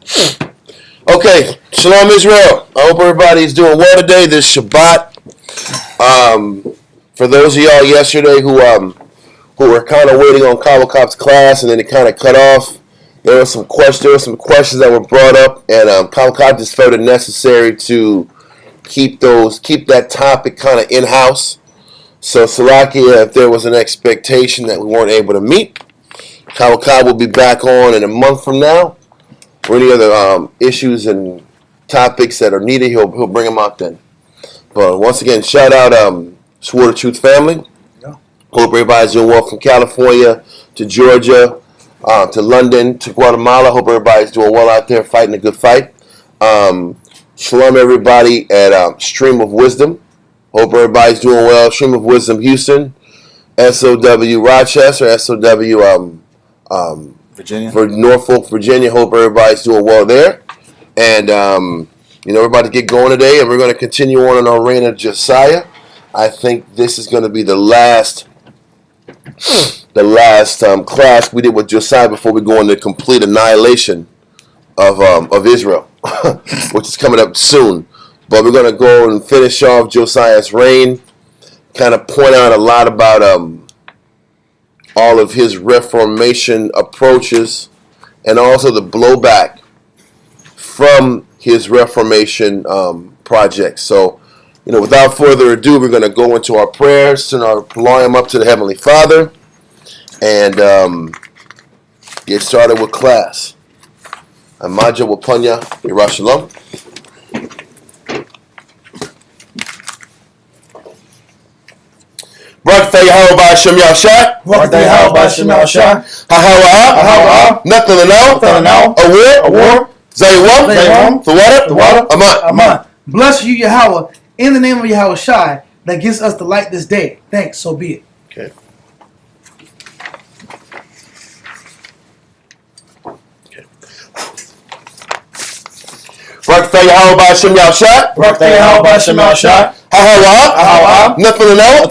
Okay, Shalom Israel. I hope everybody's doing well today. This Shabbat. For those of y'all yesterday who were kind of waiting on Kavakop's class and then it kind of cut off, there were some questions that were brought up, and Kavakop just felt it necessary to keep that topic kind of in house. So Salakia, if there was an expectation that we weren't able to meet, Kavakop will be back on in a month from now. For any other issues and topics that are needed, he'll bring them out then. But once again, shout out Sword of Truth family. Yeah. Hope everybody's doing well from California to Georgia to London to Guatemala. Hope everybody's doing well out there, fighting a good fight. Shalom everybody at Stream of Wisdom. Hope everybody's doing well. Stream of Wisdom Houston, SOW Rochester, SOW Virginia. For Norfolk, Virginia. Hope everybody's doing well there. And, we're about to get going today, and we're going to continue on in our reign of Josiah. I think this is going to be the last class we did with Josiah before we go into complete annihilation of Israel, which is coming up soon. But we're going to go and finish off Josiah's reign, kind of point out a lot about all of his Reformation approaches, and also the blowback from his Reformation projects. So, without further ado, we're going to go into our prayers, send our volume up to the Heavenly Father, and get started with class. Amaja Wapanya, Yerushalom. Barak Yahweh B'Hashem Yahshua. Barak Yahweh B'Hashem Yahshua. Hahawa. Nathalanel. Awar. Zayawam. The water. Aman. Bless you, Yahweh, in the name of Yahweh Shai, that gives us the light this day. Thanks, so be it. Okay. Barak Yahweh B'Hashem Yahshua. Barak Yahweh B'Hashem Yahshua. Hahawa. Nathalanel.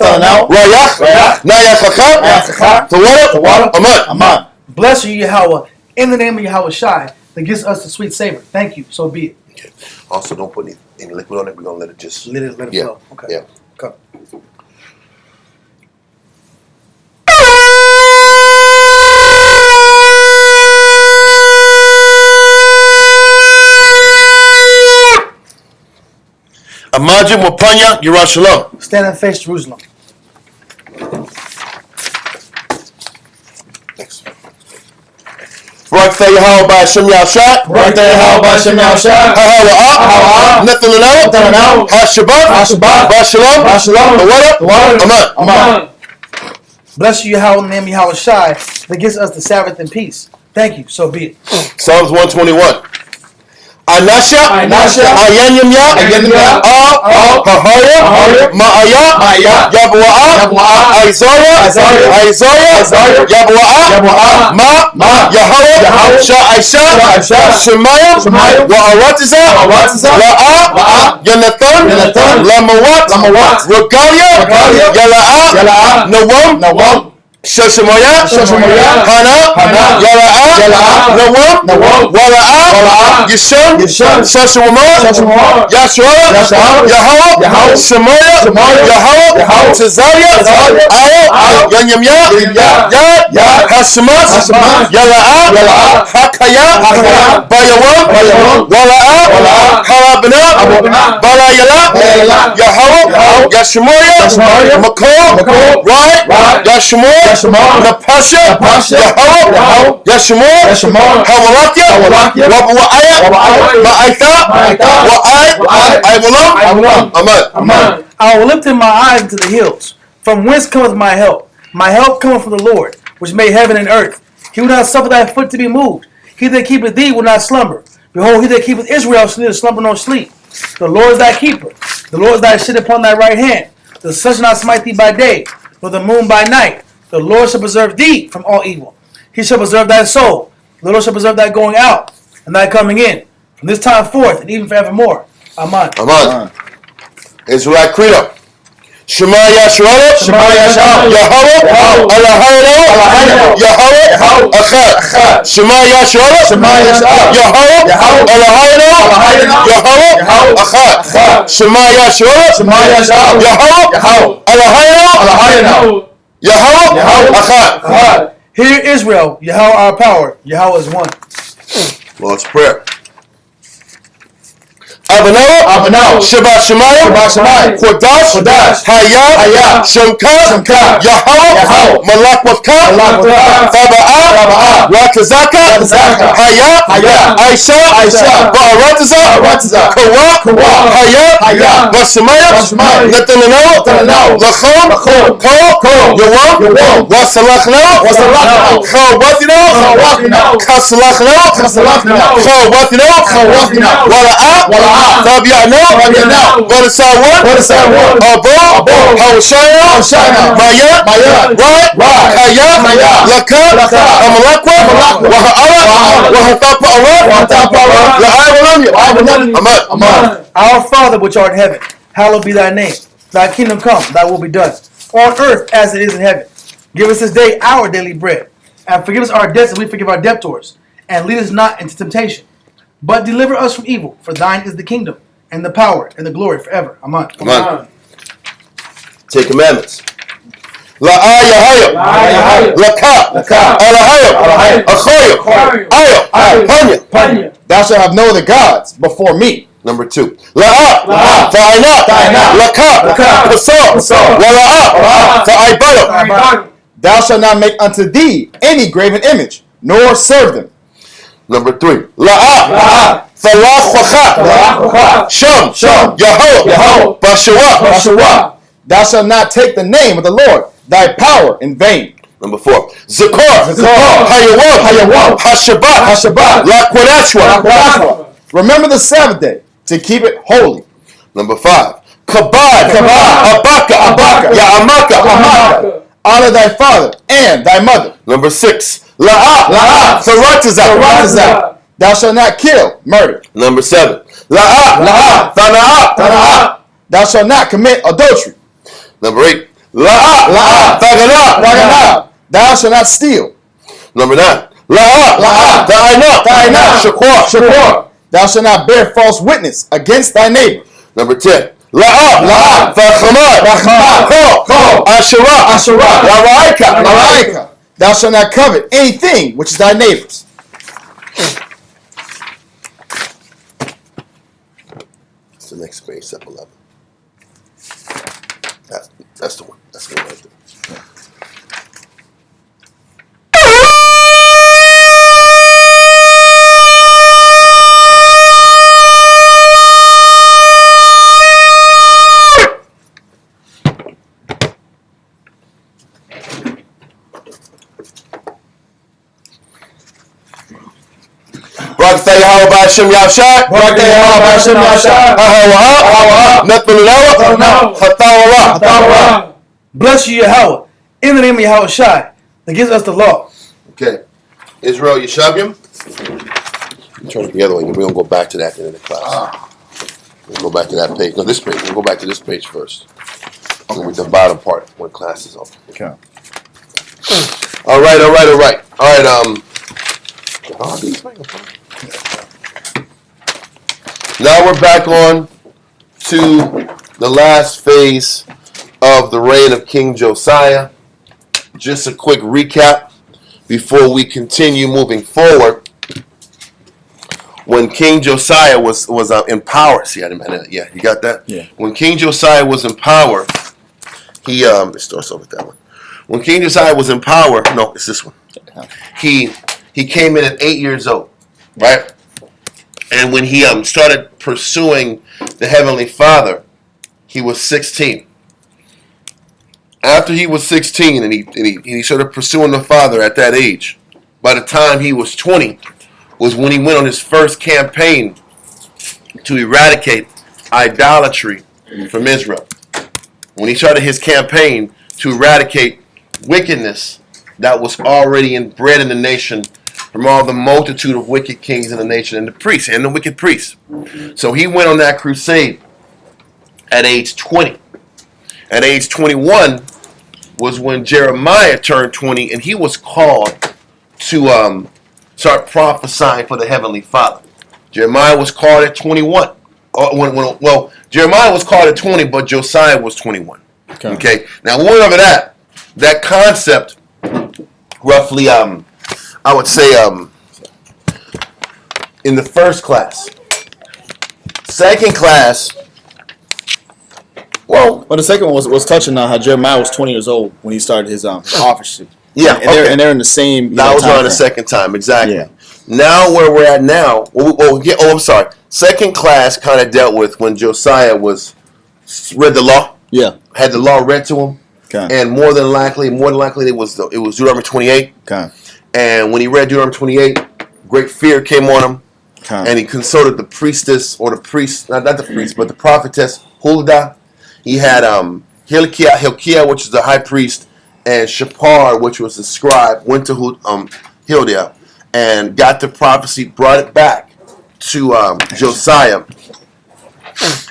Rayach. Nayachaka. The water. Aman. Bless you, Yahweh, in the name of Yahweh Shai, that gives us the sweet savor. Thank you, so be it. Okay. Also, don't put any liquid on it. We're going to let it just... Let it flow. Okay. Yeah. Come. Amajim Wapanya, Yerushalom. Stand and face Jerusalem. Thanks. Barak Yahweh B'Hashem Yahshua. Barak Yahweh B'Hashem Yahshua. Hahawa. Nathalanel. Hashabbat. B'Shalom. The water. Aman. Bless you, Yahweh, in the name of Yahweh Shai, that gives us the Sabbath in peace. Thank you, so be it. Psalms 121. Anasha, Ayanyamya, Hahaya, Ma'aya, Yabu'a, Isaiah, Yabu'a, Ma, Yahweh, Sha'aisha, Shemaiah, Wa'aratiza, La'a, Yonathan, Lamawat, Regalia, Yala'a, Nawam, Shoshamoya, Hana, Yala'a, Nawam, Wala'a, Yishon, Shoshawama, Yashua, Yahweh, Shemoya, Yahweh, Tazariah, Ao, Yanyamya, Yad, Hashemas, Yala'a, Hakaya, Bayawam, Wala'a, Harabana, Balayala, Yahweh, Yashemoya, Makor, Right, Yashemor, Napasha, Yahweh, Yashemor, Hawalakia, Wabu'aya, Ma'aitha, Wa'ai, Amen. I will lift in my eyes into the hills. From whence cometh my help? My help cometh from the Lord, which made heaven and earth. He will not suffer thy foot to be moved. He that keepeth thee will not slumber. Behold, he that keepeth Israel shall neither slumber nor sleep. The Lord is thy keeper. The Lord is thy shade upon thy right hand. The sun shall not smite thee by day, nor the moon by night. The Lord shall preserve thee from all evil. He shall preserve thy soul. The Lord shall preserve thy going out and thy coming in, from this time forth and even forevermore. Amen. Israelite Credo. Shema Yisrael, Shema Yisrael, Yahweh, Eloheinu, Yahweh, Echad. Shema Yisrael, Shema Yisrael, Yahweh, Eloheinu, Yahweh, Echad. Shema Yisrael, Shema Yisrael, Yahweh, Eloheinu, Yahweh, Echad. Hear Israel, Yahweh our power, Yahweh is one. Lord's Prayer. Abinah, Shabbat Shemayim, Kodash, Hayah, Shemka, Yahweh, Malak Wavka, Faba'ah, Ratazaka, Hayah, Aisha, Ba'arataza, Kawa, Hayah, Bashemayim, Netanyahu, Lachom, Ko, Yawam, Wasalachno, Chawathino, Kasalachno, Chawathino, Wala'ah, Fabiano, Barisawan, Abo, Hawashaya, Maya, Kaya, Laka, Amalakwa, Wahatapa, Amen. Our Father which art in heaven, hallowed be thy name. Thy kingdom come, thy will be done, on earth as it is in heaven. Give us this day our daily bread, and forgive us our debts as we forgive our debtors, and lead us not into temptation, but deliver us from evil. For thine is the kingdom, and the power, and the glory forever. Amen. Amen. Take commandments. La'ayahayah, Laka, Alahayah, Achoyah, Ayah, Panya. Thou shalt have no other gods before me. Number 2. La'ah, Fa'ayna, Laka, Pasor, Wala'ah, Fa'aybada. Thou shalt not make unto thee any graven image, nor serve them. Number 3. La'ah, Falach, Sham, Yahweh, Bashawa. Thou shalt not take the name of the Lord, thy power, in vain. Number 4. Zakor, Hayawam, Hashabat, Laquadashwa. Remember the Sabbath day to keep it holy. Number 5. Kabad, Abaka, Ya'amaka. Honor thy father and thy mother. Number 6. La'ah, Faratazah. Thou shalt not kill, murder. Number 7. La'ah, Tana'ah. Thou shalt not commit adultery. Number 8. La'ah, Tagana. Thou shalt not steal. Number 9. La'ah, Ta'ayna, Shakwa. Thou shalt not bear false witness against thy neighbor. Number 10. La'ah, Ta'chamad, Asherah, La'raika. Thou shalt not covet anything which is thy neighbor's. That's the next page, step 11. That's the one. That's the one right there. Barakatah Yahweh B'Hashem Yahshai. Barakatah Yahweh B'Hashem Yahshai. Ahawa. Nethanyahu. Hatawara. Bless you, Yahweh, in the name of Yahweh Shai, that gives us the law. Okay. Israel Yeshavim. Turn it the other way. We're going to go back to that at the end of the class. We'll go back to that page. No, this page. We'll go back to this page first. Okay. With the bottom part when class is over. Okay. All right. Now we're back on to the last phase of the reign of King Josiah. Just a quick recap before we continue moving forward. When King Josiah was in power, yeah, you got that? Yeah. When King Josiah was in power, he it starts off with that one. When King Josiah was in power, no, it's this one. He came in at 8 years old, right? And when he started pursuing the Heavenly Father, he was 16. After he was 16 and he started pursuing the Father at that age, by the time he was 20, was when he went on his first campaign to eradicate idolatry from Israel. When he started his campaign to eradicate wickedness that was already inbred in the nation from all the multitude of wicked kings in the nation and the priests and the wicked priests. So he went on that crusade at age 20. At age 21 was when Jeremiah turned 20, and he was called to start prophesying for the Heavenly Father. Jeremiah was called at 21. Well, Jeremiah was called at 20, but Josiah was 21. Okay. Now, we went over that concept roughly, I would say, in the first class. Second class, well, the second one was touching on how Jeremiah was 20 years old when he started his authorship. Yeah, and they're in the same. That was around the second time, exactly. Yeah. Now where we're at now, I'm sorry. Second class kind of dealt with when Josiah read the law. Yeah. Had the law read to him. Okay. And more than likely, it was Deuteronomy 28. Okay. And when he read Deuteronomy 28, great fear came on him. Okay. And he consulted the priestess, or the priest, not the priest, but the prophetess Huldah. He had Hilkiah, which is the high priest, and Shapar, which was the scribe, went to Hilkiah and got the prophecy, brought it back to Josiah.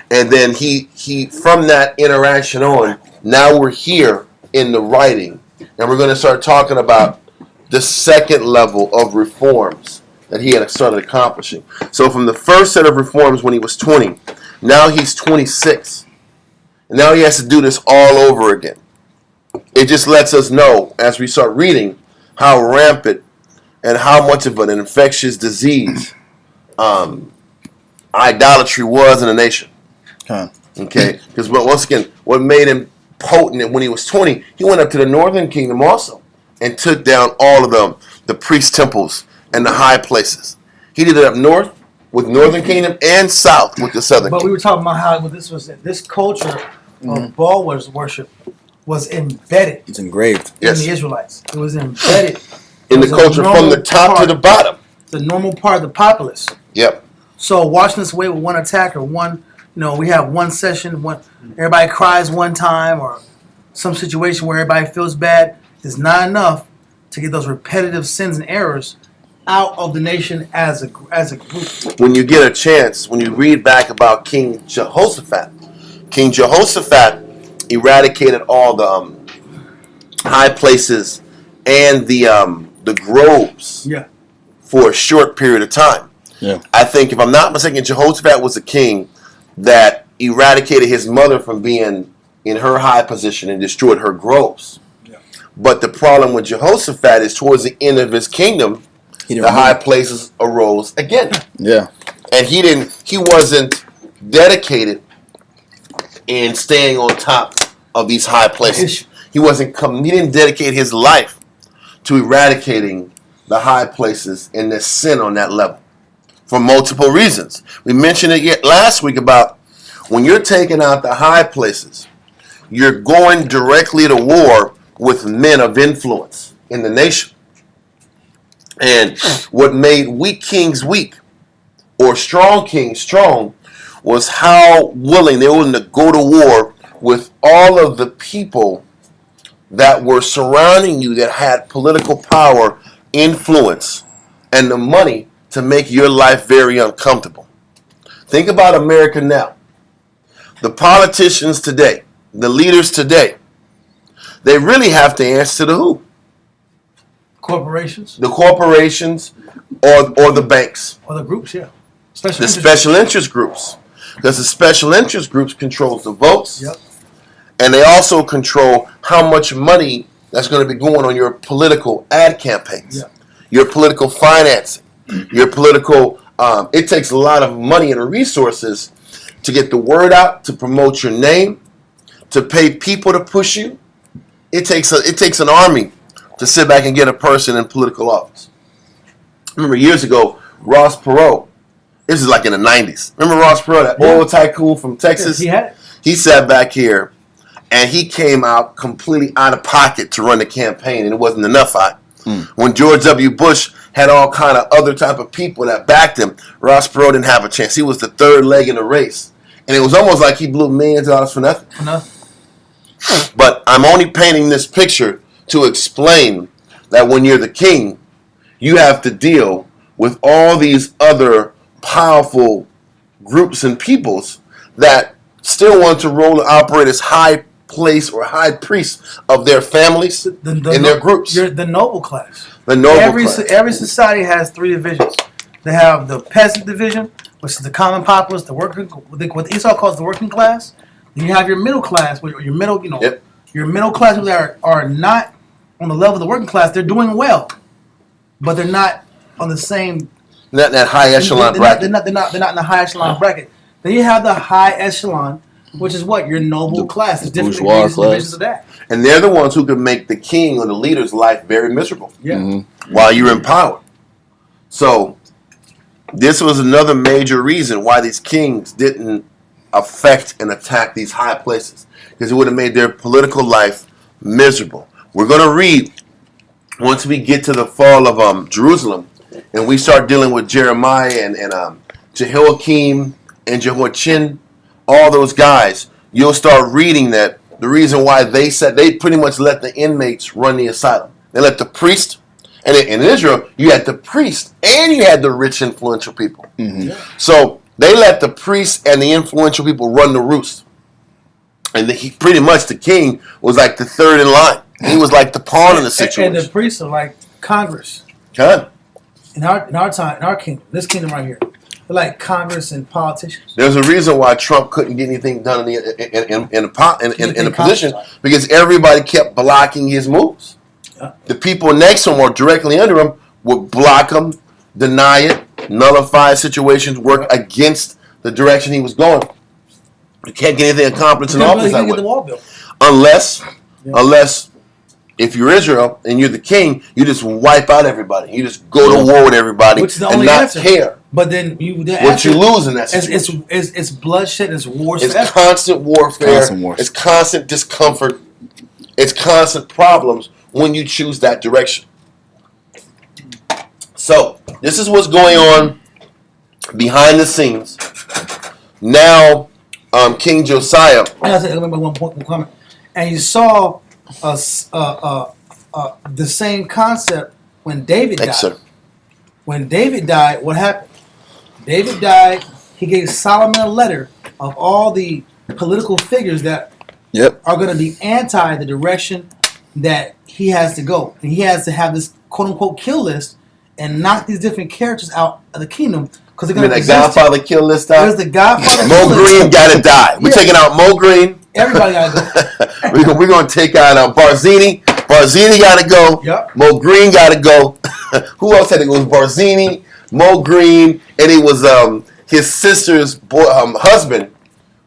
And then he from that interaction on, now we're here in the writing, and we're going to start talking about the second level of reforms that he had started accomplishing. So from the first set of reforms when he was 20, now he's 26. And now he has to do this all over again. It just lets us know, as we start reading, how rampant and how much of an infectious disease idolatry was in the nation. Okay? Because once again, what made him potent when he was 20, he went up to the northern kingdom also and took down all of the priest temples and the high places. He did it up north with northern kingdom and south with the southern But kingdom. we were talking about how this culture of Baal worship was embedded It's engraved. in the Israelites. It was embedded In the was a culture from normal the top to part. the bottom. The normal part of the populace. Yep. So washing this away with one attack or we have one session, everybody cries one time, or some situation where everybody feels bad is not enough to get those repetitive sins and errors out of the nation as a group. When you get a chance, when you read back about King Jehoshaphat eradicated all the high places and the groves for a short period of time. Yeah. I think, if I'm not mistaken, Jehoshaphat was a king that eradicated his mother from being in her high position and destroyed her groves. Yeah. But the problem with Jehoshaphat is towards the end of his kingdom, the high places arose again. Yeah. And he wasn't dedicated in staying on top of these high places. He didn't dedicate his life to eradicating the high places and the sin on that level for multiple reasons. We mentioned it last week about when you're taking out the high places, you're going directly to war with men of influence in the nation. And what made weak kings weak or strong kings strong was how willing they were to go to war with all of the people that were surrounding you that had political power, influence, and the money to make your life very uncomfortable. Think about America now. The politicians today, the leaders today, they really have to answer to who? Corporations? The corporations or the banks. Or the groups, yeah. The special interest groups. Because the special interest groups controls the votes. Yep. And they also control how much money that's going to be going on your political ad campaigns. Yep. Your political financing. Your political, it takes a lot of money and resources to get the word out, to promote your name, to pay people to push you. It takes an army to sit back and get a person in political office. Remember years ago, Ross Perot. This is like in the 90s. Remember Ross Perot, that oil tycoon from Texas? Yeah, he sat back here, and he came out completely out of pocket to run the campaign, and it wasn't enough. When George W. Bush had all kind of other type of people that backed him, Ross Perot didn't have a chance. He was the third leg in the race. And it was almost like he blew millions of dollars for nothing. But I'm only painting this picture to explain that when you're the king, you have to deal with all these other powerful groups and peoples that still want to roll and operate as high place or high priest of their families and their groups. You're the noble class. The noble class. Every society has three divisions. They have the peasant division, which is the common populace, the working, what Esau calls the working class. Then you have your middle class, or your middle, your middle class people that are not on the level of the working class. They're doing well, but they're not on the same. Not that high echelon bracket. They're not in the high echelon bracket. Then you have the high echelon, which is what your noble class. There's different divisions of that. And they're the ones who can make the king or the leader's life very miserable. Yeah. While you're in power. So this was another major reason why these kings didn't affect and attack these high places, because it would have made their political life miserable. We're going to read once we get to the fall of Jerusalem, and we start dealing with Jeremiah and Jehoiakim and Jehoiachin, all those guys. You'll start reading that the reason why they said they pretty much let the inmates run the asylum. They let the priest. And in Israel, you had the priest and you had the rich, influential people. Mm-hmm. So they let the priests and the influential people run the roost. And he pretty much, the king was like the third in line. He was like the pawn in the situation. And the priests are like Congress. Okay. In our time, in our kingdom, this kingdom right here, they're like Congress and politicians. There's a reason why Trump couldn't get anything done in the position, because everybody kept blocking his moves. The people next to him or directly under him would block him, deny it, nullify situations, work against the direction he was going. You can't get anything accomplished in office that way. Unless if you're Israel and you're the king, you just wipe out everybody. You just go to war with everybody and not care. But then what you lose in that situation. It's bloodshed, it's war. It's constant warfare. It's constant discomfort. It's constant problems when you choose that direction. So, this is what's going on behind the scenes. Now, King Josiah. I gotta say one comment. And you saw the same concept when David died. Sir. When David died, what happened? David died. He gave Solomon a letter of all the political figures that are going to be anti the direction that he has to go. And he has to have this quote-unquote kill list and knock these different characters out of the kingdom. Because they're going to Godfather kill list out? There's the Godfather Mo Green got to die. We're taking out Mo Green. Everybody got to go. We're going to take out Barzini. Barzini got to go. Yep. Mo Green got to go. Who else had to go? It was Barzini, Mo Green, and it was his sister's husband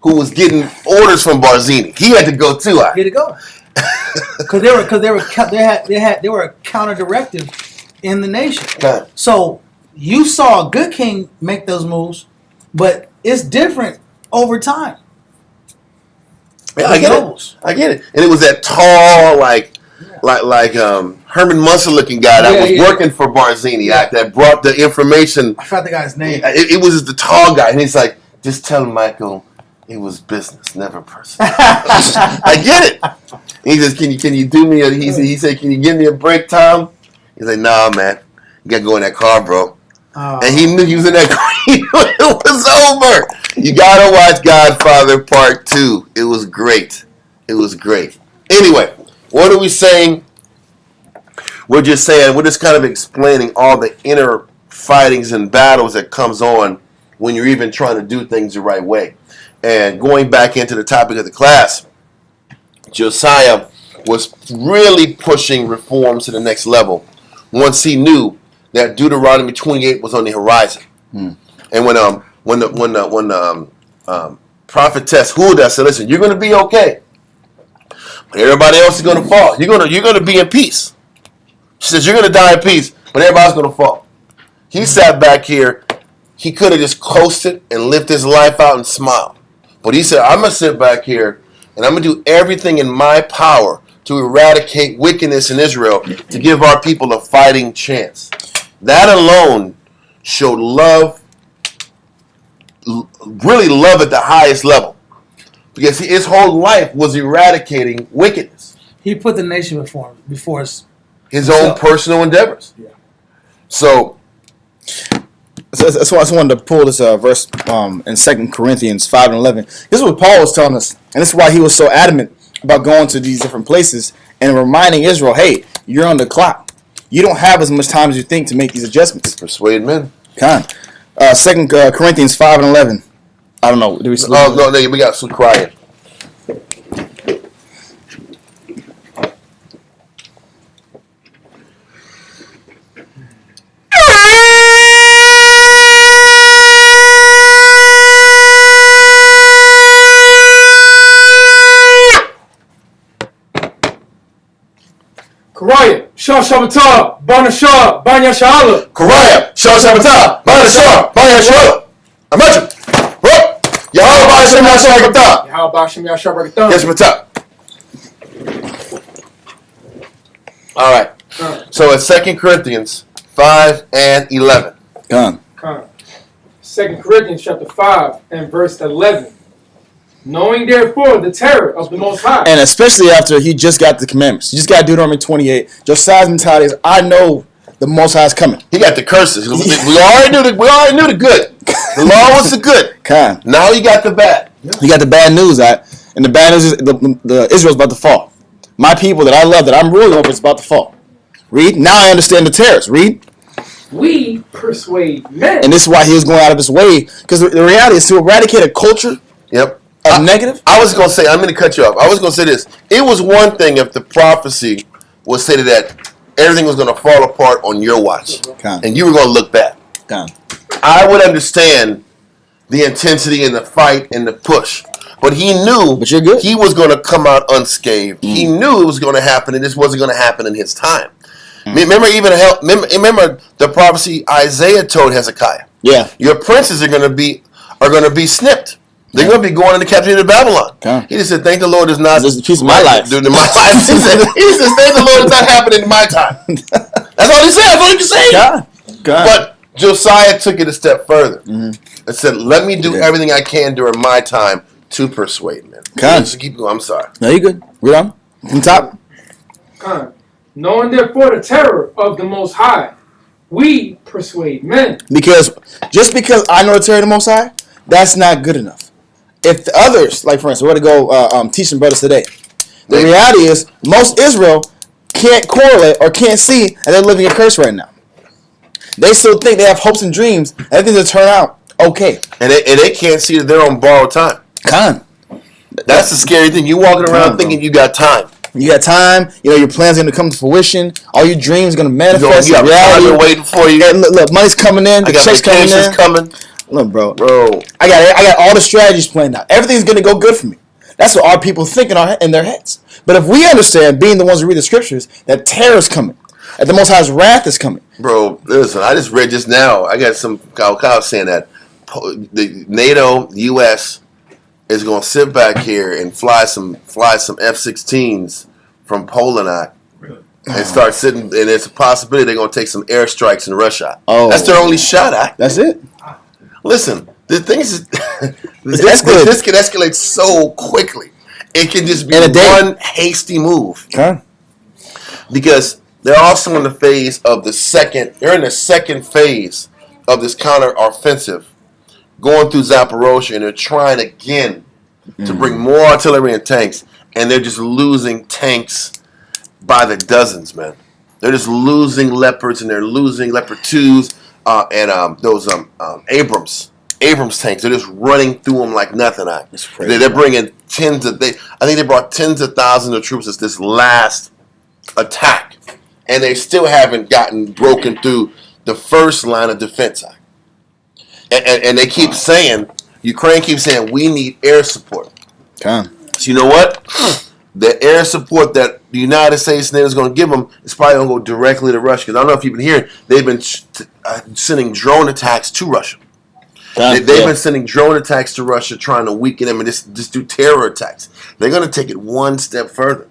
who was getting orders from Barzini. He had to go too. He had to go. Because they were a counter directive in the nation. Okay. So you saw a good king make those moves, but it's different over time. Yeah, I get it. And it was that tall, like Herman Munster looking guy that was working for Barzini, that brought the information. I forgot the guy's name. It was just the tall guy, and he's like, just tell him, Michael, it was business, never personal. I get it. He says, can you do me he said, can you give me a break, Tom? He's like, nah, man. You got to go in that car, bro. And he knew he was in that car. It was over. You got to watch Godfather Part 2. It was great. It was great. Anyway, what are we saying? We're just kind of explaining all the inner fightings and battles that comes on when you're even trying to do things the right way. And going back into the topic of the class, Josiah was really pushing reforms to the next level once he knew that Deuteronomy 28 was on the horizon. And when the prophetess Huldah said, "Listen, you're going to be okay, but everybody else is going to fall. You're going to be in peace." She says, "You're going to die in peace, but everybody's going to fall." He sat back here. He could have just coasted and lived his life out and smiled. But he said, I'm going to sit back here and I'm going to do everything in my power to eradicate wickedness in Israel to give our people a fighting chance. That alone showed love, really love at the highest level. Because his whole life was eradicating wickedness. He put the nation before his own personal endeavors. Yeah. So that's why I wanted to pull this verse in 2 Corinthians 5:11. This is what Paul was telling us, and this is why he was so adamant about going to these different places and reminding Israel, hey, you're on the clock. You don't have as much time as you think to make these adjustments. Persuade men. Con. 2 Corinthians 5 and 11. I don't know. Do we still Oh, no, we got some crying. Karaya, Shah Shabbatah, Bana Shah, Banya Sha'ala. Karaya, Shah Shabbatah, Bana Shah, Bana Shah. Imagine. Yahweh Ba'ashem Yashah Shabbatah. How about Shem Yashar Baratham? Yes, Shabbatah. All right. So it's 2 Corinthians 5 and 11. Con. 2 Corinthians chapter 5 and verse 11. Knowing therefore the terror of the Most High. And especially after he just got the commandments. You just got Deuteronomy 28. Josiah's mentality is, I know the Most High is coming. He got the curses. We already knew the good. The law was the good. Con. Now you got the bad. You got the bad news, and the bad news is the Israel's about to fall. My people that I love, that I'm ruling over, is about to fall. Read. Now I understand the terrors. Read. We persuade men. And this is why he was going out of his way, because the reality is to eradicate a culture Yep. negative. I was going to say, I'm going to cut you off. I was going to say this. It was one thing if the prophecy was stated that everything was going to fall apart on your watch. Con. And you were going to look bad. Con. I would understand the intensity and the fight and the push. But he knew But you're good. he was going to come out unscathed. He knew it was going to happen, and this wasn't going to happen in his time. Remember the prophecy Isaiah told Hezekiah. Yeah. Your princes are going to be snipped. They're going to be going into captivity to Babylon. Okay. He just said, "Thank the Lord is not This is a piece of my life." Dude, in my life." He said, "Thank the Lord is not happening in my time." That's all he said. That's all he could say. God. But Josiah took it a step further and said, "Let me do everything I can during my time to persuade men." Just keep going. I'm sorry. No, you good. We're on. From top. Knowing therefore the terror of the Most High, we persuade men. Because just because I know the terror of the Most High, that's not good enough. If the others, like for instance, we're going to go teach some brothers today. The reality is, most Israel can't correlate or can't see that they're living a curse right now. They still think they have hopes and dreams, and everything's going to turn out okay. And they can't see that they're on borrowed time. Con. That's the scary thing. You walking around thinking you got time. You got time. Your plans are going to come to fruition. All your dreams are going to manifest. You got reality waiting for you. And look, money's coming in. The checks coming in. Look, bro. I got all the strategies planned out. Everything's going to go good for me. That's what our people think in their heads. But if we understand, being the ones who read the scriptures, that terror is coming, that the Most High's wrath is coming. Bro, listen, I just read just now. I got some Kyle saying that the NATO, the U.S. is going to sit back here and fly some F-16s from Poland and start sitting. And there's a possibility they're going to take some airstrikes in Russia. Oh, that's their only shot. That's it. Listen, the thing is, this can escalate so quickly. It can just be one hasty move. Okay. Because they're also in the phase of the second. They're in the second phase of this counter-offensive, going through Zaporozhye, and they're trying again to bring more artillery and tanks, and they're just losing tanks by the dozens, man. They're just losing Leopards, and they're losing Leopard 2s and those Abrams tanks. They're just running through them like nothing. They're bringing I think they brought tens of thousands of troops as this last attack, and they still haven't gotten broken through the first line of defense. And they keep saying, Ukraine keeps saying, we need air support. Okay. So you know what? The air support that the United States and NATO is going to give them is probably going to go directly to Russia. Because I don't know if you've been hearing, they've been sending drone attacks to Russia. They've been sending drone attacks to Russia, trying to weaken them and just do terror attacks. They're going to take it one step further.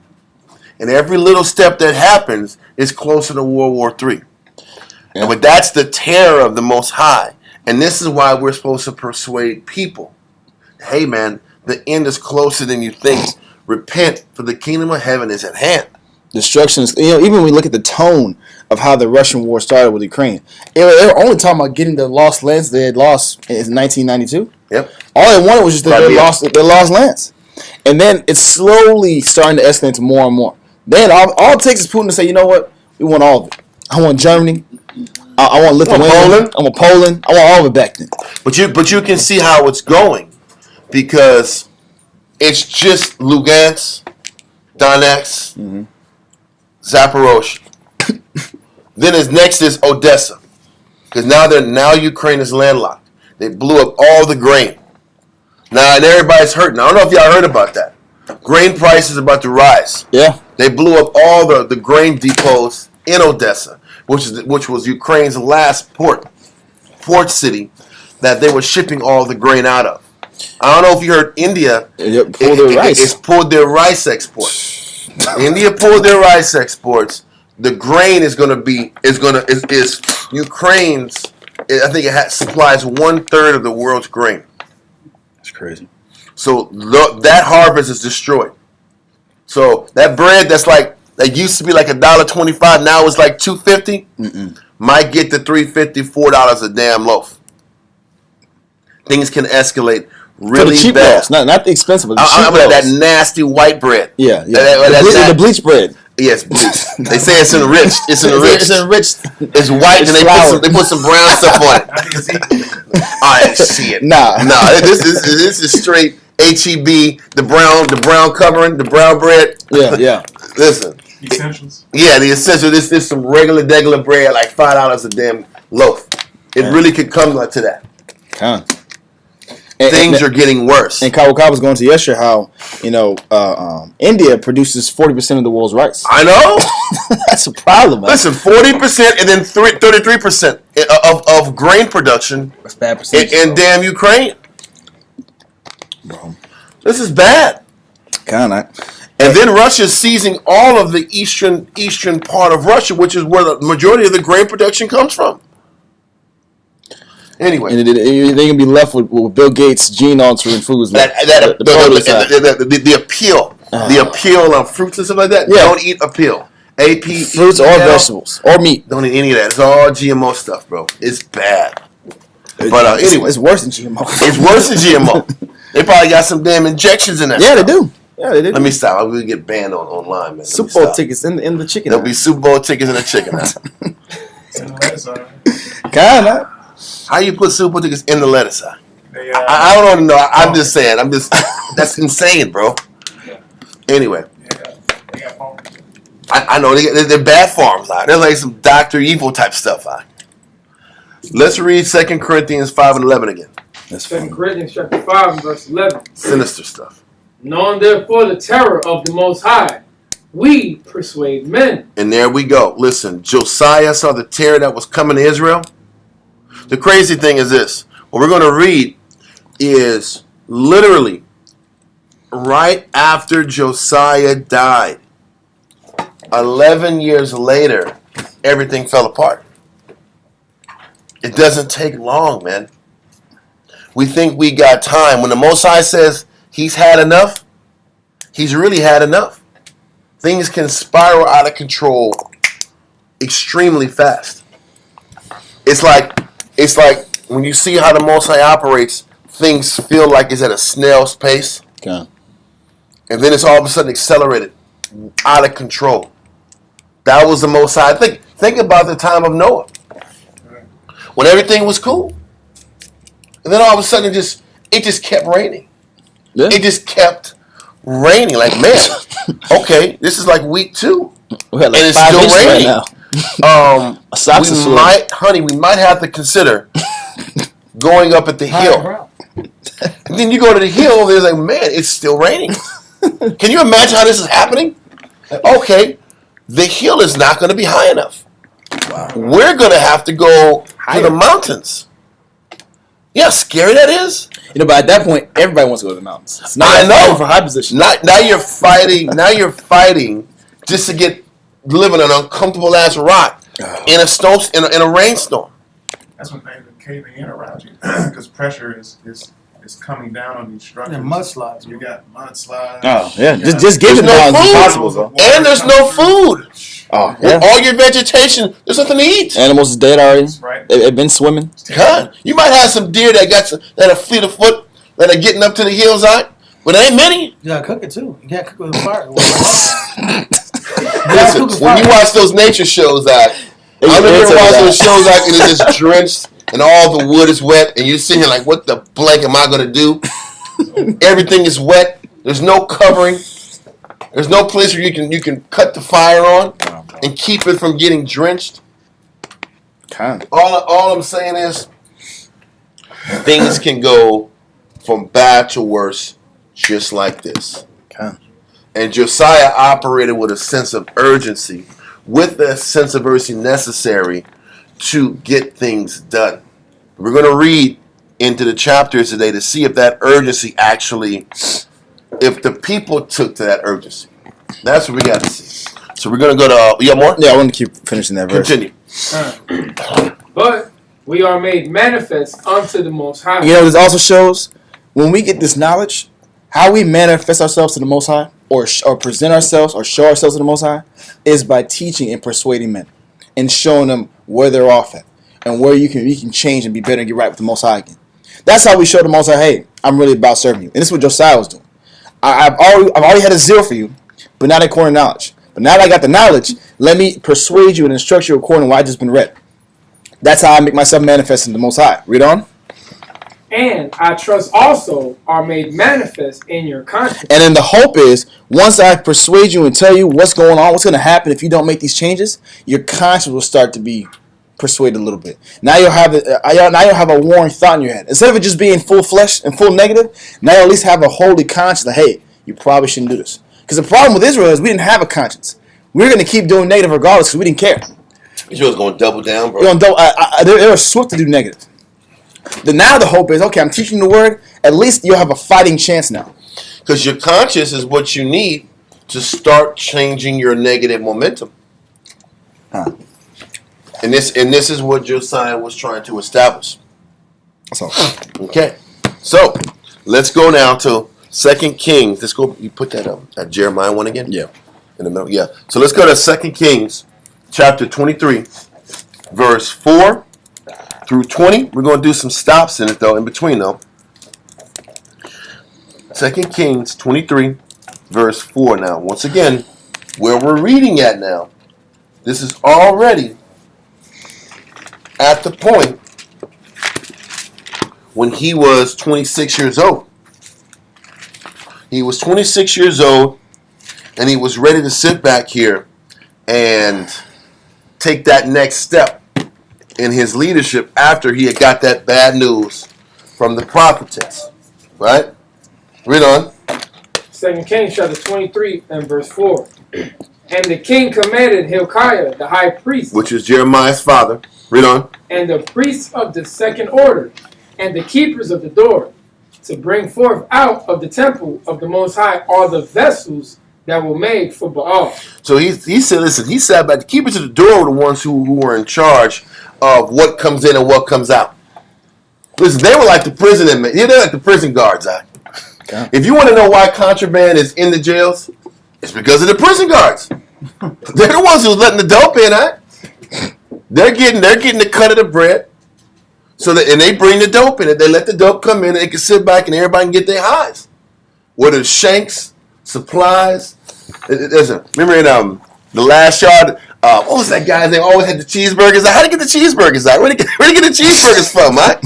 And every little step that happens is closer to World War III. Yeah. But that's the terror of the Most High. And this is why we're supposed to persuade people. Hey, man, the end is closer than you think. Repent, for the kingdom of heaven is at hand. Destruction is, even when we look at the tone of how the Russian war started with Ukraine, they were only talking about getting the lost lands they had lost in 1992. Yep. All they wanted was just their lost lands. And then it's slowly starting to escalate to more and more. Then all it takes is Putin to say, you know what? We want all of it. I want Germany. I want Lithuania. Poland. I want Poland. I want all of it back then. But you can see how it's going, because it's just Lugansk, Donetsk, Zaporozhye. Then next is Odessa, because now Ukraine is landlocked. They blew up all the grain. Now and everybody's hurting. I don't know if y'all heard about that. Grain prices are about to rise. Yeah. They blew up all the grain depots in Odessa, which was Ukraine's last port city that they were shipping all the grain out of. I don't know if you heard India pulled their rice. It's pulled their rice exports. India pulled their rice exports. The grain is Ukraine's. I think it supplies 1/3 of the world's grain. It's crazy. So that harvest is destroyed. So that bread that used to be like $1.25, now it's like $2.50. Might get to $3.50, $4 a damn loaf. Things can escalate really For the cheap bad. loaves, not the expensive, but the cheap I'm that loaves. nasty white bread. Yeah. The The bleach bread. Yes, bleached. They say it's enriched. It's enriched. It's enriched. It's white, It's and flour. they put some brown stuff on it. I ain't see it. Nah. This is straight HEB. The brown covering, the brown bread. Yeah. Listen. Essentials. Yeah, the essential. This is some regular bread, like $5 a damn loaf. It really could come to that. Things are getting worse. And Kawakawa was going to yesterday how, India produces 40% of the world's rice. I know. That's a problem, man. Listen, 40% and then 33% of grain production. That's bad percentage. In damn Ukraine. Bro. This is bad. Kind of. And then Russia's seizing all of the eastern part of Russia, which is where the majority of the grain production comes from. Anyway, And they're going to be left with Bill Gates' gene altering foods. the appeal, the appeal on fruits and stuff like that. Yeah. Don't eat appeal. Fruits or vegetables or meat. Don't eat any of that. It's all GMO stuff, bro. It's bad. But anyway, it's worse than GMO. It's worse than GMO. They probably got some damn injections in that. Yeah, stuff. they do. Yeah, they do. Let me stop. I'm gonna get banned online, man. Super Bowl tickets in the chicken. There'll be Super Bowl tickets in the chicken. Kind of. How you put Super Bowl tickets in the lettuce eye? I don't know. I'm just saying. That's insane, bro. Anyway, I know they're bad farms out. They're like some Dr. Evil type stuff out. Let's read 2 Corinthians 5:11 again. That's 2 Corinthians chapter 5 and verse 11. Sinister stuff. Knowing therefore the terror of the Most High, we persuade men. And there we go. Listen, Josiah saw the terror that was coming to Israel. The crazy thing is this. What we're going to read is literally right after Josiah died. 11 years later, everything fell apart. It doesn't take long, man. We think we got time. When the Most High says he's had enough, he's really had enough. Things can spiral out of control extremely fast. It's like when you see how the Most High operates, things feel like it's at a snail's pace. Okay. And then it's all of a sudden accelerated, out of control. That was the Most High. Think about the time of Noah, when everything was cool, and then all of a sudden it just kept raining. Yeah. It just kept raining. Like, man, okay, this is like week 2, We had like and it's 5 still inches raining. right now. We might have to consider going up at the hill. And then you go to the hill, there's like, man, it's still raining. Can you imagine how this is happening? Okay, the hill is not going to be high enough. Wow. We're going to have to go to the mountains. Yeah, scary that is. But at that point, everybody wants to go to the mountains. It's not I know. for high position. Now you're fighting. Now you're fighting just to live in an uncomfortable ass rock in a rainstorm. That's when things are caving in around you because pressure is coming down on these structures. And mudslides. You got mudslides. Oh yeah, You got- just give it no down food. is impossible though. And there's no food. Oh With yeah, all your vegetation, there's nothing to eat. animals is dead already. Right. They've been swimming. God, you might have some deer that are fleet of foot that are getting up to the hills out, But there ain't many. You gotta cook it too. You can't cook it with fire. Listen, when you watch those nature shows, I remember watching those shows and it's just drenched and all the wood is wet, and you're sitting here like, what the blank am I gonna do? Everything is wet. There's no covering. There's no place where you can cut the fire on and keep it from getting drenched. All I'm saying is things can go from bad to worse just like this. And Josiah operated with a sense of urgency, with the sense of urgency necessary to get things done. We're going to read into the chapters today to see if that urgency actually, if the people took to that urgency. That's what we got to see. So we're going to go to, you got more? Yeah, I want to keep finishing that verse. Continue. But we are made manifest unto the Most High. You know, this also shows when we get this knowledge, how we manifest ourselves to the Most High, or present ourselves, or show ourselves to the Most High, is by teaching and persuading men, and showing them where they're off at, and where you can change and be better and get right with the Most High again. That's how we show the Most High, hey, I'm really about serving you. And this is what Josiah was doing. I've already had a zeal for you, but not according to knowledge. But now that I got the knowledge, let me persuade you and instruct you according to what I just been read. That's how I make myself manifest in the Most High. Read on. And I trust also are made manifest in your conscience. And then the hope is, once I persuade you and tell you what's going on, what's going to happen if you don't make these changes, your conscience will start to be persuaded a little bit. Now you'll have a warring thought in your head. Instead of it just being full flesh and full negative, now you'll at least have a holy conscience that, hey, you probably shouldn't do this. Because the problem with Israel is we didn't have a conscience. We were going to keep doing negative regardless because we didn't care. Israel's going to double down, bro. They were swift to do negative. Now the hope is, okay, I'm teaching the word. At least you'll have a fighting chance now. Because your conscience is what you need to start changing your negative momentum. And this is what Josiah was trying to establish. So, okay. So let's go now to 2 Kings. Let's go. You put that up. Jeremiah 1 again? Yeah. In the middle. Yeah. So let's go to 2 Kings chapter 23, verse 4 through 20. We're going to do some stops in it, though, in between, though. 2 Kings 23, verse 4 now. Once again, where we're reading at now, this is already at the point when he was 26 years old. He was 26 years old, and he was ready to sit back here and take that next step in his leadership after he had got that bad news from the prophetess. Right? Read on. 2 Kings chapter 23 and verse 4. And the king commanded Hilkiah, the high priest, which is Jeremiah's father. Read on. And the priests of the second order, and the keepers of the door, to bring forth out of the temple of the Most High all the vessels that were made for Baal. So he said, listen, he said, but the keepers of the door were the ones who were in charge of what comes in and what comes out. Listen, they were like the prison inmates. They're like the prison guards. Okay. If you want to know why contraband is in the jails, it's because of the prison guards. They're the ones who's letting the dope in. They're getting the cut of the bread. So that, and they bring the dope in it. They let the dope come in and they can sit back and everybody can get their highs. Whether it's shanks, supplies. Remember in The Last Yard, what was that guy's name? Always had the cheeseburgers. How'd he get the cheeseburgers out? Where'd he get the cheeseburgers from, right?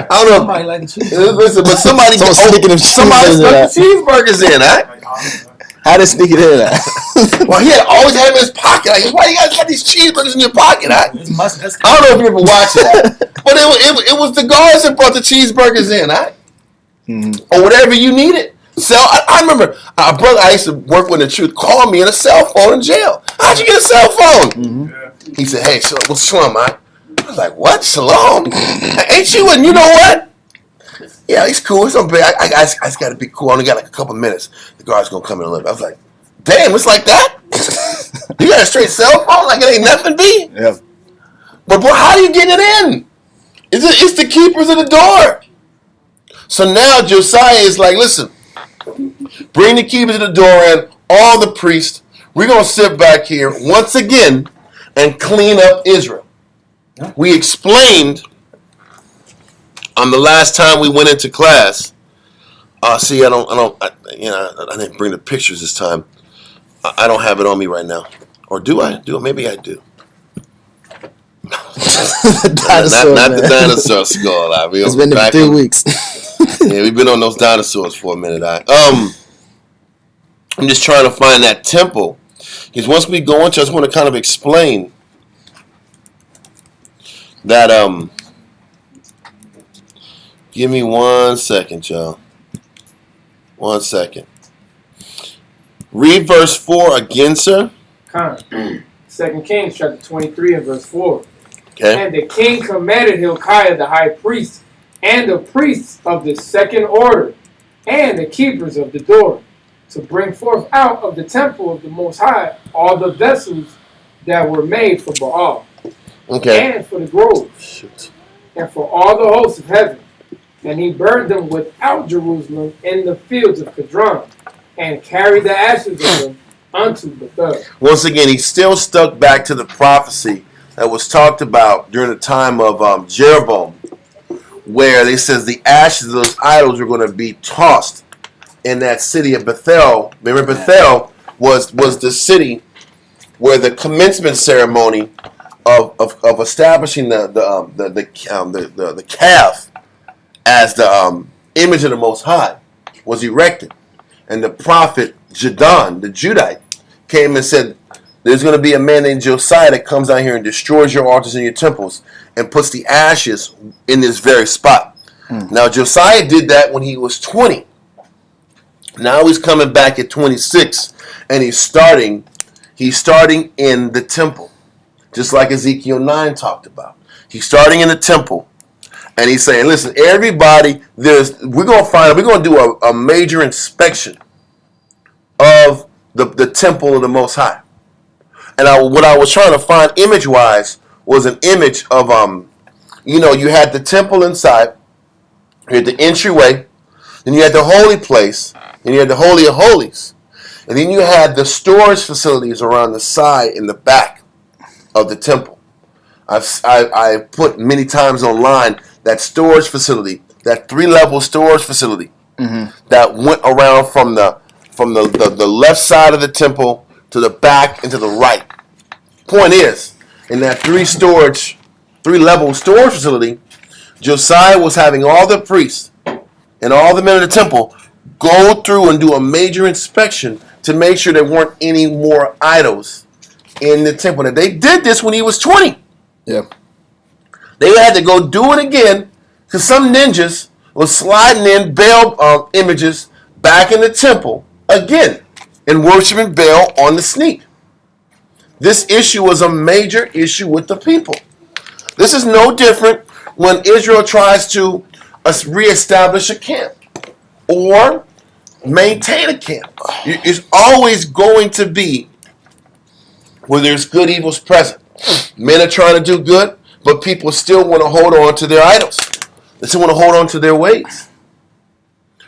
I don't know. Somebody like the cheeseburgers. Listen, but somebody snuck the cheeseburgers in, right? How did sneak it in? Well, he always had them in his pocket. Like, why you guys got these cheeseburgers in your pocket? I don't know if you ever watched that. But it was the guards that brought the cheeseburgers in, right? Or whatever you needed. So I remember a brother I used to work with in the truth called me in a cell phone in jail. How'd you get a cell phone? He said, hey, so what's Shalom, right? I was like, what? Shalom? Ain't you? And you know what? Yeah, he's cool. It's okay. I just got to be cool. I only got like a couple minutes. The guard's going to come in a little bit. I was like, damn, it's like that? You got a straight cell phone? Like it ain't nothing, B? Yeah. But bro, how do you get it in? It's the keepers of the door. So now Josiah is like, listen, bring the keepers of the door in, all the priests. We're going to sit back here once again and clean up Israel. We explained on the last time we went into class See, I didn't bring the pictures this time. I don't have it on me right now. Or do I? Maybe I do. not the dinosaur skull. It's been there for 3 weeks. Yeah, we've been on those dinosaurs for a minute. I'm just trying to find that temple. Because once we go into, I just want to kind of explain that. Give me 1 second, y'all. 1 second. Read verse 4 again, sir. 2 Kings chapter 23 and verse 4. Okay. And the king commanded Hilkiah the high priest, and the priests of the second order, and the keepers of the door, to bring forth out of the temple of the Most High all the vessels that were made for Baal, and for the groves, and for all the hosts of heaven. And he burned them without Jerusalem in the fields of Kedron, and carried the ashes of them unto Bethel. Once again, he's still stuck back to the prophecy that was talked about during the time of Jeroboam, where they says the ashes of those idols were going to be tossed in that city of Bethel. Remember, Bethel was the city where the commencement ceremony of establishing the calf as the image of the Most High was erected. And the prophet Jadon, the Judite, came and said, there's going to be a man named Josiah that comes out here and destroys your altars and your temples and puts the ashes in this very spot. Now, Josiah did that when he was 20. Now he's coming back at 26, and he's starting in the temple, just like Ezekiel 9 talked about. He's starting in the temple. And he's saying, listen, everybody, we're going to do a major inspection of the temple of the Most High. And what I was trying to find image-wise was an image of, you had the temple inside, you had the entryway, then you had the holy place, and you had the Holy of Holies. And then you had the storage facilities around the side and the back of the temple. I've put many times online that storage facility, that 3-level storage facility that went around from the left side of the temple to the back and to the right. Point is, in that 3-level storage facility, Josiah was having all the priests and all the men of the temple go through and do a major inspection to make sure there weren't any more idols in the temple. Now, they did this when he was 20. Yeah. They had to go do it again because some ninjas was sliding in Baal images back in the temple again and worshiping Baal on the sneak. This issue was a major issue with the people. This is no different when Israel tries to reestablish a camp or maintain a camp. It's always going to be where there's good, evil's present. Men are trying to do good, but people still want to hold on to their idols. They still want to hold on to their ways.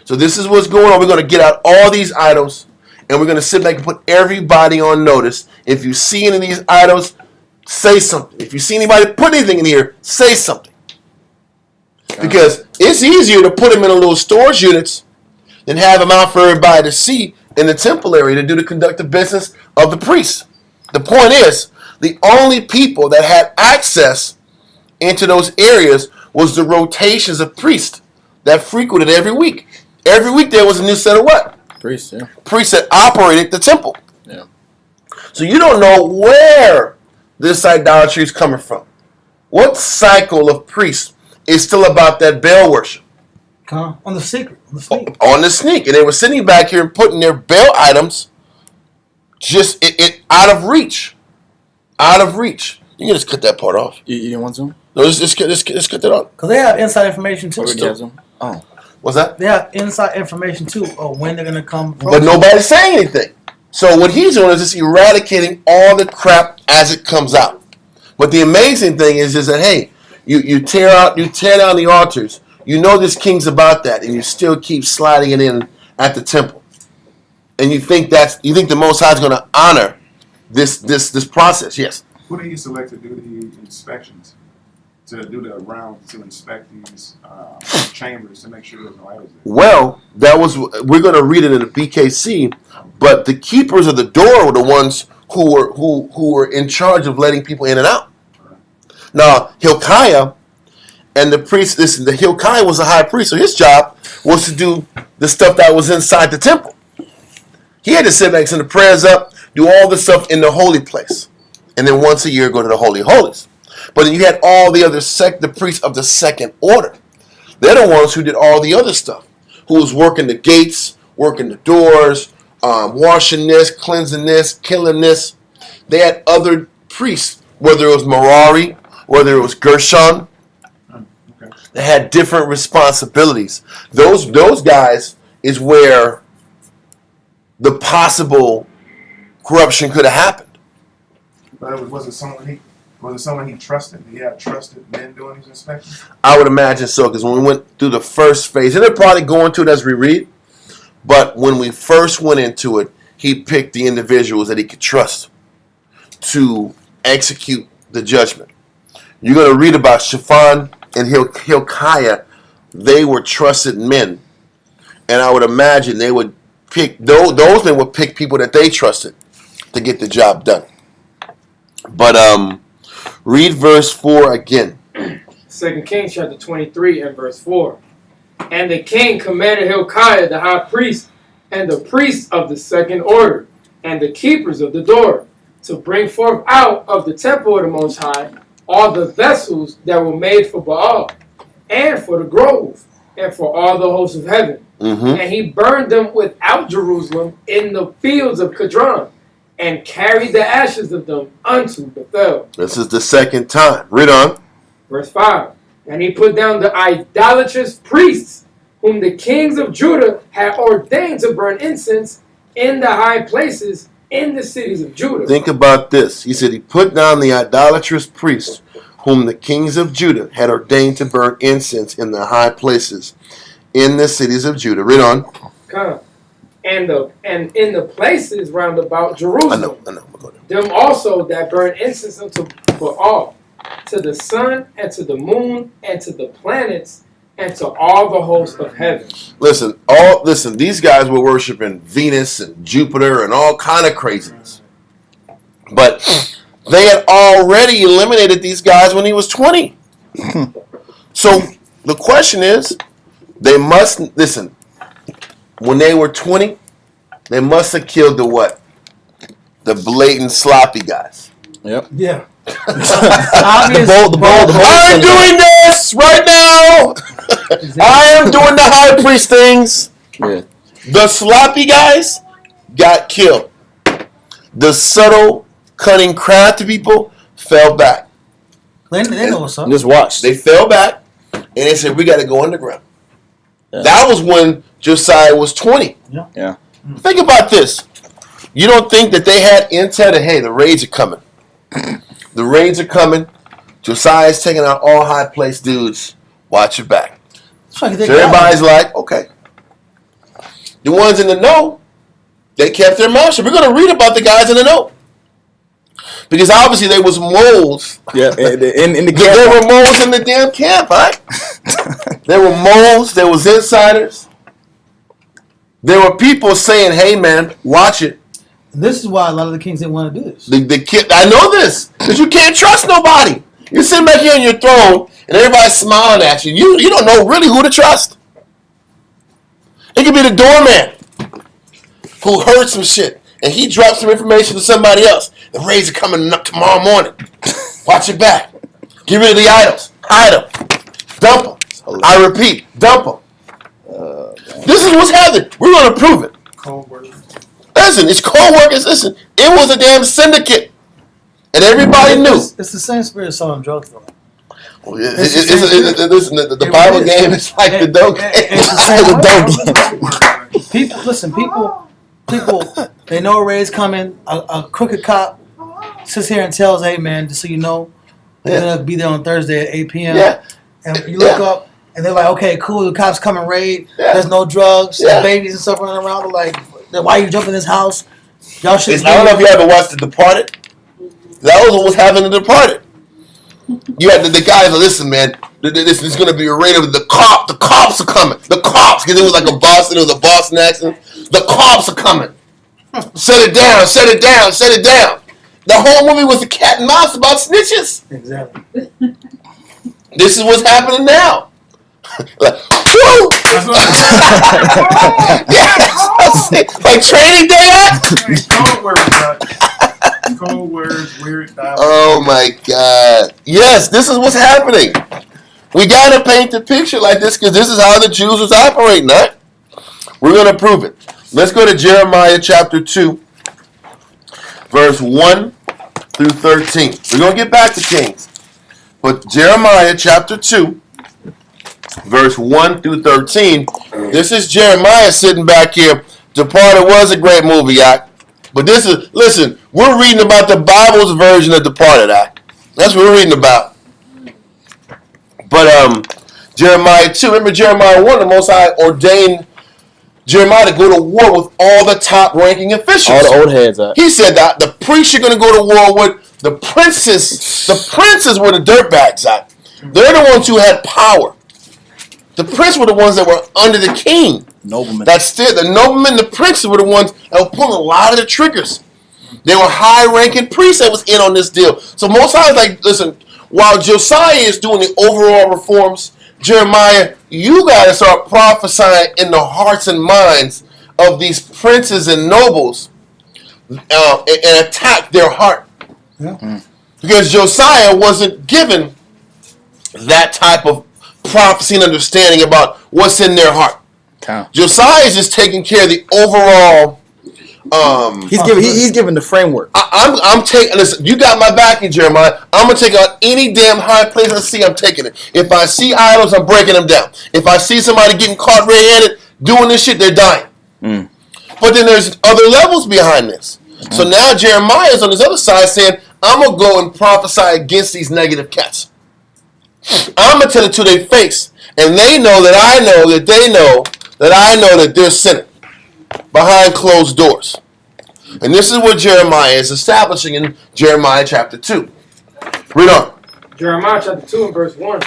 So this is what's going on. We're going to get out all these idols, and we're going to sit back and put everybody on notice. If you see any of these idols, say something. If you see anybody put anything in here, say something. Because it's easier to put them in a little storage units than have them out for everybody to see in the temple area to conduct the business of the priests. The point is, the only people that had access into those areas was the rotations of priests that frequented every week. Every week there was a new set of what? Priests, yeah. Priests that operated the temple. Yeah. So you don't know where this idolatry is coming from. What cycle of priests is still about that Baal worship? On the secret. On the sneak. On the sneak. And they were sitting back here and putting their Baal items just out of reach. Out of reach. You can just cut that part off. You didn't want Zoom? No, just cut that off. Because they have inside information too. Zoom? Oh. What's that? They have inside information too of when they're going to come. But nobody's saying anything. So what he's doing is just eradicating all the crap as it comes out. But the amazing thing is that, hey, you tear down the altars. You know this king's about that, and you still keep sliding it in at the temple. And you think the Most High is going to honor this process? Yes. Who do you select to do the inspections? to do the round to inspect these chambers to make sure there's no idols there? Well, we're going to read it in the BKC, but the keepers of the door were the ones who were in charge of letting people in and out. Now, Hilkiah and the priest, the Hilkiah was the high priest, so his job was to do the stuff that was inside the temple. He had to sit back, send the prayers up, do all the stuff in the holy place, and then once a year go to the Holy of Holies. But then you had all the other the priests of the second order. They're the ones who did all the other stuff, who was working the gates, working the doors, washing this, cleansing this, killing this. They had other priests, whether it was Merari, whether it was Gershon. Okay. They had different responsibilities. Those guys is where the possible corruption could have happened. But was it someone he trusted? Did he have trusted men doing these inspections? I would imagine so, because when we went through the first phase, and they'll probably go into it as we read, but when we first went into it, he picked the individuals that he could trust to execute the judgment. You're going to read about Shaphan and Hilkiah. They were trusted men, and I would imagine they would pick those men would pick people that they trusted to get the job done. But read verse 4 again. 2 Kings chapter 23 and verse 4. And the king commanded Hilkiah the high priest and the priests of the second order and the keepers of the door to bring forth out of the temple of the Most High all the vessels that were made for Baal and for the grove and for all the hosts of heaven. Mm-hmm. And he burned them without Jerusalem in the fields of Kedron, and carried the ashes of them unto Bethel. This is the second time. Read on. Verse 5. And he put down the idolatrous priests, whom the kings of Judah had ordained to burn incense in the high places in the cities of Judah. Think about this. He said he put down the idolatrous priests, whom the kings of Judah had ordained to burn incense in the high places in the cities of Judah. Read on. Come. And in the places round about Jerusalem, I know. We'll go there. them also that burn incense unto Baal, to the sun and to the moon and to the planets and to all the hosts of heaven. Listen, these guys were worshiping Venus and Jupiter and all kind of craziness. But they had already eliminated these guys when he was 20. So the question is, they must listen. When they were 20, they must have killed the what? The blatant sloppy guys. Yep. Yeah. I'm doing this right now. I am doing the high priest things. Yeah. The sloppy guys got killed. The subtle, cunning, crafty people fell back. They know what's up. Just watch. They fell back, and they said, we got to go underground. Yeah. That was when Josiah was 20. Yeah. Think about this. You don't think that they had intel that, hey, the raids are coming. The raids are coming. Josiah's taking out all high place dudes. Watch your back. So everybody's like, okay. The ones in the know, they kept their mouth shut. We're going to read about the guys in the know. Because obviously there was moles. Yeah, in the camp. There were moles in the damn camp, right? There were moles. There was insiders. There were people saying, hey, man, watch it. This is why a lot of the kings didn't want to do this. The kid, I know this. Because you can't trust nobody. You're sitting back here on your throne, and everybody's smiling at you. You don't know really who to trust. It could be the doorman who heard some shit, and he dropped some information to somebody else. The raids are coming up tomorrow morning. Watch your back. Get rid of the idols. Hide them. Dump them. I repeat, dump them. This is what's happening. We're going to prove it. Cold work. Listen, it's co-workers. Listen, it was a damn syndicate. And everybody knew. It's the same spirit selling drugs, though. Well, listen, the Bible game is like the dope game. The dope game. People, listen, people, they know a raid's coming. A crooked cop sits here and tells, hey, man, just so you know, we're going to be there on Thursday at 8 p.m. Yeah. And you look up, and they're like, okay, cool, the cops come and raid. Yeah. There's no drugs. Yeah. There's babies and stuff running around. They're like, why you jumping in this house? Y'all should. I don't know if you ever watched The Departed. That was what was happening in The Departed. You had the guys. Listen, man. This is going to be a raid of the cops. The cops are coming. The cops, because it was like a Boston. It was a Boston accent. The cops are coming. Set it down. Set it down. Set it down. The whole movie was a cat and mouse about snitches. Exactly. This is what's happening now. Like, woo! Yes, like Training Day act. Code words, code words, weird dialogue. Oh my God! Yes, this is what's happening. We gotta paint the picture like this because this is how the Jews was operating. Right? We're gonna prove it. Let's go to Jeremiah chapter 2, verse 1 through 13. We're gonna get back to Kings, but Jeremiah chapter 2. Verse 1 through 13. This is Jeremiah sitting back here. Departed was a great movie, but this is, listen, we're reading about the Bible's version of Departed, That's what we're reading about. But Jeremiah 2, remember Jeremiah 1, the Most High ordained Jeremiah to go to war with all the top ranking officials. All the old heads. He said that the priests you're going to go to war with, the princes were the dirtbags, They're the ones who had power. The princes were the ones that were under the king. Noblemen. That's it. The noblemen, the princes were the ones that were pulling a lot of the triggers. They were high-ranking priests that was in on this deal. So Most High is like, listen, while Josiah is doing the overall reforms, Jeremiah, you got to start prophesying in the hearts and minds of these princes and nobles and attack their heart. Yeah. Because Josiah wasn't given that type of prophecy and understanding about what's in their heart. Josiah is just taking care of the overall. He's giving the framework. I'm taking. Listen, you got my backing, Jeremiah. I'm gonna take out any damn high place I see. I'm taking it. If I see idols, I'm breaking them down. If I see somebody getting caught red-handed doing this shit, they're dying. But then there's other levels behind this. So now Jeremiah is on this other side saying, I'm gonna go and prophesy against these negative cats. I'm going to tell it to their face. And they know that I know that they know that I know that they're sinning behind closed doors. And this is what Jeremiah is establishing in Jeremiah chapter 2. Read on. Jeremiah chapter 2 and verse 1.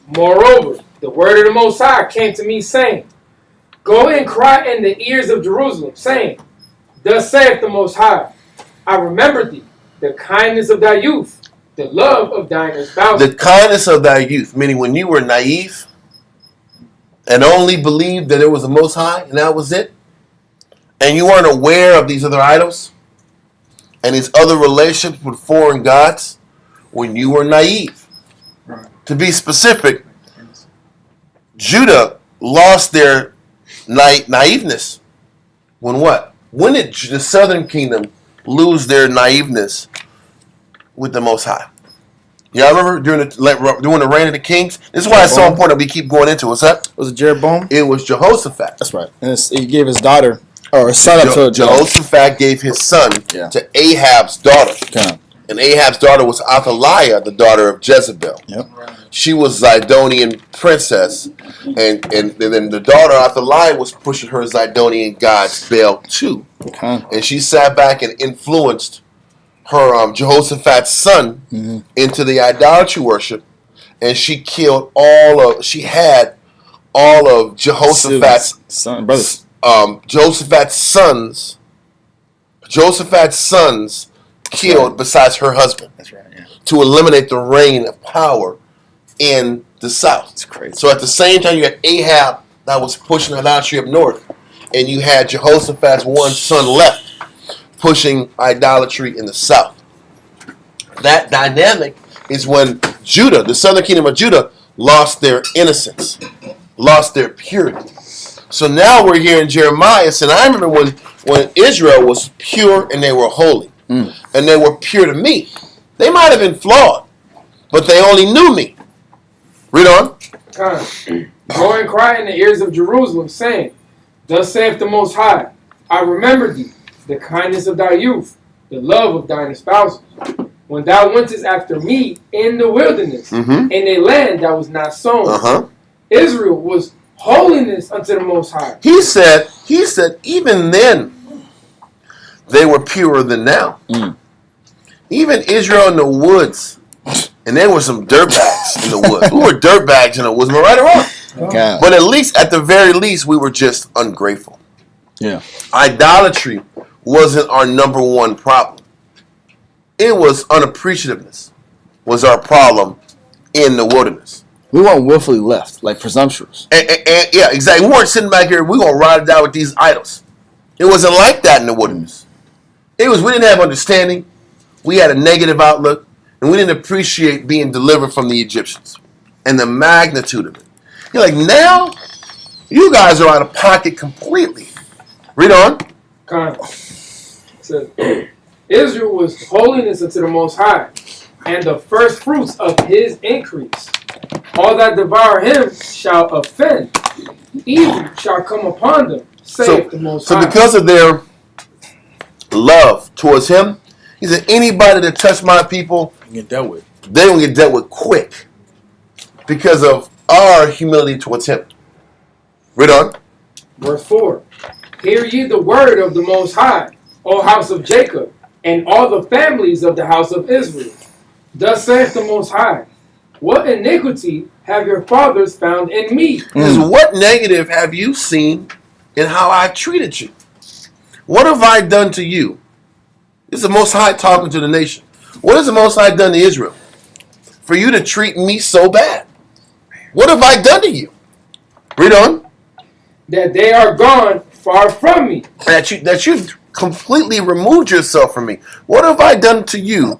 Moreover, the word of the Most High came to me, saying, Go and cry in the ears of Jerusalem, saying, Thus saith the Most High, I remembered thee, the kindness of thy youth, the love of thine espousal. The kindness of thy youth, meaning when you were naive and only believed that there was a Most High and that was it, and you weren't aware of these other idols and these other relationships with foreign gods, when you were naive. Right. To be specific, Judah lost their naiveness. When what? When did the southern kingdom lose their naiveness with the Most High? Y'all remember during the reign of the kings? This is why it's so important that we keep going into it. What's that? Was it Jeroboam? It was Jehoshaphat. That's right. And he gave his daughter, or his son up to Jehoshaphat gave his son to Ahab's daughter. Okay. And Ahab's daughter was Athaliah, the daughter of Jezebel. Yep. She was Zidonian princess. And then the daughter, Athaliah, was pushing her Zidonian gods, Baal, too. Okay. And she sat back and influenced her Jehoshaphat's son into the idolatry worship. And she killed she had all of Jehoshaphat's brothers. Jehoshaphat's sons killed besides her husband. That's right, yeah. To eliminate the reign of power in the south. It's crazy. So at the same time, you had Ahab that was pushing idolatry up north, and you had Jehoshaphat's one son left pushing idolatry in the south. That dynamic is when Judah, the southern kingdom of Judah, lost their innocence, lost their purity. So now we're here in Jeremiah, and I remember when Israel was pure and they were holy, and they were pure to me. They might have been flawed, but they only knew me. Read on. Go and cry in the ears of Jerusalem, saying, Thus saith the Most High, I remember thee, the kindness of thy youth, the love of thine espousals, when thou wentest after me in the wilderness, in a land that was not sown. Israel was holiness unto the Most High. He said, even then, they were purer than now. Even Israel in the woods And there were some dirtbags in the woods. We were dirtbags in the woods, am I right or wrong? God. But at the very least, we were just ungrateful. Yeah. Idolatry wasn't our number one problem. It was unappreciativeness was our problem in the wilderness. We weren't willfully left, like presumptuous. And yeah, exactly. We weren't sitting back here, we're going to ride it out with these idols. It wasn't like that in the wilderness. We didn't have understanding. We had a negative outlook. And we didn't appreciate being delivered from the Egyptians and the magnitude of it. You're like, now you guys are out of pocket completely. Read on. It says, Israel was holiness unto the Most High, and the first fruits of his increase. All that devour him shall offend. Evil shall come upon them, saith the Most High. So because of their love towards him, he said, anybody that touched my people, Get dealt with. they're going to get dealt with quick because of our humility towards him. Read on. Verse 4. Hear ye the word of the Most High, O house of Jacob, and all the families of the house of Israel. Thus saith the Most High, what iniquity have your fathers found in me? Is what negative have you seen in how I treated you? What have I done to you? This is the Most High talking to the nation. What has the Most High done to Israel? For you to treat me so bad. What have I done to you? Read on. That they are gone far from me. That you've completely removed yourself from me. What have I done to you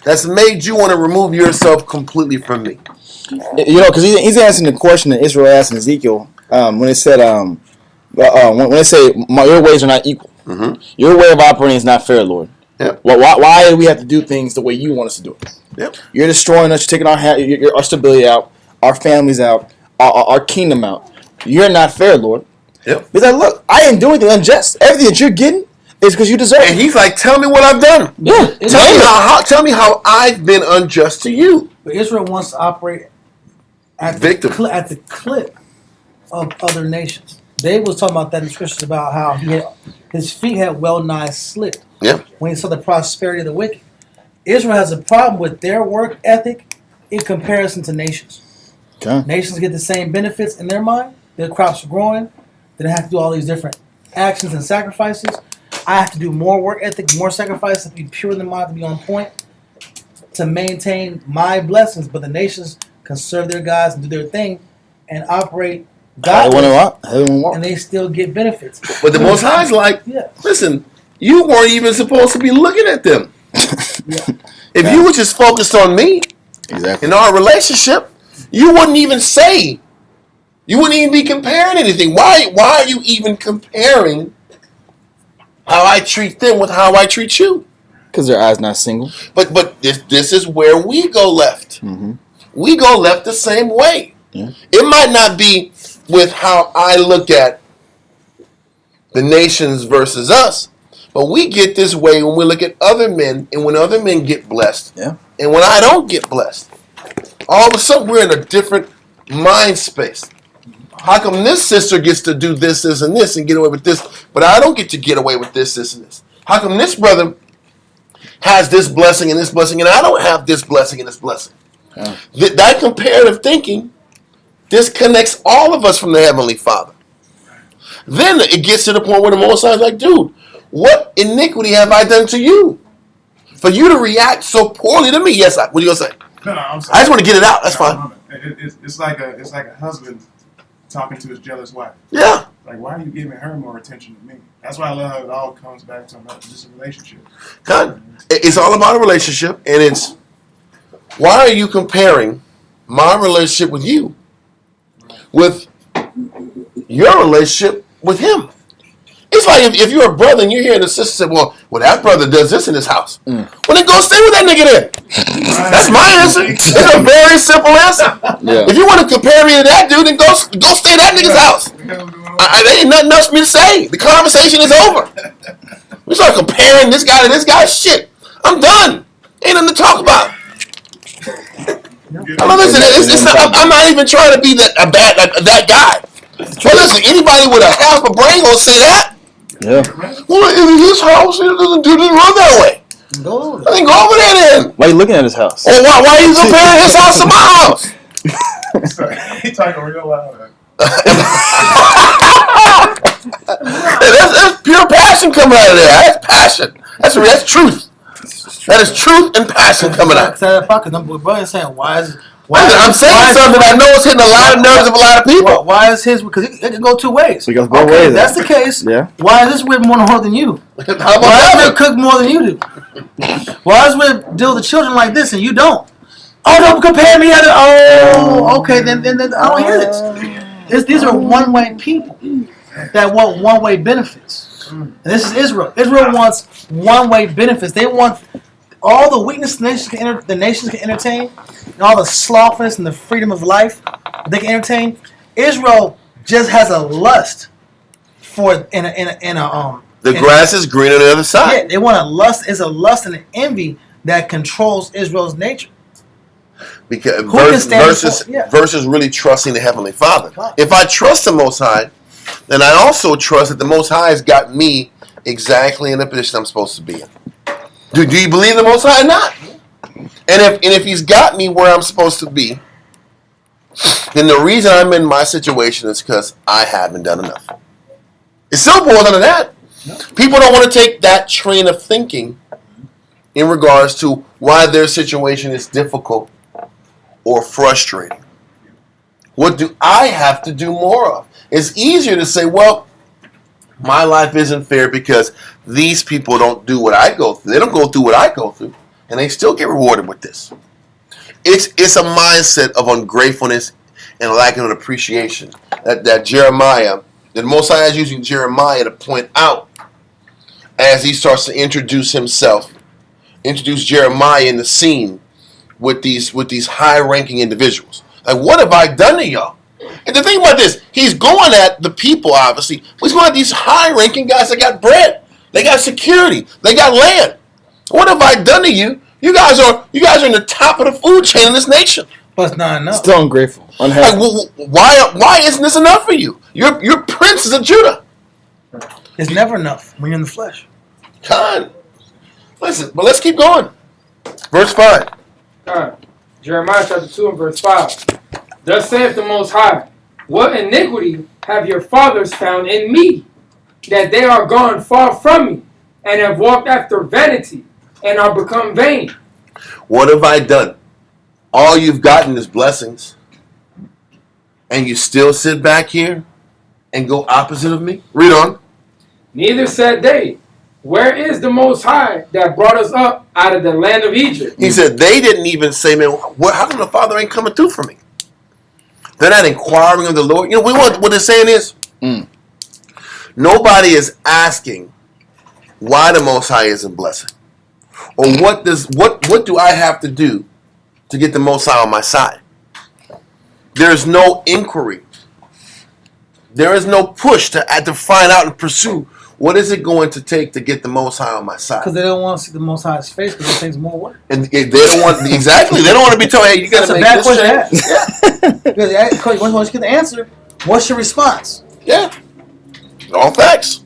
that's made you want to remove yourself completely from me? You know, because he's answering the question that Israel asked in Ezekiel when it said, when they say your ways are not equal. Mm-hmm. Your way of operating is not fair, Lord. Yep. Why do we have to do things the way you want us to do it? Yep. You're destroying us. You're taking our stability out, our families out, our kingdom out. You're not fair, Lord. Yep. He's like, look, I didn't do anything unjust. Everything that you're getting is because you deserve it. And he's like, tell me what I've done. Yeah. Tell me how I've been unjust to you. But Israel wants to operate at Victim. at the clip of other nations. Dave was talking about that in scriptures about how his feet had well nigh slipped Yeah. when he saw the prosperity of the wicked. Israel has a problem with their work ethic in comparison to nations. Okay. Nations get the same benefits in their mind. Their crops are growing. They don't have to do all these different actions and sacrifices. I have to do more work ethic, more sacrifices to be pure in the mind, to be on point, to maintain my blessings. But the nations can serve their gods and do their thing and operate godless, and they still get benefits. But the Most High's like, listen, you weren't even supposed to be looking at them. If you were just focused on me in our relationship, you wouldn't even say, you wouldn't even be comparing anything. Why are you even comparing how I treat them with how I treat you? Because their eyes not single. But this is where we go left. Mm-hmm. We go left the same way. Yeah. It might not be with how I look at the nations versus us, but we get this way when we look at other men, and when other men get blessed, and when I don't get blessed. All of a sudden, we're in a different mind space. How come this sister gets to do this, and this, and get away with this, but I don't get to get away with this, and this? How come this brother has this blessing, and I don't have this blessing and this blessing? Yeah. That comparative thinking disconnects all of us from the Heavenly Father. Then it gets to the point where the Most High is like, dude, what iniquity have I done to you for you to react so poorly to me? Yes, what are you gonna say? No, I'm sorry. I just want to get it out. That's fine. It's like a husband talking to his jealous wife. Yeah. Like, why are you giving her more attention than me? That's why I love how it all comes back to just a relationship. It's all about a relationship, and it's why are you comparing my relationship with you with your relationship with him? It's like if you're a brother and you're hearing a sister say, well, that brother does this in his house. Well, then go stay with that nigga then. That's my answer. It's a very simple answer. Yeah. If you want to compare me to that dude, then go stay at that nigga's house. There ain't nothing else for me to say. The conversation is over. We start comparing this guy to this guy. Shit, I'm done. Ain't nothing to talk about. I mean, listen, I'm not even trying to be that guy. But listen, anybody with a half a brain gonna say that. Yeah. Well, in his house, he doesn't run that way. Go over I think go over there then. Why are you looking at his house? Or why are you comparing his house to my house? Sorry, he talking real loud. There's pure passion coming out of there. That's passion. That's truth. That is truth and passion coming out. Because brother saying I'm saying something I know is hitting a lot of nerves of a lot of people. Why is his? Because it can go two ways. So it goes both Okay, ways. if that's the case. Yeah. Why is this rib more hard than you? How Why about does that? rib cook more than you do? Why does rib deal with the children like this and you don't? Oh, don't compare me. Okay, then I don't hear this. These are one-way people that want one-way benefits. And this is Israel. Israel wants one-way benefits. They want all the weakness the nations can entertain, and all the slothfulness and the freedom of life they can entertain. Israel just has a lust for The grass is green on the other side. Yeah, they want a lust. It's a lust and an envy that controls Israel's nature. Because versus versus really trusting the Heavenly Father. If I trust the Most High, then I also trust that the Most High has got me exactly in the position I'm supposed to be in. Do you believe the Most High or not? And if He's got me where I'm supposed to be, then the reason I'm in my situation is because I haven't done enough. It's still boils down to that. People don't want to take that train of thinking in regards to why their situation is difficult or frustrating. What do I have to do more of? It's easier to say, well, my life isn't fair because these people don't do what I go through. They don't go through what I go through, and they still get rewarded with this. It's a mindset of ungratefulness and lacking of appreciation that Jeremiah, that Most High is using Jeremiah to point out as he starts to introduce Jeremiah in the scene with these high-ranking individuals. Like, what have I done to y'all? And the thing about this, he's going at the people, obviously. He's going at these high-ranking guys that got bread. They got security. They got land. What have I done to you? You guys are in the top of the food chain in this nation. But it's not enough. Still ungrateful. Unhappy. Like, why isn't this enough for you? You're princes of Judah. It's never enough when you're in the flesh. Con. Listen, but let's keep going. Verse 5. Jeremiah chapter 2 and verse 5. Thus saith the Most High, what iniquity have your fathers found in me, that they are gone far from me, and have walked after vanity, and are become vain? What have I done? All you've gotten is blessings. And you still sit back here and go opposite of me? Read on. Neither said they, where is the Most High that brought us up out of the land of Egypt? He said they didn't even say, man, how come the Father ain't coming through for me? They're not inquiring of the Lord. You know what they're saying is? Nobody is asking why the Most High isn't blessing. Or what do I have to do to get the Most High on my side? There's no inquiry. There is no push to find out and pursue what is it going to take to get the Most High on my side. Because they don't want to see the Most High's face because it takes more work. And they don't want exactly. They don't want to be told, "Hey, you got to make this change." Yeah. Because once you get the answer, what's your response? Yeah. All facts.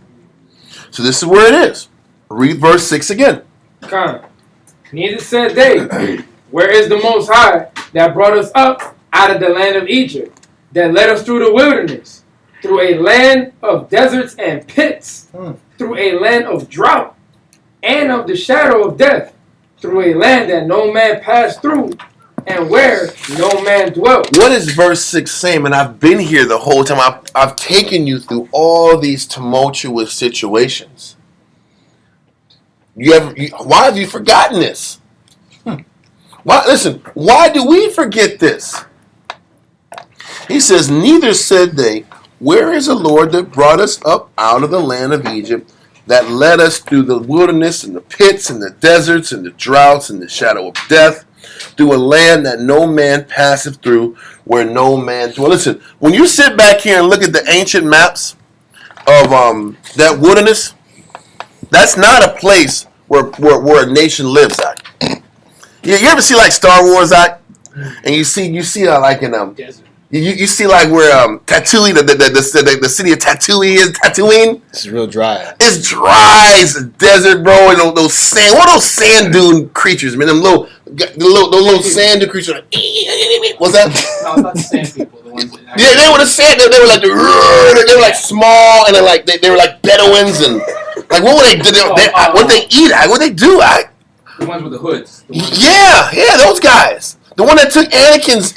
So this is where it is. Read verse 6 again. Neither said they, where is the Most High that brought us up out of the land of Egypt, that led us through the wilderness, through a land of deserts and pits, through a land of drought and of the shadow of death, through a land that no man passed through, and where no man dwelt. What is verse 6 saying? And I've been here the whole time. I've taken you through all these tumultuous situations. Why have you forgotten this? Why do we forget this? He says, neither said they, where is the Lord that brought us up out of the land of Egypt, that led us through the wilderness and the pits and the deserts and the droughts and the shadow of death, through a land that no man passeth through, where no man dwell. Listen, when you sit back here and look at the ancient maps of that wilderness, that's not a place where a nation lives at. You ever see like Star Wars at? And you see like in You see like where Tatooine, the city of Tatooine. It's real dry. It's dry. It's a desert, bro. And those sand. What are those sand dune creatures, man? Them those little sand dune creatures. What's that? No, it's not the sand people. The ones that Yeah, they were the sand. They were like they were like small, and then like they were like Bedouins, and like what would they do? What they eat? What they do? the ones with the hoods. Yeah, those guys. The one that took Anakin's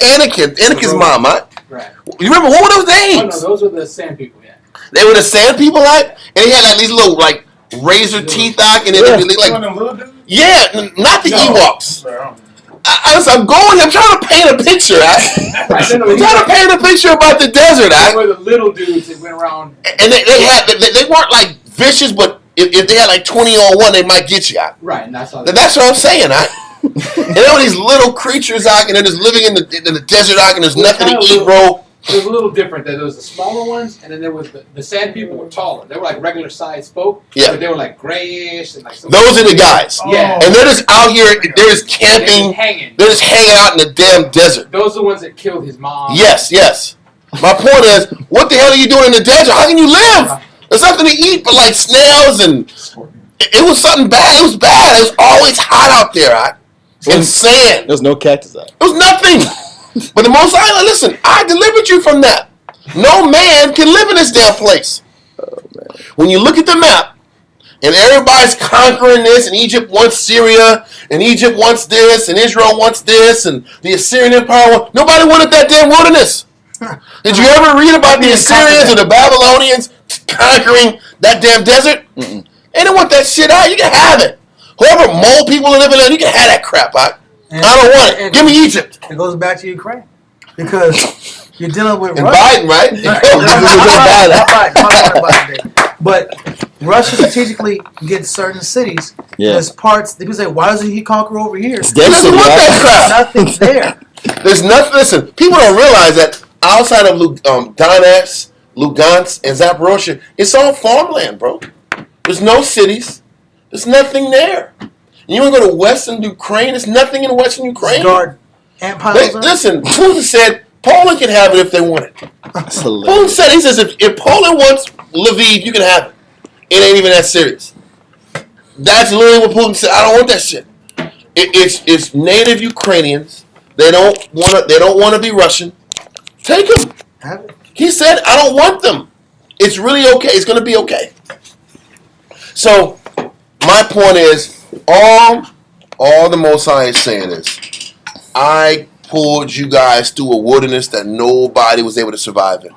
mom, right? Right. You remember what were those Oh names? no, those were the sand people. Yeah. They were the sand people, like, and they had like these little like razor teeth, like, and then they like, One of them little dudes? yeah, not the No. Ewoks. Well, I'm trying to paint a picture, right? I'm trying to paint a picture about the desert, They right? were the little dudes that went around. And they weren't like vicious, but if they had like 20 on one, they might get you out. Right, and that's all. That's what I'm saying, right? And there were these little creatures, like, and they're just living in the desert, like, and there's nothing to eat, bro. It was a little different. There was the smaller ones, and then there was the sand people were taller. They were like regular sized folk. Yeah. But they were like grayish and like. Those are the guys. Yeah. And they're just out here, they're just camping, hanging. they're just hanging out in the damn desert. Those are the ones that killed his mom. Yes. My point is, what the hell are you doing in the desert? How can you live? There's nothing to eat but like snails, and it was something bad. It was bad. It was always hot out there, right? And sand. There's no cactus out. It was nothing. But the Most High, listen, I delivered you from that. No man can live in this damn place. When you look at the map, and everybody's conquering this, and Egypt wants Syria, and Egypt wants this, and Israel wants this, and the Assyrian Empire wants... Nobody wanted that damn wilderness. Did you ever read about the Assyrians or the Babylonians conquering that damn desert? They didn't want that shit out. You can have it. Whoever mole people are living in, you can have that crap out. I don't want it. Give me Egypt. It goes back to Ukraine because you're dealing with And Russia. Biden, right? But Russia strategically gets certain cities. Yeah. There's parts. People say, "Why doesn't he conquer over here?" It's He doesn't want that crap. Nothing's there. There's nothing. Listen, people don't realize that outside of Donetsk, Lugansk, and Zaporozhye, it's all farmland, bro. There's no cities. There's nothing there. You want to go to Western Ukraine? There's nothing in Western Ukraine. Guard ant piles. Listen, Putin said Poland can have it if they want it. That's Putin hilarious. said, he says, if Poland wants Lviv, you can have it. It ain't even that serious. That's literally what Putin said. I don't want that shit. It's native Ukrainians. They don't want to be Russian. Take them. Have it. He said, I don't want them. It's really okay. It's going to be okay. So, my point is, all the Most High is saying is, I pulled you guys through a wilderness that nobody was able to survive in.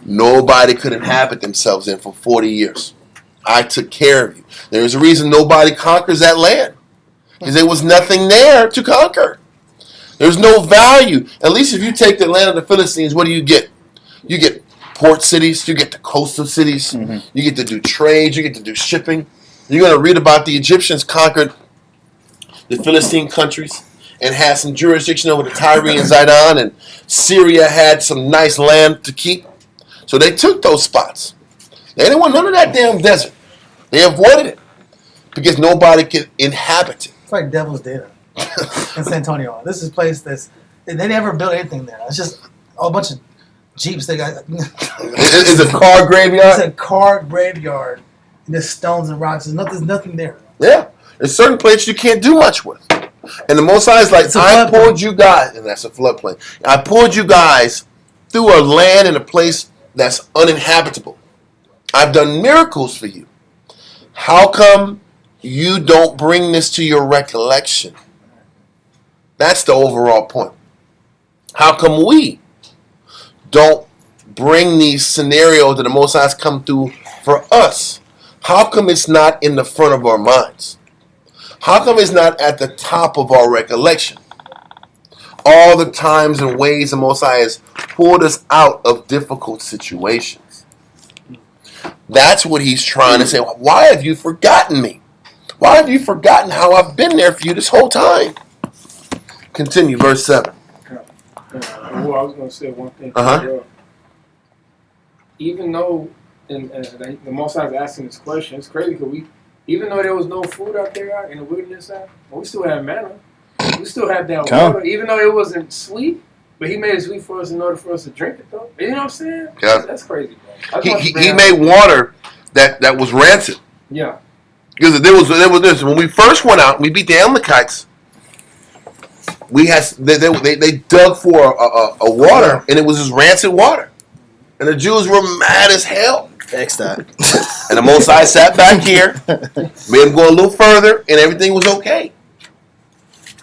Nobody could inhabit themselves in for 40 years. I took care of you. There's a reason nobody conquers that land. Because there was nothing there to conquer. There's no value. At least if you take the land of the Philistines, what do you get? You get port cities. You get the coastal cities. You get to do trade. You get to do shipping. You're going to read about the Egyptians conquered the Philistine countries and had some jurisdiction over the Tyre and Zidon, and Syria had some nice land to keep. So they took those spots. They didn't want none of that damn desert. They avoided it because nobody could inhabit it. It's like Devil's Den in San Antonio. This is a place they never built anything there. It's just a bunch of Jeeps they got. It's a car graveyard. It's a car graveyard. And there's stones and rocks. There's nothing there. Yeah. There's certain places you can't do much with. And the Most High is like, I pulled you guys, and that's a floodplain. I pulled you guys through a land and a place that's uninhabitable. I've done miracles for you. How come you don't bring this to your recollection? That's the overall point. How come we don't bring these scenarios that the Most High has come through for us? How come it's not in the front of our minds? How come it's not at the top of our recollection? All the times and ways the Most High has pulled us out of difficult situations. That's what he's trying to say. Why have you forgotten me? Why have you forgotten how I've been there for you this whole time? Continue, verse 7. Well, I was going to say one thing. Even though the Most High is asking this question, it's crazy because even though there was no food out there in the wilderness, we still had manna. We still had that water. Even though it wasn't sweet, But he made it sweet for us in order for us to drink it, though. You know what I'm saying? Yeah. That's crazy, bro. He made water that was rancid. Yeah. Because there was this when we first went out, we beat the Amalekites. We had they dug for a water, and it was just rancid water, and the Jews were mad as hell. X that. And the Most High sat back here, made him go a little further, and everything was okay.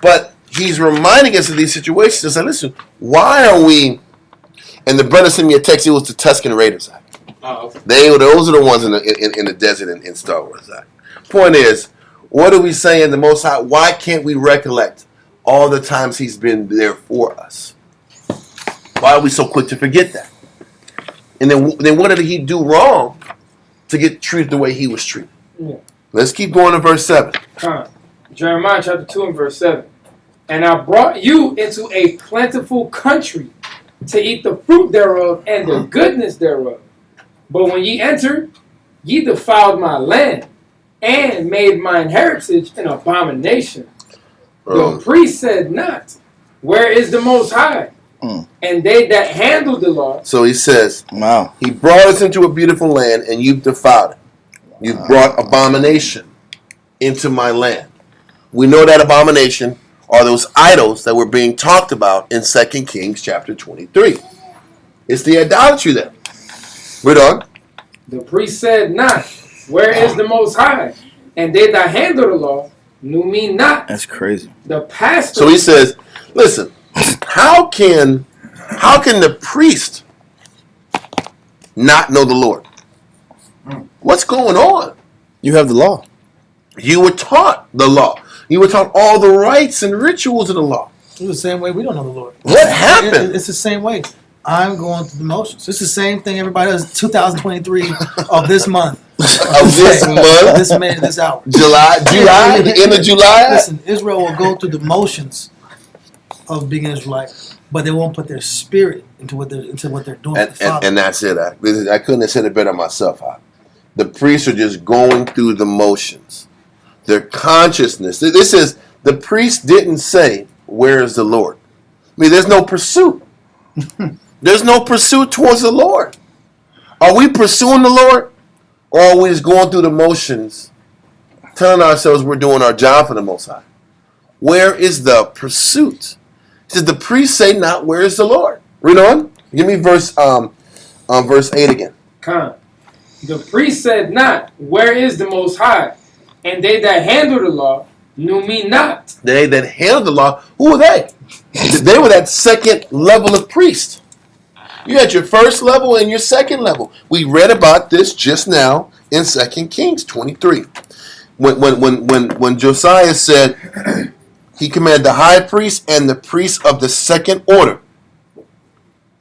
But he's reminding us of these situations. He's like, listen, why are we? And the brother sent me a text. It was the Tuscan Raiders. Oh, okay. Those are the ones in the desert in Star Wars. Point is, what are we saying? The Most High? Why can't we recollect all the times He's been there for us? Why are we so quick to forget that? And then what did He do wrong to get treated the way He was treated? Yeah. Let's keep going to verse 7. Jeremiah chapter 2 and verse 7. And I brought you into a plentiful country to eat the fruit thereof and the goodness thereof. But when ye entered, ye defiled my land and made mine heritage an abomination. The priest said not, where is the Most High? And they that handled the law. So he says, Wow. He brought us into a beautiful land and you've defiled it. You've brought abomination into my land. We know that abomination are those idols that were being talked about in 2 Kings chapter 23. It's the idolatry there. Read on. The priest said not, where is the Most High? And they that handled the law knew me not. That's crazy. The pastor. So he says, listen, how can the priest not know the Lord? What's going on? You have the law. You were taught the law. You were taught all the rites and rituals of the law. It's the same way we don't know the Lord. What happened? It's the same way. I'm going through the motions. It's the same thing everybody does. 2023 of this month. Of this month? This minute, this hour. July, the end of July? Listen, Israel will go through the motions of being Israelite, but they won't put their spirit into what they're doing. For the Father. And that's it. I couldn't have said it better myself. The priests are just going through the motions. Their consciousness. This is, the priest didn't say, where is the Lord? I mean, there's no pursuit. There's no pursuit towards the Lord. Are we pursuing the Lord? Or are we just going through the motions, telling ourselves we're doing our job for the Most High? Where is the pursuit? He says, the priest say not, where is the Lord? Read on. Give me verse 8 again. The priest said not, where is the Most High? And they that handle the law knew me not. They that handle the law, who were they? They were that second level of priest. You had your first level and your second level. We read about this just now in 2 Kings 23. When Josiah said he commanded the high priest and the priests of the second order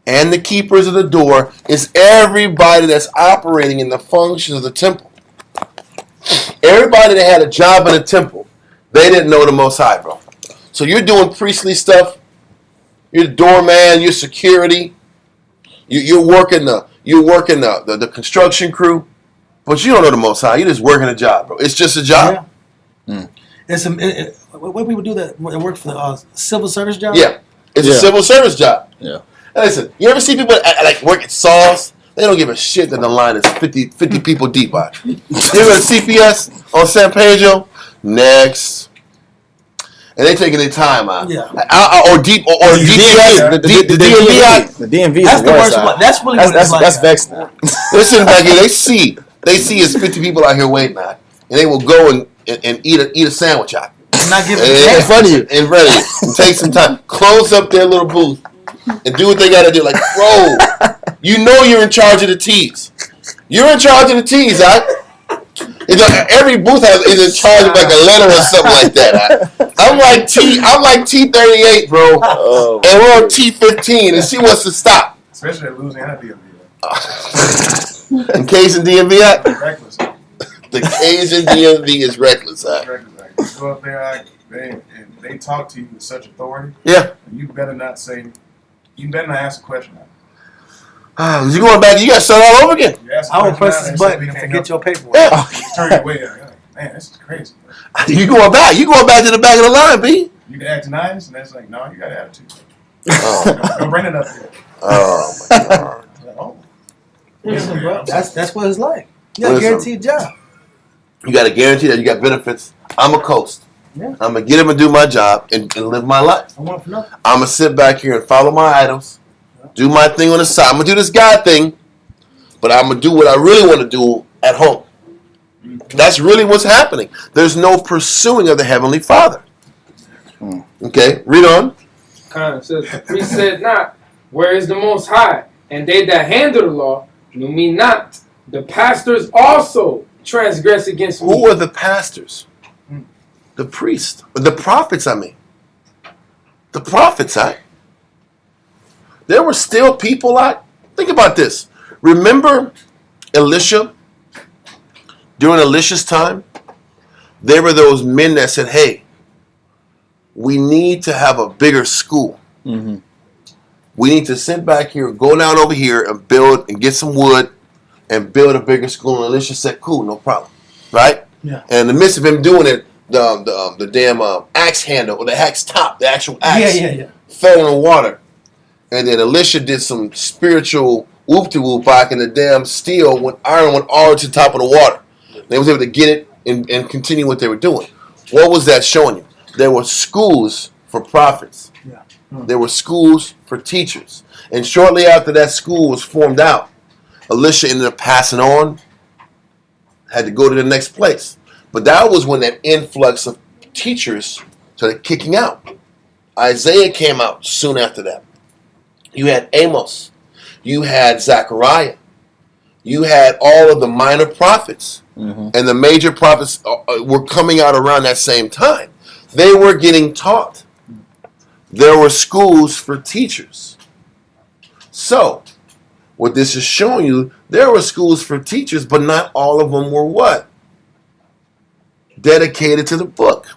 and the keepers of the door is everybody that's operating in the functions of the temple. Everybody that had a job in the temple, they didn't know the Most High, bro. So you're doing priestly stuff. You're the doorman. You're security. You're working the construction crew, but you don't know the Most High. You're just working a job, bro. It's just a job. Yeah. What people do that work for the civil service job? Yeah, it's a civil service job. Yeah. And listen, you ever see people like work at Saws? They don't give a shit that the line is 50 people deep. You ever at CPS on San Pedro? Next. And they taking their time out. Yeah. Or DPS. The DMV. The DMV That's is the worst side. one. That's really what it's like. That's vexing. Listen back here. They see it's 50 people out here waiting out, and they will go and eat a sandwich out. Not giving in front of you. And take some time. Close up their little booth and do what they got to do. Like, bro, you know you're in charge of the teas. You're in charge of the teas, every booth is in charge of like a letter or something like that. I'm like T38, bro, and we're on T15, and she wants to stop. Especially at Louisiana DMV. In Cajun DMV, Reckless. the Cajun DMV is reckless. Reckless. You go up there, they talk to you with such authority. Yeah. You better not ask a question. You going back? You got to start all over again. I will press this button and forget your paperwork. Yeah. Turn your way out. Man, this is crazy. You going back? You going back to the back of the line, B? You can act nice, and that's like, no, you got attitude. Oh, Don't bring it up here. oh my God. Oh. Listen, bro, that's what it's like. You got a Listen. guaranteed job. You got to guarantee that you got benefits. I'm a coast. Yeah. I'm going to get him and do my job and live my life. I want for nothing. I'm going to sit back here and follow my idols, do my thing on the side. I'm going to do this God thing, but I'm going to do what I really want to do at home. That's really what's happening. There's no pursuing of the Heavenly Father. Okay, read on. It says, the priest said not, where is the Most High? And they that handle the law knew me not. The pastors also transgress against me. Who are the pastors? The priests. The prophets, I mean. The prophets, There were still people think about this. Remember Elisha? During Elisha's time, there were those men that said, hey, we need to have a bigger school. Mm-hmm. We need to sit back here, go down over here and build and get some wood and build a bigger school. And Elisha said, cool, no problem. Right? Yeah. And in the midst of him doing it, the damn axe handle, or the axe top, the actual axe, Yeah. fell in the water. And then Elisha did some spiritual whoop-de-whoop back, and the damn iron went all to the top of the water. They was able to get it and continue what they were doing. What was that showing you? There were schools for prophets. Yeah. There were schools for teachers. And shortly after that school was formed out, Elisha ended up passing on, had to go to the next place. But that was when that influx of teachers started kicking out. Isaiah came out soon after that. You had Amos. You had Zechariah. You had all of the minor prophets. Mm-hmm. And the major prophets were coming out around that same time. They were getting taught. There were schools for teachers. So, what this is showing you, there were schools for teachers, but not all of them were what? Dedicated to the book.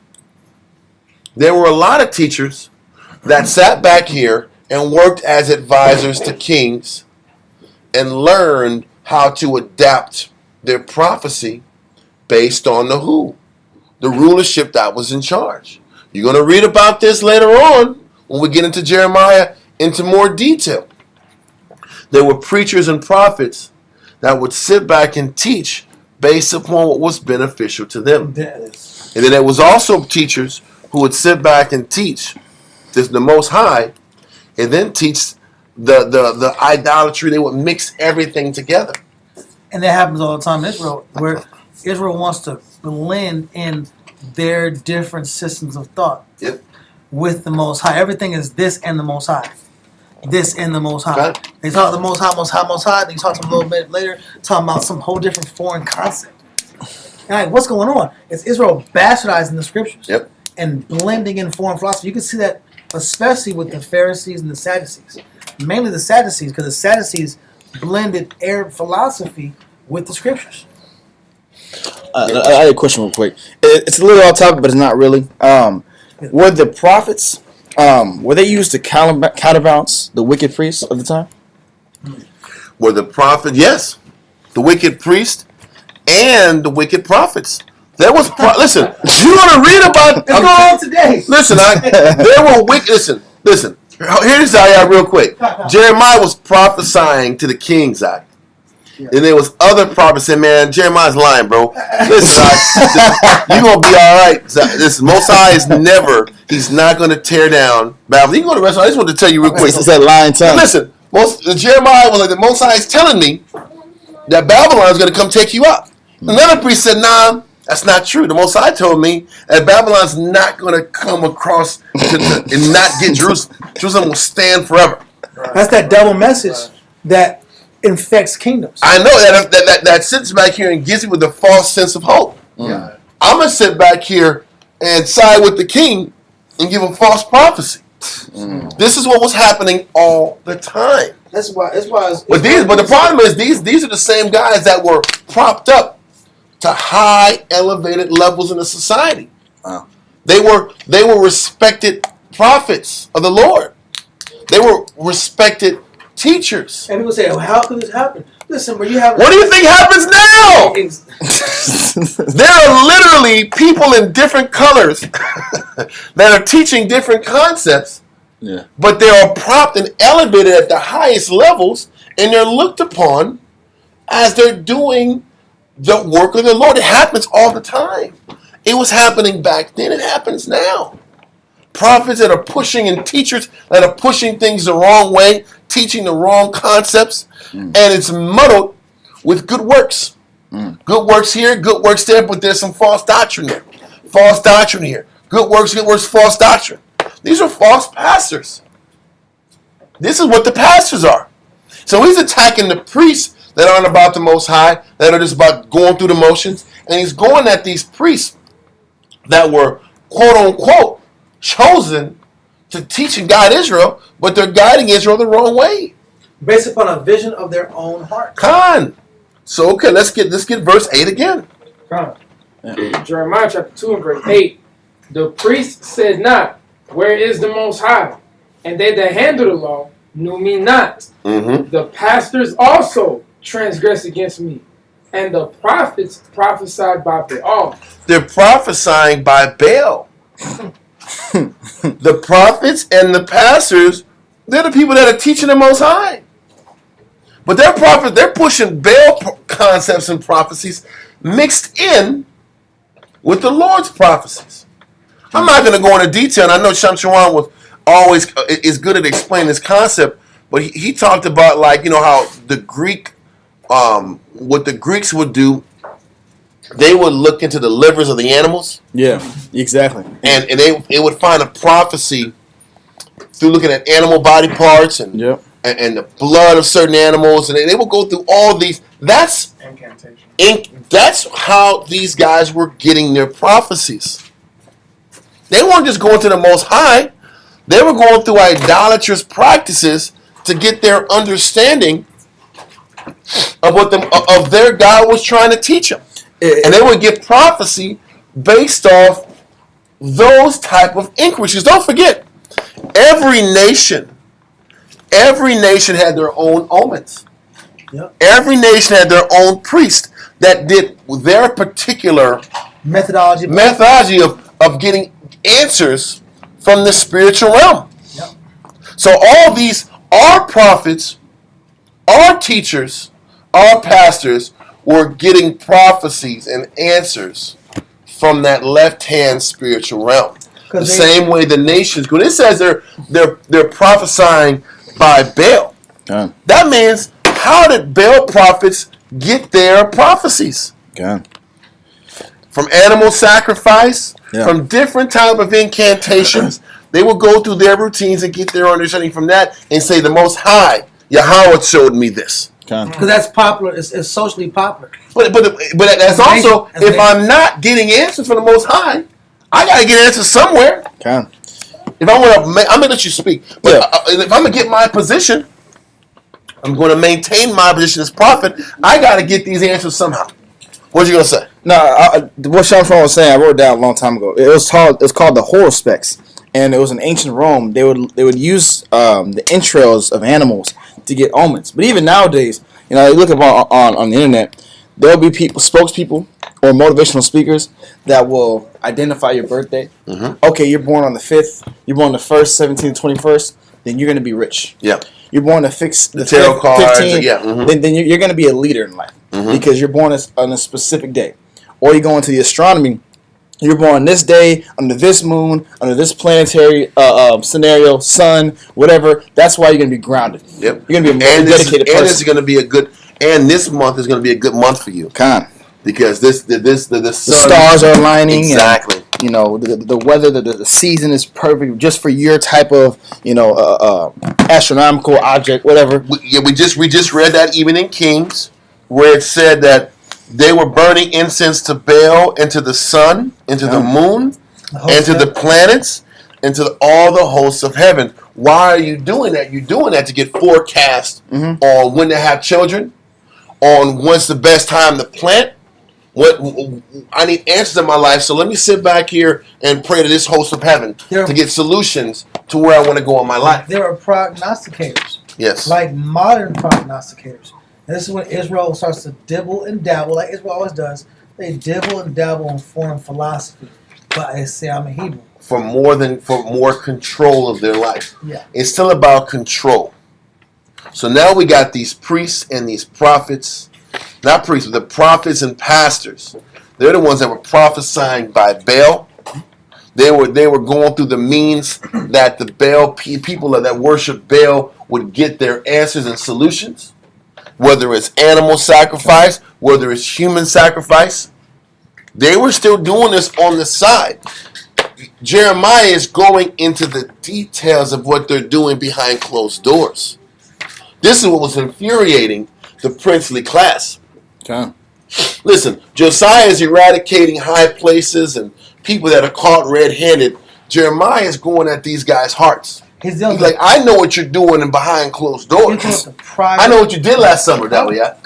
There were a lot of teachers that sat back here and worked as advisors to kings and learned how to adapt their prophecy based on the rulership that was in charge. You're going to read about this later on when we get into Jeremiah into more detail. There were preachers and prophets that would sit back and teach based upon what was beneficial to them. And then there was also teachers who would sit back and teach the Most High, and then teach the idolatry. They would mix everything together. And that happens all the time in Israel, where Israel wants to blend in their different systems of thought with the Most High. Everything is this and the Most High. This and the Most High. Okay. They talk the Most High, Most High, Most High. Then you talk to them a little bit later, talking about some whole different foreign concept. And like, what's going on? It's Israel bastardizing the scriptures and blending in foreign philosophy. You can see that especially with the Pharisees and the Sadducees. Mainly the Sadducees, because the Sadducees blended Arab philosophy with the scriptures. I had a question real quick. It's a little off topic, but it's not really. Were the prophets, were they used to counterbalance the wicked priests of the time? Were the prophet, yes, the wicked priest and the wicked prophets. There was listen. You want to read about? Let's go on today. Listen, there were wicked. Listen. Here's real quick. Jeremiah was prophesying to the kings, and there was other prophets saying, "Man, Jeremiah's lying, bro. Listen, you gonna be all right. This Most High is never. He's not gonna tear down Babylon. You can go to the rest. I just wanted to tell you real quick. It's that lying tongue. Listen, Jeremiah was like, the Most High is telling me that Babylon is gonna come take you out. Another priest said, "Nah, that's not true. The Most High told me that Babylon's not going to come across and not get Jerusalem. Jerusalem will stand forever." That's that double message that infects kingdoms. I know that sits back here and gives you with a false sense of hope. Yeah. I'm going to sit back here and side with the king and give a false prophecy. This is what was happening all the time. That's why. But the problem is these are the same guys that were propped up to high elevated levels in the society. Wow. They were respected prophets of the Lord. They were respected teachers. And people say, "Oh, how could this happen?" Listen, where you have. What do you think happens now? There are literally people in different colors that are teaching different concepts, Yeah. But they are propped and elevated at the highest levels, and they're looked upon as they're doing the work of the Lord. It happens all the time. It was happening back then. It happens now. Prophets that are pushing and teachers that are pushing things the wrong way, teaching the wrong concepts, and it's muddled with good works. Good works here, good works there, but there's some false doctrine there. False doctrine here. Good works, false doctrine. These are false pastors. This is what the pastors are. So he's attacking the priests that aren't about the Most High, that are just about going through the motions, and he's going at these priests that were, quote unquote, chosen to teach and guide Israel, but they're guiding Israel the wrong way. Based upon a vision of their own heart. Con. So okay, let's get verse 8 again. Jeremiah chapter 2 and verse 8. The priest said not, where is the Most High? And they that handle the law knew me not. Mm-hmm. The pastors also transgressed against me, and the prophets prophesied by Baal. They're prophesying by Baal. The prophets and the pastors, they're the people that are teaching the Most High. But their prophets, they're pushing Baal concepts and prophecies mixed in with the Lord's prophecies. I'm not going to go into detail, and I know Shamshawan was always is good at explaining this concept, but he talked about, like, you know, how the Greek, what the Greeks would do, they would look into the livers of the animals. Yeah, exactly. And they would find a prophecy through looking at animal body parts and and the blood of certain animals, and they will go through all these. That's Incantation. That's how these guys were getting their prophecies. They weren't just going to the Most High. They were going through idolatrous practices to get their understanding of what of their God was trying to teach them. And they would get prophecy based off those type of inquiries. Don't forget, every nation had their own omens. Yep. Every nation had their own priest that did their particular methodology of getting answers from the spiritual realm. Yep. So all these, our prophets, our teachers, our pastors were getting prophecies and answers from that left-hand spiritual realm. The same way the nations, when it says they're prophesying by Baal, that means, how did Baal prophets get their prophecies? From animal sacrifice, from different type of incantations. They will go through their routines and get their understanding from that and say, the Most High, Yahweh showed me this. Because that's popular. It's socially popular. But that's also, if I'm not getting answers from the Most High, I got to get answers somewhere. If I want to, I'm going to let you speak. But if I'm going to get my position, I'm going to maintain my position as prophet, I got to get these answers somehow. What you going to say? No, what Sean was saying, I wrote it down a long time ago. It's called the horospex, and it was in ancient Rome. They would use the entrails of animals to get omens. But even nowadays, you know, you look on the internet, there'll be spokespeople or motivational speakers that will identify your birthday. Mm-hmm. Okay, you're born on the 5th. You're born the 1st, 17th, 21st. Then you're going to be rich. Yeah. You're born to fix the tarot cards. 15th. Yeah. Mm-hmm. Then you're going to be a leader in life because you're born on a specific day. Or you go into the astronomy. You're born this day, under this moon, under this planetary scenario, sun, whatever. That's why you're going to be grounded. Yep. You're going to be a dedicated person. And this is going to be this month is going to be a good month for you. Because the stars are aligning. Exactly. And, you know, the weather, the season is perfect just for your type of, you know, astronomical object, whatever. We just read that even in Kings, where it said that they were burning incense to Baal and to the sun, and to the moon, and to the planets, and to all the hosts of heaven. Why are you doing that? You're doing that to get forecast on when to have children, on when's the best time to plant. What I need answers in my life, so let me sit back here and pray to this host of heaven to get solutions to where I want to go in my life. There are prognosticators. Yes. Like modern prognosticators. And this is when Israel starts to dibble and dabble, like Israel always does. They dibble and dabble in foreign philosophy. But I say I'm a Hebrew. for more control of their life. Yeah. It's still about control. So now we got these priests and these prophets, not priests, but the prophets and pastors. They're the ones that were prophesying by Baal. They were going through the means that the Baal people that worship Baal would get their answers and solutions, whether it's animal sacrifice, whether it's human sacrifice. They were still doing this on the side. Jeremiah is going into the details of what they're doing behind closed doors. This is what was infuriating the princely class. Okay. Listen, Josiah is eradicating high places and people that are caught red-handed. Jeremiah is going at these guys' hearts. He's like, I know what you're doing in behind closed doors. I know what you did last summer, Dalia.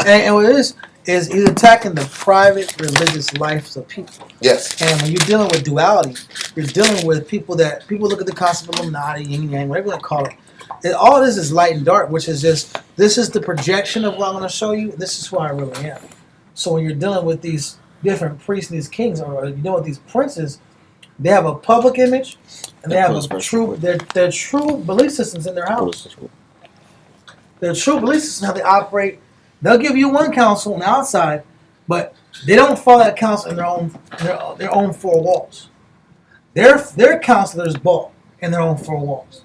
And what it is he's attacking the private religious lives of people. Yes. And when you're dealing with duality, you're dealing with people look at the concept of Illuminati, yin yang, whatever you want to call it. All this is light and dark, which is just, this is the projection of what I'm going to show you. This is who I really am. So when you're dealing with these different priests and these kings, or you're dealing with these princes, they have a public image, and they have their true belief systems in their house. Their true belief systems, how they operate. They'll give you one counsel on the outside, but they don't follow that counsel in their own four walls. Their counselors bought in their own four walls.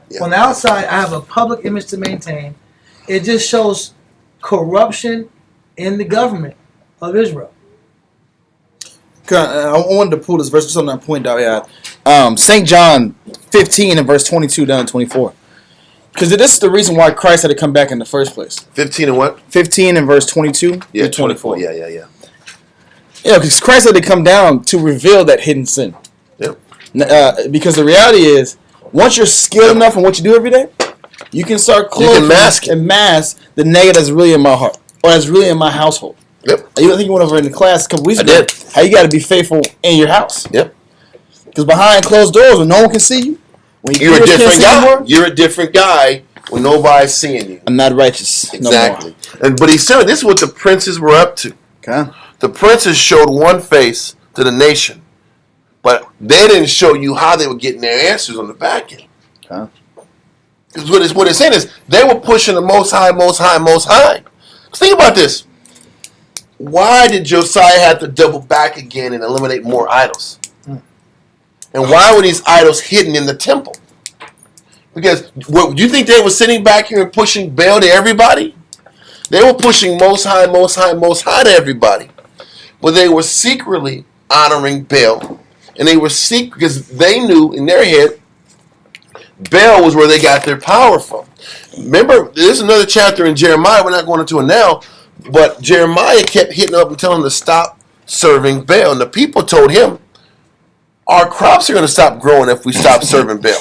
Yeah. On the outside, I have a public image to maintain. It just shows corruption in the government of Israel. I wanted to pull this verse just on that point out. St. John 15 and verse 22 down to 24. Because this is the reason why Christ had to come back in the first place. 15 and what? 15 and verse 22 to 24. Yeah. Yeah, because Christ had to come down to reveal that hidden sin. Yep. Because the reality is, once you're skilled enough in what you do every day, you can start closing and mask the negative that's really in my heart or that's really in my household. Yep. You don't think you went over in the class a couple weeks ago? Did. How you got to be faithful in your house. Yep. Because behind closed doors, when no one can see you, when you're a different guy. You're a different guy when nobody's seeing you. I'm not righteous. Exactly. But he said this is what the princes were up to. Okay. The princes showed one face to the nation, but they didn't show you how they were getting their answers on the back end. Okay. Because what it's saying is they were pushing the most high. Think about this. Why did Josiah have to double back again and eliminate more idols? And why were these idols hidden in the temple? Because do you think they were sitting back here and pushing Baal to everybody? They were pushing most high to everybody. But they were secretly honoring Baal. And they were because they knew in their head Baal was where they got their power from. Remember, there's another chapter in Jeremiah. We're not going into it now. But Jeremiah kept hitting up and telling them to stop serving Baal. And the people told him, our crops are going to stop growing if we stop serving Baal.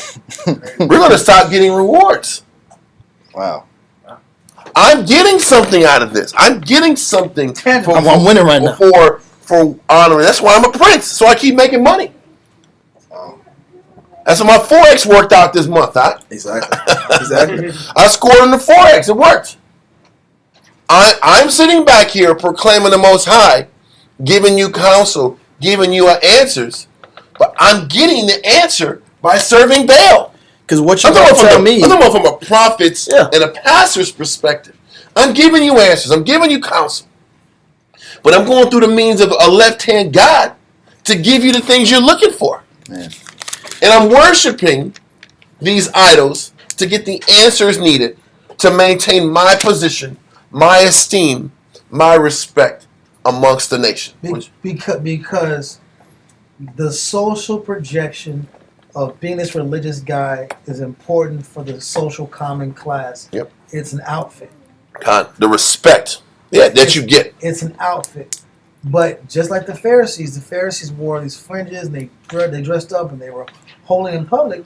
We're going to stop getting rewards. Wow. I'm getting something out of this. I'm getting something. I'm winning right now. For honoring. That's why I'm a prince. So I keep making money. That's what my Forex worked out this month. Huh? Exactly. I scored in the Forex. It worked. I'm sitting back here proclaiming the Most High, giving you counsel, giving you answers, but I'm getting the answer by serving Baal. Because what you're going to tell me... I'm talking from a prophet's and a pastor's perspective. I'm giving you answers. I'm giving you counsel. But I'm going through the means of a left-hand God to give you the things you're looking for. Man. And I'm worshiping these idols to get the answers needed to maintain my position, my esteem, my respect amongst the nation. Because the social projection of being this religious guy is important for the social common class. Yep. It's an outfit. The respect that you get. It's an outfit. But just like the Pharisees wore these fringes and they dressed up and they were holy in public,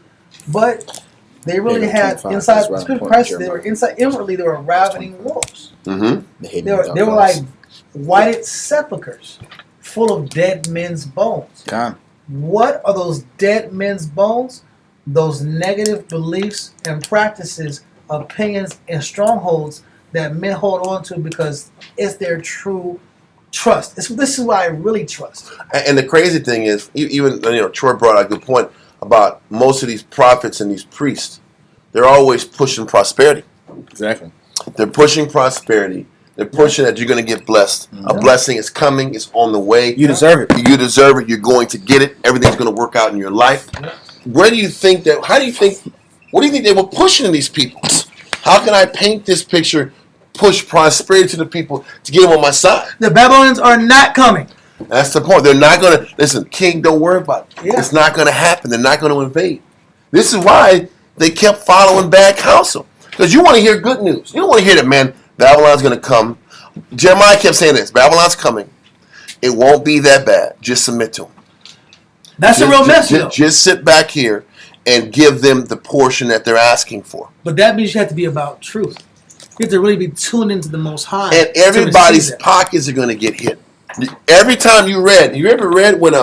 but they really had inside the Spirit of Christ. They were inside inwardly. They were ravening wolves. Mm-hmm. They were like whited sepulchres full of dead men's bones. God. What are those dead men's bones? Those negative beliefs and practices, opinions, and strongholds that men hold on to because it's their true trust. This is why I really trust. And the crazy thing is, even Troy brought out a good point about most of these prophets and these priests. They're always pushing prosperity. Exactly. They're pushing prosperity. They're pushing that you're going to get blessed. A blessing is coming. It's on the way. You deserve it. You deserve it. You're going to get it. Everything's going to work out in your life. Where do you think that? How do you think? What do you think they were pushing in these people? How can I paint this picture? Push prosperity to the people to get them on my side. The Babylonians are not coming. That's the point. They're not going to listen. King, don't worry about it. Yeah. It's not going to happen. They're not going to invade. This is why they kept following bad counsel. Because you want to hear good news. You don't want to hear that, man, Babylon's going to come. Jeremiah kept saying this. Babylon's coming. It won't be that bad. Just submit to him. That's a real message. Just sit back here and give them the portion that they're asking for. But that means you have to be about truth. You have to really be tuned into the Most High. And everybody's pockets are going to get hit. Every time you ever read when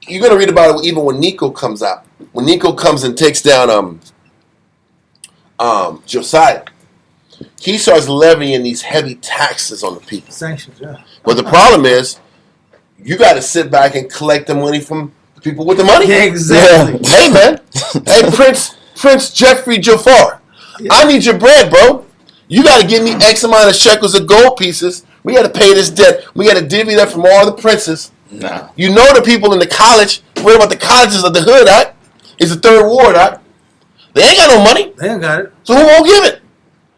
you're going to read about it even when Nico comes out. When Nico comes and takes down Josiah, he starts levying these heavy taxes on the people. Sanctions, yeah. But the problem is, you got to sit back and collect the money from the people with the money. Yeah, exactly. Yeah. Hey, man. Hey, Prince Jeffrey Jafar. Yeah. I need your bread, bro. You got to give me X amount of shekels of gold pieces. We got to pay this debt. We got to divvy that from all the princes. Nah. You know the people in the college, worried about the colleges of the hood, right? It's the third ward, right? They ain't got no money. They ain't got it. So who won't give it?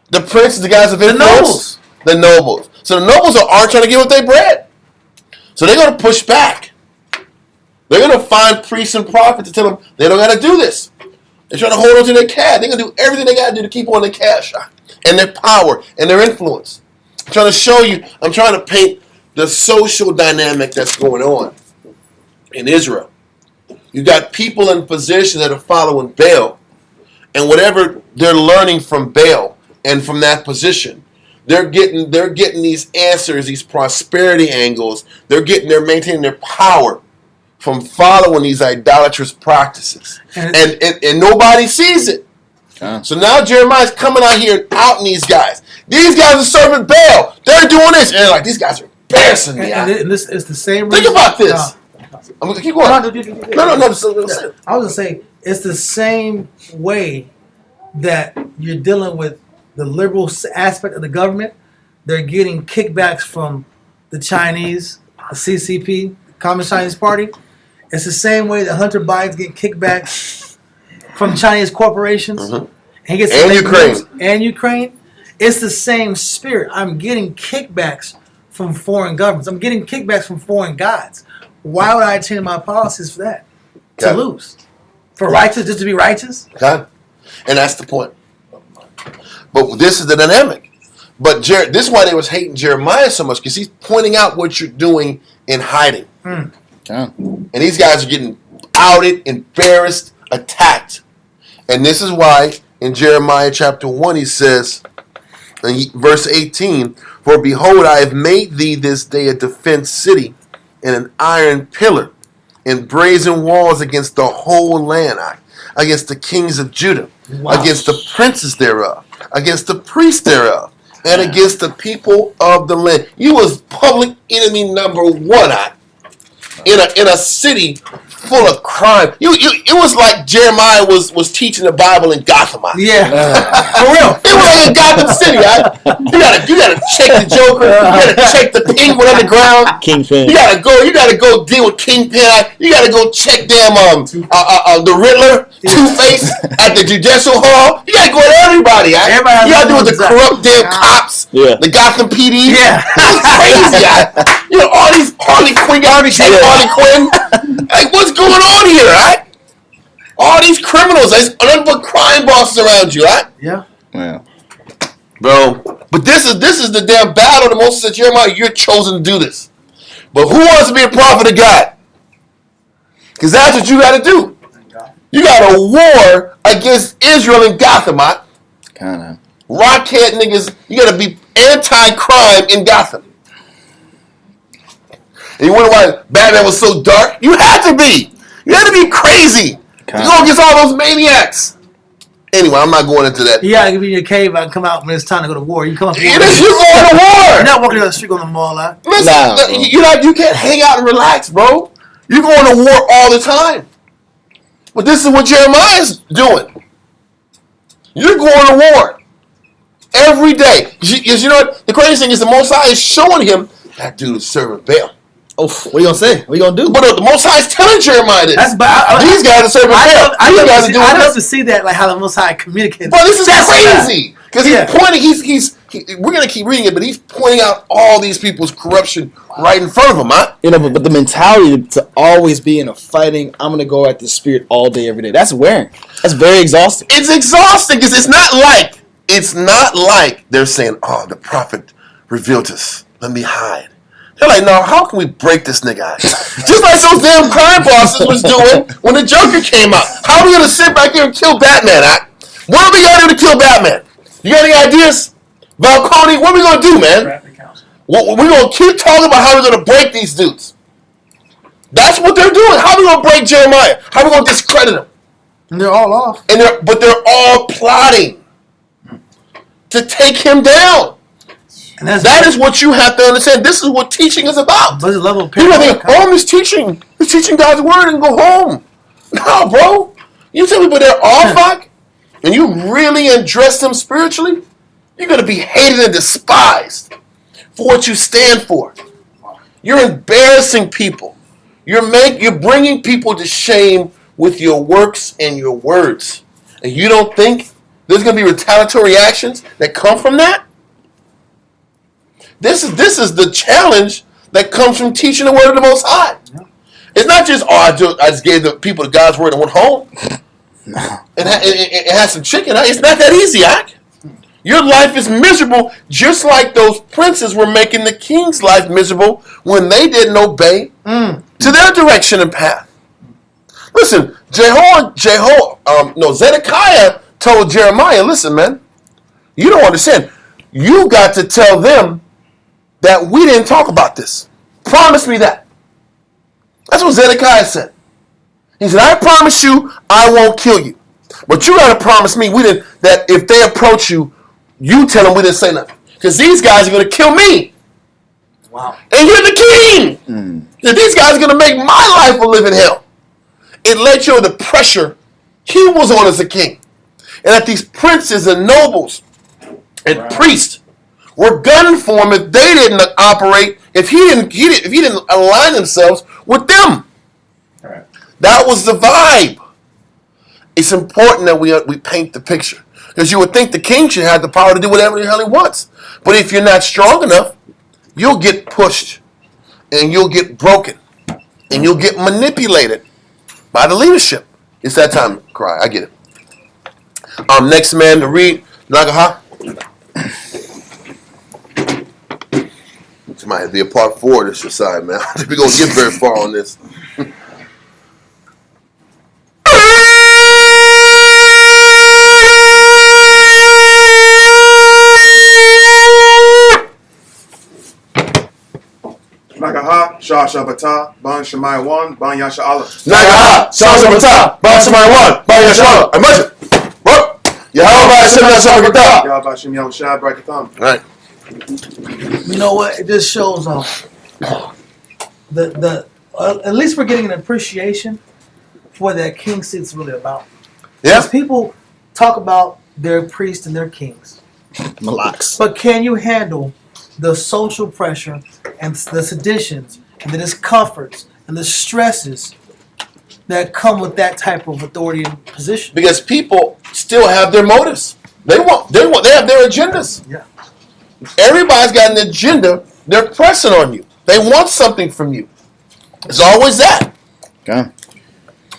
The princes, the guys of influence. The nobles. So the nobles aren't trying to give up their bread. So they're going to push back. They're going to find priests and prophets to tell them they don't got to do this. They're trying to hold on to their cash. They're going to do everything they got to do to keep on their cash and their power and their influence. I'm trying to show you, I'm trying to paint the social dynamic that's going on in Israel. You got people in position that are following Baal, and whatever they're learning from Baal and from that position, they're getting these answers, these prosperity angles. They're maintaining their power from following these idolatrous practices, and nobody sees it. So now Jeremiah's coming out here and outing these guys. These guys are serving Baal. They're doing this, and they're like, these guys are embarrassing me. And this is the same reason. Think about this. I'm gonna keep going. No. I was gonna say it's the same way that you're dealing with the liberal aspect of the government. They're getting kickbacks from the Chinese, the CCP, the Communist Chinese Party. It's the same way that Hunter Biden's getting kickbacks from Chinese corporations. Mm-hmm. And he gets Ukraine. It's the same spirit. I'm getting kickbacks from foreign governments. I'm getting kickbacks from foreign gods. Why would I change my policies for that? To lose. For righteous, just to be righteous? Okay. And that's the point. But this is the dynamic. But this is why they was hating Jeremiah so much, because he's pointing out what you're doing in hiding. And these guys are getting outed, embarrassed, attacked. And this is why in Jeremiah chapter 1 he says, in verse 18, for behold, I have made thee this day a defense city, and an iron pillar, and brazen walls against the whole land, against the kings of Judah, against the princes thereof, against the priests thereof, and against the people of the land. You was public enemy number one in a city full of crime. It was like Jeremiah was teaching the Bible in Gotham. Yeah, for real. It was like in Gotham City. You gotta check the Joker. You gotta check the Penguin underground. Kingpin. You gotta go deal with Kingpin. You gotta go check them the Riddler, Two-Face at the Judicial Hall. You gotta go to everybody. You gotta do with the corrupt damn cops. Yeah. The Gotham PD. Yeah. It's crazy. You know all these Harley Quinn. Harley Quinn. Like, what's going on here, right? All these criminals, there's nothing but crime bosses around you, right? Yeah. Bro, but this is the damn battle that Moses said, Jeremiah, you're chosen to do this. But who wants to be a prophet of God? Because that's what you got to do. You got a war against Israel and Gotham, right? Kinda. Rockhead niggas, you got to be anti-crime in Gotham. And you wonder why Batman was so dark? You had to be. You had to be crazy to go against all those maniacs. Anyway, I'm not going into that. You gotta be in your cave and come out when it's time to go to war. You come up. You're going to war. You're not walking down the street on the mall, huh? Listen, you can't hang out and relax, bro. You're going to war all the time. But this is what Jeremiah's doing. You're going to war every day. You know what? The crazy thing is the Most High is showing him that dude is serving Baal. Oh, what are you gonna say? What are you gonna do? But the Most High is telling Jeremiah this. These guys are serving Baal. I love to see that, like how the Most High communicates. But this is crazy because he's pointing. We're gonna keep reading it, but he's pointing out all these people's corruption right in front of him, huh? You know, but the mentality to always be in a fighting, I'm gonna go at the spirit all day, every day. That's wearing. That's very exhausting. It's exhausting because it's not like they're saying, "Oh, the prophet revealed us. Let me hide." They're like, no, how can we break this nigga out? Just like those damn crime bosses was doing when the Joker came out. How are we going to sit back here and kill Batman? What are we going to do to kill Batman? You got any ideas? Valcone, what are we going to do, man? We're going to keep talking about how we're going to break these dudes. That's what they're doing. How are we going to break Jeremiah? How are we going to discredit him? And they're all off. But they're all plotting to take him down. And that is what you have to understand. This is what teaching is about. But the level of people think, oh, I'm just teaching. He's teaching God's word and go home. No, bro. You tell people they're off, fuck, and you really address them spiritually, you're going to be hated and despised for what you stand for. You're embarrassing people. You're bringing people to shame with your works and your words. And you don't think there's going to be retaliatory actions that come from that? This is the challenge that comes from teaching the word of the Most High. Yeah. It's not just, I just gave the people God's word and went home. No. And had some chicken. It's not that easy, Ak. Your life is miserable, just like those princes were making the king's life miserable when they didn't obey to their direction and path. Listen, Zedekiah told Jeremiah, listen, man, you don't understand. You got to tell them that we didn't talk about this. Promise me that. That's what Zedekiah said. He said, I promise you I won't kill you. But you got to promise me that if they approach you, you tell them we didn't say nothing. Because these guys are going to kill me. Wow. And you're the king. That these guys are going to make my life a living hell. It let you know the pressure he was on as a king. And that these princes and nobles and priests were gunning for him if they didn't operate, if he didn't align themselves with them. Right. That was the vibe. It's important that we paint the picture. Because you would think the king should have the power to do whatever the hell he wants. But if you're not strong enough, you'll get pushed. And you'll get broken. And you'll get manipulated by the leadership. It's that time to cry. I get it. Next man to read, Nagaha. This might be a part 4 of this Josiah, man. I don't think we're going to get very far on this. Nagaha, Shah Shabbatah, Ban Shemai 1, Ban Yasha Allah. Nagaha, Shah Shabbatah, Ban Shemai 1, Ban Yasha Allah. I mentioned. Yahweh Hashem Shabbatah. Yahweh Hashem Yahushua Barakatham. All right. You know what? It just shows at least we're getting an appreciation for what that king seat's really about. Yeah. Because people talk about their priests and their kings. Malaks. But can you handle the social pressure and the seditions and the discomforts and the stresses that come with that type of authority and position? Because people still have their motives. They have their agendas. Yeah. Everybody's got an agenda. They're pressing on you. They want something from you. It's always that.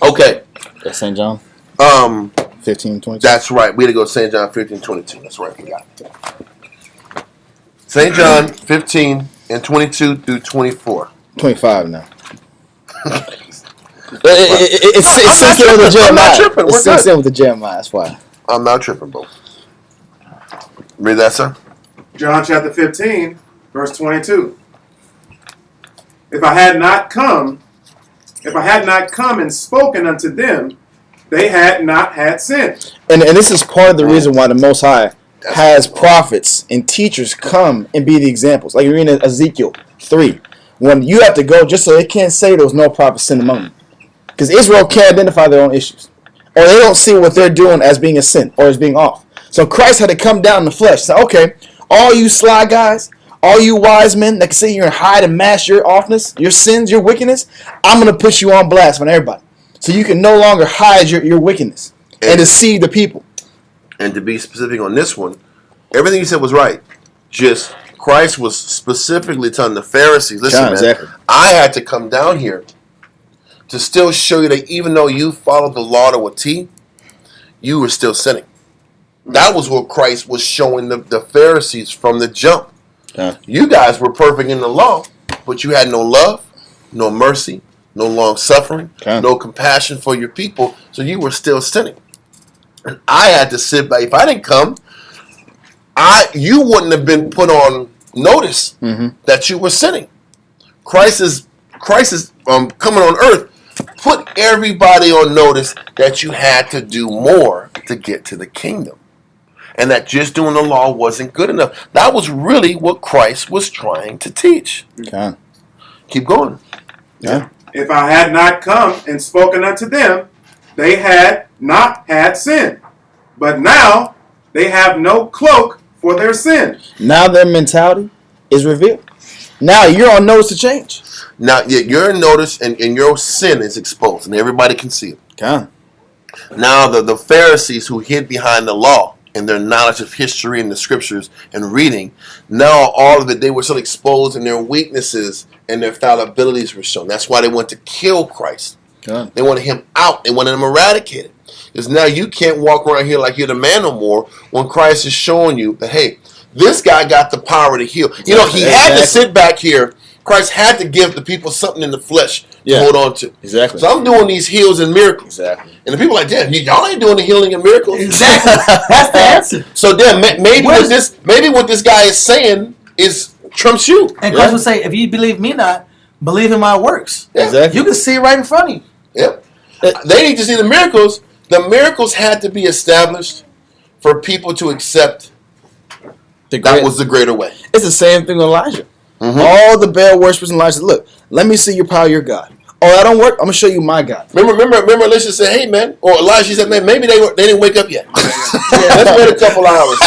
Okay. That's St. John. 15:22. That's right. We had to go to St. John 15:22. That's right. We got it. St. John 15 and 22 through 24. 25 now. It's syncs in with the Jeremiah. I'm not tripping. It's syncs in with the Jeremiah. That's why. I'm not tripping, bro. Read that, sir. John chapter 15, verse 22. If I had not come and spoken unto them, they had not had sin. And this is part of the reason why the Most High has prophets and teachers come and be the examples. Like you read in Ezekiel 3, when you have to go just so they can't say there was no prophet sin among them. Because Israel can't identify their own issues. Or they don't see what they're doing as being a sin or as being off. So Christ had to come down in the flesh. Say, okay, all you sly guys, all you wise men that can sit here and hide and mask your offness, your sins, your wickedness, I'm going to put you on blast from everybody. So you can no longer hide your wickedness and deceive the people. And to be specific on this one, everything you said was right. Just Christ was specifically telling the Pharisees, listen, man, exactly. I had to come down here to still show you that even though you followed the law to a T, you were still sinning. That was what Christ was showing the Pharisees from the jump. Yeah. You guys were perfect in the law, but you had no love, no mercy, no long suffering, no compassion for your people, so you were still sinning. And I had to sit back. If I didn't come, you wouldn't have been put on notice that you were sinning. Christ is coming on earth, put everybody on notice that you had to do more to get to the kingdom. And that just doing the law wasn't good enough. That was really what Christ was trying to teach. Okay. Keep going. Yeah. If I had not come and spoken unto them, they had not had sin. But now they have no cloak for their sin. Now their mentality is revealed. Now you're on notice to change. Now you're in notice and your sin is exposed and everybody can see it. Okay. Now the Pharisees who hid behind the law and their knowledge of history and the scriptures and reading, now all of it, they were so exposed and their weaknesses and their fallibilities were shown. That's why they wanted to kill Christ. Okay. They wanted him out. They wanted him eradicated. Because now you can't walk around here like you're the man no more when Christ is showing you that, hey, this guy got the power to heal. You know, he had to sit back here. Christ had to give the people something in the flesh to hold on to. Exactly. So I'm doing these heals and miracles. Exactly. And the people are like, damn, y'all ain't doing the healing and miracles. Exactly. That's the answer. So then maybe what this guy is saying is trumps you. And Christ would say, if you believe me not, believe in my works. Yeah. Exactly. You can see it right in front of you. Yep. They need to see the miracles. The miracles had to be established for people to accept that was the greater way. It's the same thing with Elijah. Mm-hmm. All the Baal worshippers in Elijah said, look, let me see your power, your God. Oh, that don't work? I'm going to show you my God. Remember Elisha said, hey, man, or Elijah said, man, maybe they didn't wake up yet. Let's wait a couple hours.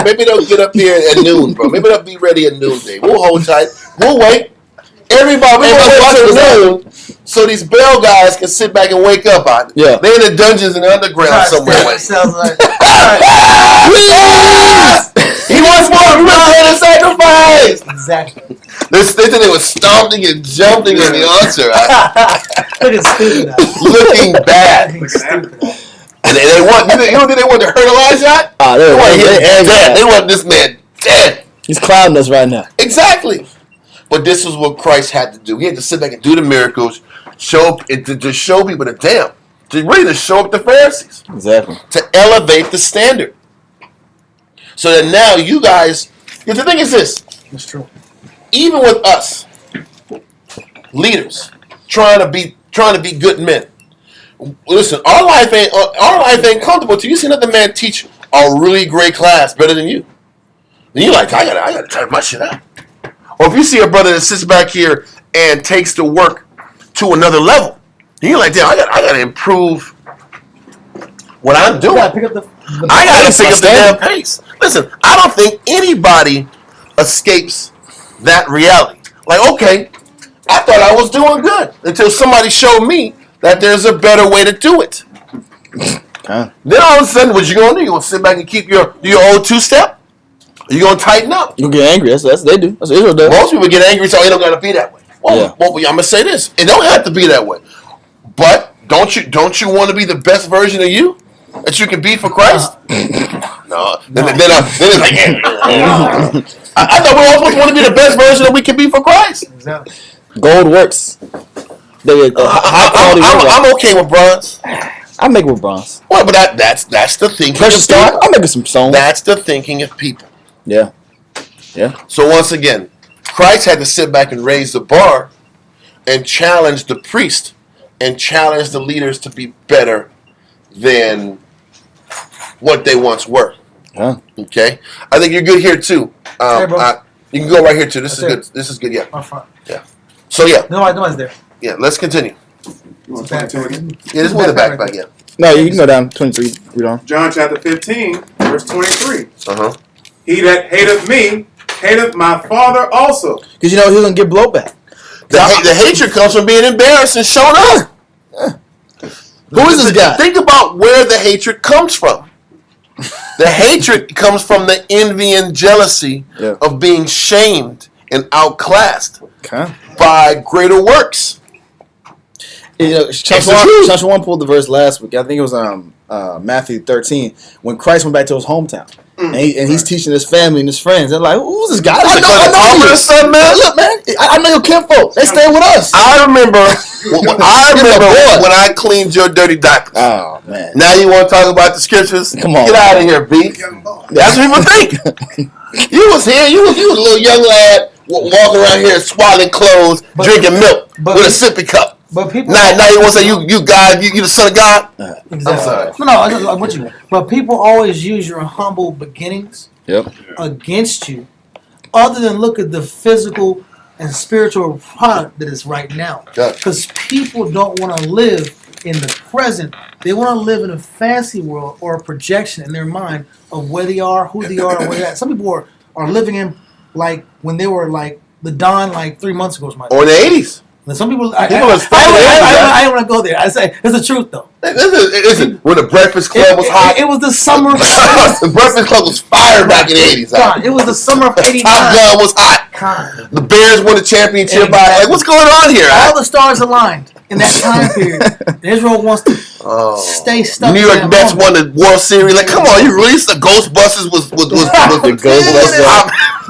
Maybe they'll get up here at noon, bro. Maybe they'll be ready at noonday. We'll hold tight. We'll wait. Everybody, we're going to wait till noon so these Baal guys can sit back and wake up on it. Yeah. They're in the dungeons in the underground somewhere. Sounds like He wants more. We must pay the sacrifice. exactly. They said they were stomping and jumping on the altar. Looking stupid. Looking bad. Looking stupid. And they want, you don't think they want to hurt Elijah? They want him dead. They want this man dead. He's clowning us right now. Exactly. But this is what Christ had to do. He had to sit back and do the miracles, to show people the damn, to show up the Pharisees. Exactly. To elevate the standard. So that now you guys, the thing is this. That's true. Even with us, leaders, trying to be good men. Listen, our life ain't comfortable till you see another man teach a really great class better than you. Then you're like, I gotta turn my shit up. Or if you see a brother that sits back here and takes the work to another level, then you're like, damn, I gotta improve what I'm doing. You gotta pick up the I gotta pick up the damn pace. Listen, I don't think anybody escapes that reality. Like, okay, I thought I was doing good until somebody showed me that there's a better way to do it. Okay. Then all of a sudden, what you gonna do? You gonna sit back and keep your old two-step? Or you gonna tighten up? You get angry. That's what they do. That's what Israel does. Most people get angry, so it don't gotta be that way. Well, I'm gonna say this: it don't have to be that way. But don't you want to be the best version of you that you can be for Christ? No. Then it's like, I thought we all supposed to want to be the best version that we can be for Christ. Exactly. Gold works. I'm okay with bronze. I make it with bronze. Well, but that's the thinking. Precious stone. I'm making some stone. That's the thinking of people. Yeah. Yeah. So once again, Christ had to sit back and raise the bar and challenge the priest and challenge the leaders to be better than what they once were. Huh. Okay, I think you're good here too. Hey, bro. You can go right here too. This is That's good. This is good. Yeah. Up front. So yeah, Nobody's there. yeah. Let's continue. You want 22 again? Yeah, this is the backpack. Yeah. No, you can go down 23. Read on. John chapter 15, verse 23. Uh huh. He that hateth me, hateth my Father also. Because you know he's gonna get blowback. The hatred comes from being embarrassed and shown up. Who is this guy? Think about where the hatred comes from. The hatred comes from the envy and jealousy of being shamed and outclassed by greater works. You know, Chapter 1 pulled the verse last week. I think it was Matthew 13 when Christ went back to his hometown. And he's teaching his family and his friends. They're like, who's this guy? I know you. Son, man. Look, man, I know your kinfolk. They stay with us. I remember when I cleaned your dirty diapers. Oh, man. Now you want to talk about the scriptures? Come on. Get out of here, B. That's what people think. You was here. You was a little young lad walking around here swallowing clothes, drinking milk with a sippy cup. But people now you want to say you God, you the son of God? Exactly. I'm sorry. No, I'm with you. But people always use your humble beginnings against you, other than look at the physical and spiritual product that is right now. Because people don't want to live in the present. They want to live in a fantasy world or a projection in their mind of where they are, who they are, where they're at. Some people are living in like when they were like the Don like 3 months ago. Or in the 80s. And some people, I don't want to go there. I say it's the truth though. Listen, when the Breakfast Club was hot, it was the summer. The Breakfast Club was fire back in the 80s. It was the summer of '89. Top Gun was hot. The Bears won the championship. Like, what's going on here? All the stars aligned in that time period. Israel wants to stay stuck. New York Mets won the World Series. Like, come on, you released the Ghostbusters was the Ghostbusters.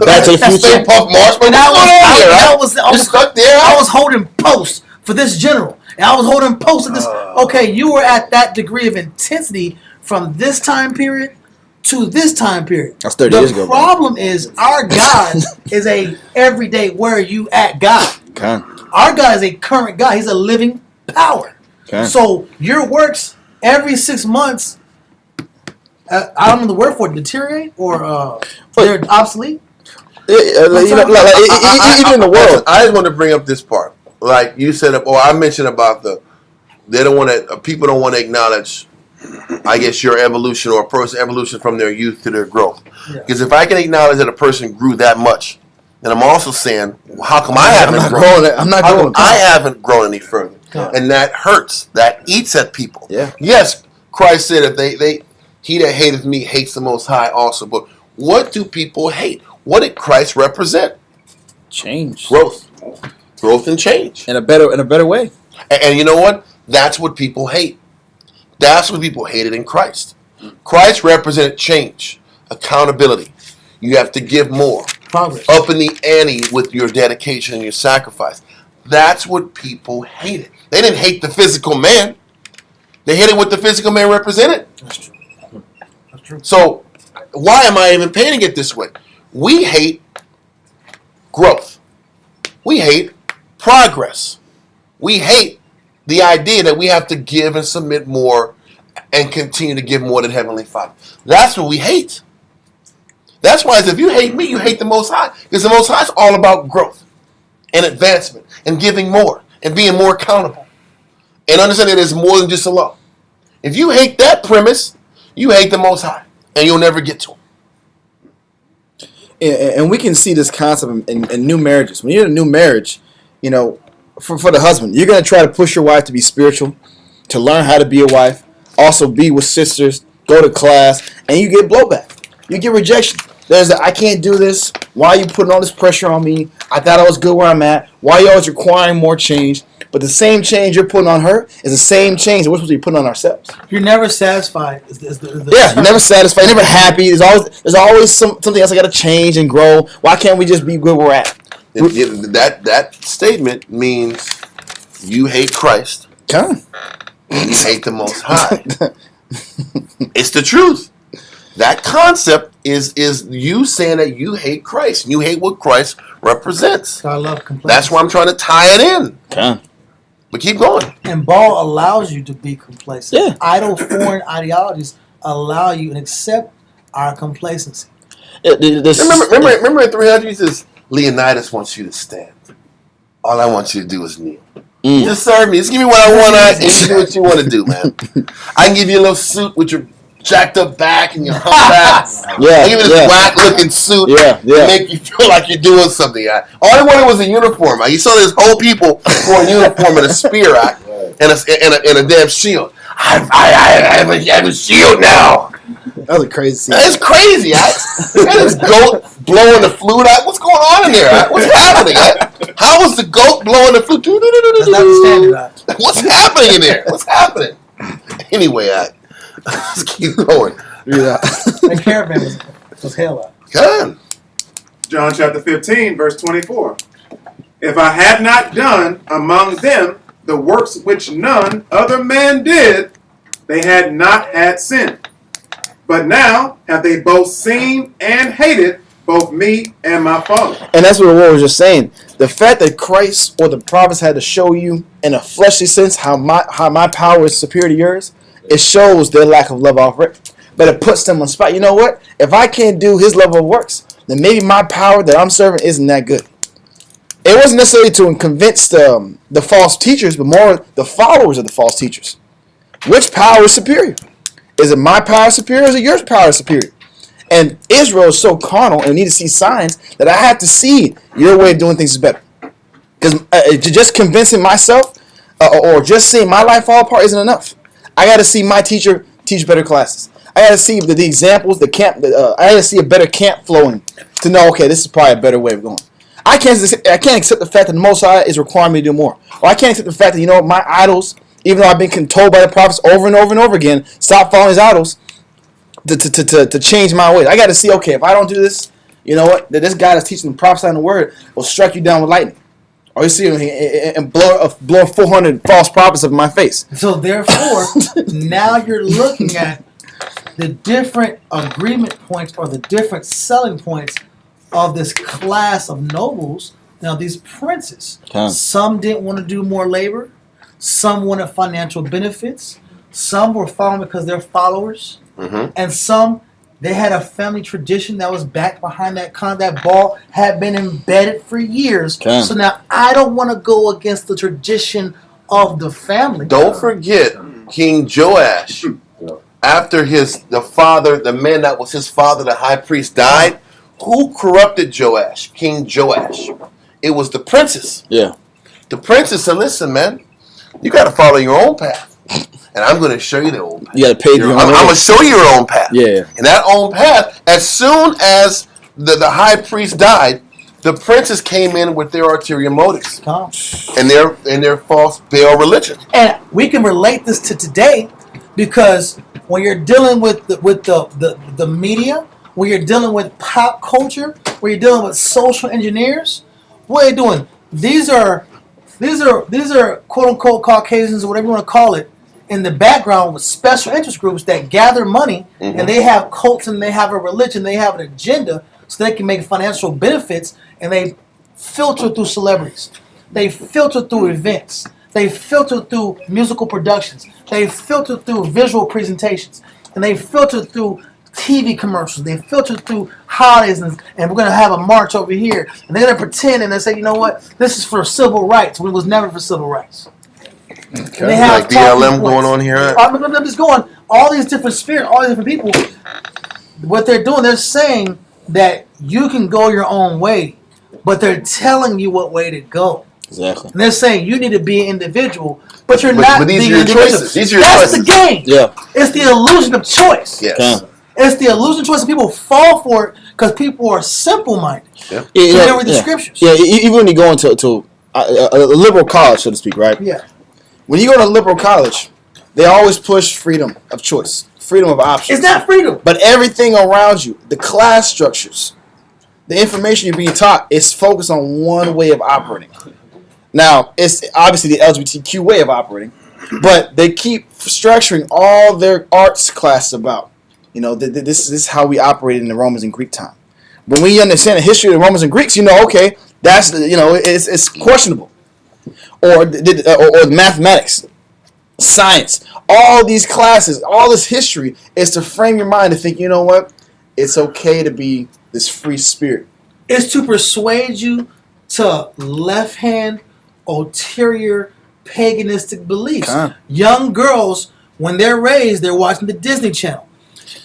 Back to the Future. Puff Marshmallow. I was stuck there. I was holding post for this general, and I was holding post at this. Okay, you were at that degree of intensity from this time period to this time period. That's 30 years ago. The problem is our God is a everyday where are you at God. Our God is a current God. He's a living power. So your works every 6 months, I don't know the word for it, deteriorate or they're obsolete. Even in the world. I just want to bring up this part. Like you said, or I mentioned about they don't want to. People don't want to acknowledge, I guess, your evolution or a person's evolution from their youth to their growth. Because if I can acknowledge that a person grew that much, then I'm also saying, how come I haven't grown? I'm not growing. I haven't grown any further, and that hurts. That eats at people. Yeah. Yes, Christ said, "If he that hateth me hates the Most High also." But what do people hate? What did Christ represent? Change, growth and change, in a better way. And you know what? That's what people hate. That's what people hated in Christ. Christ represented change, accountability. You have to give more, progress, up in the ante with your dedication and your sacrifice. That's what people hated. They didn't hate the physical man. They hated what the physical man represented. That's true. That's true. So why am I even painting it this way? We hate growth. We hate progress. We hate the idea that we have to give and submit more and continue to give more than Heavenly Father. That's what we hate. That's why if you hate me, you hate the Most High. Because the Most High is all about growth and advancement and giving more and being more accountable. And understanding there's more than just a law. If you hate that premise, you hate the Most High. And you'll never get to him. And we can see this concept in new marriages. When you're in a new marriage, you know, for the husband, you're going to try to push your wife to be spiritual, to learn how to be a wife, also be with sisters, go to class, and you get blowback. You get rejection. There's I can't do this. Why are you putting all this pressure on me? I thought I was good where I'm at. Why are you always requiring more change? But the same change you're putting on her is the same change that we're supposed to be putting on ourselves. You're never satisfied. You're never satisfied. You're never happy. There's always something else I got to change and grow. Why can't we just be where we're at? That statement means you hate Christ. And you hate the Most High. It's the truth. That concept is you saying that you hate Christ. You hate what Christ represents. I love complaints. That's why I'm trying to tie it in. But keep going. And ball allows you to be complacent. Yeah. Idle foreign ideologies allow you and accept our complacency. Remember in 300, he says, Leonidas wants you to stand. All I want you to do is kneel. Just serve me. Just give me what I want, and you do what you want to do, man. I can give you a little suit with your jacked up back and your hump back. I give you this black looking suit to make you feel like you're doing something. All I wanted was a uniform. You saw this whole people for a uniform and a spear and a damn shield. I have a shield now. That was a crazy scene. It's crazy. And this goat blowing the flute out. What's going on in there? What's happening? How was the goat blowing the flute? That's not the standard. What's happening in there? What's happening? Anyway, let's keep going. The caravan was hell out. Good. John chapter 15, verse 24. If I had not done among them the works which none other man did, they had not had sin. But now have they both seen and hated both me and my Father. And that's what the Lord was just saying. The fact that Christ or the prophets had to show you in a fleshly sense how my power is superior to yours, it shows their lack of love already. But it puts them on the spot. You know what? If I can't do his level of works, then maybe my power that I'm serving isn't that good. It wasn't necessarily to convince the false teachers, but more the followers of the false teachers. Which power is superior? Is it my power superior or is it your power superior? And Israel is so carnal and need to see signs that I have to see your way of doing things is better. Because just convincing myself or just seeing my life fall apart isn't enough. I got to see my teacher teach better classes. I got to see the examples, the camp. I got to see a better camp flowing to know, okay, this is probably a better way of going. I can't accept the fact that the Most High is requiring me to do more. Or I can't accept the fact that, you know, my idols, even though I've been told by the prophets over and over and over again, stop following his idols, to change my ways. I got to see, okay, if I don't do this, you know what, that this guy that's teaching the prophesying the word will strike you down with lightning. Or you see him and blow 400 false prophets up in my face. So therefore, now you're looking at the different agreement points or the different selling points of this class of nobles. Now these princes, some didn't want to do more labor. Some wanted financial benefits. Some were following because they're followers. Mm-hmm. And some, they had a family tradition that was back behind that ball had been embedded for years. So now I don't want to go against the tradition of the family. Don't forget King Joash. After the man that was his father, the high priest, died, who corrupted Joash? King Joash. It was the princes. Yeah. The princes said, listen, man, you got to follow your own path. And I'm going to show you the own path. You got to pay your own path. I'm going to show you your own path. Yeah. And that own path, as soon as the high priest died, the princes came in with their ulterior motives. And their false Baal religion. And we can relate this to today because when you're dealing with the media, when you're dealing with pop culture, when you're dealing with social engineers, what are they doing? These are quote unquote Caucasians or whatever you want to call it in the background with special interest groups that gather money and they have cults and they have a religion, they have an agenda so they can make financial benefits and they filter through celebrities. They filter through events. They filter through musical productions. They filter through visual presentations. And they filter through TV commercials. They filter through holidays and we're going to have a march over here. And they're going to pretend and they say, you know what, this is for civil rights when it was never for civil rights. Okay. They have like BLM going on here. I'm just going, all these different spirits, all these different people, what they're doing, they're saying that you can go your own way, but they're telling you what way to go. Exactly. And they're saying you need to be an individual, but you're not being your individual. Choices. These are your That's choices. the game. Yeah. It's the illusion of choice. Yes. It's the illusion of choice, and people fall for it because people are simple-minded. Yep. They don't read the scriptures. Yeah, even when you go into a liberal college, so to speak, right? Yeah. When you go to a liberal college, they always push freedom of choice, freedom of options. It's not freedom. But everything around you, the class structures, the information you're being taught is focused on one way of operating. Now, it's obviously the LGBTQ way of operating, but they keep structuring all their arts classes about, you know, this is how we operated in the Romans and Greek time. When we understand the history of the Romans and Greeks, you know, okay, that's, you know, it's questionable. or mathematics, science, all these classes, all this history is to frame your mind to think, you know what? It's okay to be this free spirit. It's to persuade you to left-hand, ulterior, paganistic beliefs. Young girls, when they're raised, they're watching the Disney Channel.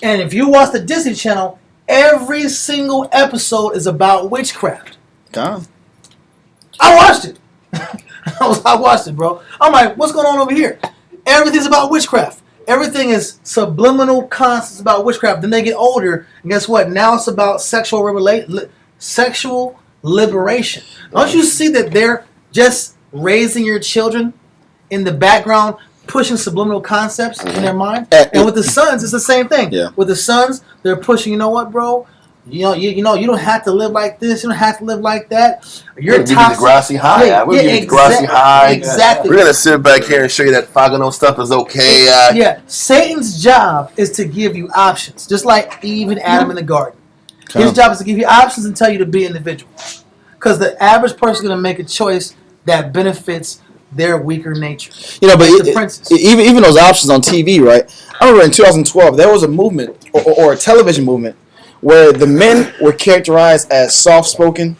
And if you watch the Disney Channel, every single episode is about witchcraft. I watched it. I watched it, bro. I'm like, what's going on over here? Everything's about witchcraft. Everything is subliminal concepts about witchcraft. Then they get older, and guess what? Now it's about sexual liberation. Don't you see that they're just raising your children in the background, pushing subliminal concepts in their mind? And with the sons, it's the same thing. Yeah. With the sons, they're pushing, you know what, bro? You don't have to live like this. You don't have to live like that. You're toxic. Grassy high. Yeah, We'll give you the grassy high. Exactly. We're going to sit back here and show you that Fagano stuff is okay. Yeah. Satan's job is to give you options, just like Eve and Adam in the garden. His job is to give you options and tell you to be individual. Because the average person is going to make a choice that benefits their weaker nature. You know, but like the princess. even those options on TV, right? I remember in 2012, there was a movement or a television movement where the men were characterized as soft-spoken.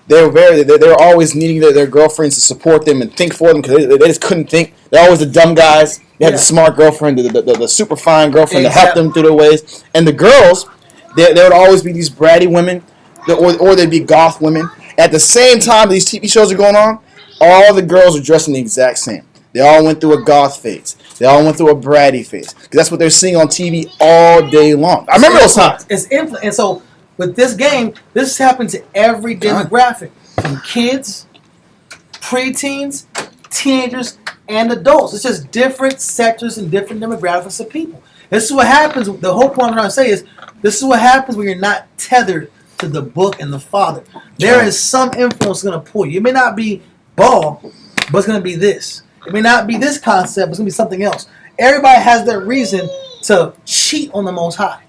They were always needing their girlfriends to support them and think for them because they just couldn't think. They're always the dumb guys. They had the smart girlfriend, the super fine girlfriend to help them through their ways. And the girls, there would always be these bratty women, or they'd be goth women. At the same time these TV shows are going on, all the girls are dressing the exact same. They all went through a goth phase. They all went through a bratty phase. Because that's what they're seeing on TV all day long. I remember those times. It's influence. And so with this game, this happens to every demographic. From kids, preteens, teenagers, and adults. It's just different sectors and different demographics of people. This is what happens. The whole point I'm trying to say is this is what happens when you're not tethered to the book and the Father. There is some influence going to pull you. It may not be ball, but it's going to be this. It may not be this concept, but it's going to be something else. Everybody has their reason to cheat on the Most High.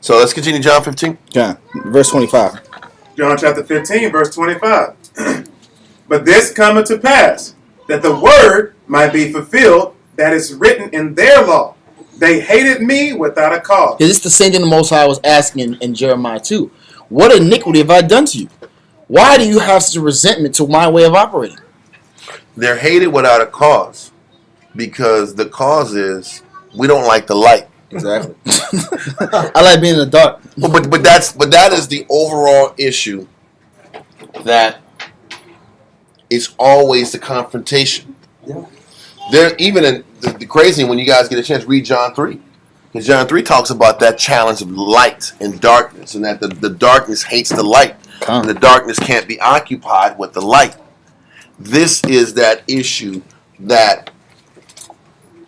So let's continue John 15. Verse 25. John chapter 15, verse 25. But this cometh to pass, that the word might be fulfilled that is written in their law. They hated me without a cause. Is this the same thing the Most High was asking in Jeremiah 2? What iniquity have I done to you? Why do you have such a resentment to my way of operating? They're hated without a cause, because the cause is we don't like the light. Exactly. I like being in the dark. But that is the overall issue. That it's always the confrontation. Yeah. There, even in the crazy, when you guys get a chance, read John 3. Because John 3 talks about that challenge of light and darkness, and that the darkness hates the light, and the darkness can't be occupied with the light. This is that issue that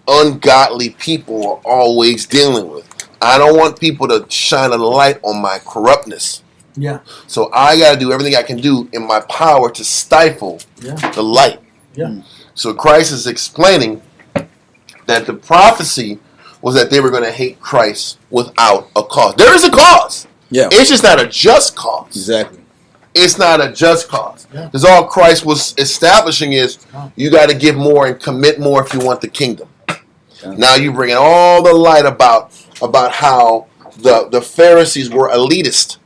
ungodly people are always dealing with. I don't want people to shine a light on my corruptness. Yeah. So I got to do everything I can do in my power to stifle the light. Yeah. So Christ is explaining that the prophecy was that they were going to hate Christ without a cause. There is a cause. Yeah. It's just not a just cause. Exactly. It's not a just cause. Because all Christ was establishing is you got to give more and commit more if you want the kingdom. Now you bring in all the light about how the Pharisees were elitist.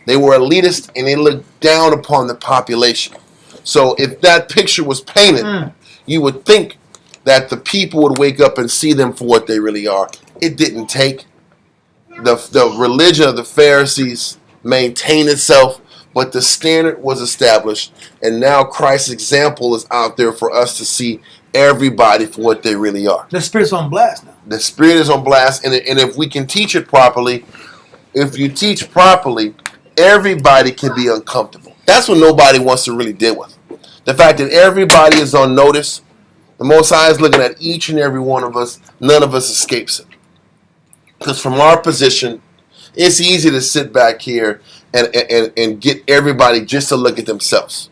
They were elitist and they looked down upon the population. So if that picture was painted, you would think that the people would wake up and see them for what they really are. It didn't take. The religion of the Pharisees maintained itself, but the standard was established, and now Christ's example is out there for us to see everybody for what they really are. The Spirit's on blast now. The Spirit is on blast, and if we can teach it properly, if you teach properly, everybody can be uncomfortable. That's what nobody wants to really deal with. The fact that everybody is on notice, the Most High is looking at each and every one of us. None of us escapes it. Because from our position, it's easy to sit back here and get everybody just to look at themselves.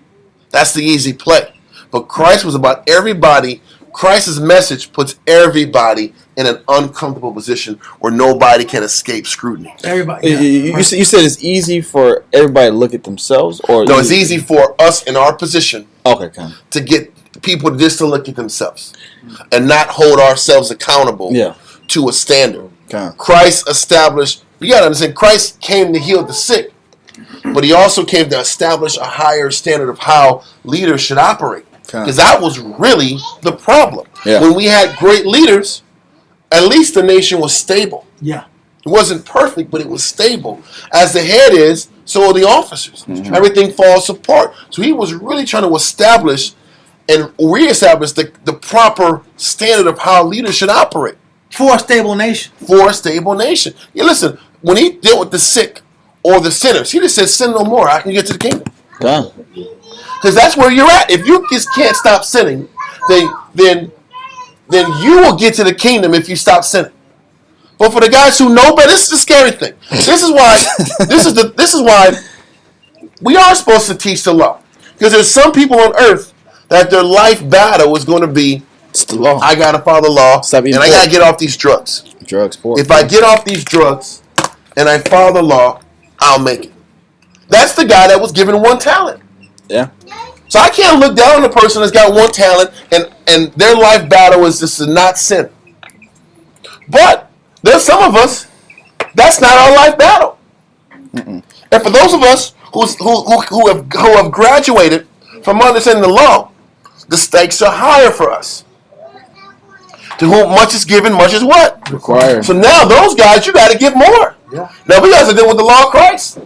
That's the easy play. But Christ was about everybody. Christ's message puts everybody in an uncomfortable position where nobody can escape scrutiny. Everybody. You said it's easy for everybody to look at themselves, or No, it's easy for us in our position Okay, kind of. to get people just to look at themselves and not hold ourselves accountable to a standard. Kind of. Christ established, you got to understand, Christ came to heal the sick, but he also came to establish a higher standard of how leaders should operate. Because that was really the problem. Yeah. When we had great leaders, at least the nation was stable. Yeah. It wasn't perfect, but it was stable. As the head is, so are the officers. Mm-hmm. Everything falls apart. So he was really trying to establish and reestablish the proper standard of how leaders should operate. For a stable nation. For a stable nation. Yeah, listen, when he dealt with the sick or the sinners, he just said, sin no more, I can get to the kingdom. Kind of. Because that's where you're at. If you just can't stop sinning, then you will get to the kingdom if you stop sinning. But for the guys who know better, this is the scary thing. This is why this is why we are supposed to teach the law. Because there's some people on earth that their life battle is going to be, It's the law. I gotta follow the law, Stop and eating I pork. gotta get off these drugs. Drugs, pork. If I get off these drugs and I follow the law, I'll make it. That's the guy that was given 1 talent. Yeah. So I can't look down on a person that's got 1 talent and their life battle is just to not sin. But there's some of us, that's not our life battle. And for those of us who have graduated from understanding the law, the stakes are higher for us. To whom much is given, much is what? Required. So now those guys, you got to give more. Yeah. Now we guys are dealing with the law of Christ.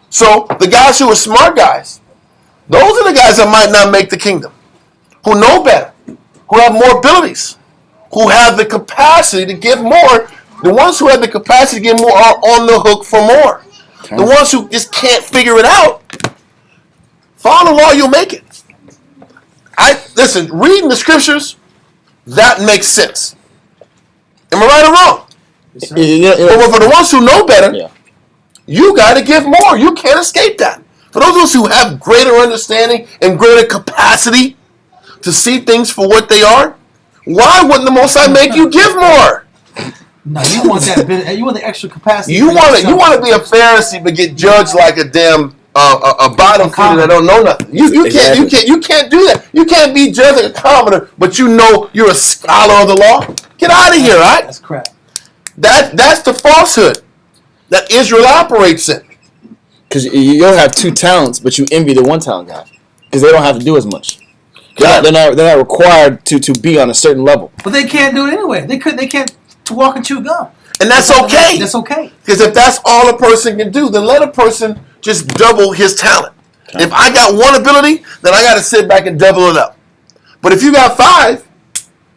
So the guys who are smart guys, those are the guys that might not make the kingdom, who know better, who have more abilities, who have the capacity to give more. The ones who have the capacity to give more are on the hook for more. The ones who just can't figure it out, follow the law, you'll make it. Listen, reading the scriptures, that makes sense. Am I right or wrong? Yes, sir. But for the ones who know better, Yeah. you got to give more. You can't escape that. For those of us who have greater understanding and greater capacity to see things for what they are, why wouldn't the Most High make you give more? No, you want that bit. You want the extra capacity. You for want yourself. to be a Pharisee but get judged like a damn a bottom feeder that don't know nothing. You can't do that. You can't be judged like a commoner, but you know you're a scholar of the law. Get out of here, right? That's crap. That's the falsehood that Israel operates in. Because you'll have 2 talents, but you envy the 1 talent guy. Because they don't have to do as much. They're not required to be on a certain level. But they can't do it anyway. They can't to walk and chew gum. And that's okay. That's okay. Because if that's all a person can do, then let a person just double his talent. Okay. If I got 1 ability, then I got to sit back and double it up. But if you got 5,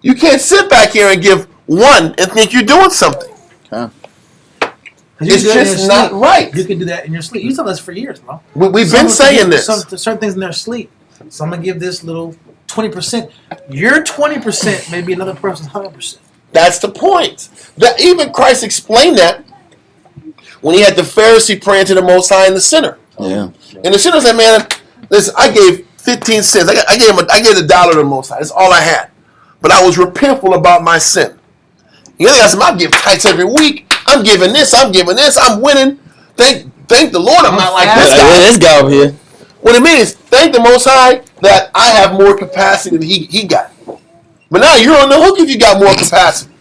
you can't sit back here and give 1 and think you're doing something. Okay. It's just not right. You can do that in your sleep. You told us for years, bro. We've been saying this. Certain things in their sleep. So I'm going to give this little 20%. Your 20% may be another person's 100%. That's the point. That even Christ explained that when he had the Pharisee praying to the Most High and the sinner. Yeah. And the sinner said, "Man, listen, I gave 15 cents. I gave $1 to the Most High. That's all I had. But I was repentful about my sin." The other guy said, "I give tithes every week. I'm giving this. I'm giving this. I'm winning. Thank the Lord. I'm not like this guy. This guy over here. What it means, thank the Most High that I have more capacity than he got. But now you're on the hook if you got more capacity.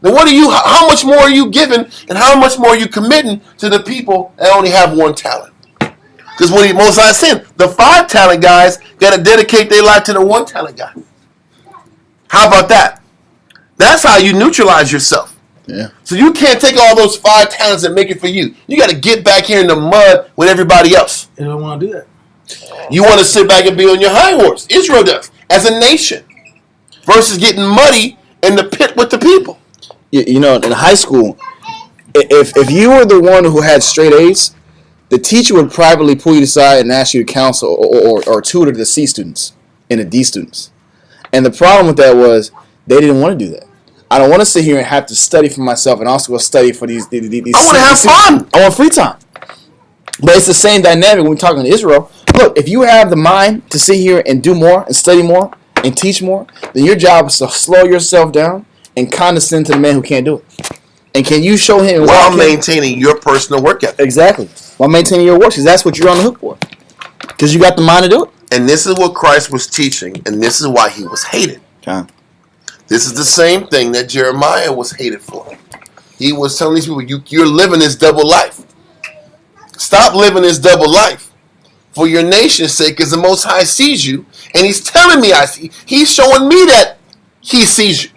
Then how much more are you giving and how much more are you committing to the people that only have 1 talent? Because what Most High said, the 5 talent guys got to dedicate their life to the 1 talent guy. How about that? That's how you neutralize yourself. Yeah. So you can't take all those 5 talents and make it for you. You got to get back here in the mud with everybody else. They don't want to do that. You want to sit back and be on your high horse. Israel does, as a nation, versus getting muddy in the pit with the people. You know, in high school, if you were the one who had straight A's, the teacher would privately pull you aside and ask you to counsel or tutor the C students and the D students. And the problem with that was they didn't want to do that. I don't want to sit here and have to study for myself and also go study for these. I want to have fun. I want free time. But it's the same dynamic when we're talking to Israel. Look, if you have the mind to sit here and do more and study more and teach more, then your job is to slow yourself down and condescend to the man who can't do it? And can you show him while maintaining your personal work ethic? Exactly. While maintaining your works, because that's what you're on the hook for. Because you got the mind to do it. And this is what Christ was teaching, and this is why he was hated. Okay. This is the same thing that Jeremiah was hated for. He was telling these people, you're living this double life. Stop living this double life for your nation's sake, because the Most High sees you, and he's telling me he's showing me that he sees you.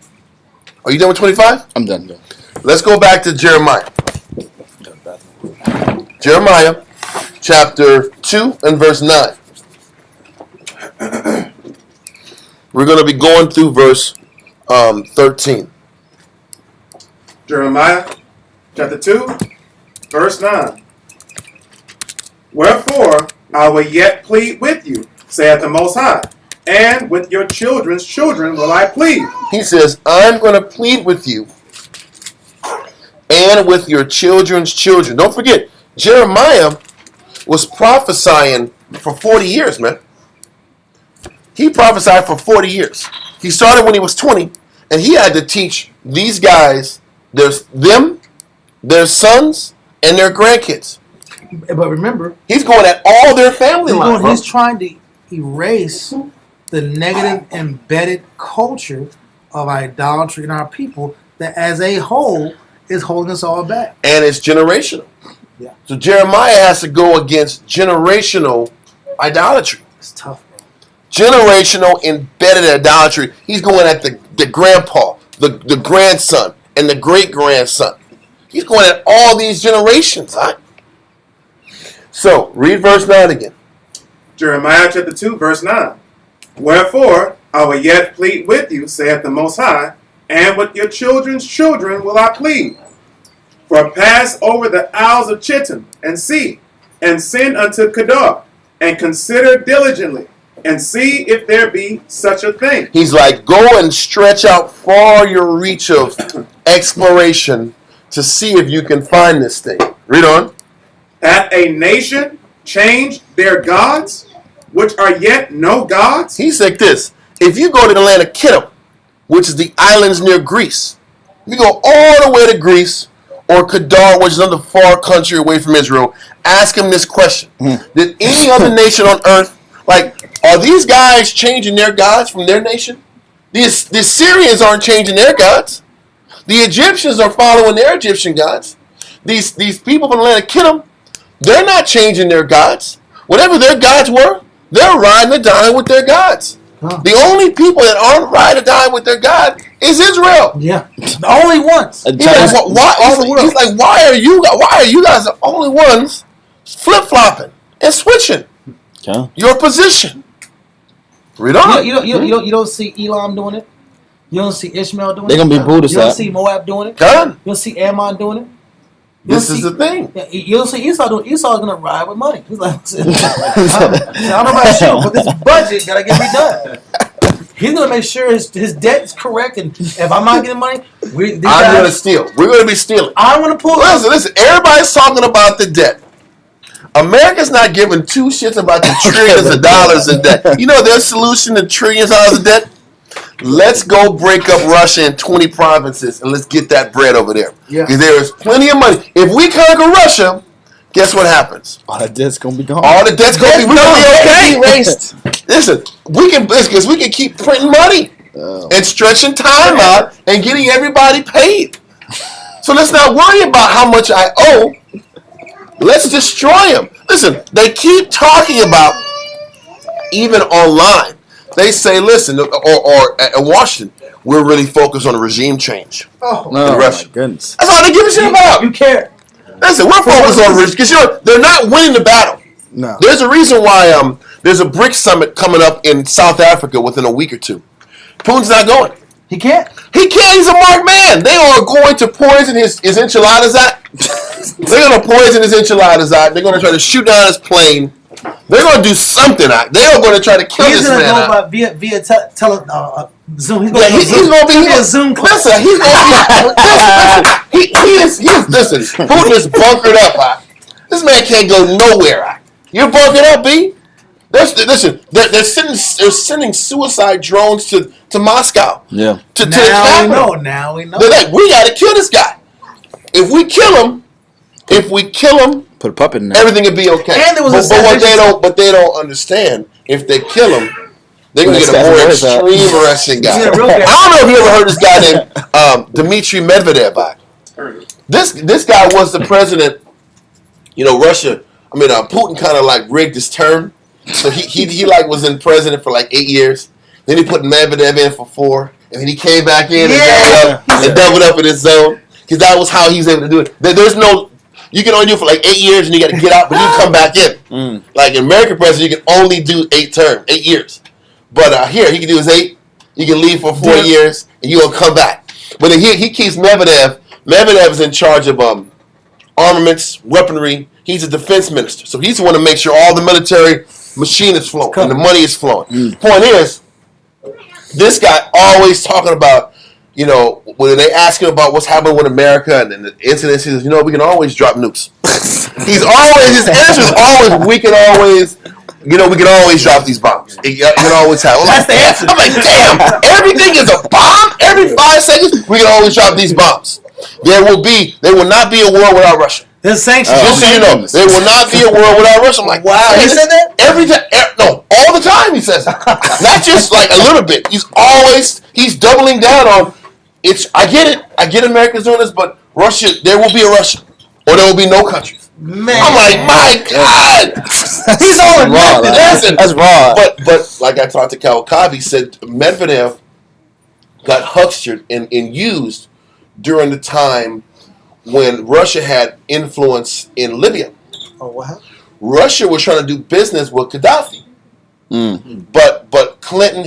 Are you done with 25? I'm done. Let's go back to Jeremiah. Jeremiah chapter 2 and verse 9. We're going to be going through verse 13. Jeremiah chapter 2, verse 9. Wherefore I will yet plead with you, saith the Most High, and with your children's children will I plead. He says, I'm going to plead with you and with your children's children. Don't forget, Jeremiah was prophesying for 40 years, man. He prophesied for 40 years. He started when he was 20, and he had to teach these guys, their sons, and their grandkids. But remember, He's going at all their family lines. he's trying to erase the negative embedded culture of idolatry in our people that as a whole is holding us all back. And it's generational. Yeah. So Jeremiah has to go against generational idolatry. It's tough, bro. Generational embedded idolatry. He's going at the grandpa, the grandson, and the great-grandson. He's going at all these generations. Huh? So, read verse 9 again. Jeremiah chapter 2, verse 9. Wherefore I will yet plead with you, saith the Most High, and with your children's children will I plead. For pass over the isles of Chittim, and see, and send unto Kedar, and consider diligently, and see if there be such a thing. He's like, go and stretch out far your reach of exploration to see if you can find this thing. Read on. Hath a nation changed their gods, which are yet no gods? He's like this. If you go to the land of Kittim, which is the islands near Greece, you go all the way to Greece, or Kedar, which is another far country away from Israel, ask him this question. Did any other nation on earth, are these guys changing their gods from their nation? The Syrians aren't changing their gods. The Egyptians are following their Egyptian gods. These people from the land of Kittim, they're not changing their gods. Whatever their gods were, they're riding and dying with their gods. Huh. The only people that aren't riding or dying with their God is Israel. Yeah, the only ones. He's like, why are you guys the only ones flip flopping and switching your position? Read on. You don't see Elam doing it. You don't see Ishmael doing it. They're gonna be Buddhists. You don't see Moab doing it. Done. You don't see Ammon doing it. This is the thing. You don't see Esau doing it. Esau's gonna ride with money. He's like, I don't know about you, but this budget gotta get redone. He's gonna make sure his debt is correct, and if I'm not getting money, I'm gonna steal. We're gonna be stealing. I want to pull. Listen. Everybody's talking about the debt. America's not giving two shits about the trillions of dollars in debt. You know their solution to trillions of dollars of debt? Let's go break up Russia in 20 provinces and let's get that bread over there. Because there is plenty of money. If we conquer Russia, guess what happens? All the debt's gonna be gone. All the debt's gonna be okay. Erased. Listen, we can keep printing money and stretching time out and getting everybody paid. So let's not worry about how much I owe. Let's destroy them. Listen, they keep talking about, even online, they say, listen, or at Washington, we're really focused on regime change. Oh, in Russia. My goodness. That's all they give a shit about. You care. Listen, we're focused on regime, because they're not winning the battle. No. There's a reason why there's a BRICS summit coming up in South Africa within a week or two. Putin's not going. He can't. He's a marked man. They are going to poison his enchiladas out. They're going to poison his enchiladas out. They're going to try to shoot down his plane. They're going to do something out. They are going to try to kill this man. He's going to go via Zoom. He's going to be via Zoom class. Listen, he's going to be. Listen, Putin is bunkered up. This man can't go nowhere. You're bunkered up, B. They're sending suicide drones to Moscow. Yeah. To the Now we capital. know. Now we know. They're like, we got to kill this guy. If we kill him, Put a puppet in there. everything will be okay. And there was but they don't understand. If they kill him, they're gonna get a more extreme Russian guy. Yeah, real I guy. don't know if you ever heard this guy named Dmitry Medvedev. This guy was the president. Russia. Putin kind of like rigged his term, so he like was in president for like 8 years. Then he put Medvedev in for 4, and then he came back in and doubled up in his zone because that was how he was able to do it. There's no. You can only do it for like 8 years and you got to get out, but you can come back in. Like an American president, you can only do 8 years. But here, he can do his 8. You can leave for 4 years and you'll come back. But then he keeps Medvedev. Medvedev is in charge of armaments, weaponry. He's a defense minister. So he's the one to make sure all the military machine is flowing and the money is flowing. Point is, this guy always talking about, when they ask him about what's happening with America and the incidents, he says, we can always drop nukes. His answer is always, we can always drop these bombs. You can always have. That's the answer. I'm like, damn, everything is a bomb? Every 5 seconds, we can always drop these bombs. There will not be a war without Russia. There's sanctions. Just so you know, there will not be a war without Russia. I'm like, wow. He said that? Every time. No, all the time he says it. Not just like a little bit. He's doubling down on I get Americans doing this, but Russia, there will be a Russia. Or there will be no countries. Man. I'm like, my God. He's all in raw. That's raw. But like I talked to Kawakabe, he said Medvedev got huckstered and used during the time when Russia had influence in Libya. Oh, wow. Russia was trying to do business with Gaddafi. But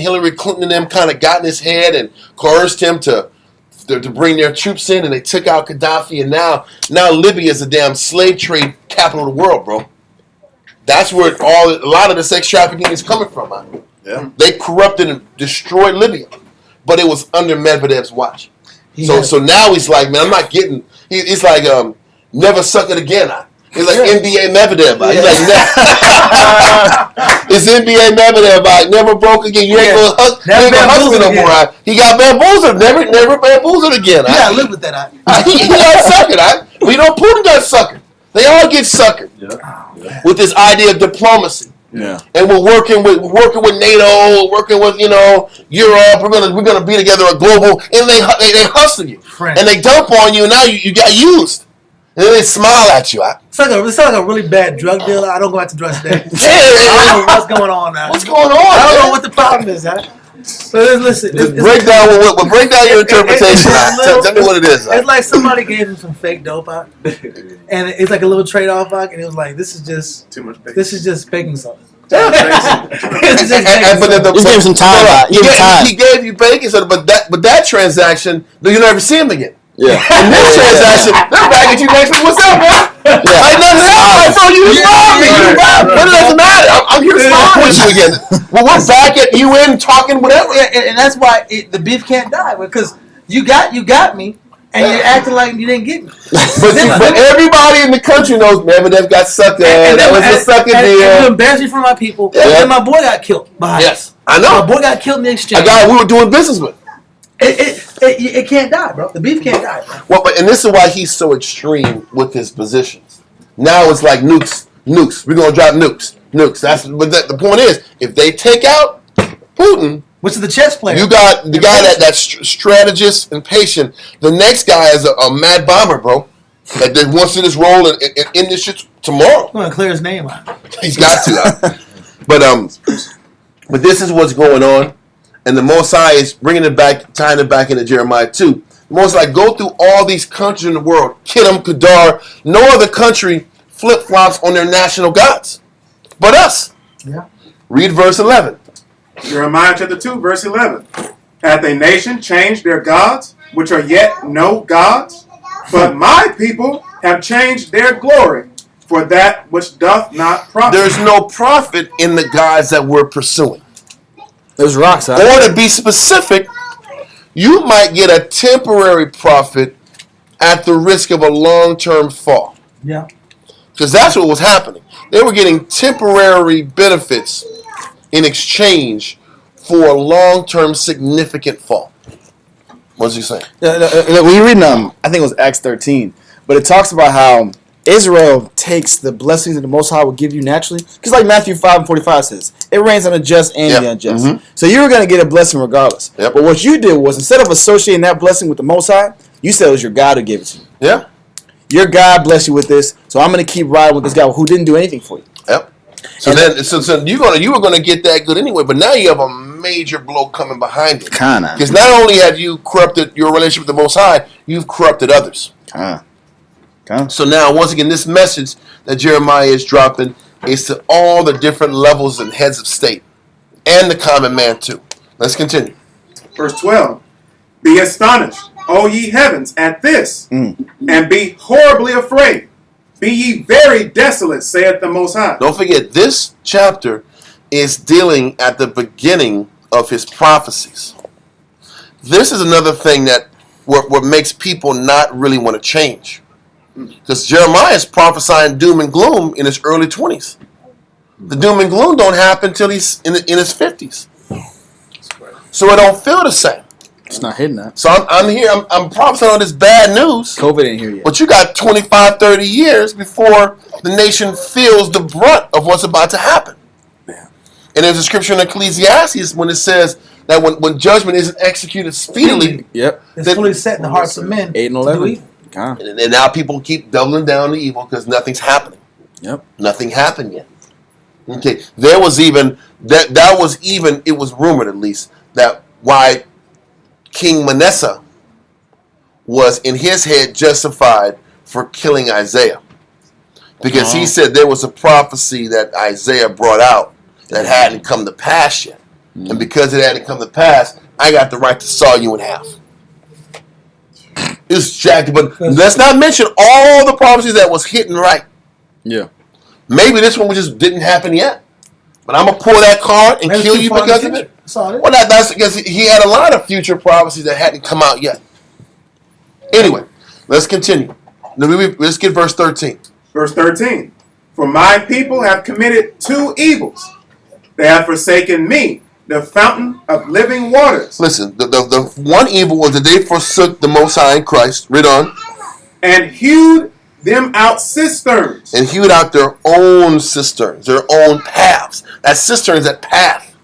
Hillary Clinton and them kind of got in his head and coerced him to bring their troops in, and they took out Gaddafi, and now Libya is a damn slave trade capital of the world, bro. That's where a lot of the sex trafficking is coming from, man. Yeah. They corrupted and destroyed Libya, but it was under Medvedev's watch. So now he's like, man, I'm not getting. He's like, never suck it again. He's like NBA Medvedev. He's like, it's NBA Medvedev. Never broke again. You ain't gonna hustle no more. He got bamboozled. Never bamboozled again. You gotta live with that. He got suckered. Putin got suckered. They all get suckered with this idea of diplomacy. Yeah. And we're working with NATO, working with Europe. We're gonna be together a global, and they hustle you, and they dump on you, and now you got used. And then they smile at you. It's like a really bad drug dealer. I don't go out to drugs today. Yeah. I don't know what's going on now. What's going on? I don't know what the problem is. So listen, break down your interpretation. Tell me what it is. It's like somebody gave him some fake dope out, and it's like a little trade-off, and it was like, this is just Too much bacon. This is just baking soda. Just gave him some time. He gave you bacon soda, but that transaction, you never see him again. Yeah. In this transaction, they're back at you next week. What's up, man? Yeah. Like nothing else. Bro, you robbed me. But it doesn't matter. I'm here smiling with you again. Well, we're back at you in talking whatever. Yeah, and that's why the beef can't die, because you got me, and you're acting like you didn't get me. But everybody in the country knows Medvedev got sucked at. That was a sucker deal. You embarrassed me in front of my people. Yeah. And my boy got killed. Yes, I know. My boy got killed in the exchange. A guy we were doing business with. It can't die, bro. The beef can't die, bro. Well, and this is why he's so extreme with his positions. Now it's like nukes. We're gonna drop nukes. The point is, if they take out Putin, which is the chess player, you got the guy that's strategist and patient. The next guy is a mad bomber, bro. That wants to just roll and end this shit tomorrow. I'm gonna clear his name out. He's got to. But this is what's going on. And the Most High is bringing it back, tying it back into Jeremiah 2. The Most High, go through all these countries in the world. Kittim, Kedar. No other country flip-flops on their national gods. But us. Yeah. Read verse 11. Jeremiah chapter 2, verse 11. Hath a nation changed their gods, which are yet no gods? But my people have changed their glory for that which doth not profit. There's no profit in the gods that we're pursuing. There's rocks out. Or to be specific, you might get a temporary profit at the risk of a long-term fall. Yeah. Because that's what was happening. They were getting temporary benefits in exchange for a long-term significant fall. What's he saying? When you're reading, I think it was Acts 13, but it talks about how Israel takes the blessings that the Most High will give you naturally. Because like Matthew 5:45 says, it rains on the just and the unjust. Mm-hmm. So you were going to get a blessing regardless. Yep. But what you did was, instead of associating that blessing with the Most High, you said it was your God who gave it to you. Yeah. Your God blessed you with this, so I'm going to keep riding with this guy who didn't do anything for you. Yep. So you were gonna get that good anyway, but now you have a major blow coming behind it. Kinda. Because not only have you corrupted your relationship with the Most High, you've corrupted others. So now, once again, this message that Jeremiah is dropping is to all the different levels and heads of state, and the common man too. Let's continue. Verse 12. Be astonished, O ye heavens, at this, and be horribly afraid. Be ye very desolate, saith the Most High. Don't forget, this chapter is dealing at the beginning of his prophecies. This is another thing that what makes people not really want to change. Because Jeremiah is prophesying doom and gloom in his early 20s. The doom and gloom don't happen until he's in his 50s. So it don't feel the same. It's not hitting that. So I'm here, I'm prophesying all this bad news. COVID ain't here yet. But you got 25, 30 years before the nation feels the brunt of what's about to happen. Yeah. And there's a scripture in Ecclesiastes when it says that when judgment isn't executed speedily, Yep. It's fully set in the hearts of men. 8 and to do 11. evil. and now people keep doubling down the evil because nothing's happening. Yep. Nothing happened yet. Okay. There was even it was rumored at least that why King Manasseh was in his head justified for killing Isaiah. Because he said there was a prophecy that Isaiah brought out that hadn't come to pass yet. And because it hadn't come to pass, I got the right to saw you in half. It's jacked, but let's not mention all the prophecies that was hitting right. Yeah. Maybe this one just didn't happen yet. But I'm going to pull that card and kill you because of it. That's all it is. Well, that's because he had a lot of future prophecies that hadn't come out yet. Anyway, let's continue. Let's get verse 13. Verse 13. For my people have committed two evils. They have forsaken me, the fountain of living waters. Listen, the one evil was that they forsook the Most High in Christ. Read on. And hewed them out cisterns. And hewed out their own cisterns, their own paths. That cistern is that path.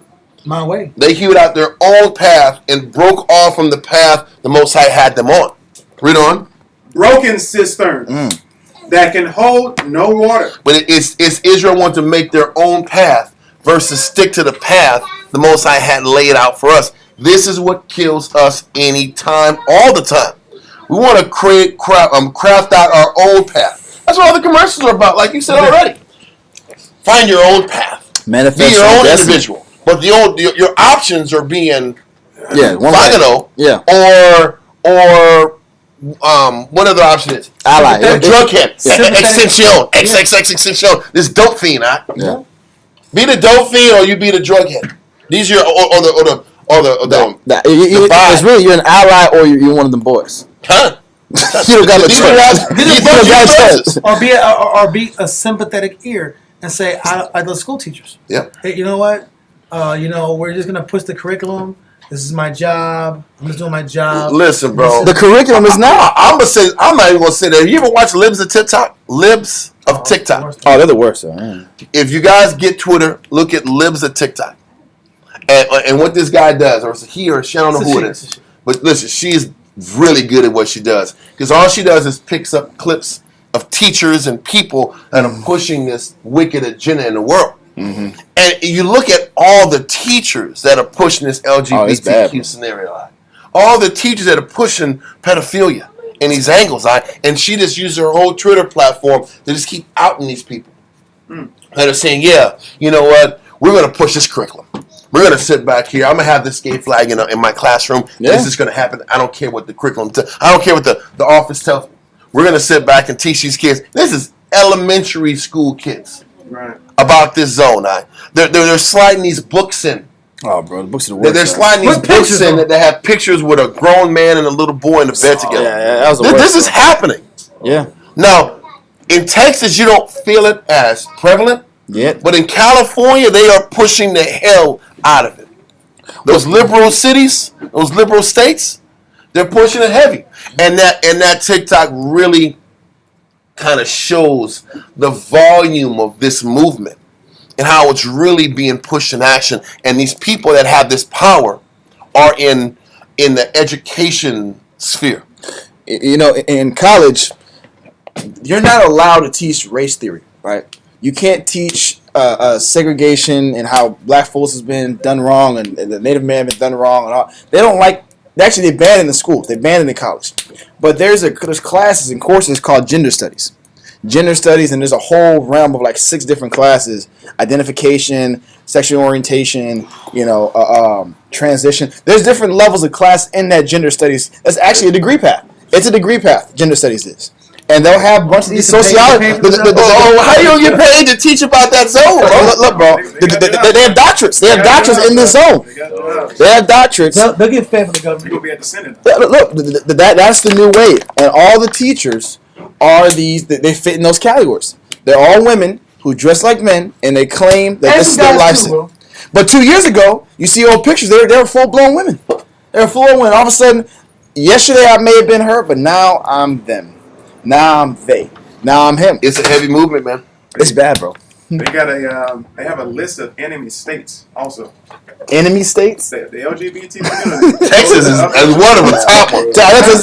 My way. They hewed out their own path and broke off from the path the Most High had them on. Read on. Broken cisterns that can hold no water. But it's Israel want to make their own path versus stick to the path the Most High had laid out for us. This is what kills us anytime, all the time. We want to craft out our own path. That's what all the commercials are about, like you said already. Find your own path. Manifest Be your own destiny. individual. But your options are being Fagano, or what other option is? Ally. Drughead. Sympathetic. Extension. This dope fiend, huh? Yeah. Be the dope fiend or you be the drughead. These are the It's really you're an ally or you're one of them boys. Huh? You don't got a choice. Or be a sympathetic ear and say, I love school teachers. Yep. Hey, you know what? We're just gonna push the curriculum. This is my job. I'm just doing my job. Listen, bro. The curriculum is not. I'm not even gonna say that. You ever watch Libs of TikTok? Libs of TikTok. Oh, they're the worst. Though. If you guys get Twitter, look at Libs of TikTok. And what this guy does, or he or she, I don't know who it is. But listen, she's really good at what she does. Because all she does is picks up clips of teachers and people that are pushing this wicked agenda in the world. Mm-hmm. And you look at all the teachers that are pushing this LGBTQ scenario. All the teachers that are pushing pedophilia in these angles. And she just used her whole Twitter platform to just keep outing these people. That are saying, yeah, you know what? We're going to push this curriculum. We're going to sit back here. I'm going to have this gay flag in my classroom. Yeah. This is going to happen. I don't care what the curriculum I don't care what the office tells me. We're going to sit back and teach these kids. This is elementary school kids. Right. About this zone. They're sliding these books in. Oh, bro, the books are the worst. They're sliding these books in that have pictures with a grown man and a little boy in the bed together. Yeah, that was the worst. This is happening. Yeah. Now, in Texas, you don't feel it as prevalent. Yeah. But in California, they are pushing the hell out of it. Those liberal cities, those liberal states, they're pushing it heavy. And that TikTok really kind of shows the volume of this movement and how it's really being pushed in action. And these people that have this power are in the education sphere. You know, in college, you're not allowed to teach race theory, right? You can't teach segregation and how black folks has been done wrong and the Native man has been done wrong and all. They don't like. Actually, they ban it in the schools. They ban it in college. But there's classes and courses called gender studies. Gender studies, and there's a whole realm of like 6 different classes: identification, sexual orientation, transition. There's different levels of class in that gender studies. That's actually a degree path. It's a degree path. Gender studies is. And they'll have a bunch of these sociology. How you gonna get paid to teach about that zone, bro? Look, bro. They have doctorates. They have doctorates in this zone. They have doctorates. They'll get paid for the government. You'll be at the Senate. Look, that's the new wave. And all the teachers are these. They fit in those categories. They're all women who dress like men, and they claim that this is their lifestyle. But 2 years ago, you see old pictures. They were full blown women. They were full blown women. All of a sudden, yesterday I may have been her, but now I'm them. Now I'm they. Now I'm him. It's a heavy movement, man. It's bad, bro. They got they have a list of enemy states also. Enemy states? The LGBT community. Texas is one of the top ones. Texas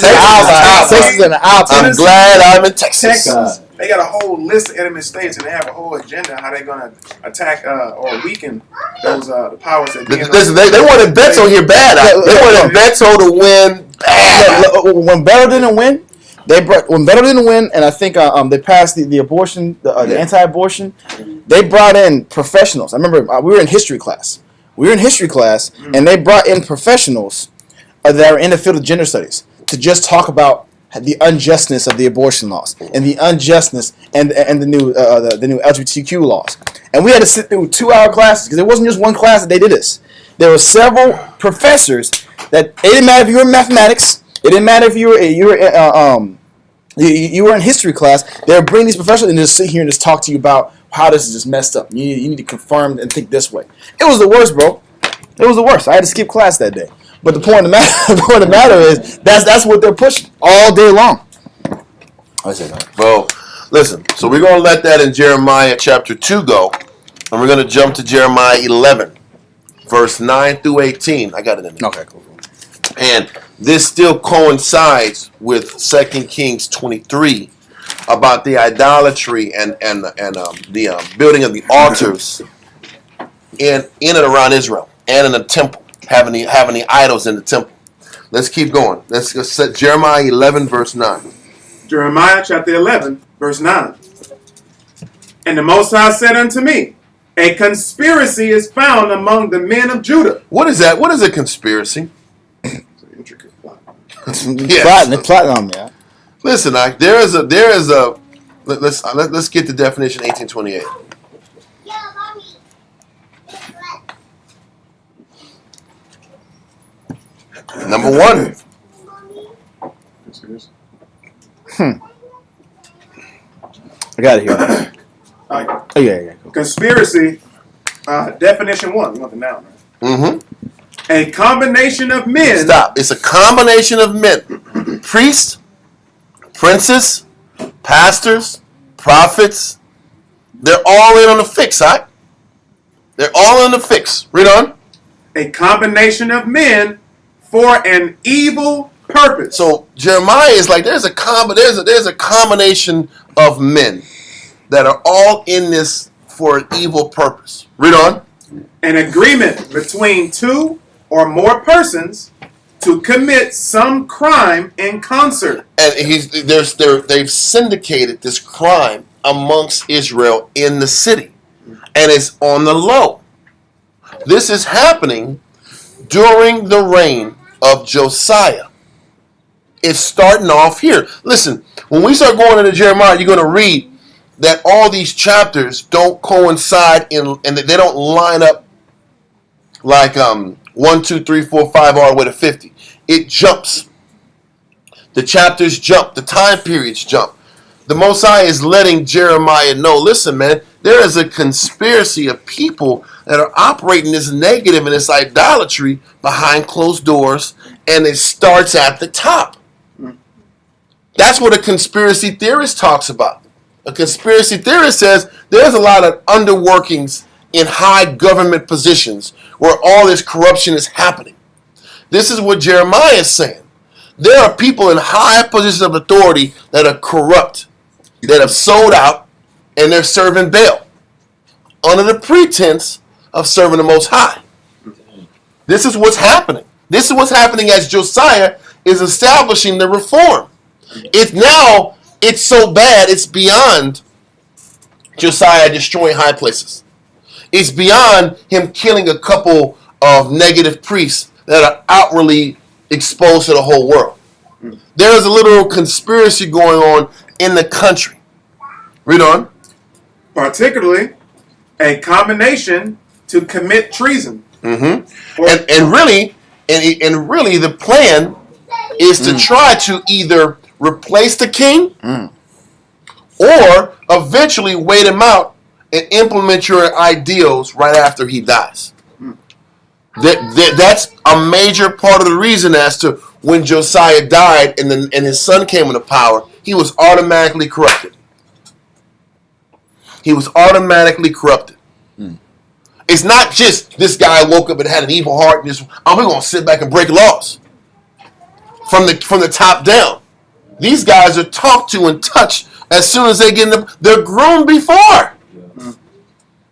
is an outside. I'm glad I'm in Texas. Texas. They got a whole list of enemy states, and they have a whole agenda how they're going to attack or weaken those the powers that be. Listen, they wanted Beto here bad. They wanted Beto to win bad. When Beto didn't win, and I think they passed the abortion, the anti-abortion. They brought in professionals. I remember we were in history class. And they brought in professionals that are in the field of gender studies to just talk about the unjustness of the abortion laws and the unjustness and the new LGBTQ laws. And we had to sit through 2-hour classes because it wasn't just one class that they did this. There were several professors that it didn't matter if you were in mathematics. It didn't matter if you were in history class. They would bring these professors and just sit here and just talk to you about how this is just messed up. You need to confirm and think this way. It was the worst, bro. It was the worst. I had to skip class that day. But the point of the matter is that's what they're pushing all day long. Bro, listen. So we're gonna let that in Jeremiah chapter 2 go, and we're gonna jump to Jeremiah 11, verse 9 through 18. I got it in there. Okay, cool. And this still coincides with 2 Kings 23 about the idolatry and the building of the altars in and around Israel and in the temple, having the idols in the temple. Let's keep going. Let's go set Jeremiah 11, verse 9. Jeremiah chapter 11, verse 9. And the Most High said unto me, a conspiracy is found among the men of Judah. What is that? What is a conspiracy? Intricate plot. Yes. They're plotting on me. Yeah. Listen, let's get the definition 1828. Number 1. I got it here. Oh yeah. Cool. Conspiracy, definition 1. You want the noun, right? Mm-hmm. A combination of men. Stop. It's a combination of men. Priests, princes, pastors, prophets. They're all in on the fix, right? They're all in the fix. Read on. A combination of men for an evil purpose. So Jeremiah is like there's a combination of men that are all in this for an evil purpose. Read on. An agreement between 2 or more persons to commit some crime in concert. And they've syndicated this crime amongst Israel in the city, and it's on the low. This is happening during the reign of Josiah. It's starting off here. Listen, when we start going into Jeremiah, you're going to read that all these chapters don't coincide and they don't line up like 1, 2, 3, 4, 5 all the way to 50. It jumps. The chapters jump. The time periods jump. The Most High is letting Jeremiah know, listen, man, there is a conspiracy of people that are operating this negative and this idolatry behind closed doors, and it starts at the top. That's what a conspiracy theorist talks about. A conspiracy theorist says there's a lot of underworkings in high government positions where all this corruption is happening. This is what Jeremiah is saying. There are people in high positions of authority that are corrupt, that have sold out, and they're serving Baal under the pretense of serving the Most High. This is what's happening. This is what's happening as Josiah is establishing the reform. It's so bad, it's beyond Josiah destroying high places. It's beyond him killing a couple of negative priests that are outwardly exposed to the whole world. There is a literal conspiracy going on in the country. Read on. Particularly, a combination to commit treason. Mm-hmm. And really, the plan is to try to either replace the king or eventually wait him out and implement your ideals right after he dies. That's a major part of the reason as to when Josiah died and his son came into power, he was automatically corrupted. He was automatically corrupted. It's not just this guy woke up and had an evil heart and just, we're going to sit back and break laws. From the top down. These guys are talked to and touched as soon as they get in they're groomed before.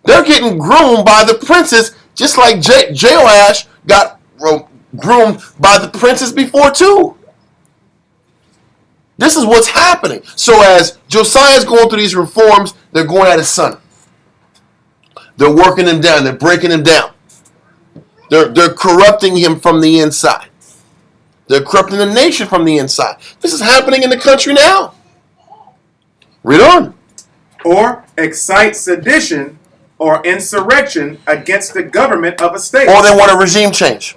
They're getting groomed by the princes, just like Joash got groomed by the princes before too. This is what's happening. So as Josiah's going through these reforms, they're going at his son. They're working him down. They're breaking him down. They're corrupting him from the inside. They're corrupting the nation from the inside. This is happening in the country now. Read on. Or excite sedition or insurrection against the government of a state. Or they want a regime change.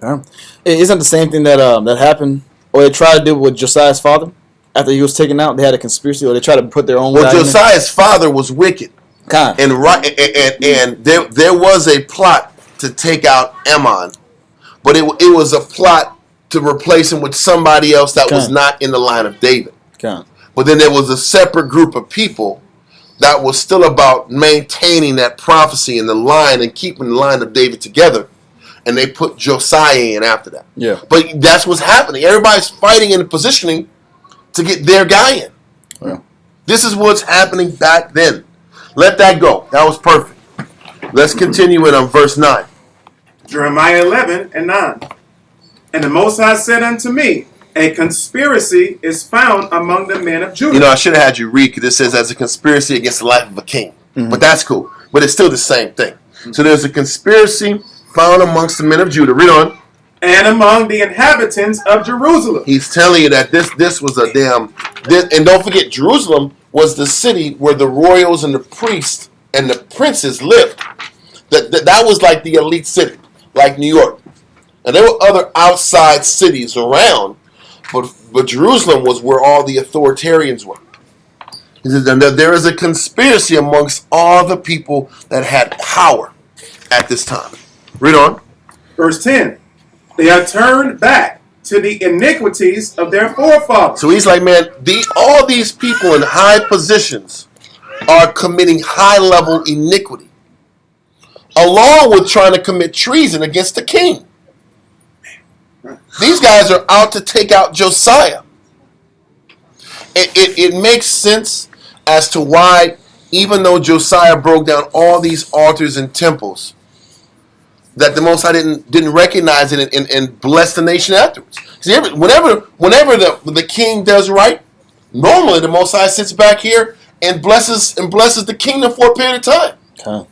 Yeah. Isn't the same thing that happened, or they tried to do with Josiah's father after he was taken out? They had a conspiracy, or they tried to put their own. Well, Josiah's father was wicked. Kind. And there was a plot to take out Ammon, but it was a plot to replace him with somebody else that was not in the line of David. Kind. But then there was a separate group of people that was still about maintaining that prophecy in the line and keeping the line of David together, and they put Josiah in after that. Yeah. But that's what's happening. Everybody's fighting and positioning to get their guy in. Yeah. This is what's happening back then. Let that go. That was perfect. Let's continue it on verse 9. Jeremiah 11 and 9. And the Most High said unto me, a conspiracy is found among the men of Judah. You know, I should have had you read because it says as a conspiracy against the life of a king. Mm-hmm. But that's cool. But it's still the same thing. Mm-hmm. So there's a conspiracy found amongst the men of Judah. Read on. And among the inhabitants of Jerusalem. He's telling you that this was a damn... and don't forget, Jerusalem was the city where the royals and the priests and the princes lived. That was like the elite city, like New York. And there were other outside cities around, but Jerusalem was where all the authoritarians were. He says, and there is a conspiracy amongst all the people that had power at this time. Read on. Verse 10. They are turned back to the iniquities of their forefathers. So he's like, man, all these people in high positions are committing high-level iniquity, along with trying to commit treason against the king. These guys are out to take out Josiah. It makes sense as to why, even though Josiah broke down all these altars and temples, that the Most High didn't recognize it and bless the nation afterwards. See, whenever the king does right, normally the Most High sits back here and blesses the kingdom for a period of time. Okay.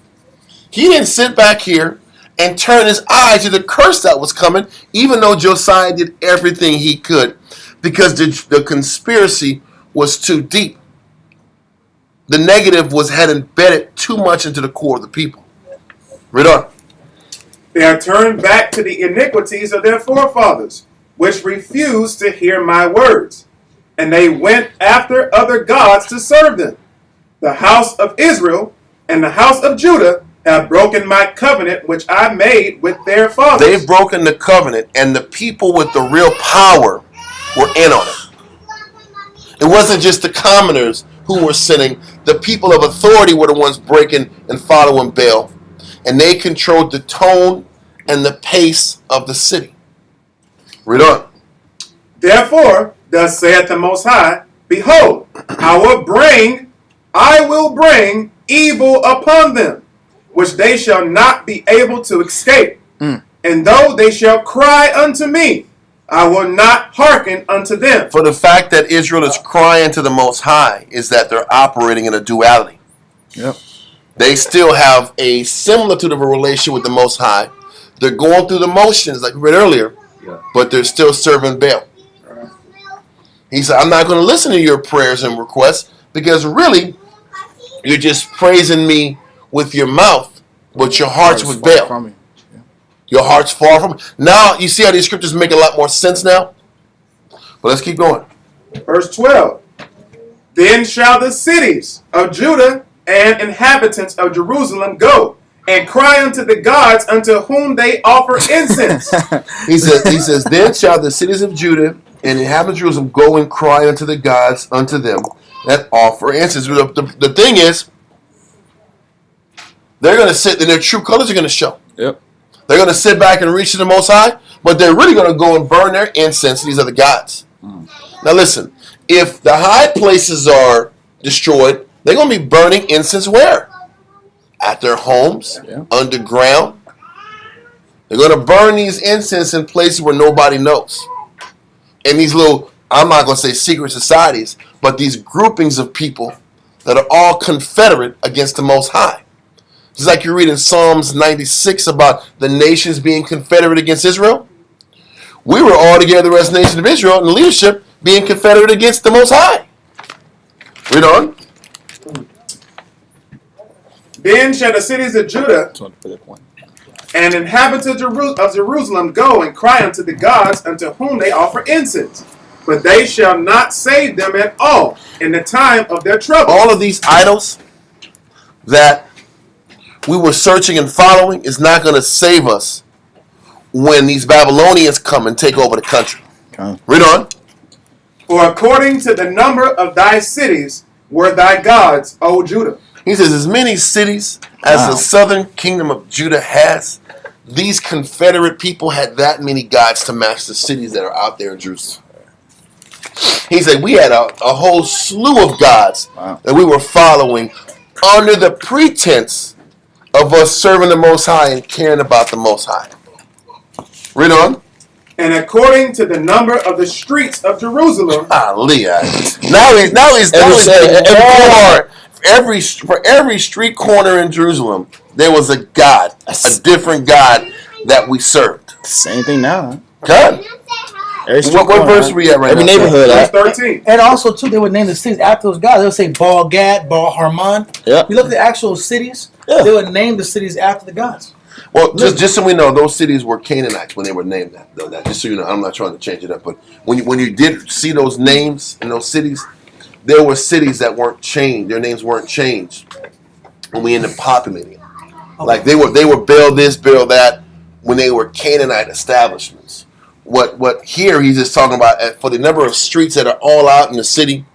He didn't sit back here and turn his eyes to the curse that was coming, even though Josiah did everything he could, because the conspiracy was too deep. The negative had embedded too much into the core of the people. Read on. They are turned back to the iniquities of their forefathers, which refused to hear my words. And they went after other gods to serve them. The house of Israel and the house of Judah have broken my covenant which I made with their fathers. They've broken the covenant, and the people with the real power were in on it. It wasn't just the commoners who were sinning. The people of authority were the ones breaking and following Baal, and they controlled the tone and the pace of the city. Read on. Therefore, thus saith the Most High, behold, I will bring evil upon them, which they shall not be able to escape. And though they shall cry unto me, I will not hearken unto them. For the fact that Israel is crying to the Most High is that they're operating in a duality. Yep. They still have a similitude of a relation with the Most High. They're going through the motions, like we read earlier, but they're still serving Baal. He said, I'm not going to listen to your prayers and requests because really, you're just praising me with your mouth, but your heart's with Baal. Your heart's far from me. Now, you see how these scriptures make a lot more sense now? But let's keep going. Verse 12. Then shall the cities of Judah and inhabitants of Jerusalem go and cry unto the gods unto whom they offer incense. He says, then shall the cities of Judah and inhabitants of Jerusalem go and cry unto the gods unto them that offer incense. The thing is, they're going to sit, and their true colors are going to show. Yep. They're going to sit back and reach to the Most High, but they're really going to go and burn their incense to these other gods. Now listen, if the high places are destroyed, they're going to be burning incense where? At their homes, underground. They're going to burn these incense in places where nobody knows. And these little, I'm not going to say secret societies, but these groupings of people that are all confederate against the Most High. Just like you read in Psalms 96 about the nations being confederate against Israel. We were all together as the nation of Israel and leadership being confederate against the Most High. Read on. Then shall the cities of Judah and inhabitants of Jerusalem go and cry unto the gods unto whom they offer incense. But they shall not save them at all in the time of their trouble. All of these idols that we were searching and following is not going to save us when these Babylonians come and take over the country. Read on. For according to the number of thy cities were thy gods, O Judah. He says, as many cities as the southern kingdom of Judah has, these confederate people had that many gods to match the cities that are out there in Jerusalem. He said, we had a whole slew of gods that we were following under the pretense of us serving the Most High and caring about the Most High. Read on. And according to the number of the streets of Jerusalem. Hallelujah. Now he's for every street corner in Jerusalem, there was a God, a different God that we served. Same thing now. God. What verse are we at right every now? Every neighborhood. Verse 13. And also, too, they would name the cities after those gods. They would say Baal Gad, Baal Harmon. Yep. You look at the actual cities, they would name the cities after the gods. Well, just so we know, those cities were Canaanites when they were named that. Just so you know, I'm not trying to change it up, but when you did see those names in those cities, there were cities that weren't changed. Their names weren't changed when we ended up populating them. Okay. Like they were Baal this, Baal that when they were Canaanite establishments. What here he's just talking about for the number of streets that are all out in the city,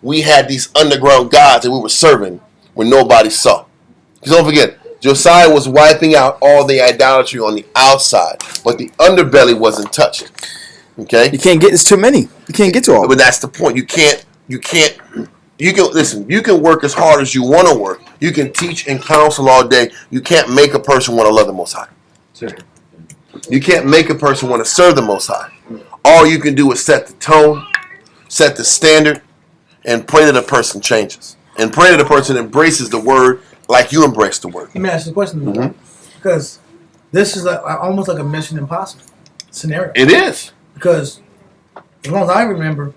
we had these underground gods that we were serving when nobody saw. Because don't forget, Josiah was wiping out all the idolatry on the outside, but the underbelly wasn't touched. Okay? You can't get, it's too many. You can't get to all. But that's the point. You can listen, you can work as hard as you want to work. You can teach and counsel all day. You can't make a person want to love the Most High. Sure. You can't make a person want to serve the Most High. All you can do is set the tone, set the standard, and pray that a person changes. And pray that a person embraces the word like you embrace the word. Let me ask you a question, because this is almost like a Mission Impossible scenario. It is. Because as long as I remember,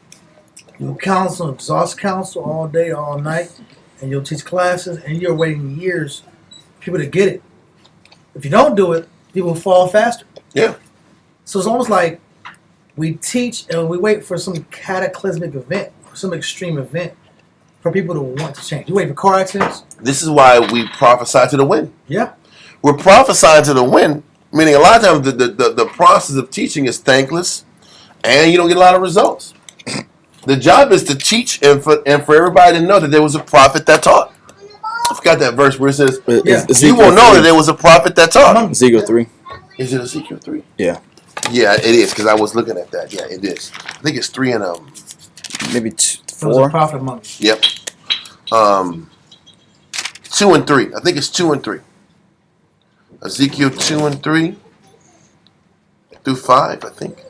you'll counsel, exhaust counsel all day, all night, and you'll teach classes, and you're waiting years for people to get it. If you don't do it, people fall faster. Yeah. So it's almost like we teach and we wait for some cataclysmic event, some extreme event, for people to want to change? You wait for car accidents? This is why we prophesy to the wind. Yeah. We're prophesying to the wind, meaning a lot of times the process of teaching is thankless, and you don't get a lot of results. The job is to teach and for everybody to know that there was a prophet that taught. I forgot that verse where it says, you will know that there was a prophet that taught. Ezekiel 3. Is it Ezekiel 3? Yeah. Yeah, it is, because I was looking at that. Yeah, it is. I think it's 3 and Maybe There was a 4. prophet among you. Yep. 2 and 3. I think it's 2 and 3. Ezekiel 2 and 3 through 5, I think.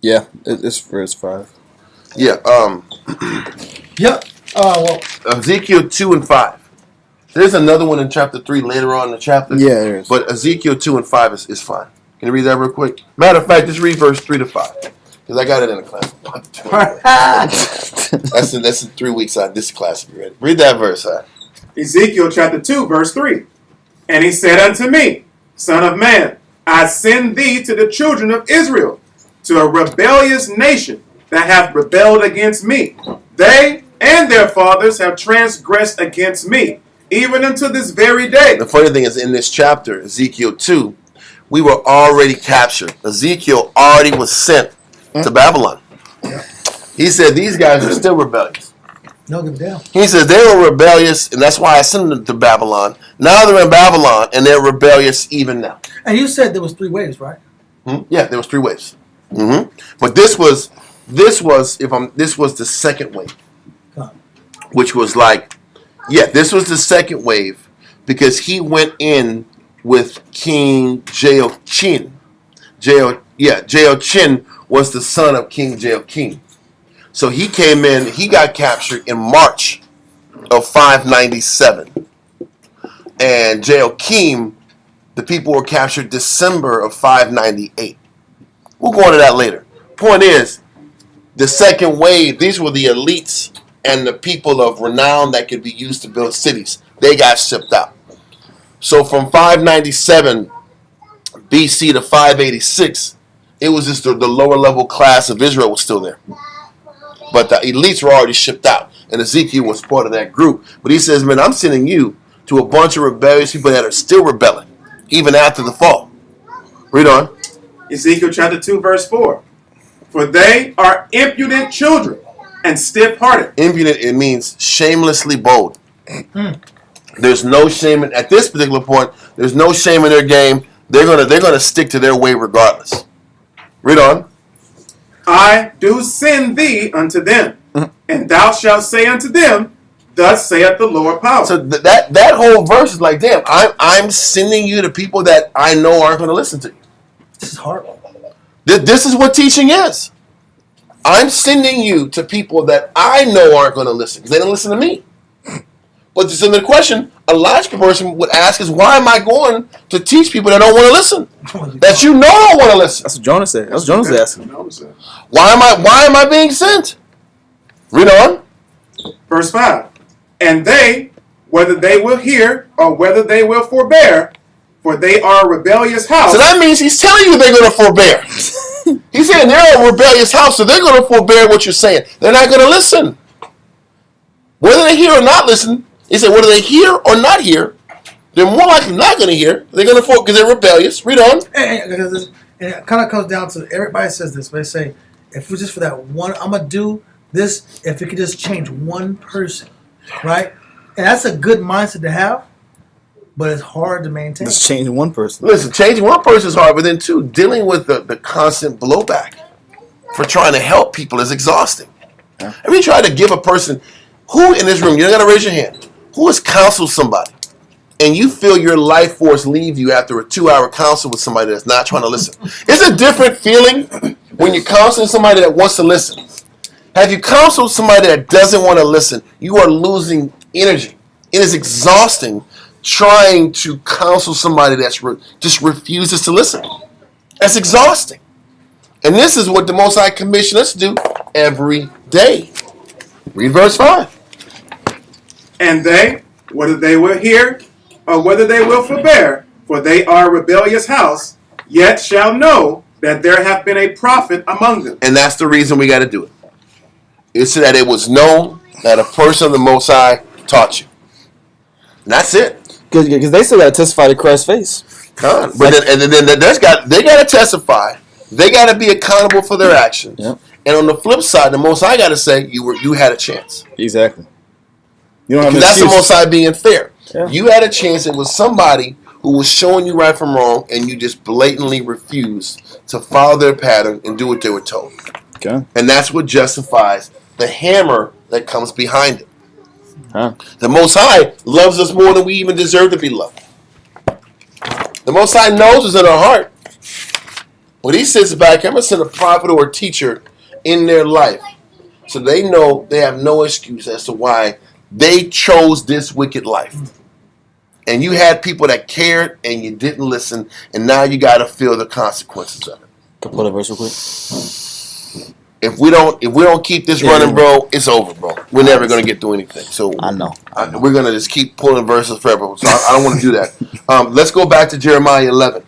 Yeah, it's verse 5. Yeah. Yep. Well, Ezekiel 2 and 5. There's another one in chapter 3 later on in the chapter. Yeah, there is. But Ezekiel 2 and 5 is fine. Can you read that real quick? Matter of fact, just read verse 3 to 5. Because I got it in the class. That's in 3 weeks on this class. If you read it. Read that verse. Ezekiel chapter 2, verse 3. And he said unto me, Son of man, I send thee to the children of Israel, to a rebellious nation that hath rebelled against me. They and their fathers have transgressed against me, even unto this very day. The funny thing is, in this chapter, Ezekiel 2, we were already captured. Ezekiel already was sent to Babylon. He said these guys are still rebellious. no give a damn. He says they were rebellious, and that's why I sent them to Babylon. Now they're in Babylon, and they're rebellious even now. And you said there was 3 waves, right? Yeah, there was 3 waves. But this was the second wave, which was like, this was the second wave because he went in with King Jehoiachin. Jehoiachin was the son of King Jehoiakim. So he came in, he got captured in March of 597. And Jehoiakim, the people were captured December of 598. We'll go into that later. Point is, the second wave, these were the elites and the people of renown that could be used to build cities. They got shipped out. So from 597 BC to 586, it was just the lower level class of Israel was still there. But the elites were already shipped out. And Ezekiel was part of that group. But he says, man, I'm sending you to a bunch of rebellious people that are still rebelling, even after the fall. Read on. Ezekiel chapter 2, verse 4. For they are impudent children and stiff-hearted. Impudent, it means shamelessly bold. There's no shame at this particular point. There's no shame in their game. They're gonna stick to their way regardless. Read on. I do send thee unto them, and thou shalt say unto them, Thus saith the Lord power. So that whole verse is like, damn, I'm sending you to people that I know aren't going to listen to you. This is horrible. This is what teaching is. I'm sending you to people that I know aren't going to listen because they don't listen to me. But so the question a logical person would ask is, why am I going to teach people that don't want to listen? That you know don't want to listen. That's what Jonah said. That's what Jonah's asking. Why am I being sent? Read on. Verse 5. And they, whether they will hear or whether they will forbear, for they are a rebellious house. So that means he's telling you they're going to forbear. He's saying they're a rebellious house, so they're going to forbear what you're saying. They're not going to listen. Whether they hear or not listen, he said whether they hear or not hear, they're more likely not going to hear. They're going to forbear because they're rebellious. Read on. And it kind of comes down to, everybody says this, but they say, if it's just for that one, I'm going to do this, if it could just change one person, right? And that's a good mindset to have, but it's hard to maintain. Just changing one person. Listen, changing one person is hard, but then two, dealing with the constant blowback for trying to help people is exhausting. Yeah. Have you tried to give a person, who in this room, you don't got to raise your hand, who has counseled somebody, and you feel your life force leave you after a 2-hour counsel with somebody that's not trying to listen? It's a different feeling when you're counseling somebody that wants to listen. Have you counseled somebody that doesn't want to listen? You are losing energy. It is exhausting trying to counsel somebody that's just refuses to listen. That's exhausting. And this is what the Most High commissioned us to do every day. Read verse 5. And they, whether they will hear or whether they will forbear, for they are a rebellious house, yet shall know that there hath been a prophet among them. And that's the reason we got to do it. It's so that it was known that a person of the Most High taught you. And that's it. Because they still got to testify to Christ's face. But then they got to testify. They got to be accountable for their actions. Yep. And on the flip side, the Most High got to say you had a chance. Exactly. You don't have an That's the excuse. Most High being fair. Yeah. You had a chance. It was somebody who was showing you right from wrong, and you just blatantly refused to follow their pattern and do what they were told. Okay. And that's what justifies the hammer that comes behind it. Huh. The Most High loves us more than we even deserve to be loved. The Most High knows us in our heart. When He sits back, I'm going to send a prophet or a teacher in their life so they know they have no excuse as to why they chose this wicked life. And you had people that cared and you didn't listen, and now you got to feel the consequences of it. Can I pull that verse real quick? If we don't keep this running, bro, it's over, bro. We're never gonna get through anything. So I know. we're gonna just keep pulling verses forever. So I don't want to do that. Let's go back to Jeremiah 11.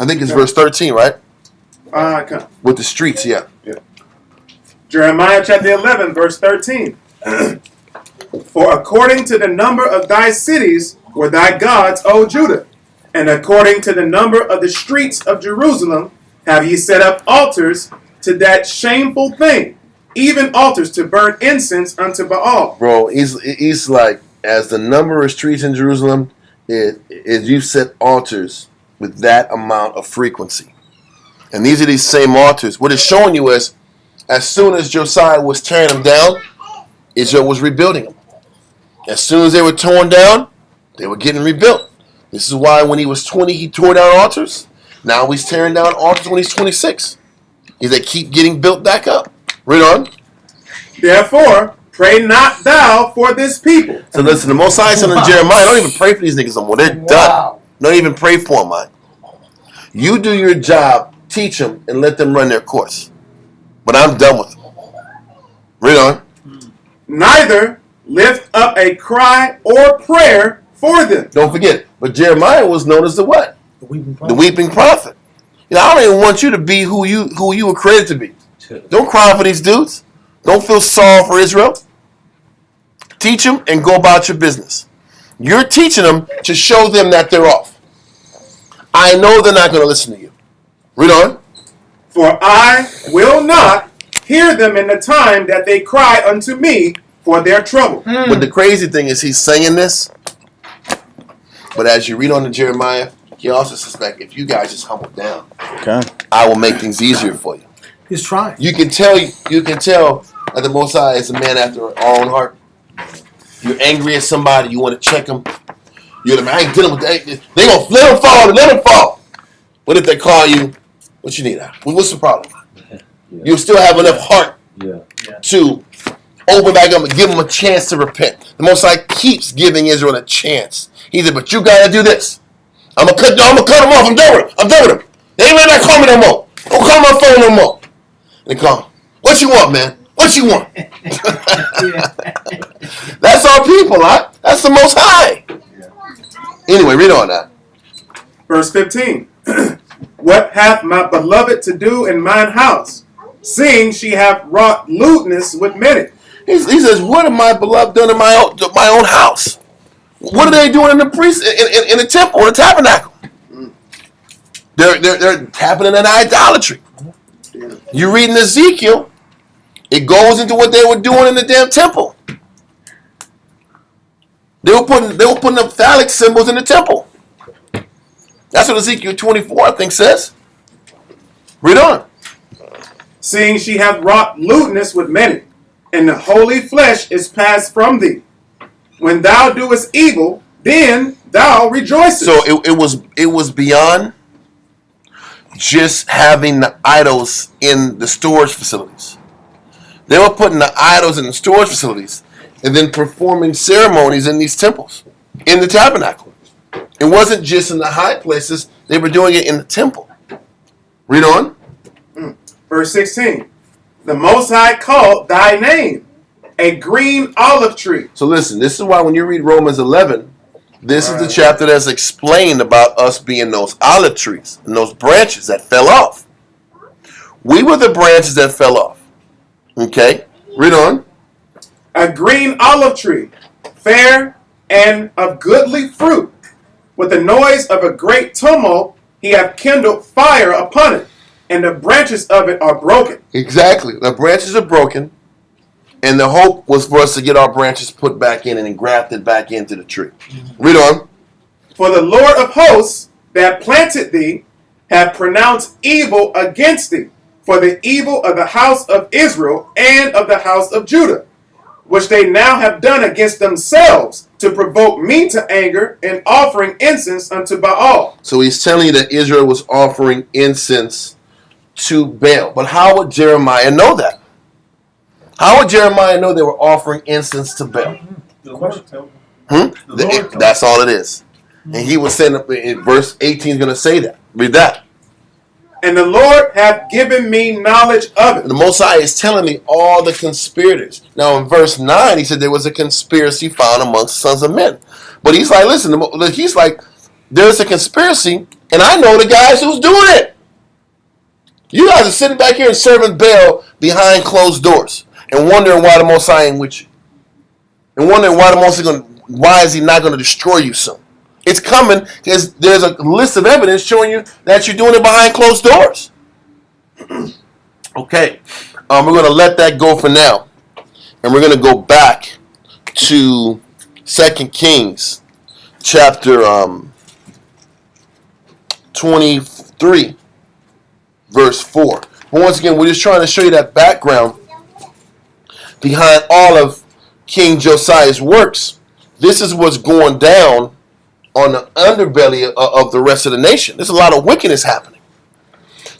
I think it's verse 13, right? Okay. With the streets, yeah. Jeremiah chapter 11, verse 13. For according to the number of thy cities were thy gods, O Judah, and according to the number of the streets of Jerusalem have ye set up altars to that shameful thing, even altars to burn incense unto Baal. Bro, he's like, as the number of streets in Jerusalem is you set altars with that amount of frequency. And these are these same altars. What it's showing you is, as soon as Josiah was tearing them down, Israel was rebuilding them. As soon as they were torn down, they were getting rebuilt. This is why when he was 20, he tore down altars. Now he's tearing down altars when he's 26. They keep getting built back up. Read on. Therefore, pray not thou for this people. So listen, the Most High said in Jeremiah, don't even pray for these niggas no more. They're done. Don't even pray for them, man. You do your job, teach them, and let them run their course. But I'm done with them. Read on. Neither lift up a cry or prayer for them. Don't forget, but Jeremiah was known as the what? The weeping prophet. You know, I don't even want you to be who you were created to be. Don't cry for these dudes. Don't feel sorry for Israel. Teach them and go about your business. You're teaching them to show them that they're off. I know they're not going to listen to you. Read on. For I will not hear them in the time that they cry unto me for their trouble. But the crazy thing is he's saying this, but as you read on in Jeremiah, he also says, like, if you guys just humble down, Okay. I will make things easier for you. He's trying. You can tell that the Most High is a man after our own heart. You're angry at somebody, you want to check them. You're like, I ain't dealing with that. They gonna let them fall. What if they call you? What you need? What's the problem? You still have enough heart to open back up and give them a chance to repent. The Most High keeps giving Israel a chance. He said, but you gotta do this. I'm gonna cut them off. I'm done with them. They ain't gonna call me no more. Don't call my phone no more. They call. What you want, man? What you want? That's our people, huh? That's the Most High. Anyway, read on that. Verse 15. What hath my beloved to do in mine house, seeing she hath wrought lewdness with many? He says, what have my beloved done in my own house? What are they doing in the priest in the temple, in the tabernacle? They're tapping into idolatry. You read in Ezekiel, it goes into what they were doing in the damn temple. They were putting up phallic symbols in the temple. That's what Ezekiel 24, I think, says. Read on. Seeing she hath wrought lewdness with many, and the holy flesh is passed from thee. When thou doest evil, then thou rejoicest. So it was beyond just having the idols in the storage facilities. They were putting the idols in the storage facilities and then performing ceremonies in these temples, in the tabernacle. It wasn't just in the high places. They were doing it in the temple. Read on. Verse 16. The Most High called thy name a green olive tree. So listen, this is why when you read Romans 11, this is the chapter that's explained about us being those olive trees and those branches that fell off. We were the branches that fell off. Okay? Read on. a green olive tree, fair and of goodly fruit. With the noise of a great tumult, he hath kindled fire upon it, and the branches of it are broken. Exactly. The branches are broken, and the hope was for us to get our branches put back in and engrafted back into the tree. Read on. For the Lord of hosts that planted thee hath pronounced evil against thee, for the evil of the house of Israel and of the house of Judah, which they now have done against themselves, to provoke me to anger in offering incense unto Baal. So he's telling you that Israel was offering incense to Baal. But how would Jeremiah know that? How would Jeremiah know they were offering incense to Baal? The Lord told him. That's all it is. And he was saying in verse 18 is going to say that. Read that. And the Lord hath given me knowledge of it. The Most High is telling me all the conspirators. Now in verse 9, he said there was a conspiracy found amongst sons of men. But he's like, listen, he's like, there's a conspiracy, and I know the guys who's doing it. You guys are sitting back here and serving Baal behind closed doors and wondering why the Most High ain't with you. And wondering why is he not going to destroy you soon. It's coming because there's a list of evidence showing you that you're doing it behind closed doors. Okay. We're going to let that go for now. And we're going to go back to 2 Kings chapter 23, verse 4. But once again, we're just trying to show you that background behind all of King Josiah's works. This is what's going down on the underbelly of the rest of the nation. There's a lot of wickedness happening.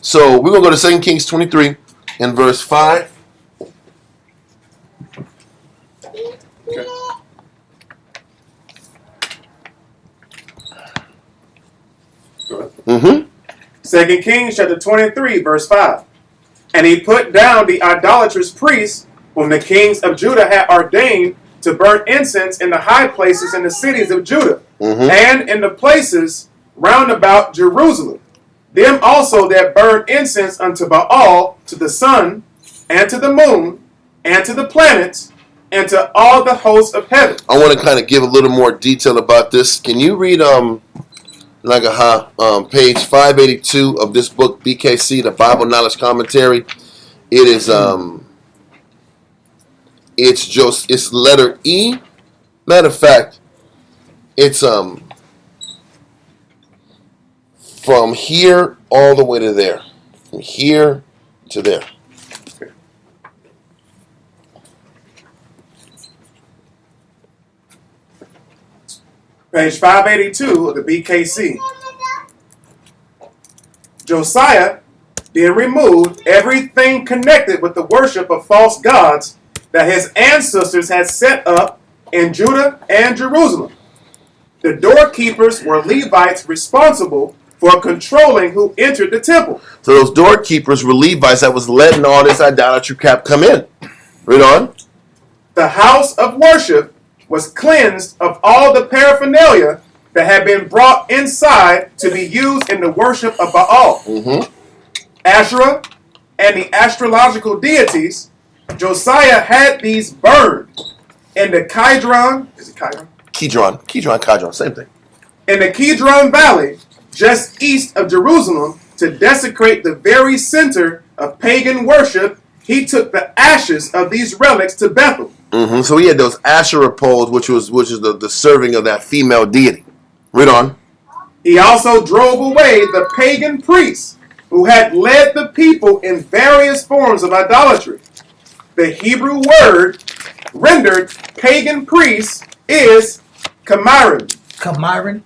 So we're going to go to 2 Kings 23 and verse 5. Okay. Mm-hmm. 2 Kings chapter 23, verse 5. And he put down the idolatrous priests whom the kings of Judah had ordained to burn incense in the high places in the cities of Judah, and in the places round about Jerusalem. Them also that burned incense unto Baal, to the sun, and to the moon, and to the planets, and to all the hosts of heaven. I want to kind of give a little more detail about this. Can you read page 582 of this book, BKC, the Bible Knowledge Commentary? It is it's letter E. Matter of fact, it's from here all the way to there. From here to there. Page 582 of the BKC. Josiah then removed everything connected with the worship of false gods that his ancestors had set up in Judah and Jerusalem. The doorkeepers were Levites responsible for controlling who entered the temple. So those doorkeepers were Levites that was letting all this idolatry crap come in. Read on. The house of worship was cleansed of all the paraphernalia that had been brought inside to be used in the worship of Baal, Asherah, and the astrological deities. Josiah had these burned in the Kidron. Is it Kidron? Kidron, same thing. In the Kidron Valley, just east of Jerusalem, to desecrate the very center of pagan worship. He took the ashes of these relics to Bethel. So he had those Asherah poles, which is the serving of that female deity. Read on. He also drove away the pagan priests who had led the people in various forms of idolatry. The Hebrew word rendered pagan priests is Kamarim.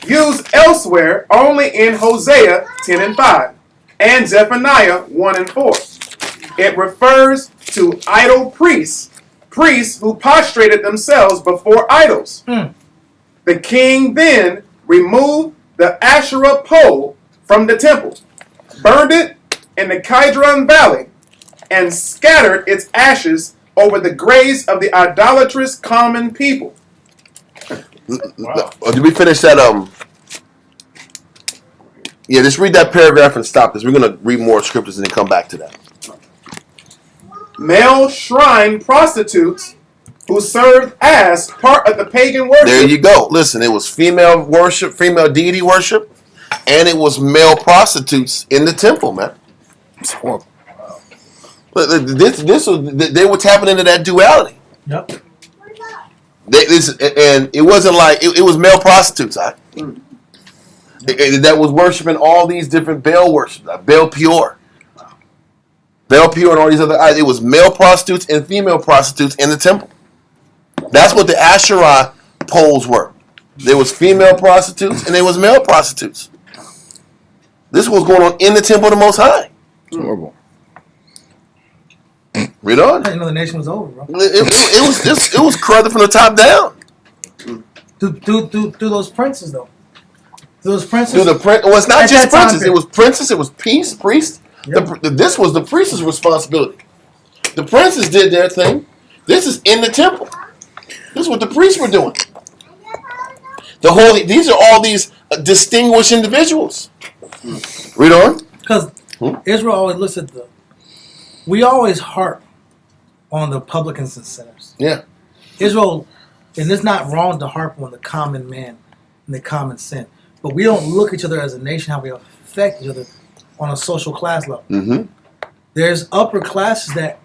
Used elsewhere only in Hosea 10 and 5 and Zephaniah 1 and 4. It refers to idol priests who prostrated themselves before idols. The king then removed the Asherah pole from the temple, burned it in the Kidron Valley, and scattered its ashes over the graves of the idolatrous common people. Wow. Did we finish that? Yeah, just read that paragraph and stop this. We're going to read more scriptures and then come back to that. male shrine prostitutes who served as part of the pagan worship. There you go. Listen, it was female worship, female deity worship, and it was male prostitutes in the temple, man. It's horrible. They were tapping into that duality. Yep. And it wasn't like it was male prostitutes. That was worshiping all these different Baal worship, Baal Peor, and all these other. It was male prostitutes and female prostitutes in the temple. That's what the Asherah poles were. There was female prostitutes and there was male prostitutes. This was going on in the temple of the Most High. It's horrible. Read on. I didn't know the nation was over, bro. It was corrupted from the top down. Through those princes, though. Those princes. Well, it's not At just that time princes. It was princes. It was priests. Yep. This was the priest's responsibility. The princes did their thing. This is in the temple. This is what the priests were doing. These are all these distinguished individuals. Read on. Because Israel always looks at we always harp on the publicans and sinners. Yeah. Israel, and it's not wrong to harp on the common man and the common sin, but we don't look at each other as a nation how we affect each other on a social class level. Mm-hmm. There's upper classes that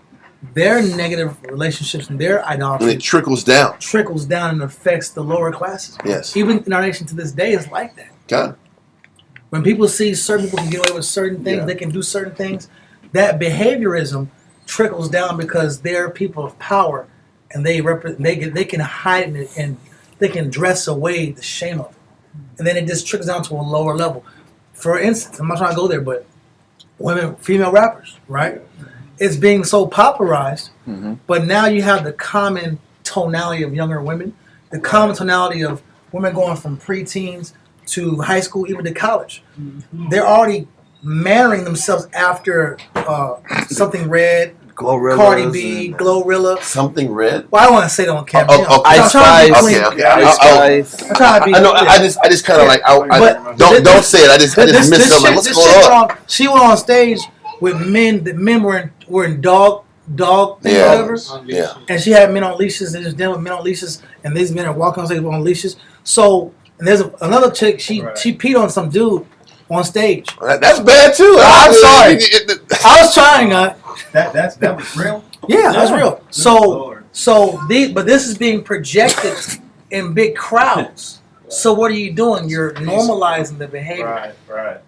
their negative relationships and their And idolatry it trickles down. trickles down and affects the lower classes. Yes. Even in our nation to this day, it's like that. God. When people see certain people can get away with certain things, they can do certain things, that behaviorism trickles down because they're people of power and they can hide it and they can dress away the shame of it. And then it just trickles down to a lower level. For instance, I'm not trying to go there, but female rappers, right? It's being so popularized, but now you have the common tonality of younger women, the common tonality of women going from preteens to high school, even to college. They're already marrying themselves after something red, Glorilla, Cardi B, Glorilla. Something red. Well, I don't want to say it on camera. Ice Spice. Okay. I'm trying to be. I know. I just kind of like. But Don't say it. I just missed something. What's going on? She went on stage with men. The men were in dog thing, whatever. Yeah. And she had men on leashes. And just dealing with men on leashes, and these men are walking on stage on leashes. So, and there's another chick. She peed on some dude on stage. That's bad too. I'm sorry. I was trying. That was real? Yeah, that's real. Lord. But this is being projected in big crowds. So what are you doing? You're normalizing the behavior. Right.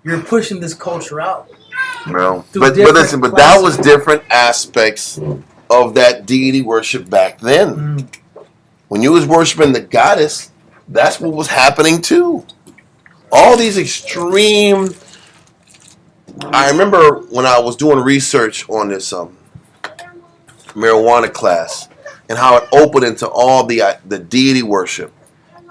You're pushing this culture out. No, Through but different listen, but that was different aspects of that deity worship back then. When you was worshiping the goddess, that's what was happening too. All these extreme. I remember when I was doing research on this marijuana class and how it opened into all the deity worship,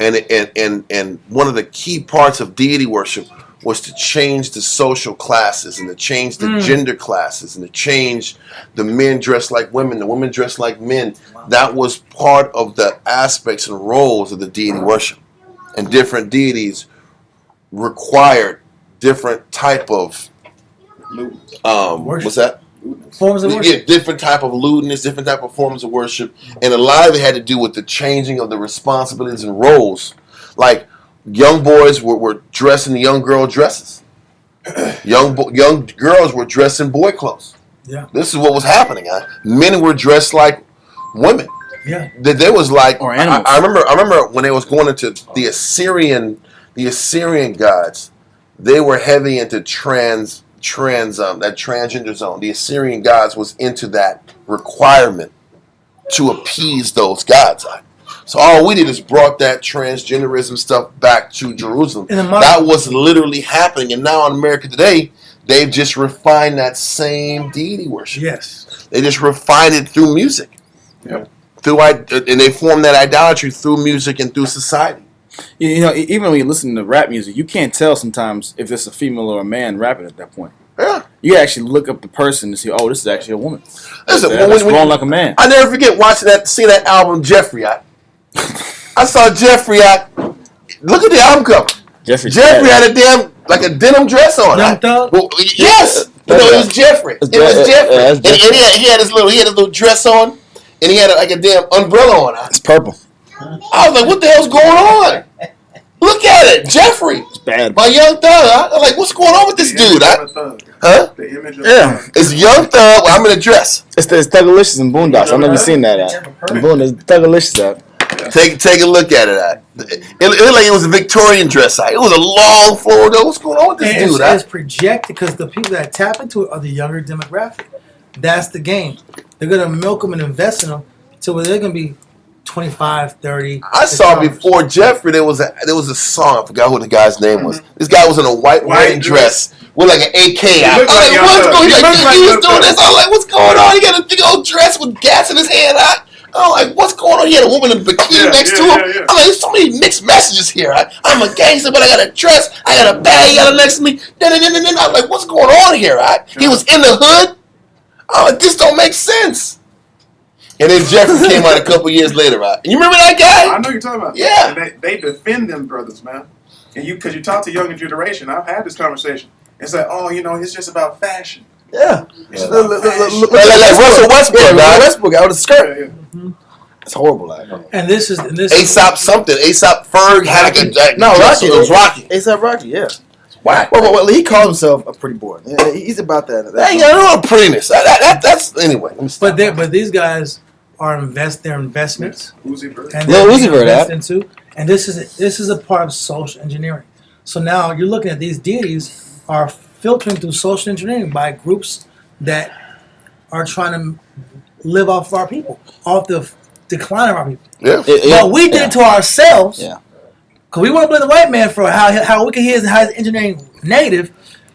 and one of the key parts of deity worship was to change the social classes and to change the gender classes and to change the men dressed like women, the women dressed like men. That was part of the aspects and roles of the deity worship, and different deities required different type of what's that? Forms of worship. Yeah, different type of lewdness, different type of forms of worship, and a lot of it had to do with the changing of the responsibilities and roles. Like young boys were dressing the young girl dresses. Young girls were dressed in boy clothes. Yeah. This is what was happening. Men were dressed like women. Yeah. There was like Or animals. I remember when they was going into the Assyrian gods. They were heavy into that transgender zone. The Assyrian gods was into that requirement to appease those gods. So all we did is brought that transgenderism stuff back to Jerusalem. That was literally happening. And now in America today, they've just refined that same deity worship. Yes. They just refined it through music. Yep. And they formed that idolatry through music and through society. You know, even when you listen to rap music, you can't tell sometimes if it's a female or a man rapping at that point. Yeah. You actually look up the person and see, oh, this is actually a woman. Listen, That's grown like a man. I never forget seeing that album Jeffrey. I saw Jeffrey. Look at the album cover. Jeffrey had a like a denim dress on. Young Thug? Yes. No, it was Jeffrey. It was Jeffrey. Yeah, and he had his little dress on, and he had like a damn umbrella on. It's purple. I was like, what the hell's going on? Look at it, Jeffrey. It's bad. My young thug. I'm like, what's going on with this dude? Huh? The image of Yeah. It's young thug. I'm in a dress. It's Thuggalicious and Boondocks. I've never seen that at. Boondocks, Thuggalicious at. Take a look at it. It looked like it was a Victorian dress. It was a long floor. What's going on with this And dude? it's projected because the people that tap into it are the younger demographic. That's the game. They're going to milk them and invest in them to where they're going to be 25, 30. I saw before Jeffrey. There was a song. I forgot who the guy's name was. This guy was in a white wedding dress with like an AK out. I was like, what's going on? He was doing this. I was like, what's going on? He got a big old dress with gas in his hand. I'm like, what's going on? He had a woman in a bikini next to him. Yeah. I'm like, there's so many mixed messages here. I'm a gangster, but I got a dress. I got a bag. Got it next to me. I'm like, what's going on here? He was in the hood. I'm like, this don't make sense. And then Jeffrey came out a couple years later, right? And you remember that guy? I know you're talking about. Yeah. And they defend them brothers, man. And because you talk to younger generation, I've had this conversation. It's like, oh, it's just about fashion. Yeah. Like Russell Westbrook, dog. Westbrook out of the skirt. Yeah. Mm-hmm. It's horrible. And this is Aesop something. Aesop Ferg had like a No, Rocky. It was Rocky. A$AP Rocky, yeah. Why? Well, he called himself a pretty boy. Yeah, he's about that. That ain't got no prettiness. That's anyway. But these guys are their investments. Uzi Vert. And Lil they're Uzi Vert, that. into. And this is a part of social engineering. So now you're looking at these deities are filtering through social engineering by groups that are trying to live off of our people, off the decline of our people. Yeah. But we did it to ourselves. Yeah. Because we want to blame the white man for how wicked he is and how he's engineering negative.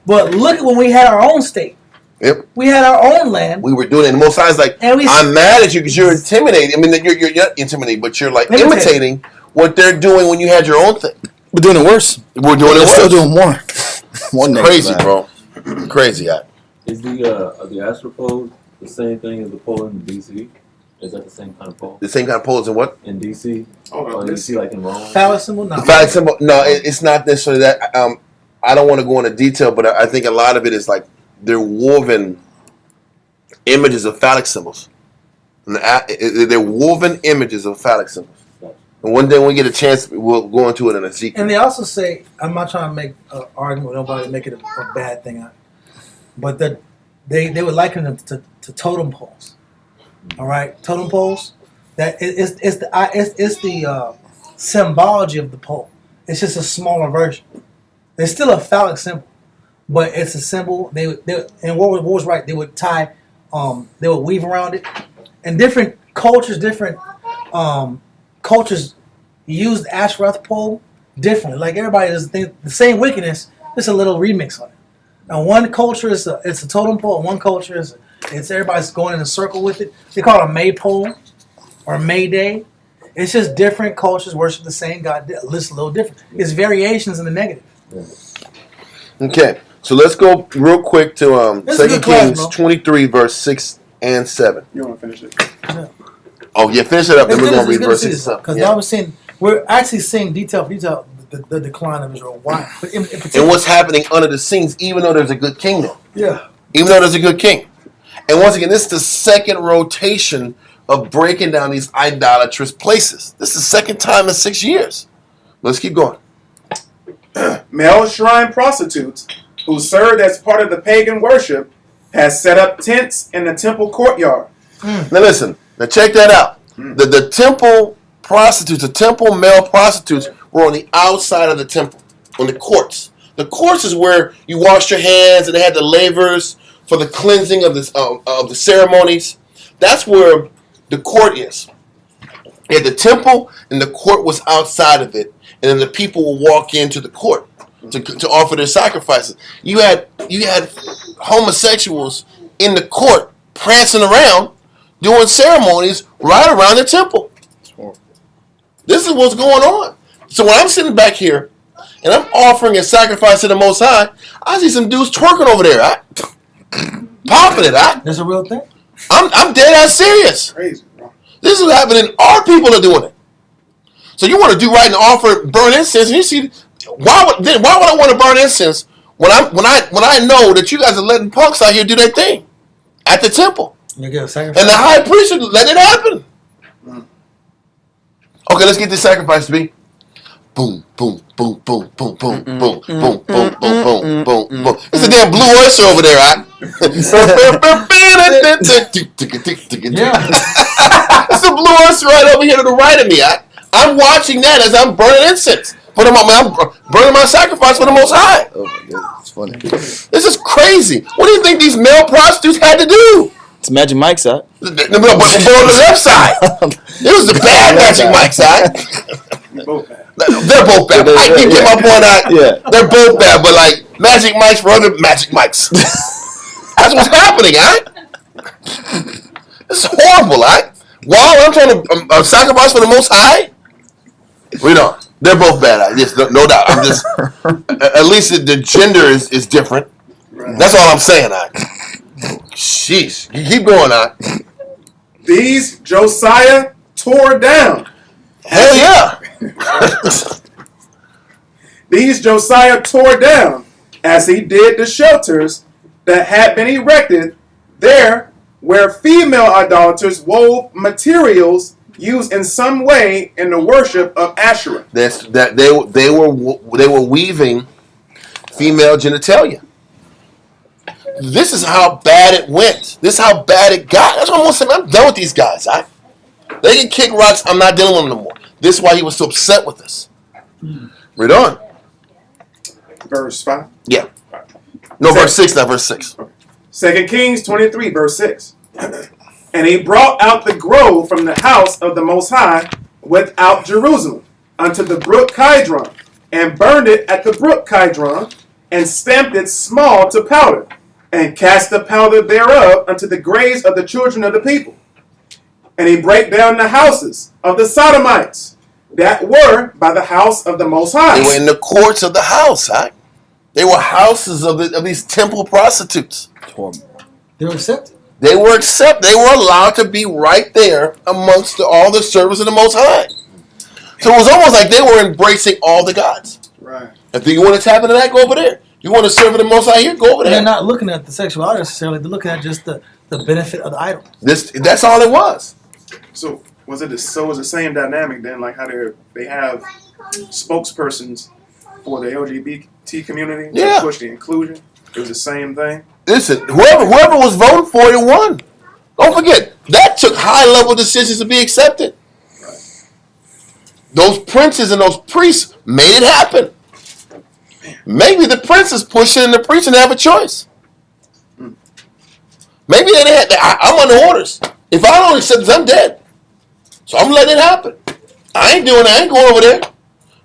But look at when we had our own state. Yep. We had our own land. We were doing it. And most times, like, I'm mad at you because you're intimidating. I mean, you're not intimidating, but you're like imitating what they're doing when you had your own thing. We're doing it worse. We're doing it worse. Still doing more. Crazy, bro. Crazy. Is the astral pole the same thing as the pole in DC? Is that the same kind of pole? The same kind of pole as in what? In DC? Oh, Or in DC, like in Rome? Phallus symbol? No. The phallic symbol? No, it's not necessarily that. I don't want to go into detail, but I think a lot of it is like they're woven images of phallic symbols. They're woven images of phallic symbols. And one day when we get a chance, we'll go into it in Ezekiel. And they also say, I'm not trying to make an argument with nobody, make it a bad thing, but they would liken them to totem poles. All right, totem poles. That it's the symbology of the pole. It's just a smaller version. It's still a phallic symbol, but it's a symbol. And what was right? They would tie, they would weave around it, and different cultures use the Ashworth pole differently. Like everybody does the same wickedness, just a little remix on it. Now one culture it's a totem pole, and one culture it's everybody's going in a circle with it. They call it a maypole or Mayday. It's just different cultures worship the same God. It's a little different. It's variations in the negative. Okay, so let's go real quick to This is a 2 good class, Kings bro. 23, verse 6 and 7. You want to finish it? Oh, yeah, finish it up, then we're going to read verse 6 and 7. Because Yeah. I was saying we're actually seeing detail the decline of Israel. Why? But in particular, And what's happening under the scenes, even though there's a good king there. yeah. Even though there's a good king. And once again, this is the second rotation of breaking down these idolatrous places. This is the second time in 6 years. Let's keep going. Male shrine prostitutes who served as part of the pagan worship has set up tents in the temple courtyard. Now listen, now check that out. The temple prostitutes, the temple male prostitutes were on the outside of the temple, on the courts. The courts is where you washed your hands and they had the lavers for the cleansing of the ceremonies. That's where the court is. You had the temple and the court was outside of it, and then the people will walk into the court to offer their sacrifices. You had homosexuals in the court prancing around doing ceremonies right around the temple. This is what's going on. So when I'm sitting back here and I'm offering a sacrifice to the Most High, I see some dudes twerking over there. Popping it. There's a real thing. I'm dead ass serious. Crazy, bro. This is happening. Our people are doing it. So you want to do right and offer burn incense, and you see why would I want to burn incense when I know that you guys are letting punks out here do their thing at the temple, You get a sacrifice. and the high priest should let it happen. Okay, let's get this sacrifice to be. Boom, boom, boom, boom, boom, boom, boom, boom, boom, boom, boom, boom, boom. It's a damn blue oyster over there, right? Yeah. It's a blue oyster right over here to the right of me. I'm watching that as I'm burning incense. I'm burning my sacrifice for the Most High. Oh my god, it's funny. This is crazy. What do you think these male prostitutes had to do? It's Magic Mike's side. But they go on the left side. It was the bad Magic Mike side. Both bad. They're both bad. I can get my point out. Yeah. They're both bad, but like Magic Mike's for other Magic Mikes. That's what's happening, alright? This is horrible, alright? While I'm trying to sacrifice for the Most High, read on. They're both bad. Yes, no doubt. I'm just at least the gender is different. That's all I'm saying, alright? Sheesh. You keep going, alright? These Josiah tore down. Hell yeah. These Josiah tore down, as he did the shelters that had been erected there where female idolaters wove materials used in some way in the worship of Asherah. They were weaving female genitalia. This is how bad it went. This is how bad it got. That's what I'm saying. I'm done with these guys. They can kick rocks. I'm not dealing with them no more. This is why he was so upset with us. Read on. Verse 5. Yeah. No, verse 6, not verse 6. 2 Kings 23, verse 6. And he brought out the grove from the house of the Most High without Jerusalem unto the brook Kidron, and burned it at the brook Kidron, and stamped it small to powder, and cast the powder thereof unto the graves of the children of the people. And he brake down the houses of the Sodomites that were by the house of the Most High. They were in the courts of the house. They were houses of these temple prostitutes. They were accepted. They were allowed to be right there amongst all the servants of the Most High. So it was almost like they were embracing all the gods. Right. If you want to tap into that, go over there. You want to serve the Most High here, go over And there. they're not looking at the sexuality necessarily. They're looking at just the benefit of the idol. That's all it was. So was it the same dynamic then, like how they have spokespersons for the LGBT community to Yeah. push the inclusion? It was the same thing. Listen, whoever was voting for it won. Don't forget, that took high-level decisions to be accepted. Those princes and those priests made it happen. Maybe the princes pushed it and the priests didn't have a choice. Maybe they didn't I'm under orders. If I don't accept this, I'm dead. So I'm letting it happen. I ain't going over there.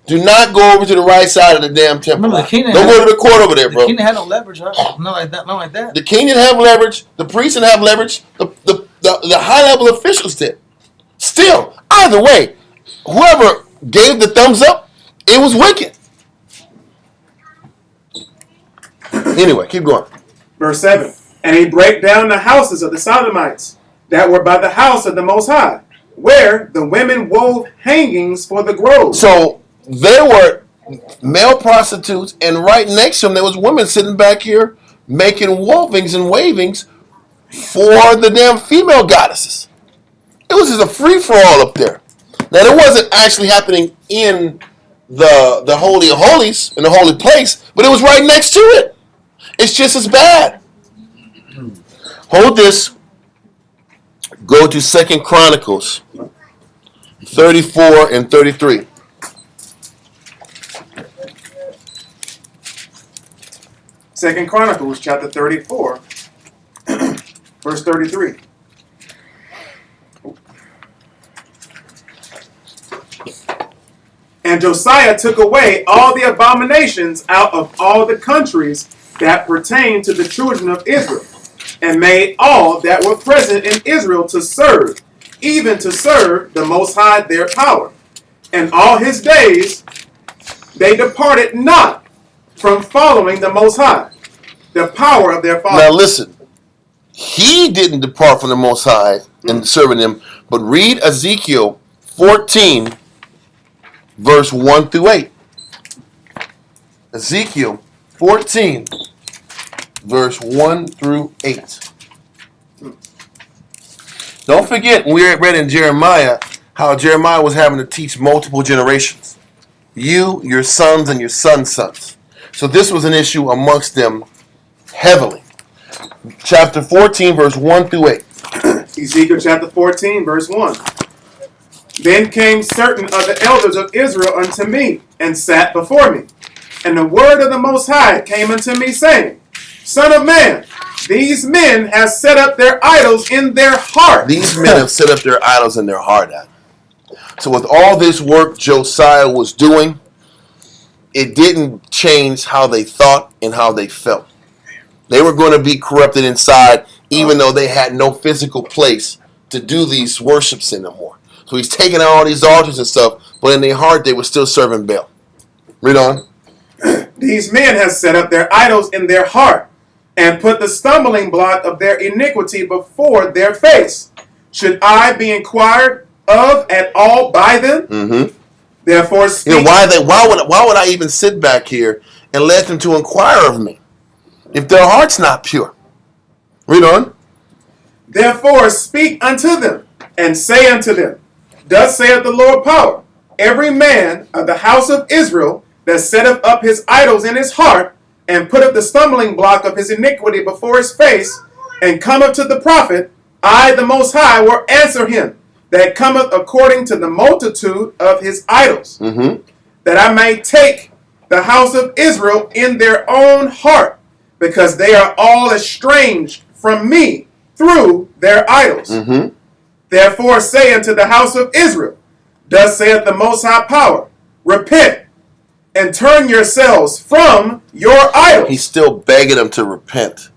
Do not go over to the right side of the damn temple. Remember, the king Don't go to the court over there, The bro. king had no leverage, right? Not like that. Not like that. The king didn't have leverage. The priest didn't have leverage. The high-level officials did. Still, either way, whoever gave the thumbs up, it was wicked. Anyway, keep going. Verse 7. And he brake down the houses of the Sodomites that were by the house of the Most High, where the women wove hangings for the grove. So there were male prostitutes, and right next to them there was women sitting back here making wovings and wavings for the damn female goddesses. It was just a free-for-all up there. Now, it wasn't actually happening in the Holy of Holies, in the holy place, but it was right next to it. It's just as bad. Hold this. Go to 2 Chronicles 34 and 33. Second Chronicles chapter 34, verse 33. And Josiah took away all the abominations out of all the countries that pertain to the children of Israel, and made all that were present in Israel to serve, even to serve the Most High their power. And all his days they departed not from following the Most High, the power of their father. Now listen, he didn't depart from the Most High and serving him, but read Ezekiel 14, verse 1 through 8. Ezekiel 14, verse 1 through 8. Don't forget, when we read in Jeremiah, how Jeremiah was having to teach multiple generations. You, your sons, and your sons' sons. So this was an issue amongst them heavily. Chapter 14, verse 1 through 8. Ezekiel chapter 14, verse 1. Then came certain of the elders of Israel unto me, and sat before me. And the word of the Most High came unto me, saying, Son of man, these men have set up their idols in their heart. These men have set up their idols in their heart. So with all this work Josiah was doing, it didn't change how they thought and how they felt. They were going to be corrupted inside, even though they had no physical place to do these worships anymore. So he's taking out all these altars and stuff, but in their heart they were still serving Baal. Read on. These men have set up their idols in their heart, and put the stumbling block of their iniquity before their face. Should I be inquired of at all by them? Mm-hmm. Therefore speak. Why would I even sit back here and let them to inquire of me if their heart's not pure? Read on. Therefore speak unto them, and say unto them, Thus saith the Lord power, every man of the house of Israel that setteth up his idols in his heart, and putteth the stumbling block of his iniquity before his face, and cometh to the prophet, I, the Most High, will answer him, that cometh according to the multitude of his idols, that I may take the house of Israel in their own heart, because they are all estranged from me through their idols. Therefore say unto the house of Israel, Thus saith the Most High Power, repent, and turn yourselves from your idols. He's still begging them to repent.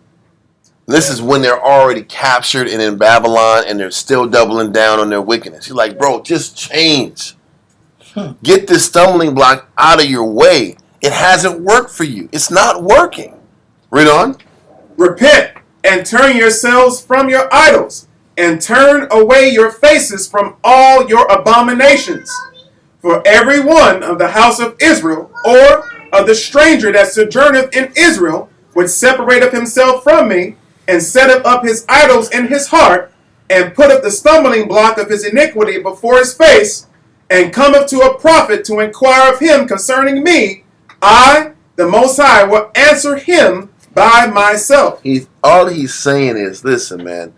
This is when they're already captured and in Babylon, and they're still doubling down on their wickedness. He's like, bro, just change. Get this stumbling block out of your way. It hasn't worked for you. It's not working. Read on. Repent, and turn yourselves from your idols, and turn away your faces from all your abominations. For every one of the house of Israel, or of the stranger that sojourneth in Israel, which separateth himself from me, and setteth up his idols in his heart, and putteth the stumbling block of his iniquity before his face, and cometh to a prophet to inquire of him concerning me, I, the Most High, will answer him by myself. All he's saying is, listen, man,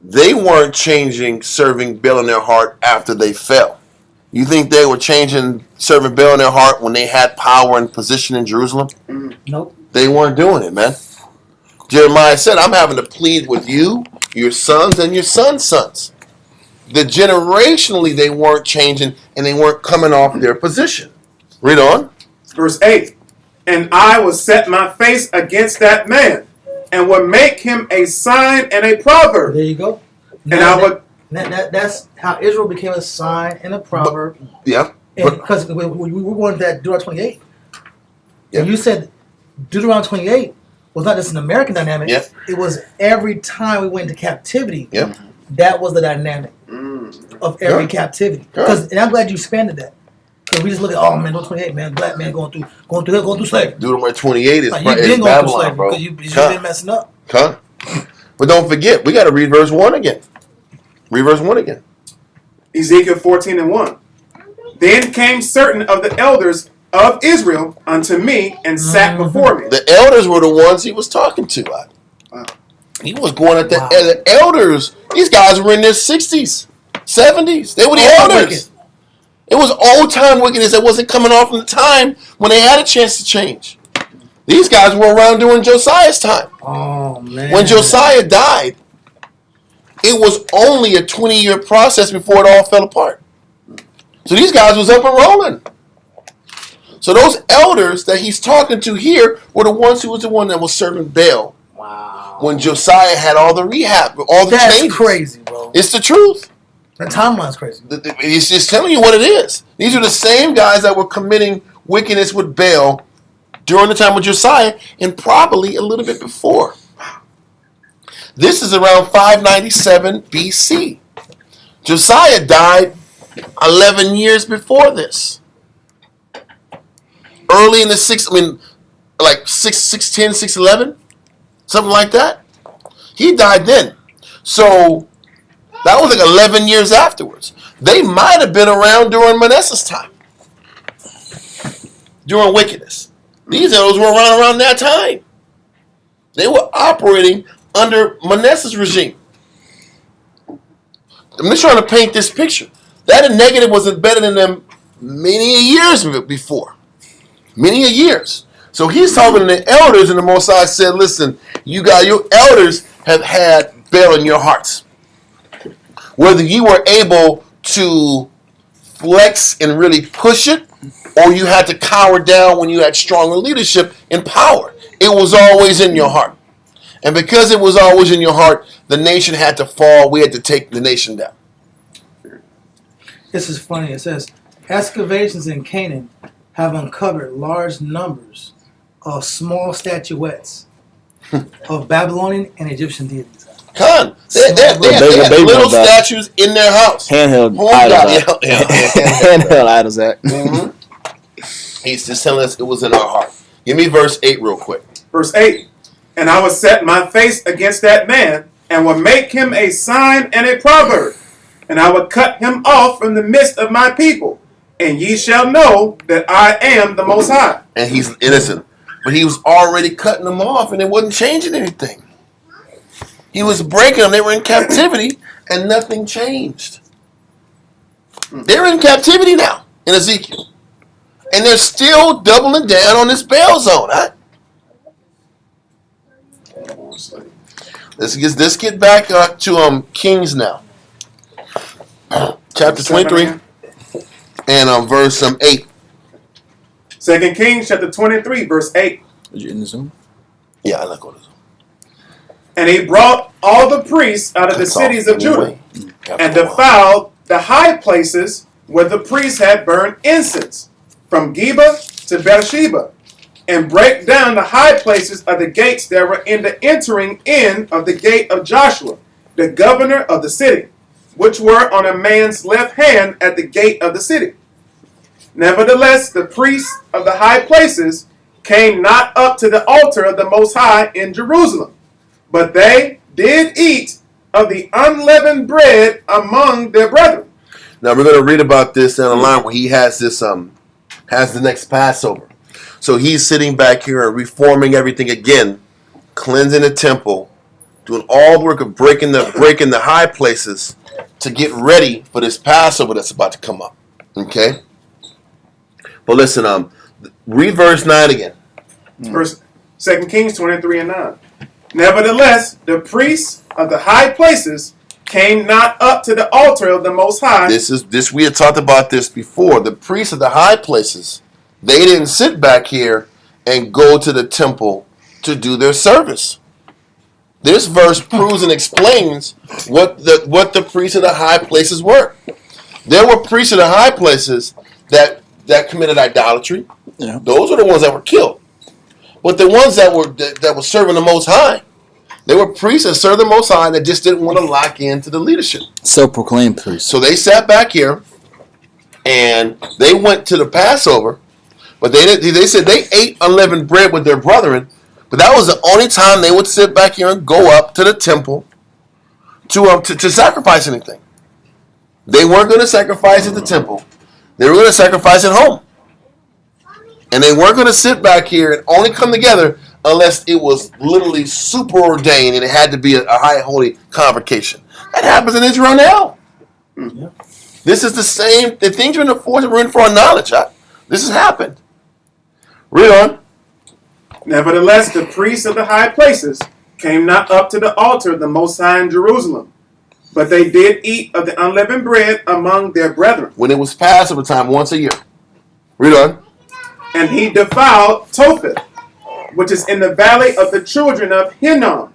they weren't changing serving Baal in their heart after they fell. You think they were changing serving Baal in their heart when they had power and position in Jerusalem? Nope. They weren't doing it, man. Jeremiah said, I'm having to plead with you, your sons, and your sons' sons. Generationally, they weren't changing, and they weren't coming off their position. Read on. Verse 8. And I will set my face against that man, and will make him a sign and a proverb. There you go. And I would... That's how Israel became a sign and a proverb. Yeah. Because we were going to that Deuteronomy 28. Yeah. And you said Deuteronomy 28 was not just an American dynamic. Yeah. It was every time we went into captivity. Yep. That was the dynamic of every captivity. And I'm glad you expanded that. Because we just look at, oh man, Deuteronomy 28, man, black man going through slavery. Deuteronomy 28 is, like, you've been is going Babylon, through slavery bro. because you've been messing up. But don't forget, we got to read verse 1 again. Read verse 1 again. Ezekiel 14 and 1. Then came certain of the elders of Israel unto me, and sat before me. The elders were the ones he was talking to. Wow. He was going at the elders. These guys were in their 60s, 70s. They were the elders. Wicked. It was old-time wickedness that wasn't coming off in the time when they had a chance to change. These guys were around during Josiah's time. Oh, man. When Josiah died, it was only a 20-year process before it all fell apart. So these guys was up and rolling. So those elders that he's talking to here were the ones who was the one that was serving Baal. Wow. When Josiah had all the rehab, all the changes. That's crazy, bro. It's the truth. The timeline's crazy. It's just telling you what it is. These are the same guys that were committing wickedness with Baal during the time of Josiah and probably a little bit before. This is around 597 BC. Josiah died 11 years before this. Early in the 6th, like 6'10", 6'11", something like that. He died then. So that was like 11 years afterwards. They might have been around during Manasseh's time, during wickedness. These elders were around that time. They were operating under Manasseh's regime. I'm just trying to paint this picture. That negative was embedded in them many years before. Many years. So he's talking to the elders, and the Most High said, listen, your elders have had Baal in your hearts. Whether you were able to flex and really push it, or you had to cower down when you had stronger leadership and power. It was always in your heart. And because it was always in your heart, the nation had to fall. We had to take the nation down. This is funny. It says, excavations in Canaan have uncovered large numbers of small statuettes of Babylonian and Egyptian deities. Khan, they had little statues in their house. Handheld idols. Handheld idols. Mm-hmm. He's just telling us it was in our heart. Give me verse 8 real quick. Verse 8. And I will set my face against that man, and will make him a sign and a proverb. And I will cut him off from the midst of my people. And ye shall know that I am the Most High. And he's innocent. But he was already cutting them off, and it wasn't changing anything. He was breaking them. They were in captivity, and nothing changed. They're in captivity now in Ezekiel. And they're still doubling down on this Baal zone. Huh? Let's get back to Kings now. Chapter 23 and verse 8. 2 Kings chapter 23, verse 8. Are you in the Zoom? Yeah, I like all this. And he brought all the priests out of the cities of Judah, and defiled the high places where the priests had burned incense, from Geba to Beersheba, and break down the high places of the gates that were in the entering in of the gate of Joshua, the governor of the city, which were on a man's left hand at the gate of the city. Nevertheless, the priests of the high places came not up to the altar of the Most High in Jerusalem, but they did eat of the unleavened bread among their brethren. Now we're going to read about this down the line where he has this has the next Passover. So he's sitting back here and reforming everything again, cleansing the temple, doing all the work of breaking the high places to get ready for this Passover that's about to come up. Okay? But listen, read verse 9 again. Verse 2 Kings 23 and 9. Nevertheless, the priests of the high places came not up to the altar of the Most High. This we had talked about this before. The priests of the high places, they didn't sit back here and go to the temple to do their service. This verse proves and explains what the priests of the high places were. There were priests of the high places that committed idolatry. Yeah. Those are the ones that were killed. But the ones that were serving the Most High, they were priests that served the Most High that just didn't want to lock into the leadership. Self-proclaimed priests. So they sat back here and they went to the Passover, but they said they ate unleavened bread with their brethren, but that was the only time they would sit back here and go up to the temple to sacrifice anything. They weren't going to sacrifice at the temple. They were going to sacrifice at home. And they weren't going to sit back here and only come together unless it was literally super ordained and it had to be a high holy convocation. That happens in Israel now. Yeah. This is the same. The things we're in the force, we're in for our knowledge. This has happened. Read on. Nevertheless, the priests of the high places came not up to the altar of the Most High in Jerusalem, but they did eat of the unleavened bread among their brethren. When it was Passover time once a year. Read on. And he defiled Topheth, which is in the valley of the children of Hinnom,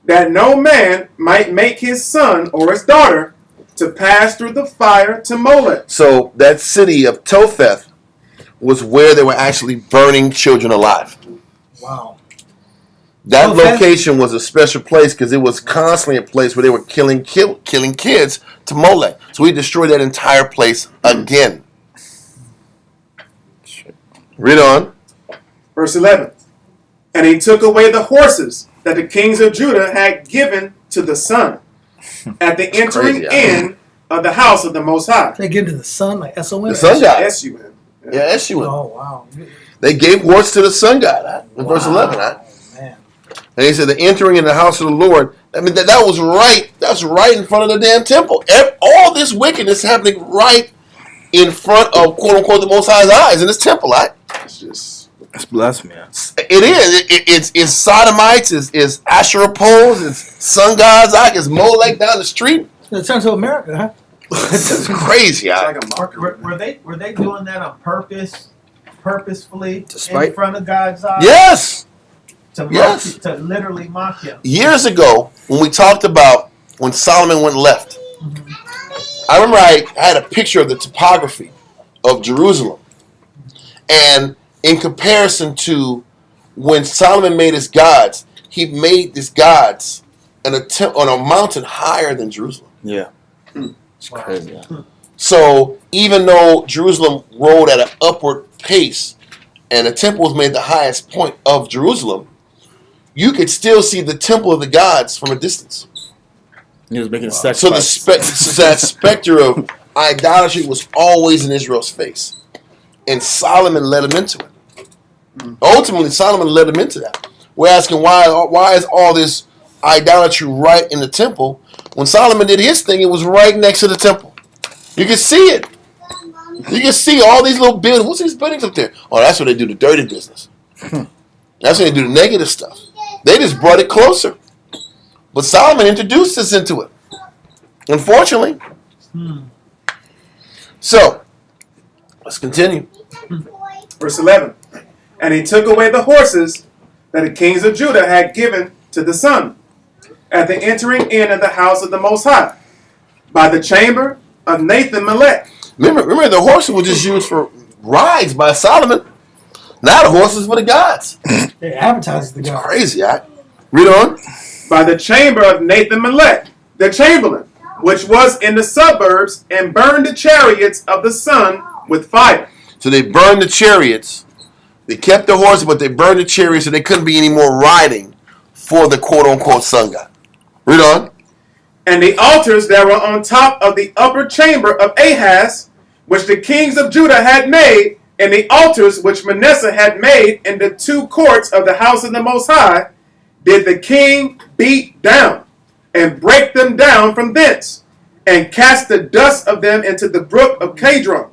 that no man might make his son or his daughter to pass through the fire to Molech. So that city of Topheth was where they were actually burning children alive. Wow. That Topheth? location was a special place because it was constantly a place where they were killing kids to Molech. So we destroyed that entire place again. Read on. Verse 11. And he took away the horses that the kings of Judah had given to the sun at the entering in of the house of the Most High. They give to the sun, like S-O-N. The sun god. S-U-N. Yeah, S-U-N. Oh, wow. They gave horse to the sun god. In verse 11. Man. And he said, the entering in the house of the Lord. I mean, that was right. That's right in front of the damn temple. All this wickedness happening right in front of, quote unquote, the Most High's eyes in this temple. It's just... That's blasphemy. It is. It's sodomites. It's Asherah poles. It's sun gods. It's Molech down the street. It turns to America, huh? It's crazy. It's like a mockery. Were they doing that on purposefully, Spite? in front of God's eyes? Yes. To mock Yes. to literally mock him. Years ago, when we talked about when Solomon went left, I remember I had a picture of the topography of Jerusalem. And in comparison to when Solomon made his gods, he made these gods on a mountain higher than Jerusalem. Yeah. It's crazy. So even though Jerusalem rode at an upward pace and the temple was made the highest point of Jerusalem, you could still see the temple of the gods from a distance. He was making a So sacrifice. that specter of idolatry was always in Israel's face. And Solomon led him into it. Ultimately, Solomon led him into that. We're asking why is all this idolatry right in the temple? When Solomon did his thing, it was right next to the temple. You can see it. You can see all these little buildings. What's these buildings up there? Oh, that's where they do the dirty business. That's where they do the negative stuff. They just brought it closer. But Solomon introduced us into it. Unfortunately. So, let's continue. Verse 11. And he took away the horses that the kings of Judah had given to the sun at the entering in of the house of the Most High by the chamber of Nathan Melech. Remember, the horses were just used for rides by Solomon. Now the horses for the gods. They advertise the God. Crazy, all right? Read on. By the chamber of Nathan Melech, the chamberlain, which was in the suburbs, and burned the chariots of the sun with fire. So they burned the chariots. They kept the horses, but they burned the chariots so they couldn't be any more riding for the quote-unquote sun god. Read on. And the altars that were on top of the upper chamber of Ahaz, which the kings of Judah had made, and the altars which Manasseh had made in the two courts of the house of the Most High, did the king beat down, and break them down from thence, and cast the dust of them into the brook of Kedron.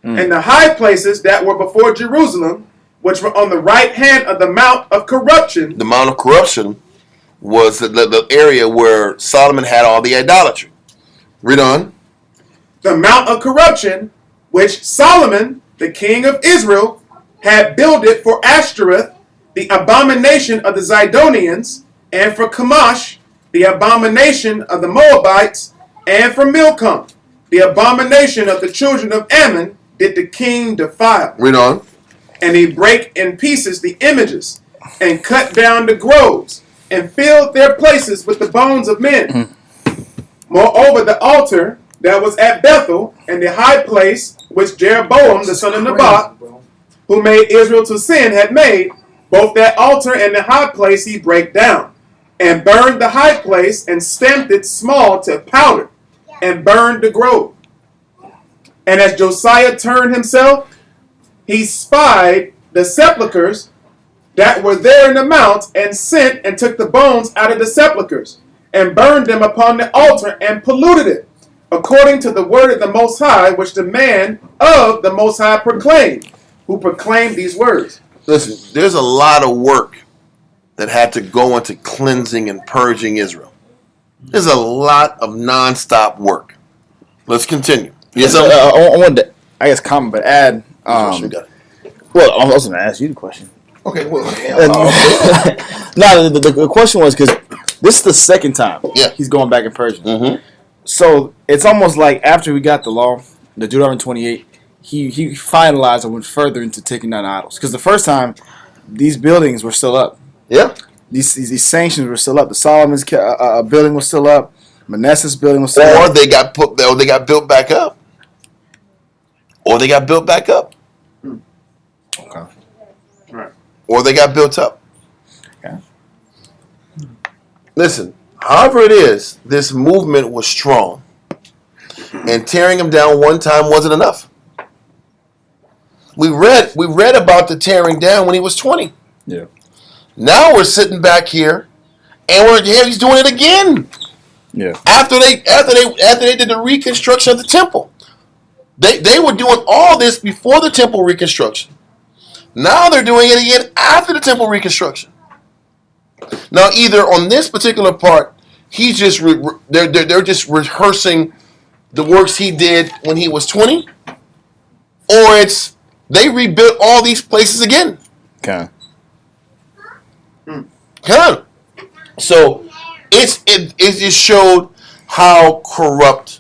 And the high places that were before Jerusalem, which were on the right hand of the Mount of Corruption. The Mount of Corruption was the area where Solomon had all the idolatry. Read on. The Mount of Corruption, which Solomon, the king of Israel, had builded for Ashtoreth, the abomination of the Zidonians, and for Chemosh, the abomination of the Moabites, and for Milcom, the abomination of the children of Ammon, did the king defile. Read on. And he brake in pieces the images, and cut down the groves, and filled their places with the bones of men. Moreover, the altar that was at Bethel, and the high place which Jeroboam the son of Nebat, who made Israel to sin, had made, both that altar and the high place he brake down, and burned the high place, and stamped it small to powder, and burned the grove. And as Josiah turned himself, he spied the sepulchres that were there in the mount, and sent and took the bones out of the sepulchres, and burned them upon the altar, and polluted it, according to the word of the Most High, which the man of the Most High proclaimed, who proclaimed these words. Listen, there's a lot of work that had to go into cleansing and purging Israel. There's a lot of non-stop work. Let's continue. Yes, I wanted to, I guess, comment, but add. Well, Well, I was going to ask you the question. okay, well, No, the question was because this is the second time he's going back and purging. Mm-hmm. So it's almost like after we got the law, the Deuteronomy 28, he finalized and went further into taking down idols. Because the first time, these buildings were still up. Yeah. These sanctions were still up. The Solomon's building was still up. Manasseh's building was still up. Or they got built back up. Okay. Right. Or they got built up. Okay. Listen, however it is, this movement was strong. And tearing him down one time wasn't enough. We read about the tearing down when he was 20. Yeah. Now we're sitting back here and he's doing it again. Yeah. After they did the reconstruction of the temple. They were doing all this before the temple reconstruction. Now they're doing it again after the temple reconstruction. Now, either on this particular part, he's just they're just rehearsing the works he did when he was 20, or it's they rebuilt all these places again. Okay. So it just showed how corrupt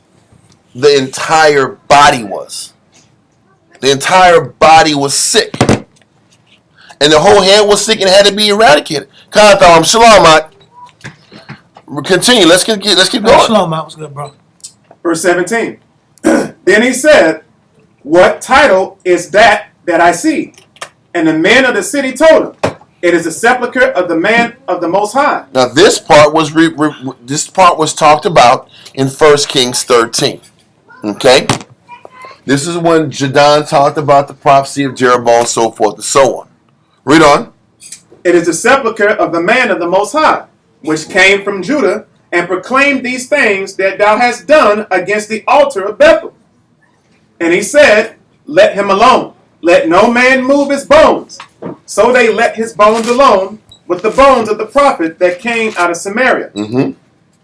the entire body was. The entire body was sick. And the whole head was sick and had to be eradicated. Khan Shalom, Mike. Continue. Let's keep going. Shalom, Mike. What's good, bro? Verse 17. Then he said, "What title is that I see?" And the men of the city told him, "It is the sepulchre of the man of the Most High." Now this part was talked about in 1 Kings 13. Okay? This is when Jadon talked about the prophecy of Jeroboam and so forth and so on. Read on. "It is the sepulchre of the man of the Most High, which came from Judah, and proclaimed these things that thou hast done against the altar of Bethel." And he said, "Let him alone. Let no man move his bones." So they let his bones alone with the bones of the prophet that came out of Samaria. Mm-hmm.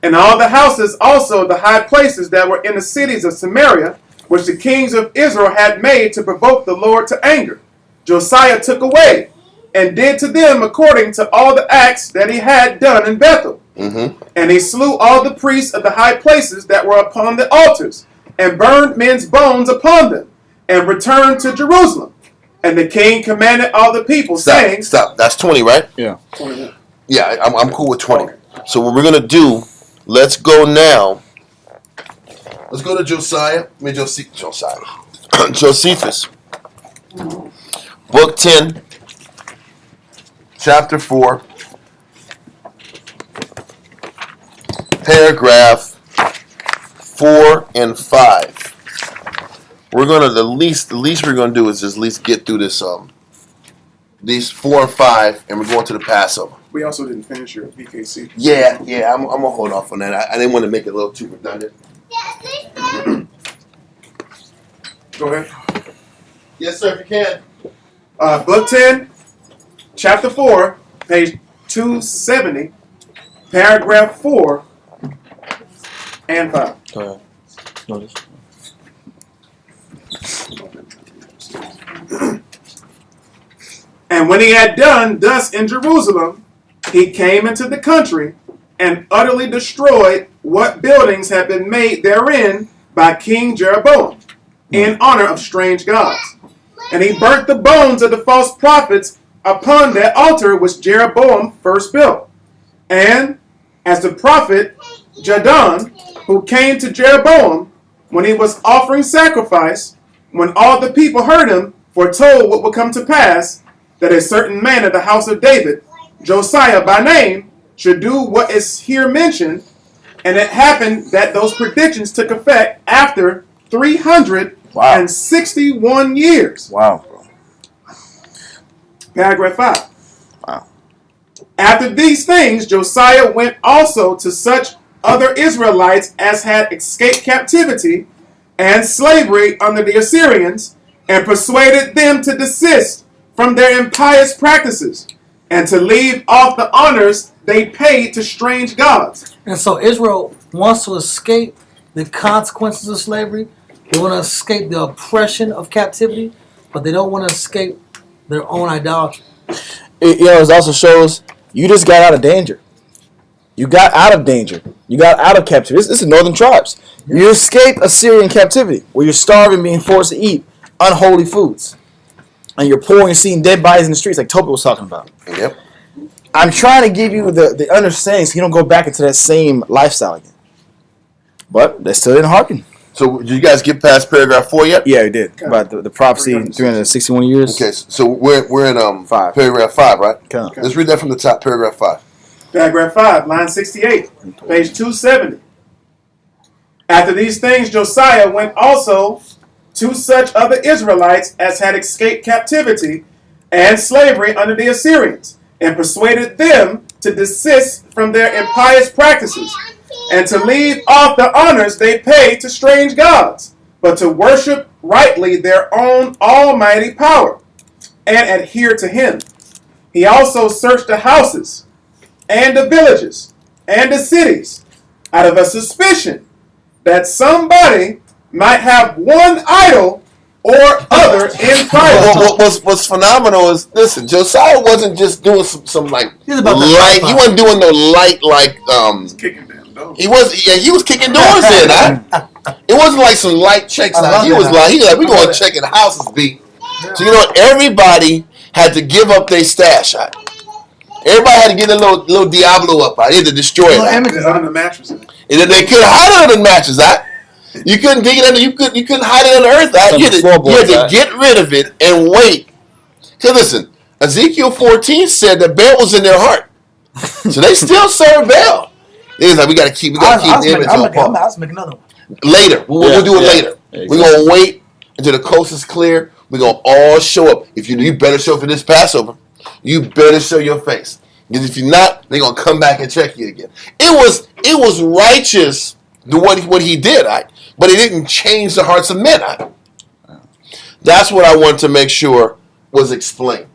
And all the houses also the high places that were in the cities of Samaria, which the kings of Israel had made to provoke the Lord to anger, Josiah took away, and did to them according to all the acts that he had done in Bethel. Mm-hmm. And he slew all the priests of the high places that were upon the altars, and burned men's bones upon them, and returned to Jerusalem. And the king commanded all the people, saying... Stop. That's 20, right? Yeah. Yeah, I'm cool with 20. So what we're going to do, let's go now. Let's go to Josiah. Josephus. Book 10. Chapter 4. Paragraph 4 and 5. We're gonna the least we're gonna do is just at least get through this these 4 and 5, and we're going to the Passover. We also didn't finish your PKC. Yeah, I'm gonna hold off on that. I didn't want to make it a little too redundant. Go ahead. Yes, sir, if you can. Book 10, chapter 4, page 270, paragraph 4 and 5. Notice. And when he had done thus in Jerusalem, he came into the country and utterly destroyed what buildings had been made therein by King Jeroboam in honor of strange gods. And he burnt the bones of the false prophets upon that altar which Jeroboam first built. And as the prophet Jadon, who came to Jeroboam when he was offering sacrifice, when all the people heard him, foretold what would come to pass, that a certain man of the house of David, Josiah by name, should do what is here mentioned. And it happened that those predictions took effect after 361 years. Wow. Paragraph 5. Wow. After these things, Josiah went also to such other Israelites as had escaped captivity and slavery under the Assyrians, and persuaded them to desist from their impious practices, and to leave off the honors they paid to strange gods. And so Israel wants to escape the consequences of slavery. They want to escape the oppression of captivity, but they don't want to escape their own idolatry. It also shows you just got out of danger. You got out of danger. You got out of captivity. This is northern tribes. You escape Assyrian captivity, where you're starving, being forced to eat unholy foods. And you're poor and seeing dead bodies in the streets, like Toby was talking about. Yep. I'm trying to give you the understanding so you don't go back into that same lifestyle again. But they still didn't hearken. So did you guys get past paragraph 4 yet? Yeah, we did. About the prophecy, 361 years. Okay, so we're in Five. paragraph 5, right? Okay. Let's read that from the top, paragraph 5. Paragraph 5, line 68, page 270. After these things, Josiah went also to such other Israelites as had escaped captivity and slavery under the Assyrians, and persuaded them to desist from their impious practices, and to leave off the honors they pay to strange gods, but to worship rightly their own almighty power, and adhere to him. He also searched the houses, and the villages, and the cities, out of a suspicion that somebody might have one idol or other in private. What's phenomenal is, listen, Josiah wasn't just doing some like light. He wasn't doing no light like Kicking down doors. He was kicking doors in. It wasn't like some light checks out. He was like we going to check in houses, B. So you know what? Everybody had to give up their stash. Everybody had to get a little Diablo up. They had to destroy it. It's on the mattress. And then they couldn't hide it under the mattress. You couldn't dig it under. You couldn't hide it under earth. You had to get rid of it and wait. So listen, Ezekiel 14 said that Baal was in their heart, so they still serve Baal. It was like we got to keep the image on Paul. Let's make another one. Later, we'll do it later. Exactly. We're gonna wait until the coast is clear. We're gonna all show up. If you better show up for this Passover. You better show your face, because if you're not, they're gonna come back and check you again. It was righteous what he did, but it didn't change the hearts of men. That's what I want to make sure was explained.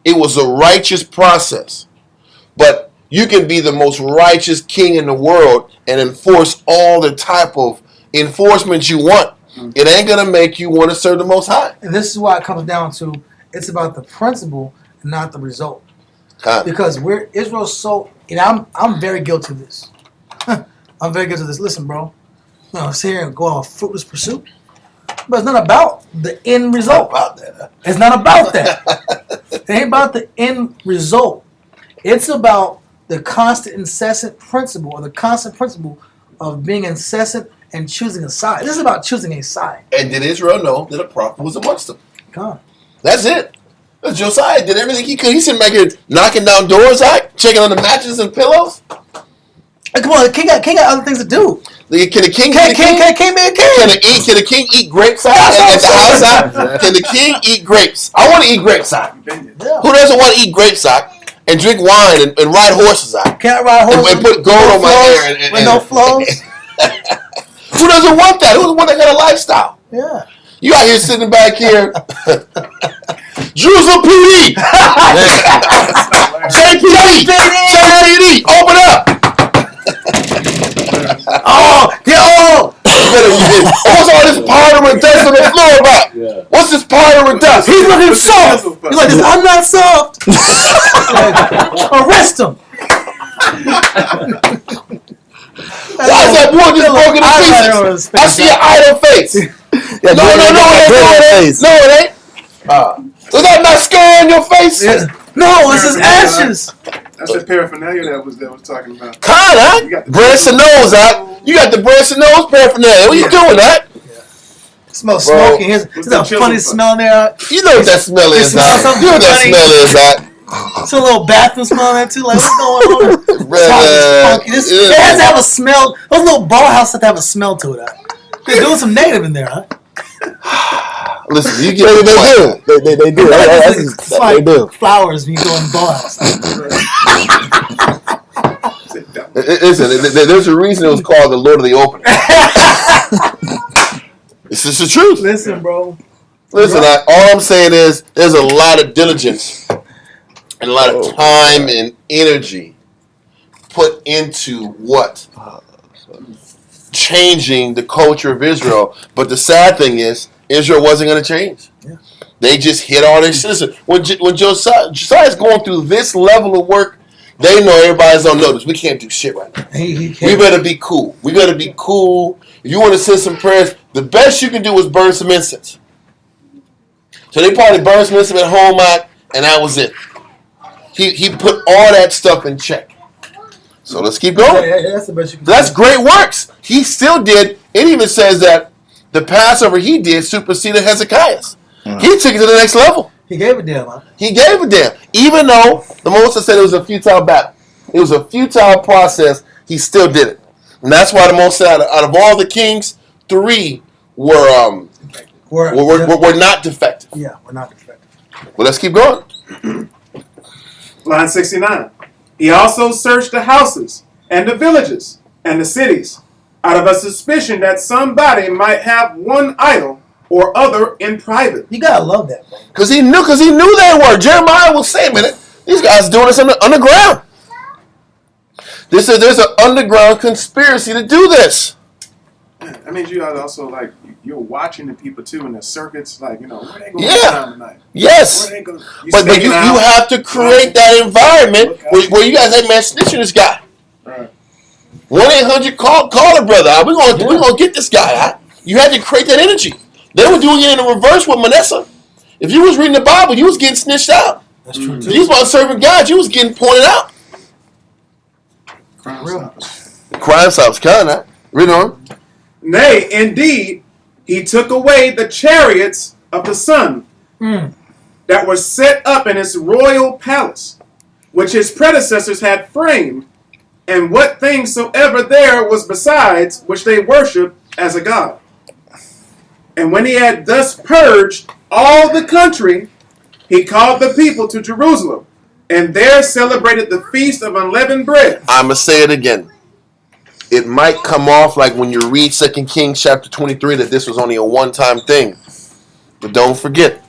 It was a righteous process, but you can be the most righteous king in the world and enforce all the type of enforcement you want. It ain't gonna make you want to serve the Most High. And this is why it comes down to, it's about the principle, not the result. Because Israel's so, and I'm very guilty of this. I'm very guilty of this. Listen, bro, sit here and go on a fruitless pursuit, but it's not about the end result. It's not about that. It ain't about the end result. It's about the constant, incessant principle, or the constant principle of being incessant and choosing a side. This is about choosing a side. And did Israel know that a prophet was amongst them? Come on. That's it. Josiah did everything he could. He's sitting back here knocking down doors, checking on the mattresses and pillows. Come on, the king got other things to do. Can the king Can't be a king? Can the king eat grapes at the house? Can the king eat grapes? I want to eat grapes. Yeah. Who doesn't want to eat grapes and drink wine and ride horses? Can't ride horses and put gold on my hair with no flows. Who doesn't want that? Who doesn't want that kind of lifestyle? Yeah. You out here sitting back here. Jerusalem PD! JPD! Open up! What's all this powder and dust on the floor about? Yeah. What's this powder and dust? He's looking soft! He's like, I'm not soft! Arrest him! Why is that boy just broken to pieces? I see an idle face. No, it ain't. Was that mascara on your face? Yeah. No, it's his ashes. That's the paraphernalia that was talking about. Breast and nose, You got the breast and nose paraphernalia. What you doing, It smells smoky. Here's a funny smell in there. You know what that smell is, You know what that smell is, It's a little bathroom smell in there too. Like, what's going on? It has to have a smell. Those little ball houses have to have a smell to it. They're doing some negative in there, Listen, you get they do. They do. Flowers when you go in the ball house. Listen, there's a reason it was called the Lord of the Opening. It's just the truth. Listen, bro. Listen, all I'm saying is there's a lot of diligence and a lot of time and energy put into what? Changing the culture of Israel. But the sad thing is, Israel wasn't going to change. Yeah. They just hit all their citizens. When Josiah's going through this level of work, they know everybody's on notice. We can't do shit right now. We better be cool. We got to be cool. If you want to send some prayers, the best you can do is burn some incense. So they probably burned some incense at home, and that was it. He put all that stuff in check. So let's keep going. Yeah, that's the best you can do. That's great works. He still did. It even says that the Passover he did superseded Hezekiah's. He took it to the next level. He gave a damn. Huh? He gave a damn. Even though the Moses said it was a futile battle. It was a futile process, he still did it. And that's why the Moses said out of all the kings, 3 were not defective. Yeah, we're not defective. Well, let's keep going. Line 69. He also searched the houses and the villages and the cities out of a suspicion that somebody might have one idol or other in private. You gotta love that, bro. Because he knew they were. Jeremiah will say, man, these guys doing this underground. There's an underground conspiracy to do this. I mean, you guys also, like, you're watching the people, too, in the circuits, like, where they going tonight? Yes. Where they going? But you have to create that environment where you guys, hey, man, snitching this guy. Right. 1-800, call a brother. We're gonna get this guy out. You had to create that energy. They were doing it in the reverse with Manasseh. If you was reading the Bible, you was getting snitched out. That's true, too. If you was about serving God, you was getting pointed out. Crime stops, kind of. Read on. Nay, indeed, he took away the chariots of the sun that were set up in his royal palace, which his predecessors had framed, and what things soever there was besides, which they worshipped as a god. And when he had thus purged all the country, he called the people to Jerusalem, and there celebrated the feast of unleavened bread. I'm going to say it again. It might come off like when you read 2 Kings chapter 23 that this was only a one-time thing. But don't forget,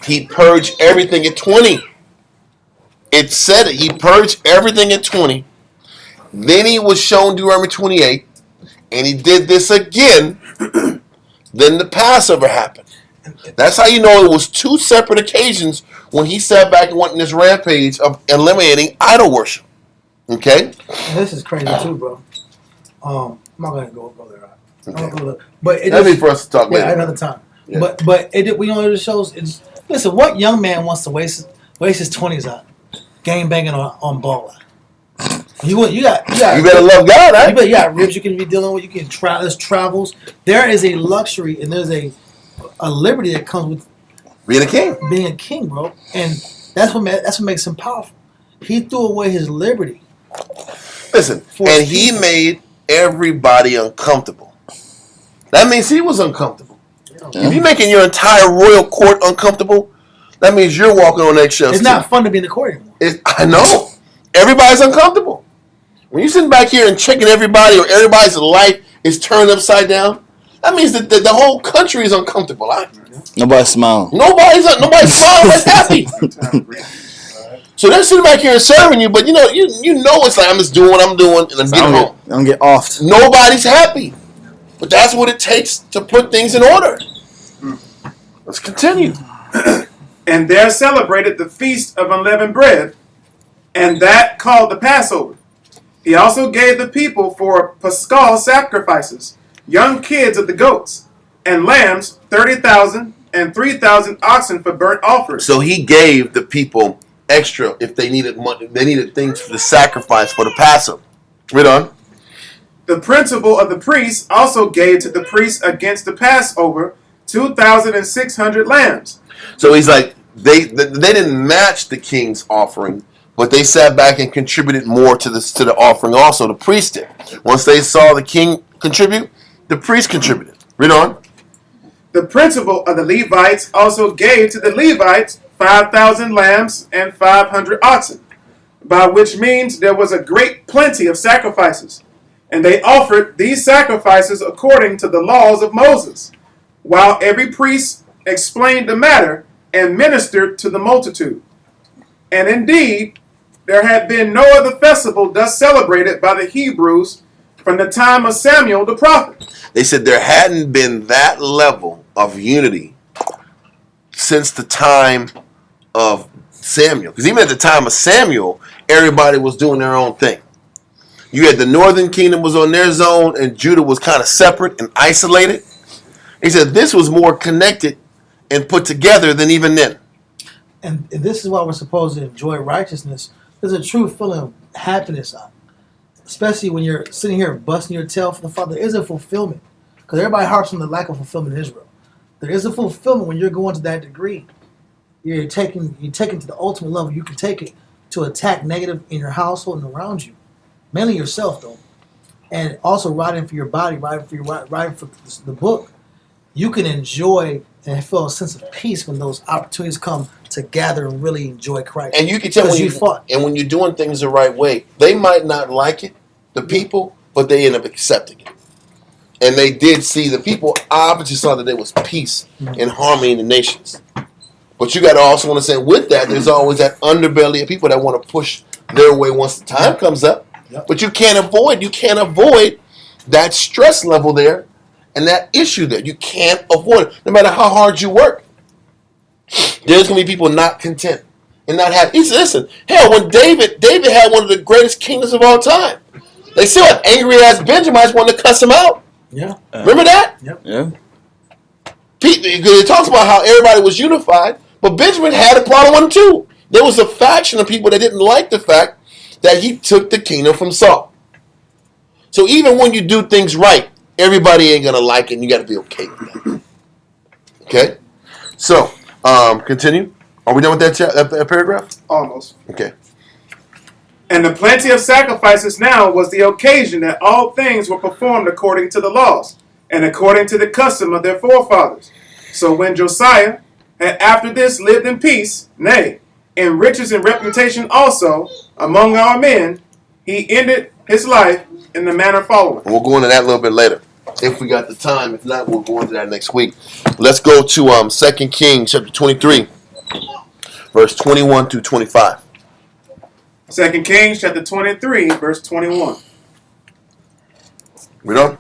he purged everything at 20. It said it. He purged everything at 20. Then he was shown Deuteronomy 28, and he did this again. Then the Passover happened. That's how you know it was 2 separate occasions when he sat back and went in this rampage of eliminating idol worship. Okay? This is crazy too, bro. I'm not gonna go there. Okay. But that'd be for us to talk later. Another time. Yeah. But we know it shows. Listen, what young man wants to waste his 20s out game banging on ball? You better love God, right? You got ribs you can be dealing with. You can there's travels. There is a luxury and there's a liberty that comes with being a king, bro. And that's what makes him powerful. He threw away his liberty. Listen, and he made everybody uncomfortable. That means he was uncomfortable. Yeah. If you're making your entire royal court uncomfortable, that means you're walking on eggshells. It's not fun to be in the court anymore. I know. Everybody's uncomfortable. When you're sitting back here and checking everybody or everybody's life is turned upside down, that means that the whole country is uncomfortable. Nobody's smiling. Nobody's smiling. Nobody's happy. So they're sitting back here and serving you, but you know it's like I'm just doing what I'm doing and I'm getting home. I'm getting off. Nobody's happy, but that's what it takes to put things in order. Let's continue. And there celebrated the feast of unleavened bread, and that called the Passover. He also gave the people for Paschal sacrifices, young kids of the goats, and lambs 30,000 and 3,000 oxen for burnt offerings. So he gave the people extra if they needed money. They needed things for the sacrifice for the Passover. Read on. The principal of the priests also gave to the priests against the Passover 2,600 lambs. So he's like, they didn't match the king's offering, but they sat back and contributed more to the offering also. The priest did. Once they saw the king contribute, the priest contributed. Read on. The principal of the Levites also gave to the Levites 5,000 lambs and 500 oxen, by which means there was a great plenty of sacrifices. And they offered these sacrifices according to the laws of Moses, while every priest explained the matter and ministered to the multitude. And indeed, there had been no other festival thus celebrated by the Hebrews from the time of Samuel the prophet. They said there hadn't been that level of unity since the time of Samuel. Because even at the time of Samuel, everybody was doing their own thing. You had the northern kingdom was on their zone, and Judah was kind of separate and isolated. He said this was more connected and put together than even then. And this is why we're supposed to enjoy righteousness. There's a true feeling of happiness, especially when you're sitting here busting your tail for the Father. There is a fulfillment. Because everybody harps on the lack of fulfillment in Israel. There is a fulfillment when you're going to that degree. You're taking to the ultimate level. You can take it to attack negative in your household and around you. Mainly yourself, though. And also writing for your body, writing for the book. You can enjoy and feel a sense of peace when those opportunities come to gather and really enjoy Christ. And you can tell when you fought. And when you're doing things the right way, they might not like it, the people, but they end up accepting it. And they did see, the people obviously saw that there was peace and harmony in the nations. But you got to also understand, with that, there's always that underbelly of people that want to push their way once the time comes up. Yep. But you can't avoid that stress level there and that issue there. You can't avoid it, no matter how hard you work. There's going to be people not content and not happy. Listen, hell, when David had one of the greatest kingdoms of all time. They still had angry-ass Benjamites wanting to cuss him out. Yeah. Remember that? Yep. Yeah. It talks about how everybody was unified, but Benjamin had a problem with him too. There was a faction of people that didn't like the fact that he took the kingdom from Saul. So even when you do things right, everybody ain't going to like it, and you got to be okay with that. Okay? So, continue. Are we done with that paragraph? Almost. Okay. And the plenty of sacrifices now was the occasion that all things were performed according to the laws, and according to the custom of their forefathers. So when Josiah had after this lived in peace, nay, in riches and reputation also, among our men, he ended his life in the manner following. We'll go into that a little bit later, if we got the time. If not, we'll go into that next week. Let's go to 2 Kings chapter 23, verse 21 through 25. 2 Kings chapter 23, verse 21. Read on.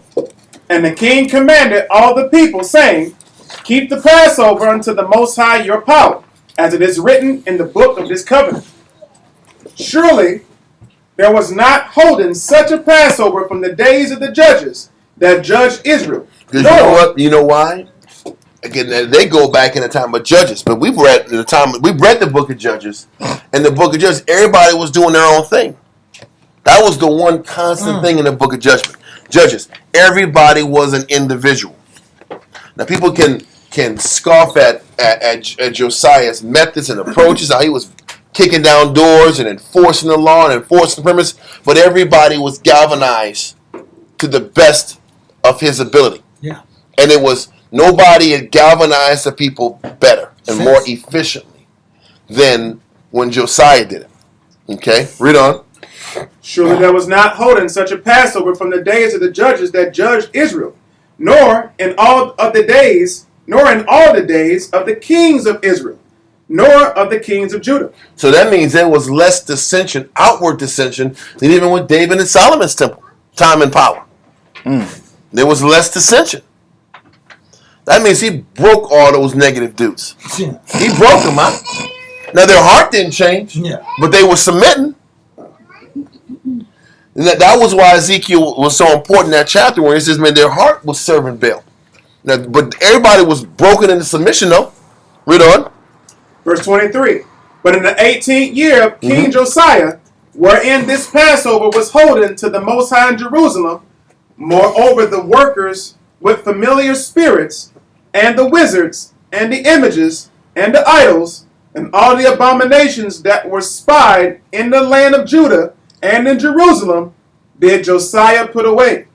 And the king commanded all the people, saying, Keep the Passover unto the Most High your power, as it is written in the book of this covenant. Surely there was not holden such a Passover from the days of the judges that judged Israel. Because you know what? You know why? Again, they go back in the time of Judges, but we've read the book of Judges, and the book of Judges, everybody was doing their own thing. That was the one constant thing in the book of Judges. Everybody was an individual. Now people can scoff at Josiah's methods and approaches, how he was kicking down doors and enforcing the law and enforcing the premise, but everybody was galvanized to the best of his ability. Yeah. And it was nobody had galvanized the people better and more efficiently than when Josiah did it. Okay, read on. Surely there was not holden such a Passover from the days of the judges that judged Israel, nor in all the days of the kings of Israel, nor of the kings of Judah. So that means there was less dissension, outward dissension, than even with David and Solomon's temple, time and power. There was less dissension. That means he broke all those negative dudes. Yeah. He broke them out. Now their heart didn't change, but they were submitting. And that was why Ezekiel was so important in that chapter where he says, man, their heart was serving Baal. Now, but everybody was broken into submission, though. Read on. Verse 23. But in the 18th year of King Josiah, wherein this Passover was holden to the Most High in Jerusalem, moreover the workers with familiar spirits, and the wizards, and the images, and the idols, and all the abominations that were spied in the land of Judah and in Jerusalem, did Josiah put away,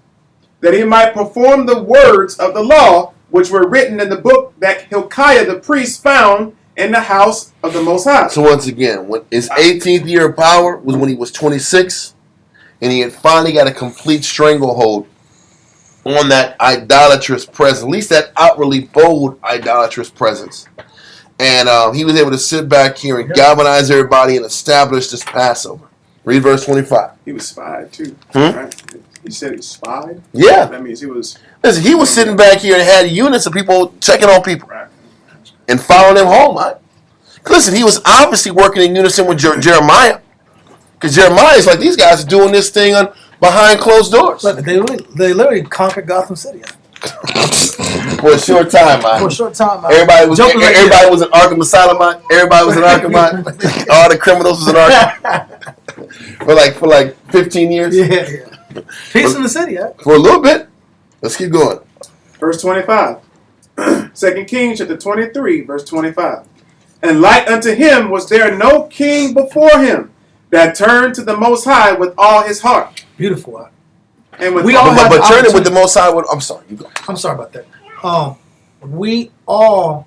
that he might perform the words of the law which were written in the book that Hilkiah the priest found in the house of the Most High. So once again, when his 18th year of power was when he was 26, and he had finally got a complete stranglehold on that idolatrous presence, at least that outwardly bold idolatrous presence. And he was able to sit back here and galvanize everybody and establish this Passover. Read verse 25. He was spied too, right? He said he was spied? Yeah. That means he was... Listen, he was sitting back here and had units of people checking on people and following them home. Listen, he was obviously working in unison with Jeremiah. Because Jeremiah is like, these guys are doing this thing behind closed doors. Look, they literally conquered Gotham City. For a short time, man. For a short time, everybody was an Arkham Asylum. Everybody was an Arkham. All the criminals was an Arkham. for like 15 years. Yeah. Peace in the city, For a little bit. Let's keep going. Verse 25. 2 Kings chapter 23, verse 25. And like unto him was there no king before him that turned to the Most High with all his heart. Beautiful. And with We all all have But the turning with the opportunity. Most High. I'm sorry. You go. I'm sorry about that. We all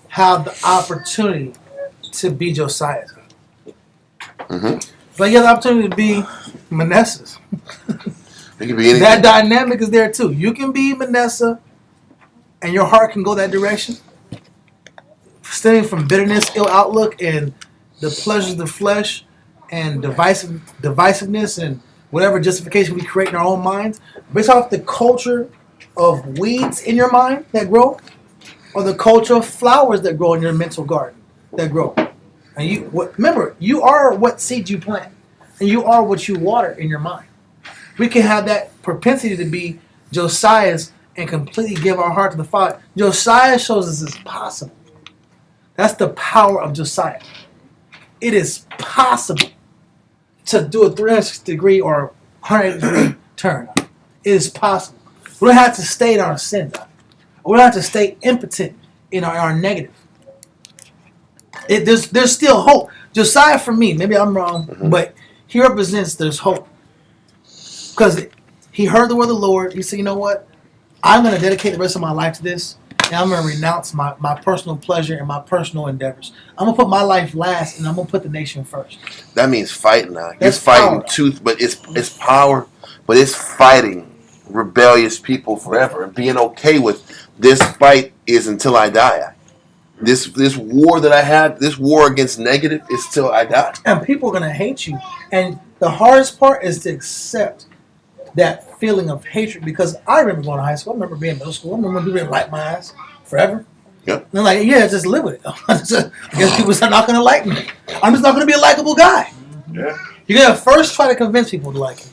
have the opportunity to be Josiah. Mm-hmm. Like you have the opportunity to be Manasseh. It could be anything. That dynamic is there too. You can be Manasseh, and your heart can go that direction. Stemming from bitterness, ill outlook, and the pleasures of the flesh, and divisiveness, and whatever justification we create in our own minds, based off the culture of weeds in your mind that grow, or the culture of flowers that grow in your mental garden that grow. And remember, you are what seed you plant, and you are what you water in your mind. We can have that propensity to be Josiah's and completely give our heart to the Father. Josiah shows us it's possible. That's the power of Josiah. It is possible to do a 360-degree or 180-degree turn. It is possible. We don't have to stay in our sin. We don't have to stay impotent in our negative. There's still hope. Josiah, for me, maybe I'm wrong, but he represents there's hope. Because he heard the word of the Lord. He said, you know what? I'm going to dedicate the rest of my life to this. And I'm going to renounce my personal pleasure and my personal endeavors. I'm going to put my life last, and I'm going to put the nation first. That means fighting now. That's It's fighting power. tooth, but it's power, but it's fighting rebellious people forever and being okay with this fight is until I die. This war that I have, this war against negative is till I die. And people are going to hate you. And the hardest part is to accept that feeling of hatred, because I remember going to high school. I remember being in middle school. I remember people didn't like my ass forever. Yep. And they're like, yeah, just live with it. I guess people are not going to like me. I'm just not going to be a likable guy. Yeah. You got to first try to convince people to like you.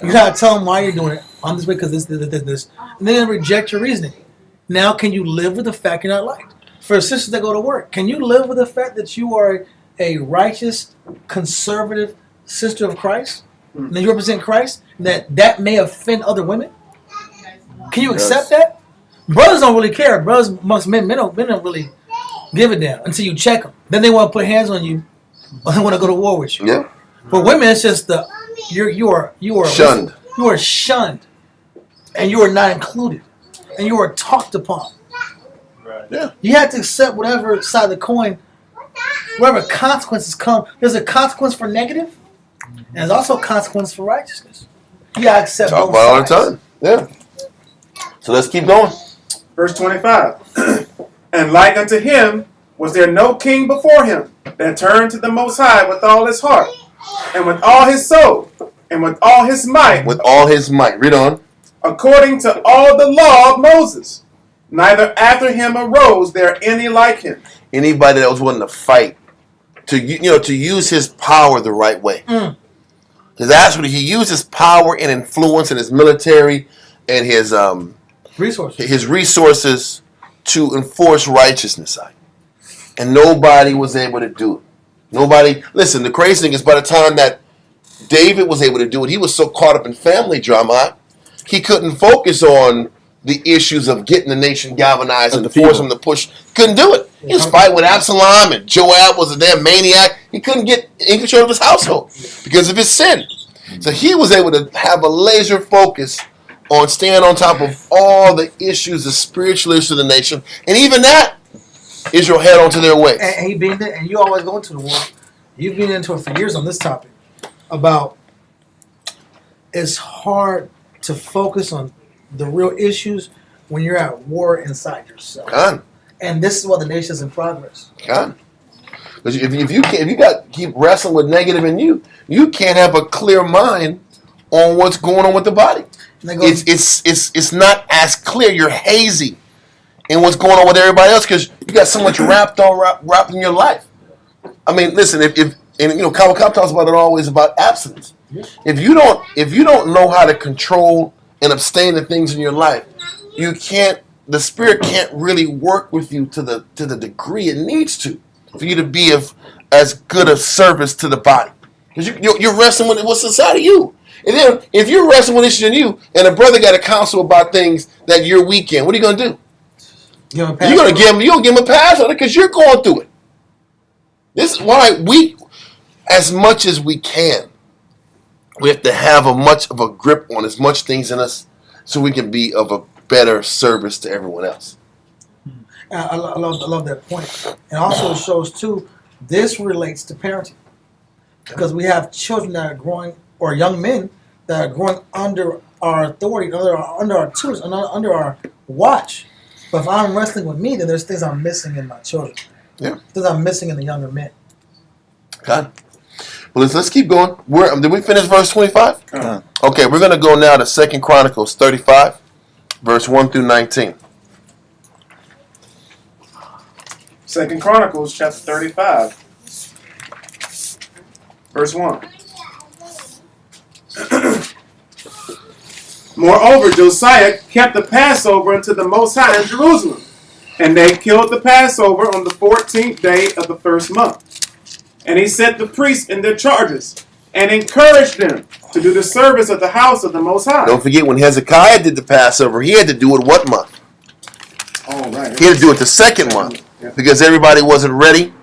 You got to tell them why you're doing it. I'm this way because this. And then reject your reasoning. Now, can you live with the fact you're not liked? For sisters that go to work, can you live with the fact that you are a righteous, conservative sister of Christ? And that you represent Christ? That may offend other women? Can you accept that? Brothers don't really care. Brothers, most men don't really give a damn until you check them. Then they want to put hands on you, or they want to go to war with you. Yeah. For women, it's just you are Shunned. You are shunned, and you are not included, and you are talked upon. Right. Yeah. You have to accept whatever side of the coin, whatever consequences come. There's a consequence for negative, and there's also a consequence for righteousness. You gotta accept Talk both about it all the sides. time. Yeah. So let's keep going. Verse 25. And like unto him was there no king before him that turned to the Most High with all his heart, and with all his soul, and with all his might, With all his might. Read on. according to all the law of Moses. Neither after him arose there any like him. Anybody that was willing to fight, to use his power the right way. Because actually, he used his power and influence in his military and his resources to enforce righteousness. And nobody was able to do it. Nobody. Listen, the crazy thing is, by the time that David was able to do it, he was so caught up in family drama, he couldn't focus on the issues of getting the nation galvanized and to force him to push. Couldn't do it. He was fighting with Absalom, and Joab was a damn maniac. He couldn't get in control of his household because of his sin. So he was able to have a laser focus on staying on top of all the issues, the spiritual issues of the nation. And even that, Israel held on to their ways. And he been there, and you always go into the war. You've been into it for years on this topic about it's hard to focus on the real issues when you're at war inside yourself. Con. And this is why the nation's in progress. Con. Because if you keep wrestling with negative in you, you can't have a clear mind on what's going on with the body. And they go, It's not as clear. You're hazy in what's going on with everybody else because you got so much wrapped in your life. I mean, listen, Kyle talks about it always about abstinence. If you don't know how to control and abstain the things in your life, the spirit can't really work with you to the degree it needs to for you to be of as good a service to the body. Because you're wrestling with what's inside of you. And then if you're wrestling with issues in you, and a brother got to counsel about things that you're weak in, what are you gonna do? Give him a pass. You're gonna give him a pass on it because you're going through it. This is why we, as much as we can, we have to have much of a grip on as much things in us so we can be of a better service to everyone else. I love that point. And also it shows too, this relates to parenting. Because we have children that are growing, or young men that are growing under our authority, under our tutors, under our watch. But if I'm wrestling with me, then there's things I'm missing in my children. Yeah. Things I'm missing in the younger men. Okay. Well, let's keep going. Did we finish verse 25? Okay, we're going to go now to 2 Chronicles 35, verse 1 through 19. 2 Chronicles chapter 35, verse 1. Moreover, Josiah kept the Passover unto the Most High in Jerusalem, and they killed the Passover on the 14th day of the first month. And he set the priests in their charges, and encouraged them to do the service of the house of the Most High. Don't forget, when Hezekiah did the Passover, he had to do it what month? Oh, right. He had to do it the second month because everybody wasn't ready.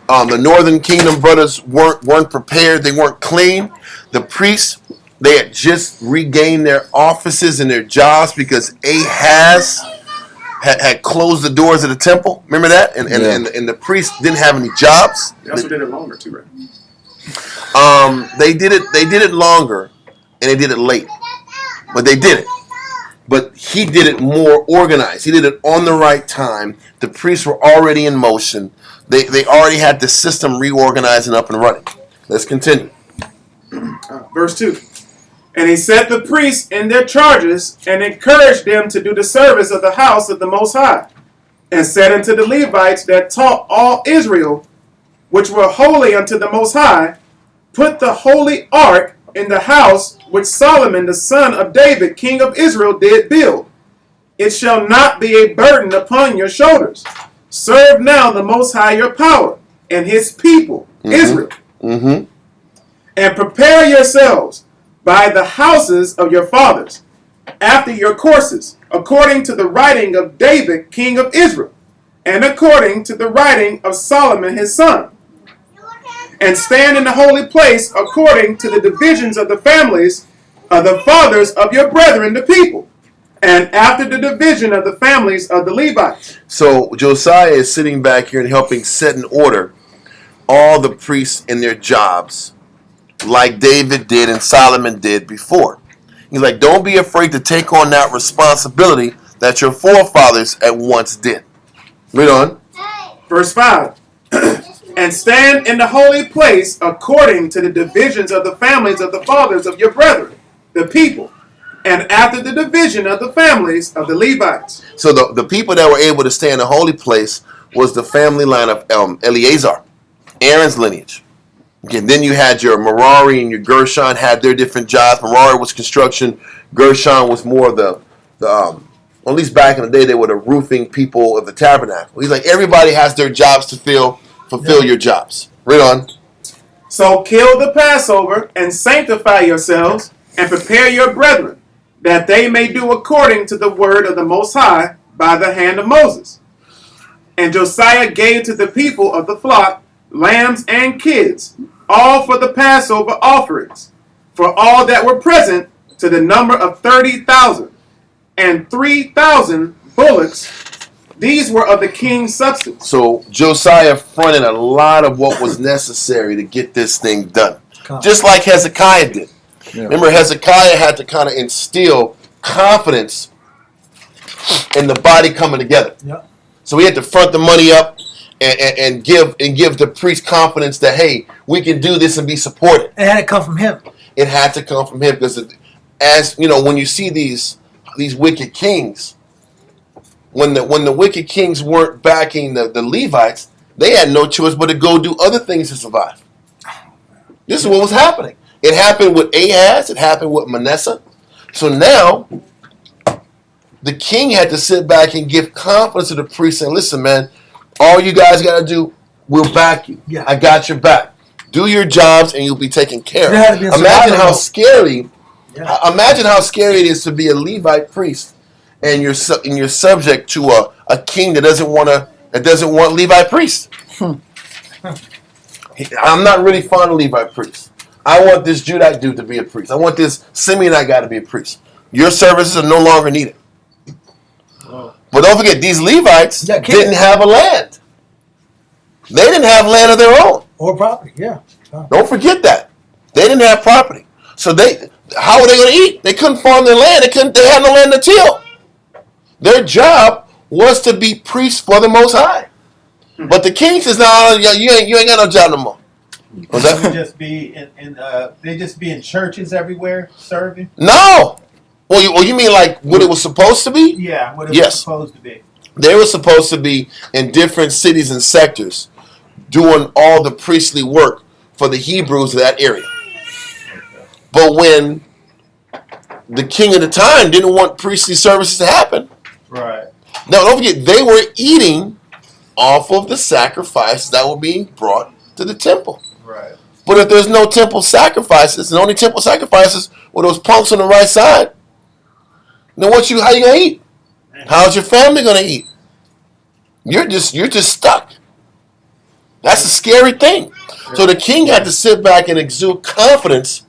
The Northern Kingdom brothers weren't prepared. They weren't clean. The priests, they had just regained their offices and their jobs because Ahaz had closed the doors of the temple. Remember that? And the priests didn't have any jobs. They also did it longer too, right? They did it longer, and they did it late, but they did it. But he did it more organized. He did it on the right time. The priests were already in motion. They already had the system reorganized and up and running. Let's continue. Verse 2. And he set the priests in their charges, and encouraged them to do the service of the house of the Most High, and said unto the Levites that taught all Israel, which were holy unto the Most High, put the holy ark in the house which Solomon the son of David, king of Israel, did build. It shall not be a burden upon your shoulders. Serve now the Most High your power, and his people, Israel. Mm-hmm. And prepare yourselves by the houses of your fathers, after your courses, according to the writing of David, king of Israel, and according to the writing of Solomon his son. And stand in the holy place according to the divisions of the families of the fathers of your brethren, the people, and after the division of the families of the Levites. So Josiah is sitting back here and helping set in order all the priests in their jobs, like David did and Solomon did before. He's like, don't be afraid to take on that responsibility that your forefathers at once did. Read on. Verse 5. And stand in the holy place according to the divisions of the families of the fathers of your brethren, the people, and after the division of the families of the Levites. So the people that were able to stay in the holy place was the family line of Eleazar, Aaron's lineage. Again, then you had your Merari and your Gershon had their different jobs. Merari was construction. Gershon was more of the at least back in the day, they were the roofing people of the tabernacle. He's like, everybody has their jobs to fulfill your jobs. Read on. So kill the Passover and sanctify yourselves and prepare your brethren, that they may do according to the word of the Most High by the hand of Moses. And Josiah gave to the people of the flock lambs and kids, all for the Passover offerings, for all that were present, to the number of 30,000, and 3,000 bullocks. These were of the king's substance. So Josiah fronted a lot of what was necessary to get this thing done. Just like Hezekiah did. Yeah. Remember, Hezekiah had to kind of instill confidence in the body coming together. Yeah. So he had to front the money up and give the priest confidence that, hey, we can do this and be supported. It had to come from him. It had to come from him because, as you know, when you see these wicked kings, when the wicked kings weren't backing the Levites, they had no choice but to go do other things to survive. This is what was happening. It happened with Ahaz. It happened with Manasseh. So now, the king had to sit back and give confidence to the priest and listen, man, all you guys got to do, we'll back you. Yeah. I got your back. Do your jobs, and you'll be taken care You had to of. be in Imagine survival how mode. scary. Yeah. Imagine how scary it is to be a Levite priest, and you're subject to a king that doesn't want Levite priests. I'm not really fond of Levite priests. I want this Judite dude to be a priest. I want this Simeonite guy to be a priest. Your services are no longer needed. But don't forget, these Levites didn't have a land. They didn't have land of their own. Or property, yeah. Don't forget that. They didn't have property. So how were they going to eat? They couldn't farm their land. They had no land to till. Their job was to be priests for the Most High. But the king says, "No, you ain't got no job no more." Was that? They just be in churches everywhere serving. No. Well, you mean like what it was supposed to be? Yeah, what it Yes. was supposed to be. They were supposed to be in different cities and sectors, doing all the priestly work for the Hebrews of that area. But when the king of the time didn't want priestly services to happen, Right. now don't forget, they were eating off of the sacrifices that were being brought to the temple. Right. But if there's no temple sacrifices, and only temple sacrifices were those punks on the right side, then how you gonna eat? How's your family gonna eat? You're just stuck. That's a scary thing. So the king had to sit back and exude confidence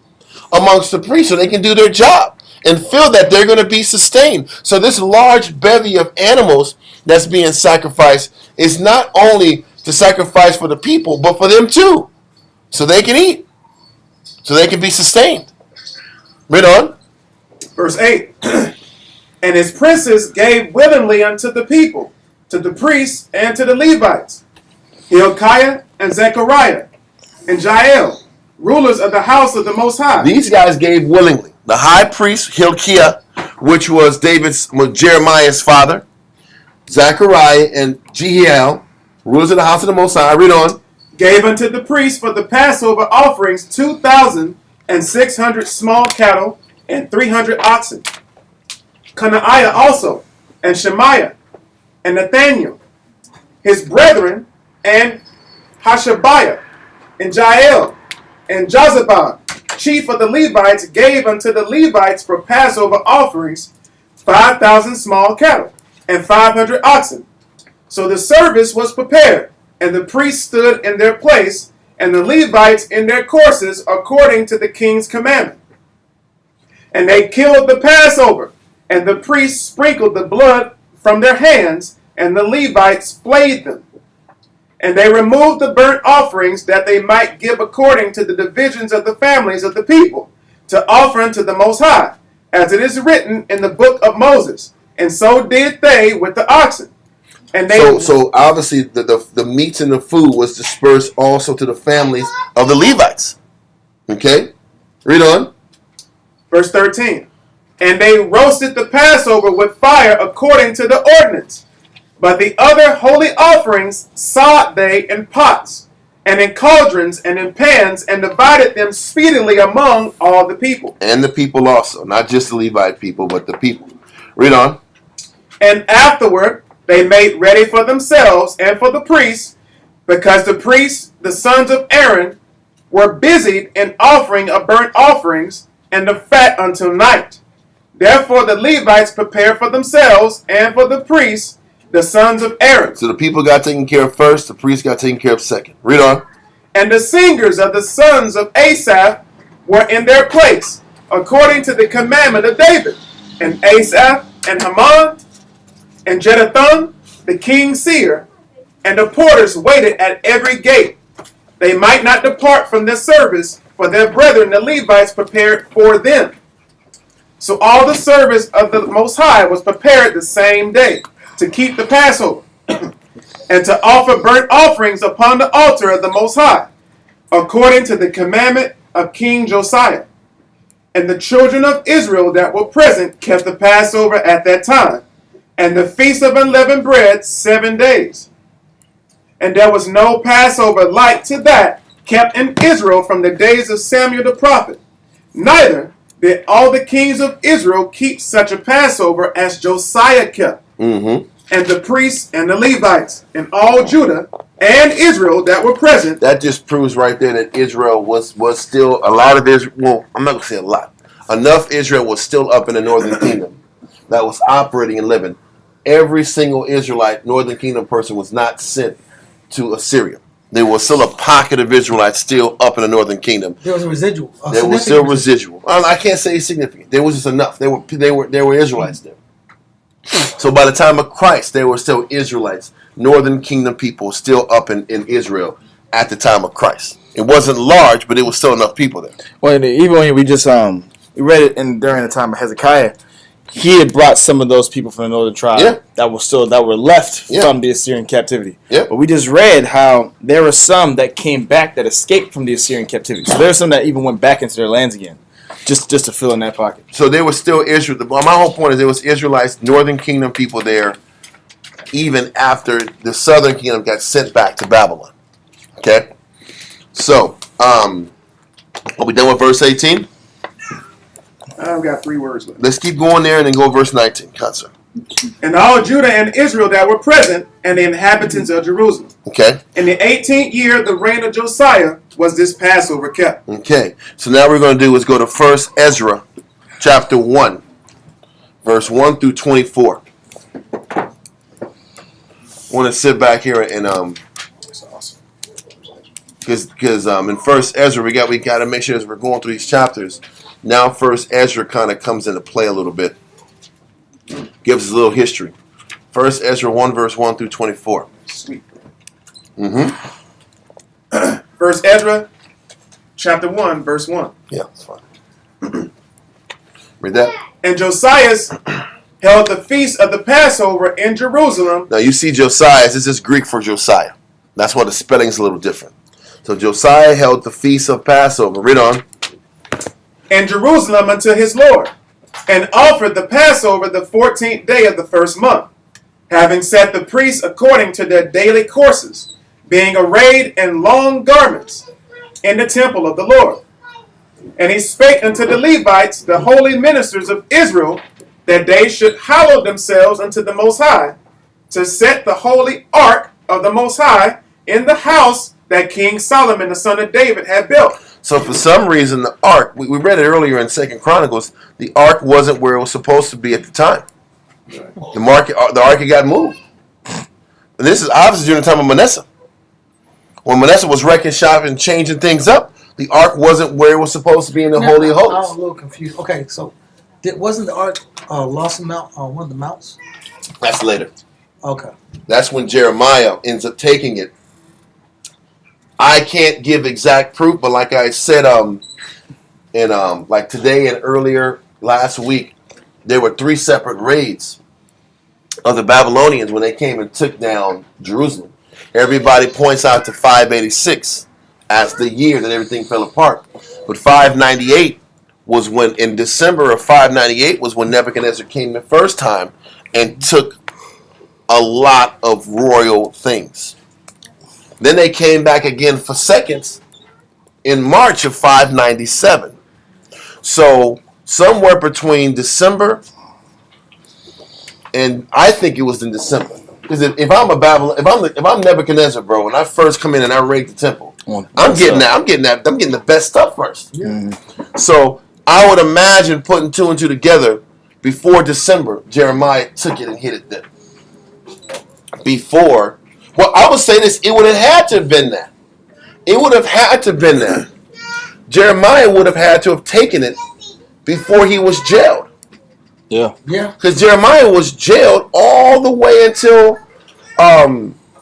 amongst the priests so they can do their job and feel that they're going to be sustained. So this large bevy of animals that's being sacrificed is not only to sacrifice for the people, but for them too. So they can eat. So they can be sustained. Read on. Verse 8. And his princes gave willingly unto the people, to the priests and to the Levites, Hilkiah and Zechariah and Jael, rulers of the house of the Most High. These guys gave willingly. The high priest Hilkiah, which was Jeremiah's father, Zechariah and Jehiel, rulers of the house of the Most High. Read on. Gave unto the priests for the Passover offerings 2,600 small cattle and 300 oxen. Conaiah also, and Shemaiah, and Nathaniel, his brethren, and Hashabiah, and Jael, and Jozabad, chief of the Levites, gave unto the Levites for Passover offerings 5,000 small cattle and 500 oxen. So the service was prepared, and the priests stood in their place, and the Levites in their courses, according to the king's commandment. And they killed the Passover, and the priests sprinkled the blood from their hands, and the Levites flayed them. And they removed the burnt offerings, that they might give according to the divisions of the families of the people, to offer unto the Most High, as it is written in the book of Moses. And so did they with the oxen. And they So obviously the meats and the food was dispersed also to the families of the Levites. Okay? Read on. Verse 13. And they roasted the Passover with fire according to the ordinance. But the other holy offerings sought they in pots, and in cauldrons, and in pans, and divided them speedily among all the people. And the people also. Not just the Levite people, but the people. Read on. And afterward they made ready for themselves and for the priests, because the priests, the sons of Aaron, were busied in offering of burnt offerings and the fat until night. Therefore the Levites prepared for themselves and for the priests, the sons of Aaron. So the people got taken care of first, the priests got taken care of second. Read on. And the singers of the sons of Asaph were in their place, according to the commandment of David. And Asaph and Haman and Jeduthun, the king's seer, and the porters waited at every gate. They might not depart from their service, for their brethren the Levites prepared for them. So all the service of the Most High was prepared the same day, to keep the Passover, and to offer burnt offerings upon the altar of the Most High, according to the commandment of King Josiah. And the children of Israel that were present kept the Passover at that time, and the feast of unleavened bread 7 days. And there was no Passover like to that kept in Israel from the days of Samuel the prophet. Neither did all the kings of Israel keep such a Passover as Josiah kept. Mm-hmm. And the priests and the Levites and all Judah and Israel that were present. That just proves right there that Israel was still, a lot of Israel, well, I'm not going to say a lot. Enough Israel was still up in the northern kingdom that was operating and living. Every single Israelite, northern kingdom person was not sent to Assyria. There was still a pocket of Israelites still up in the northern kingdom. There was a residual. There was still residual. I can't say significant. There was just enough. There were Israelites there. So by the time of Christ, there were still Israelites, northern kingdom people still up in Israel at the time of Christ. It wasn't large, but it was still enough people there. Well, even when we just we read it during the time of Hezekiah, he had brought some of those people from the northern tribe that were left from the Assyrian captivity. Yeah. But we just read how there were some that came back that escaped from the Assyrian captivity. So there were some that even went back into their lands again, just to fill in that pocket. So there was still Israel. My whole point is there was Israelites, northern kingdom people there, even after the southern kingdom got sent back to Babylon. Okay? So, are we done with verse 18? I've got 3 words left. Let's keep going there and then go verse 19. Concert. And all Judah and Israel that were present, and the inhabitants of Jerusalem. Okay? In the 18th year of the reign of Josiah was this Passover kept. Okay. So now what we're going to do is go to 1 Ezra chapter 1, verse 1 through 24. I want to sit back here and because in 1 Ezra we got to make sure as we're going through these chapters. Now 1 Ezra kind of comes into play a little bit. Gives us a little history. 1 Ezra 1 verse 1 through 24. Sweet. 1 Ezra chapter 1 verse 1. Yeah, that's fine. Read that. And Josiah held the feast of the Passover in Jerusalem. Now you see Josiah. This is Greek for Josiah. That's why the spelling is a little different. So Josiah held the feast of Passover. Read on. In Jerusalem unto his Lord, and offered the Passover the 14th day of the first month, having set the priests according to their daily courses, being arrayed in long garments, in the temple of the Lord. And he spake unto the Levites, the holy ministers of Israel, that they should hallow themselves unto the Most High, to set the holy ark of the Most High in the house that King Solomon the son of David had built. So for some reason, the ark, we read it earlier in 2 Chronicles, the ark wasn't where it was supposed to be at the time. The ark had got moved. And this is obviously during the time of Manasseh. When Manasseh was wrecking shop and changing things up, the ark wasn't where it was supposed to be in the Holy of Holies. I'm a little confused. Okay, so wasn't the ark lost in one of the mounts? That's later. Okay. That's when Jeremiah ends up taking it. I can't give exact proof, but like I said, like today and earlier last week, there were 3 separate raids of the Babylonians when they came and took down Jerusalem. Everybody points out to 586 as the year that everything fell apart. But 598 was when, in December of 598, was when Nebuchadnezzar came the first time and took a lot of royal things. Then they came back again for seconds in March of 597. So somewhere between December and I think it was in December. Because if I'm Nebuchadnezzar, bro, when I first come in and I raid the temple, I'm getting the best stuff first. Yeah. So I would imagine putting 2 and 2 together before December, Jeremiah took it and hit it then. Before. Well, I would say this, it would have had to have been that. It would have had to have been that. Jeremiah would have had to have taken it before he was jailed. Yeah. Yeah. Because Jeremiah was jailed all the way until...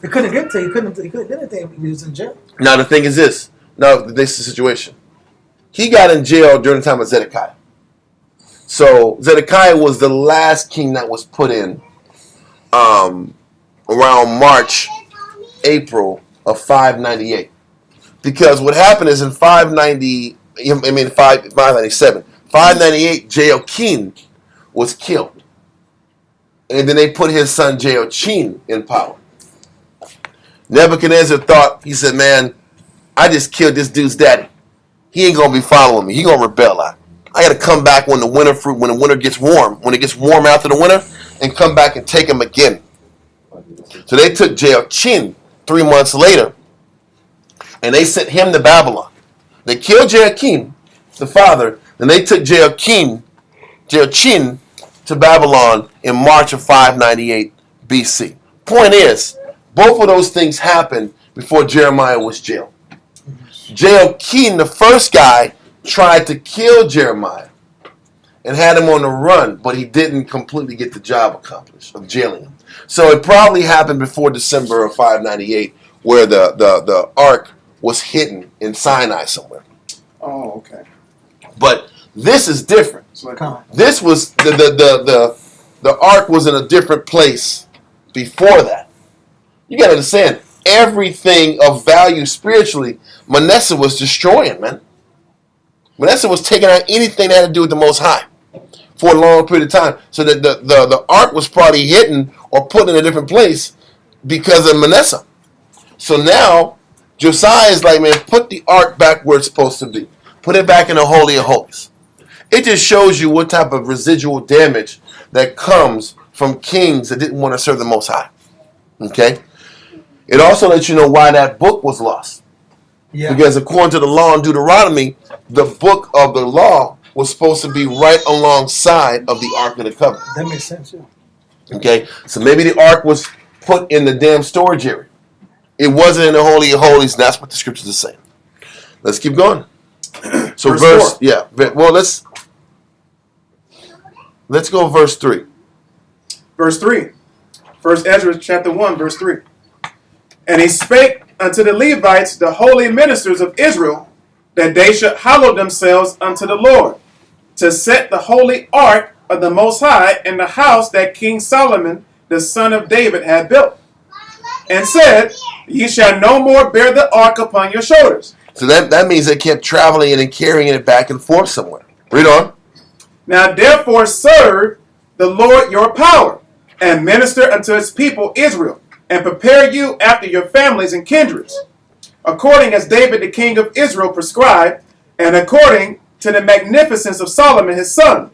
He couldn't get to. He couldn't get anything. He was in jail. Now, the thing is this. Now, this is the situation. He got in jail during the time of Zedekiah. So, Zedekiah was the last king that was put in around March, April of 598. Because what happened is in 597, 598, Jehoiakim was killed. And then they put his son Jehoiachin in power. Nebuchadnezzar thought, he said, man, I just killed this dude's daddy. He ain't going to be following me. He going to rebel out. I got to come back when the winter gets warm, when it gets warm after the winter, and come back and take him again. So they took Jehoiachin 3 months later, and they sent him to Babylon. They killed Jehoiakim, the father, and they took Jehoiachin to Babylon in March of 598 BC. Point is, both of those things happened before Jeremiah was jailed. Jehoiakim, the first guy, tried to kill Jeremiah and had him on the run, but he didn't completely get the job accomplished of jailing him. So it probably happened before December of 598, where the ark was hidden in Sinai somewhere. Oh, okay. But this is different. Come on. This was the ark was in a different place before that. You got to understand, everything of value spiritually, Manasseh was destroying, man. Manasseh was taking out anything that had to do with the Most High for a long period of time. So that the ark was probably hidden or put in a different place because of Manasseh. So now Josiah is like, man, put the ark back where it's supposed to be. Put it back in the Holy of Holies. It just shows you what type of residual damage that comes from kings that didn't want to serve the Most High. Okay? It also lets you know why that book was lost. Yeah. Because according to the law in Deuteronomy, the book of the law was supposed to be right alongside of the Ark of the Covenant. That makes sense, yeah. Okay? So maybe the Ark was put in the damn storage area. It wasn't in the Holy of Holies, and that's what the scriptures are saying. Let's keep going. So Verse 4. Yeah. Well, let's go verse 3. Verse 3. First Ezra chapter 1, verse 3. And he spake unto the Levites, the holy ministers of Israel, that they should hallow themselves unto the Lord, to set the holy ark of the Most High in the house that King Solomon, the son of David, had built. And said, Ye shall no more bear the ark upon your shoulders. So that means they kept traveling it and carrying it back and forth somewhere. Read on. Now therefore serve the Lord your power, and minister unto his people Israel, and prepare you after your families and kindreds, according as David the king of Israel prescribed, and according to the magnificence of Solomon his son,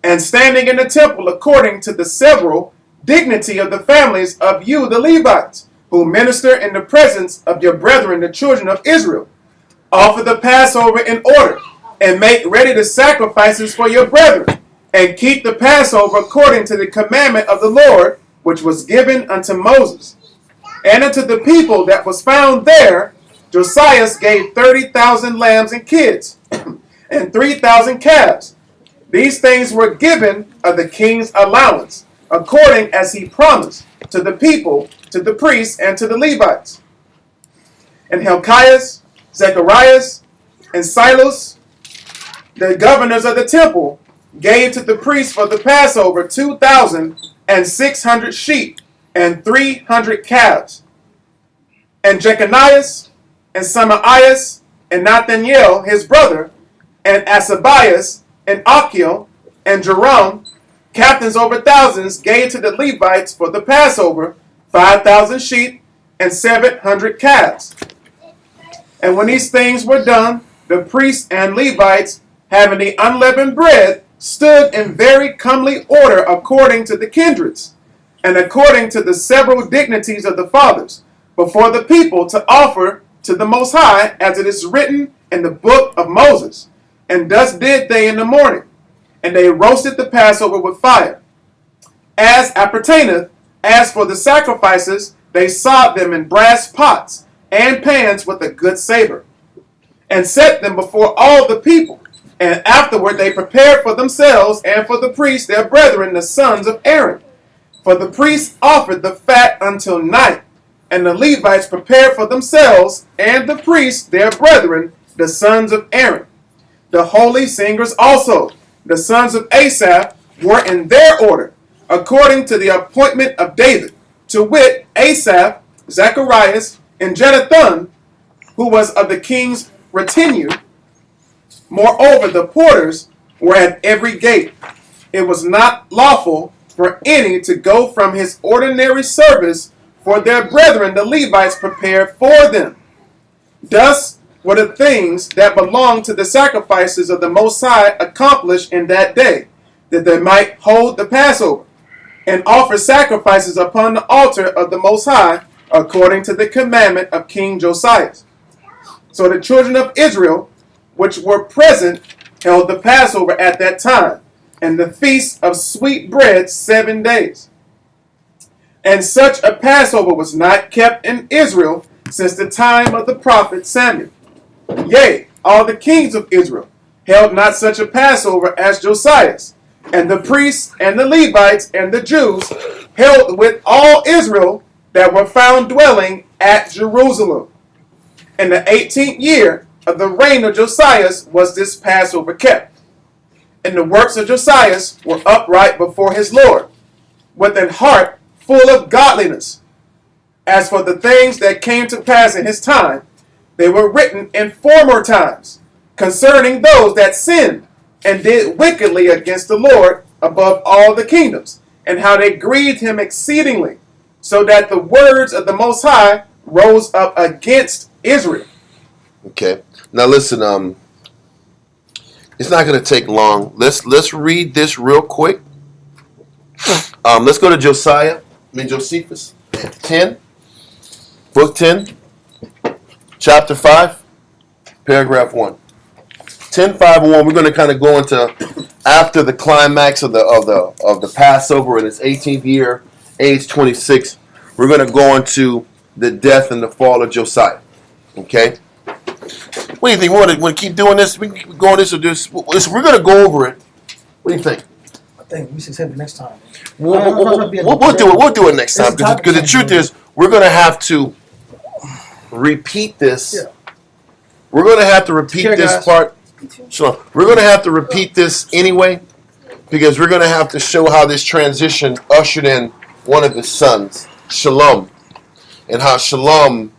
and standing in the temple according to the several dignity of the families of you the Levites, who minister in the presence of your brethren the children of Israel. Offer the Passover in order, and make ready the sacrifices for your brethren, and keep the Passover according to the commandment of the Lord, which was given unto Moses. And unto the people that was found there, Josiah gave 30,000 lambs and kids, and 3,000 calves. These things were given of the king's allowance, according as he promised, to the people, to the priests, and to the Levites. And Hilkiah, Zechariah, and Silos, the governors of the temple, gave to the priests for the Passover 2,600 sheep and 300 calves. And Jeconiah and Samaias and Nathaniel his brother, and Asabias and Achiel and Jerome, captains over thousands, gave to the Levites for the Passover 5,000 sheep and 700 calves. And when these things were done, the priests and Levites, having the unleavened bread, stood in very comely order according to the kindreds, and according to the several dignities of the fathers, before the people to offer to the Most High, as it is written in the book of Moses. And thus did they in the morning, and they roasted the Passover with fire. As appertaineth, as for the sacrifices, they sawed them in brass pots and pans with a good savor, and set them before all the people. And afterward they prepared for themselves and for the priests their brethren, the sons of Aaron. For the priests offered the fat until night, and the Levites prepared for themselves and the priests their brethren, the sons of Aaron. The holy singers also, the sons of Asaph, were in their order, according to the appointment of David, to wit, Asaph, Zacharias, and Jeduthun, who was of the king's retinue. Moreover, the porters were at every gate. It was not lawful for any to go from his ordinary service, for their brethren the Levites prepared for them. Thus were the things that belonged to the sacrifices of the Most High accomplished in that day, that they might hold the Passover, and offer sacrifices upon the altar of the Most High, according to the commandment of King Josiah. So the children of Israel, which were present, held the Passover at that time, and the feast of sweet bread 7 days. And such a Passover was not kept in Israel since the time of the prophet Samuel. Yea, all the kings of Israel held not such a Passover as Josiah's. And the priests and the Levites and the Jews held with all Israel that were found dwelling at Jerusalem. In the 18th year of the reign of Josiah was this Passover kept. And the works of Josiah were upright before his Lord, with an heart full of godliness. As for the things that came to pass in his time, they were written in former times, concerning those that sinned and did wickedly against the Lord above all the kingdoms, and how they grieved him exceedingly, so that the words of the Most High rose up against Israel. Okay. Now listen, it's not going to take long. Let's read this real quick. Let's go to Josephus 10, book 10, chapter 5, paragraph 1. 10:5:1. We're going to kind of go into after the climax of the Passover in its 18th year, age 26. We're going to go into the death and the fall of Josiah. Okay. What do you think? We want to keep doing this? We can go on this or this. We're going to go over it. What do you think? I think we should save it next time. We'll do it next time because the truth is we're going to have to repeat this. Yeah. We're going to have to repeat Here, this guys. part. So we're going to have to repeat this anyway because we're going to have to show how this transition ushered in one of his sons, Shalom, and how Shalom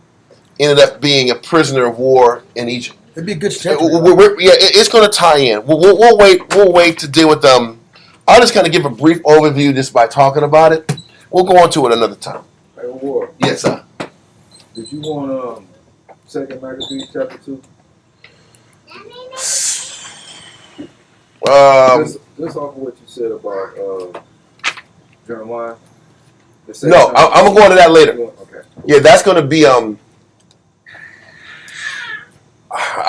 ended up being a prisoner of war in Egypt. It'd be a good stretch. It's going to tie in. We'll wait. We'll wait to deal with them. I'll just kind of give a brief overview just by talking about it. We'll go on to it another time. Hey, War, Yes, sir. did you want 2nd Maccabees chapter 2? Just off of what you said about Jeremiah. No, I'm gonna go into that later. Okay. Yeah, that's gonna be I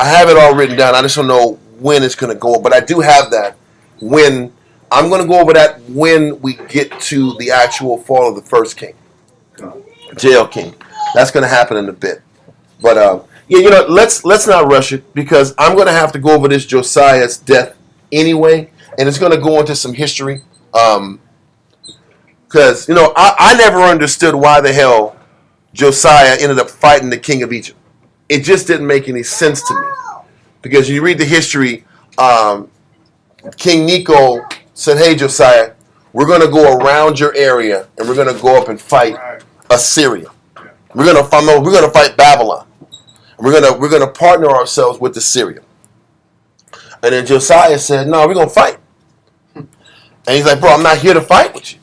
have it all written down. I just don't know when it's gonna go, but I do have that. When I'm gonna go over that when we get to the actual fall of the first king, jail king. That's gonna happen in a bit. But yeah, let's not rush it because I'm gonna have to go over this Josiah's death anyway, and it's gonna go into some history. Because I never understood why the hell Josiah ended up fighting the king of Egypt. It just didn't make any sense to me. Because you read the history, King Necho said, "Hey Josiah, we're going to go around your area and we're going to go up and fight Assyria. We're going to fight Babylon. We're going to partner ourselves with Assyria." And then Josiah said, "No, we're going to fight." And he's like, "Bro, I'm not here to fight with you."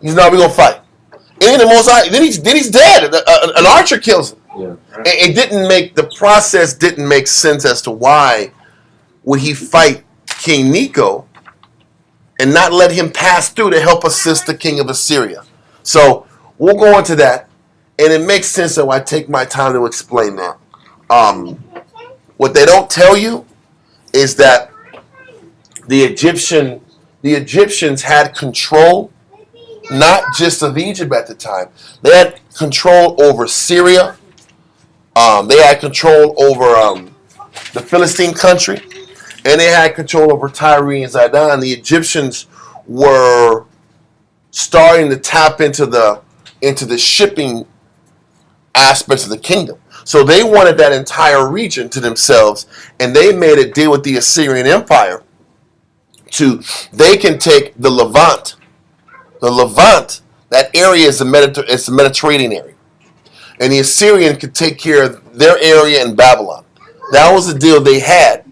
He's not. We're gonna fight. And then he's dead. An archer kills him. Yeah. The process didn't make sense as to why would he fight King Necho and not let him pass through to help assist the king of Assyria. So we'll go into that, and it makes sense that I take my time to explain that. What they don't tell you is that the Egyptians had control. Not just of Egypt at the time. They had control over Syria. They had control over the Philistine country. And they had control over Tyre and Zidon. The Egyptians were starting to tap into the shipping aspects of the kingdom. So they wanted that entire region to themselves. And they made a deal with the Assyrian Empire. They can take the Levant. The Levant, that area is the Mediterranean area. And the Assyrian could take care of their area in Babylon. That was the deal they had.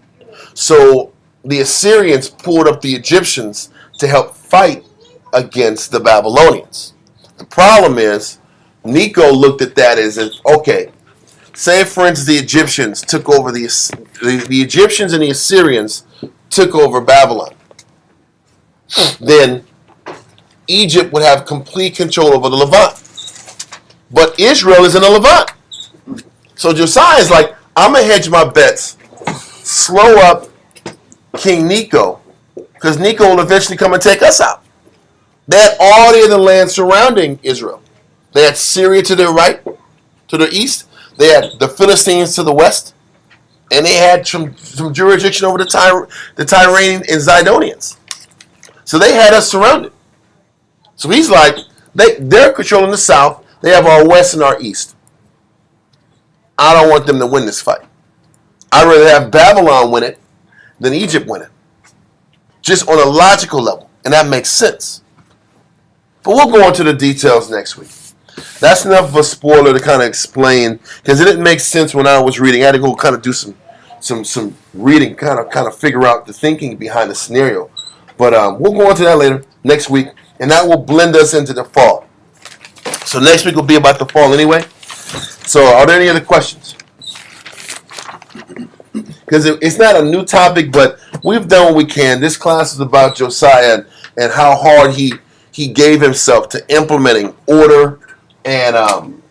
So the Assyrians pulled up the Egyptians to help fight against the Babylonians. The problem is, Necho looked at that as, okay, say for instance the Egyptians took over the Egyptians and the Assyrians took over Babylon. Then Egypt would have complete control over the Levant. But Israel is in the Levant. So Josiah is like, I'm going to hedge my bets, slow up King Necho, because Necho will eventually come and take us out. They had all the other land surrounding Israel. They had Syria to their right, to their east. They had the Philistines to the west. And they had some jurisdiction over the Tyranian and Zidonians. So they had us surrounded. So he's like, they're controlling the south. They have our west and our east. I don't want them to win this fight. I'd rather have Babylon win it than Egypt win it. Just on a logical level. And that makes sense. But we'll go into the details next week. That's enough of a spoiler to kind of explain, because it didn't make sense when I was reading. I had to go kind of do some reading, kind of figure out the thinking behind the scenario. But we'll go into that later, next week, and that will blend us into the fall. So next week will be about the fall anyway. So are there any other questions? Because it's not a new topic, but we've done what we can. This class is about Josiah and how hard he gave himself to implementing order and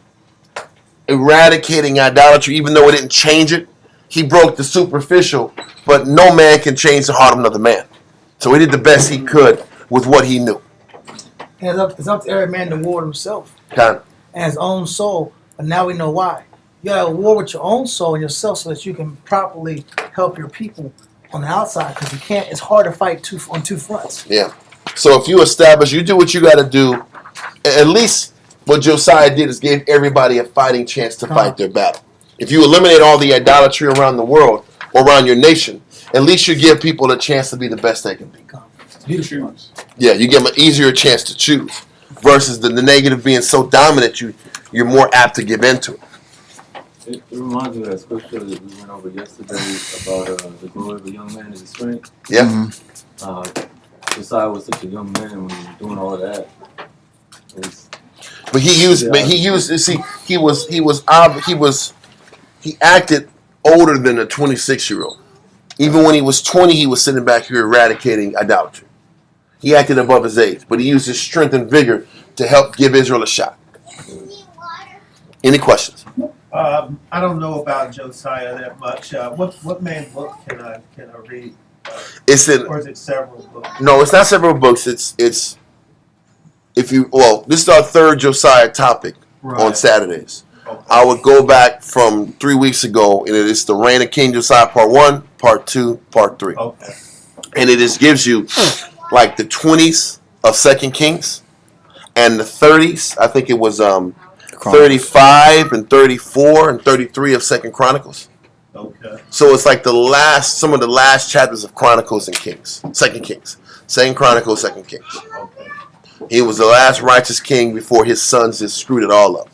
eradicating idolatry, even though it didn't change it. He broke the superficial, but no man can change the heart of another man. So he did the best he could with what he knew. And it's up to every man to war himself Kind of. and his own soul. But now we know why. You got to war with your own soul and yourself so that you can properly help your people on the outside. Because you can't. It's hard to fight on two fronts. Yeah. So if you establish, you do what you got to do. At least what Josiah did is gave everybody a fighting chance to fight their battle. If you eliminate all the idolatry around the world or around your nation, at least you give people a chance to be the best they can be. Choose. Yeah, you give them an easier chance to choose versus the negative being so dominant, you're more apt to give into it. It reminds me of that scripture that we went over yesterday about the glory of a young man is his strength. Yeah. Josiah was such a young man when he was doing all of that. He acted older than a 26-year-old. Even when he was 20, he was sitting back here eradicating idolatry. He acted above his age, but he used his strength and vigor to help give Israel a shot. Any questions? I don't know about Josiah that much. What main book can I read? Or is it several books? No, it's not several books. This is our third Josiah topic on Saturdays. Okay. I would go back from 3 weeks ago, and it's the Reign of King Josiah Part 1, Part 2, Part 3. Okay. And it just gives you like the 20s of 2 Kings and the 30s. I think it was 35 and 34 and 33 of 2 Chronicles. Okay. So it's like some of the last chapters of Chronicles and Kings. 2 Kings. 2 Chronicles, 2 Kings. Okay. He was the last righteous king before his sons just screwed it all up.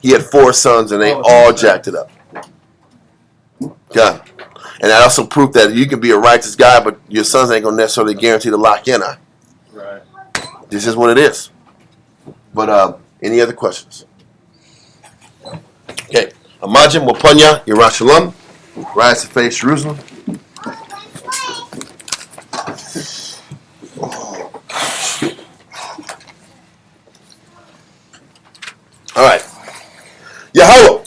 He had 4 sons and they all jacked it up. God. And that also proved that you can be a righteous guy, but your sons ain't going to necessarily guarantee to lock in. Right. This is what it is. But any other questions? Okay. Imagine Wapanya, Yerushalayim, rise to face Jerusalem. All right. Yahweh.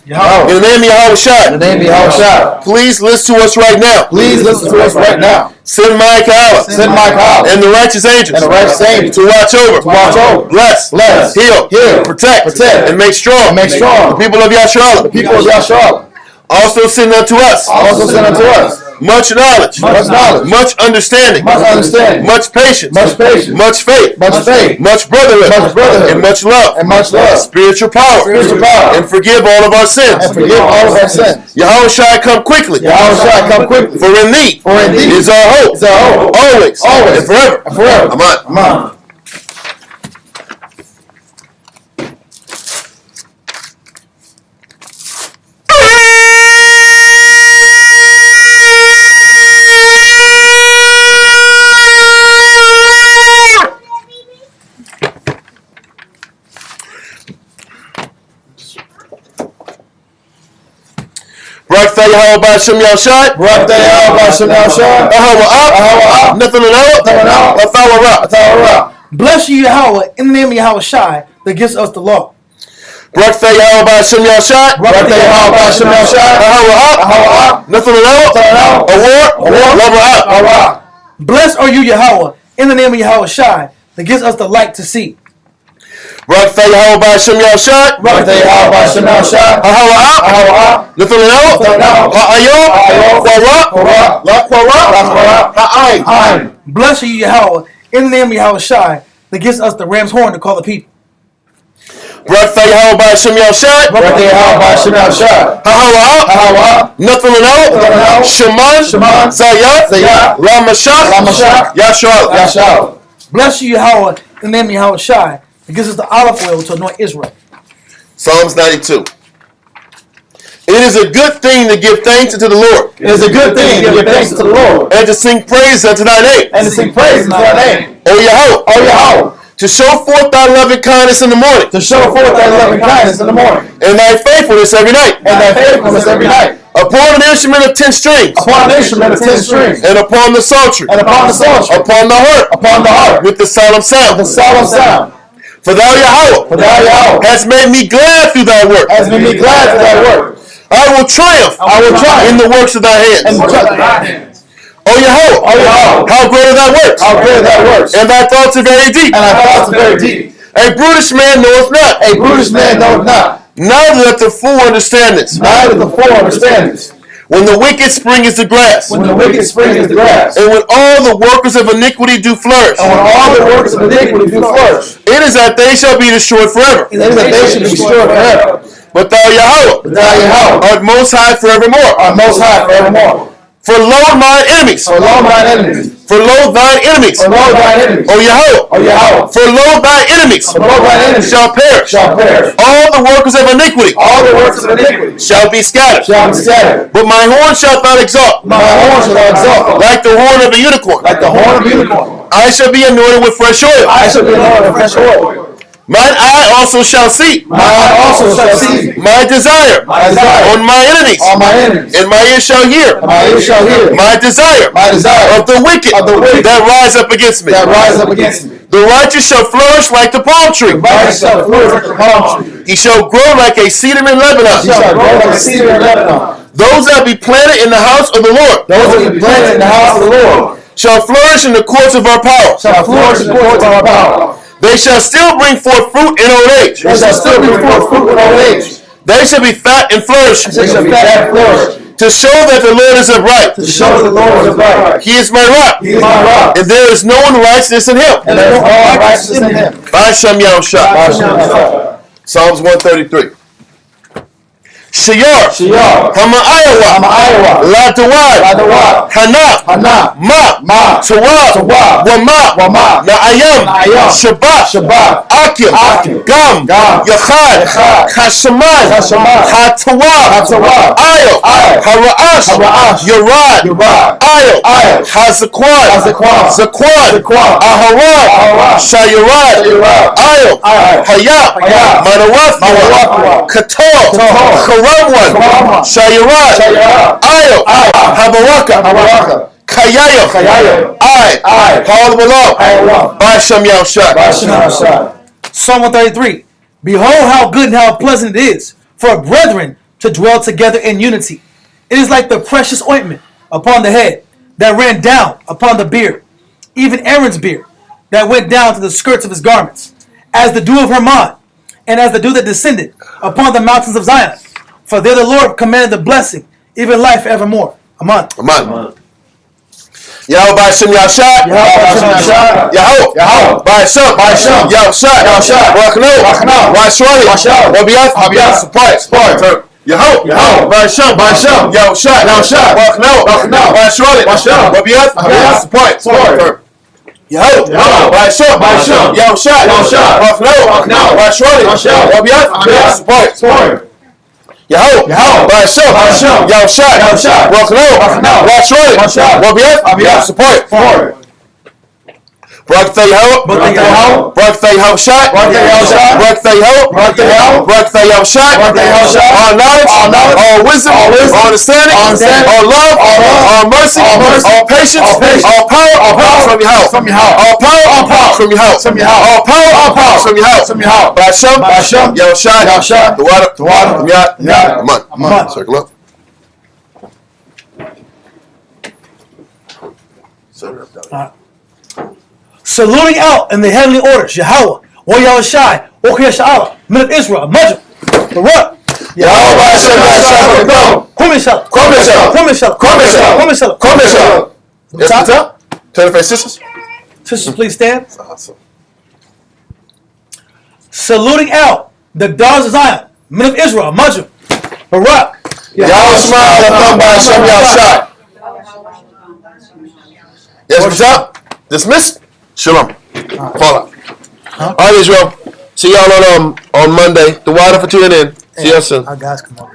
In the name of Yahweh Shai. In the name of Yahweh Shai. Please listen to us right now. Please listen to us right now. Send Michael. Send Michael. And the righteous angels. And the righteous angels. To watch over. To watch over. Bless. Bless. Heal. Heal. Protect. Protect. And make strong. And make strong. The people of Yahshua. The people of Yahshua. Also send unto us. Also send unto us. Much knowledge. Much knowledge. Much understanding. Much understanding. Much patience. Much patience. Much faith. Much faith. Much brotherhood. Much brotherhood. And much love. And much love. Spiritual power. Spiritual power. And forgive all of our sins. And forgive all of our sins. Yahweh Shai come quickly. Yahweh Shai come quickly. For in thee. For in thee. Is our hope. Is our hope. Always. Always. And forever. And forever. Amen. Amen. Barak Yahweh B'Shem Yahushai. Barak Yahweh B'Shem Yahushai. Ahava Nothing Nothing Atawara. Bless you, Yahweh, in the name of Yahweh Shai, that gives us the law. Brakta Yahweh Ba'Shem Yahshai. Brakta Yahweh Ba'Shem Yahshai. Ahawa'ah. Nothing at all. Award. Love. Blessed are you, Yahweh, in the name of Yahweh Shai, that gives us the light to see. Brakta Yahweh Ba'Shem Yahshai. Brakta Yahweh Ba'Shem Yahshai. Ahawa'ah. Nothing at all. Ha'ayah. Blessed are you, Yahweh, in the name of Yahweh Shai, that gives us the ram's horn to call the people. Brakta Yahweh Ba'Shem Yahshai. Brakta Yahweh Ba'Shem Yahshai. Ahawa'ah. Nothing at all. Sheman. Zayat. Ramashach. Yashal. Blessed are you, Yahweh, in the name of Yahweh Shai, that gives us the olive oil to anoint Israel. Psalms 92. It is a good thing to give thanks unto the Lord. It is a good thing to give thanks to the Lord. And to sing praise unto thy name. And to sing praise unto thy name. O Yahweh. To show forth thy loving kindness in the morning. To show forth thy loving kindness in the morning. And thy faithfulness every night. And thy faithfulness every night. Upon an instrument of 10 strings. Upon an instrument of 10 strings. And upon the psaltery. And upon the psaltery. Upon the harp. Upon the harp. With the solemn sound. The solemn sound. For thou Yahweh. Hast made me glad through thy work. Has made me glad through thy work. I will triumph in the works of thy hands. O Yahweh, how great are thy works! How great are thy works! And thy thoughts are very deep. And thy thoughts are very deep. A brutish man knoweth not. A brutish man knoweth not. Neither doth the fool understand this. Neither the fool understand this. When the wicked spring is the grass. When the wicked spring is the grass. And when all the workers of iniquity do flourish. And when all the workers of iniquity do flourish. It is that they shall be destroyed forever. It is that they shall be destroyed forever. But thou Yahweh, art most high forevermore. Art most high forevermore. For lo mine enemies. For lo thine enemies. For lo thine enemies. For lo thine enemies. O Yahweh. O Yahweh. For lo thy enemies. For lo thine enemies. Shall perish. Shall perish. All the workers of iniquity. All the works of iniquity. Shall be scattered. Shall be scattered. But my horn shalt thou exalt. My horn shall thou exalt. Like the horn of a unicorn. Like the horn of a unicorn. I shall be anointed with fresh oil. I shall be anointed with fresh oil. Mine eye also shall see. My eye also shall see. My desire. My desire. On my enemies. On my enemies. And my ear shall hear. And my ear shall hear. My desire. My desire. Of the wicked. Of the wicked. That rise up against me. That rise up against me. The righteous shall flourish like the palm tree. The righteous shall flourish like the palm tree. He shall grow like a cedar in Lebanon. He shall grow like a cedar in Lebanon. Those that be planted in the house of the Lord. Those that be planted in the house of the Lord. Shall flourish in the courts of our power. Shall flourish in the courts of our power. They shall still bring forth fruit in old age. They shall still bring forth fruit in old age. They shall be fat and flourish. They shall be fat and flourish. To show that the Lord is upright. To show that the Lord is upright. He is my rock. He is my rock. And there is no unrighteousness in him. And there is no unrighteousness in him. Ba'Shem Yahshai. Psalms 133. Shiyar. Hama'ayawa. Ladawad. Hana. Ma. Tawab. Wama. Na'ayam. Shabbat. Akim. Gam. Yachad. Kashaman. Hatawab. Ayo. Hara'ash. Yarad. Ayo. Hazaquad. Zaquad. Aharad. Shayarad. Ayo. Hayab. Manawaf. Kator. Karamwan, Shayarad, Ayo, Habaraka, Kayayo, I, Paul below, Ba'Shem Yahshai. Psalm 133. Behold how good and how pleasant it is for brethren to dwell together in unity. It is like the precious ointment upon the head that ran down upon the beard, even Aaron's beard that went down to the skirts of his garments, as the dew of Hermon, and as the dew that descended upon the mountains of Zion. For there the Lord commanded the blessing, even life evermore. Amen. Yahweh Ba'Shem Yahshai. Yahweh Ba'Shem Yahshai. Rakno. Washwali. Wabiath. Support. Yahweh Ba'Shem Yahshai. Rakno. Washwali. Wabiath. Support. Yahweh Ba'Shem Yahshai. Rakno. Washwali. Wabiath. Support. Yahweh Ba'Shem Yahshai. Rakno. Washwali. Wabiath. Support. Barak Thay Help. Barak Thay Help. Barak Thay Help Shot. Barak Thay Help Shot. Barak Thay Help. Barak Thay Help. Barak Thay Help Shot. Barak Thay Help Shot. All knowledge. All wisdom. All understanding. All love. All mercy. All patience. All power. From your help. All power. From your help. All power. From your help. Basham. Yahushua. The water. Yat. Aman. Circle up. Saluting out in the heavenly orders, Yahweh, O Yahushai, O Kiyasha'ala, men of Israel, Majah, Barak, Yahweh Hashem Yahshua. Kumishala, Yes, what's up? Turn to face sisters. Sisters, please stand. That's awesome. Saluting out the daughters of Zion, men of Israel, Majah, Barak, Yahweh smile upon by Hashem Yahshua. Yes, what's up? Dismissed. Shalom. Fall out. All right, Israel. See y'all on Monday. The water for tuning in. See y'all soon. Our guys come over.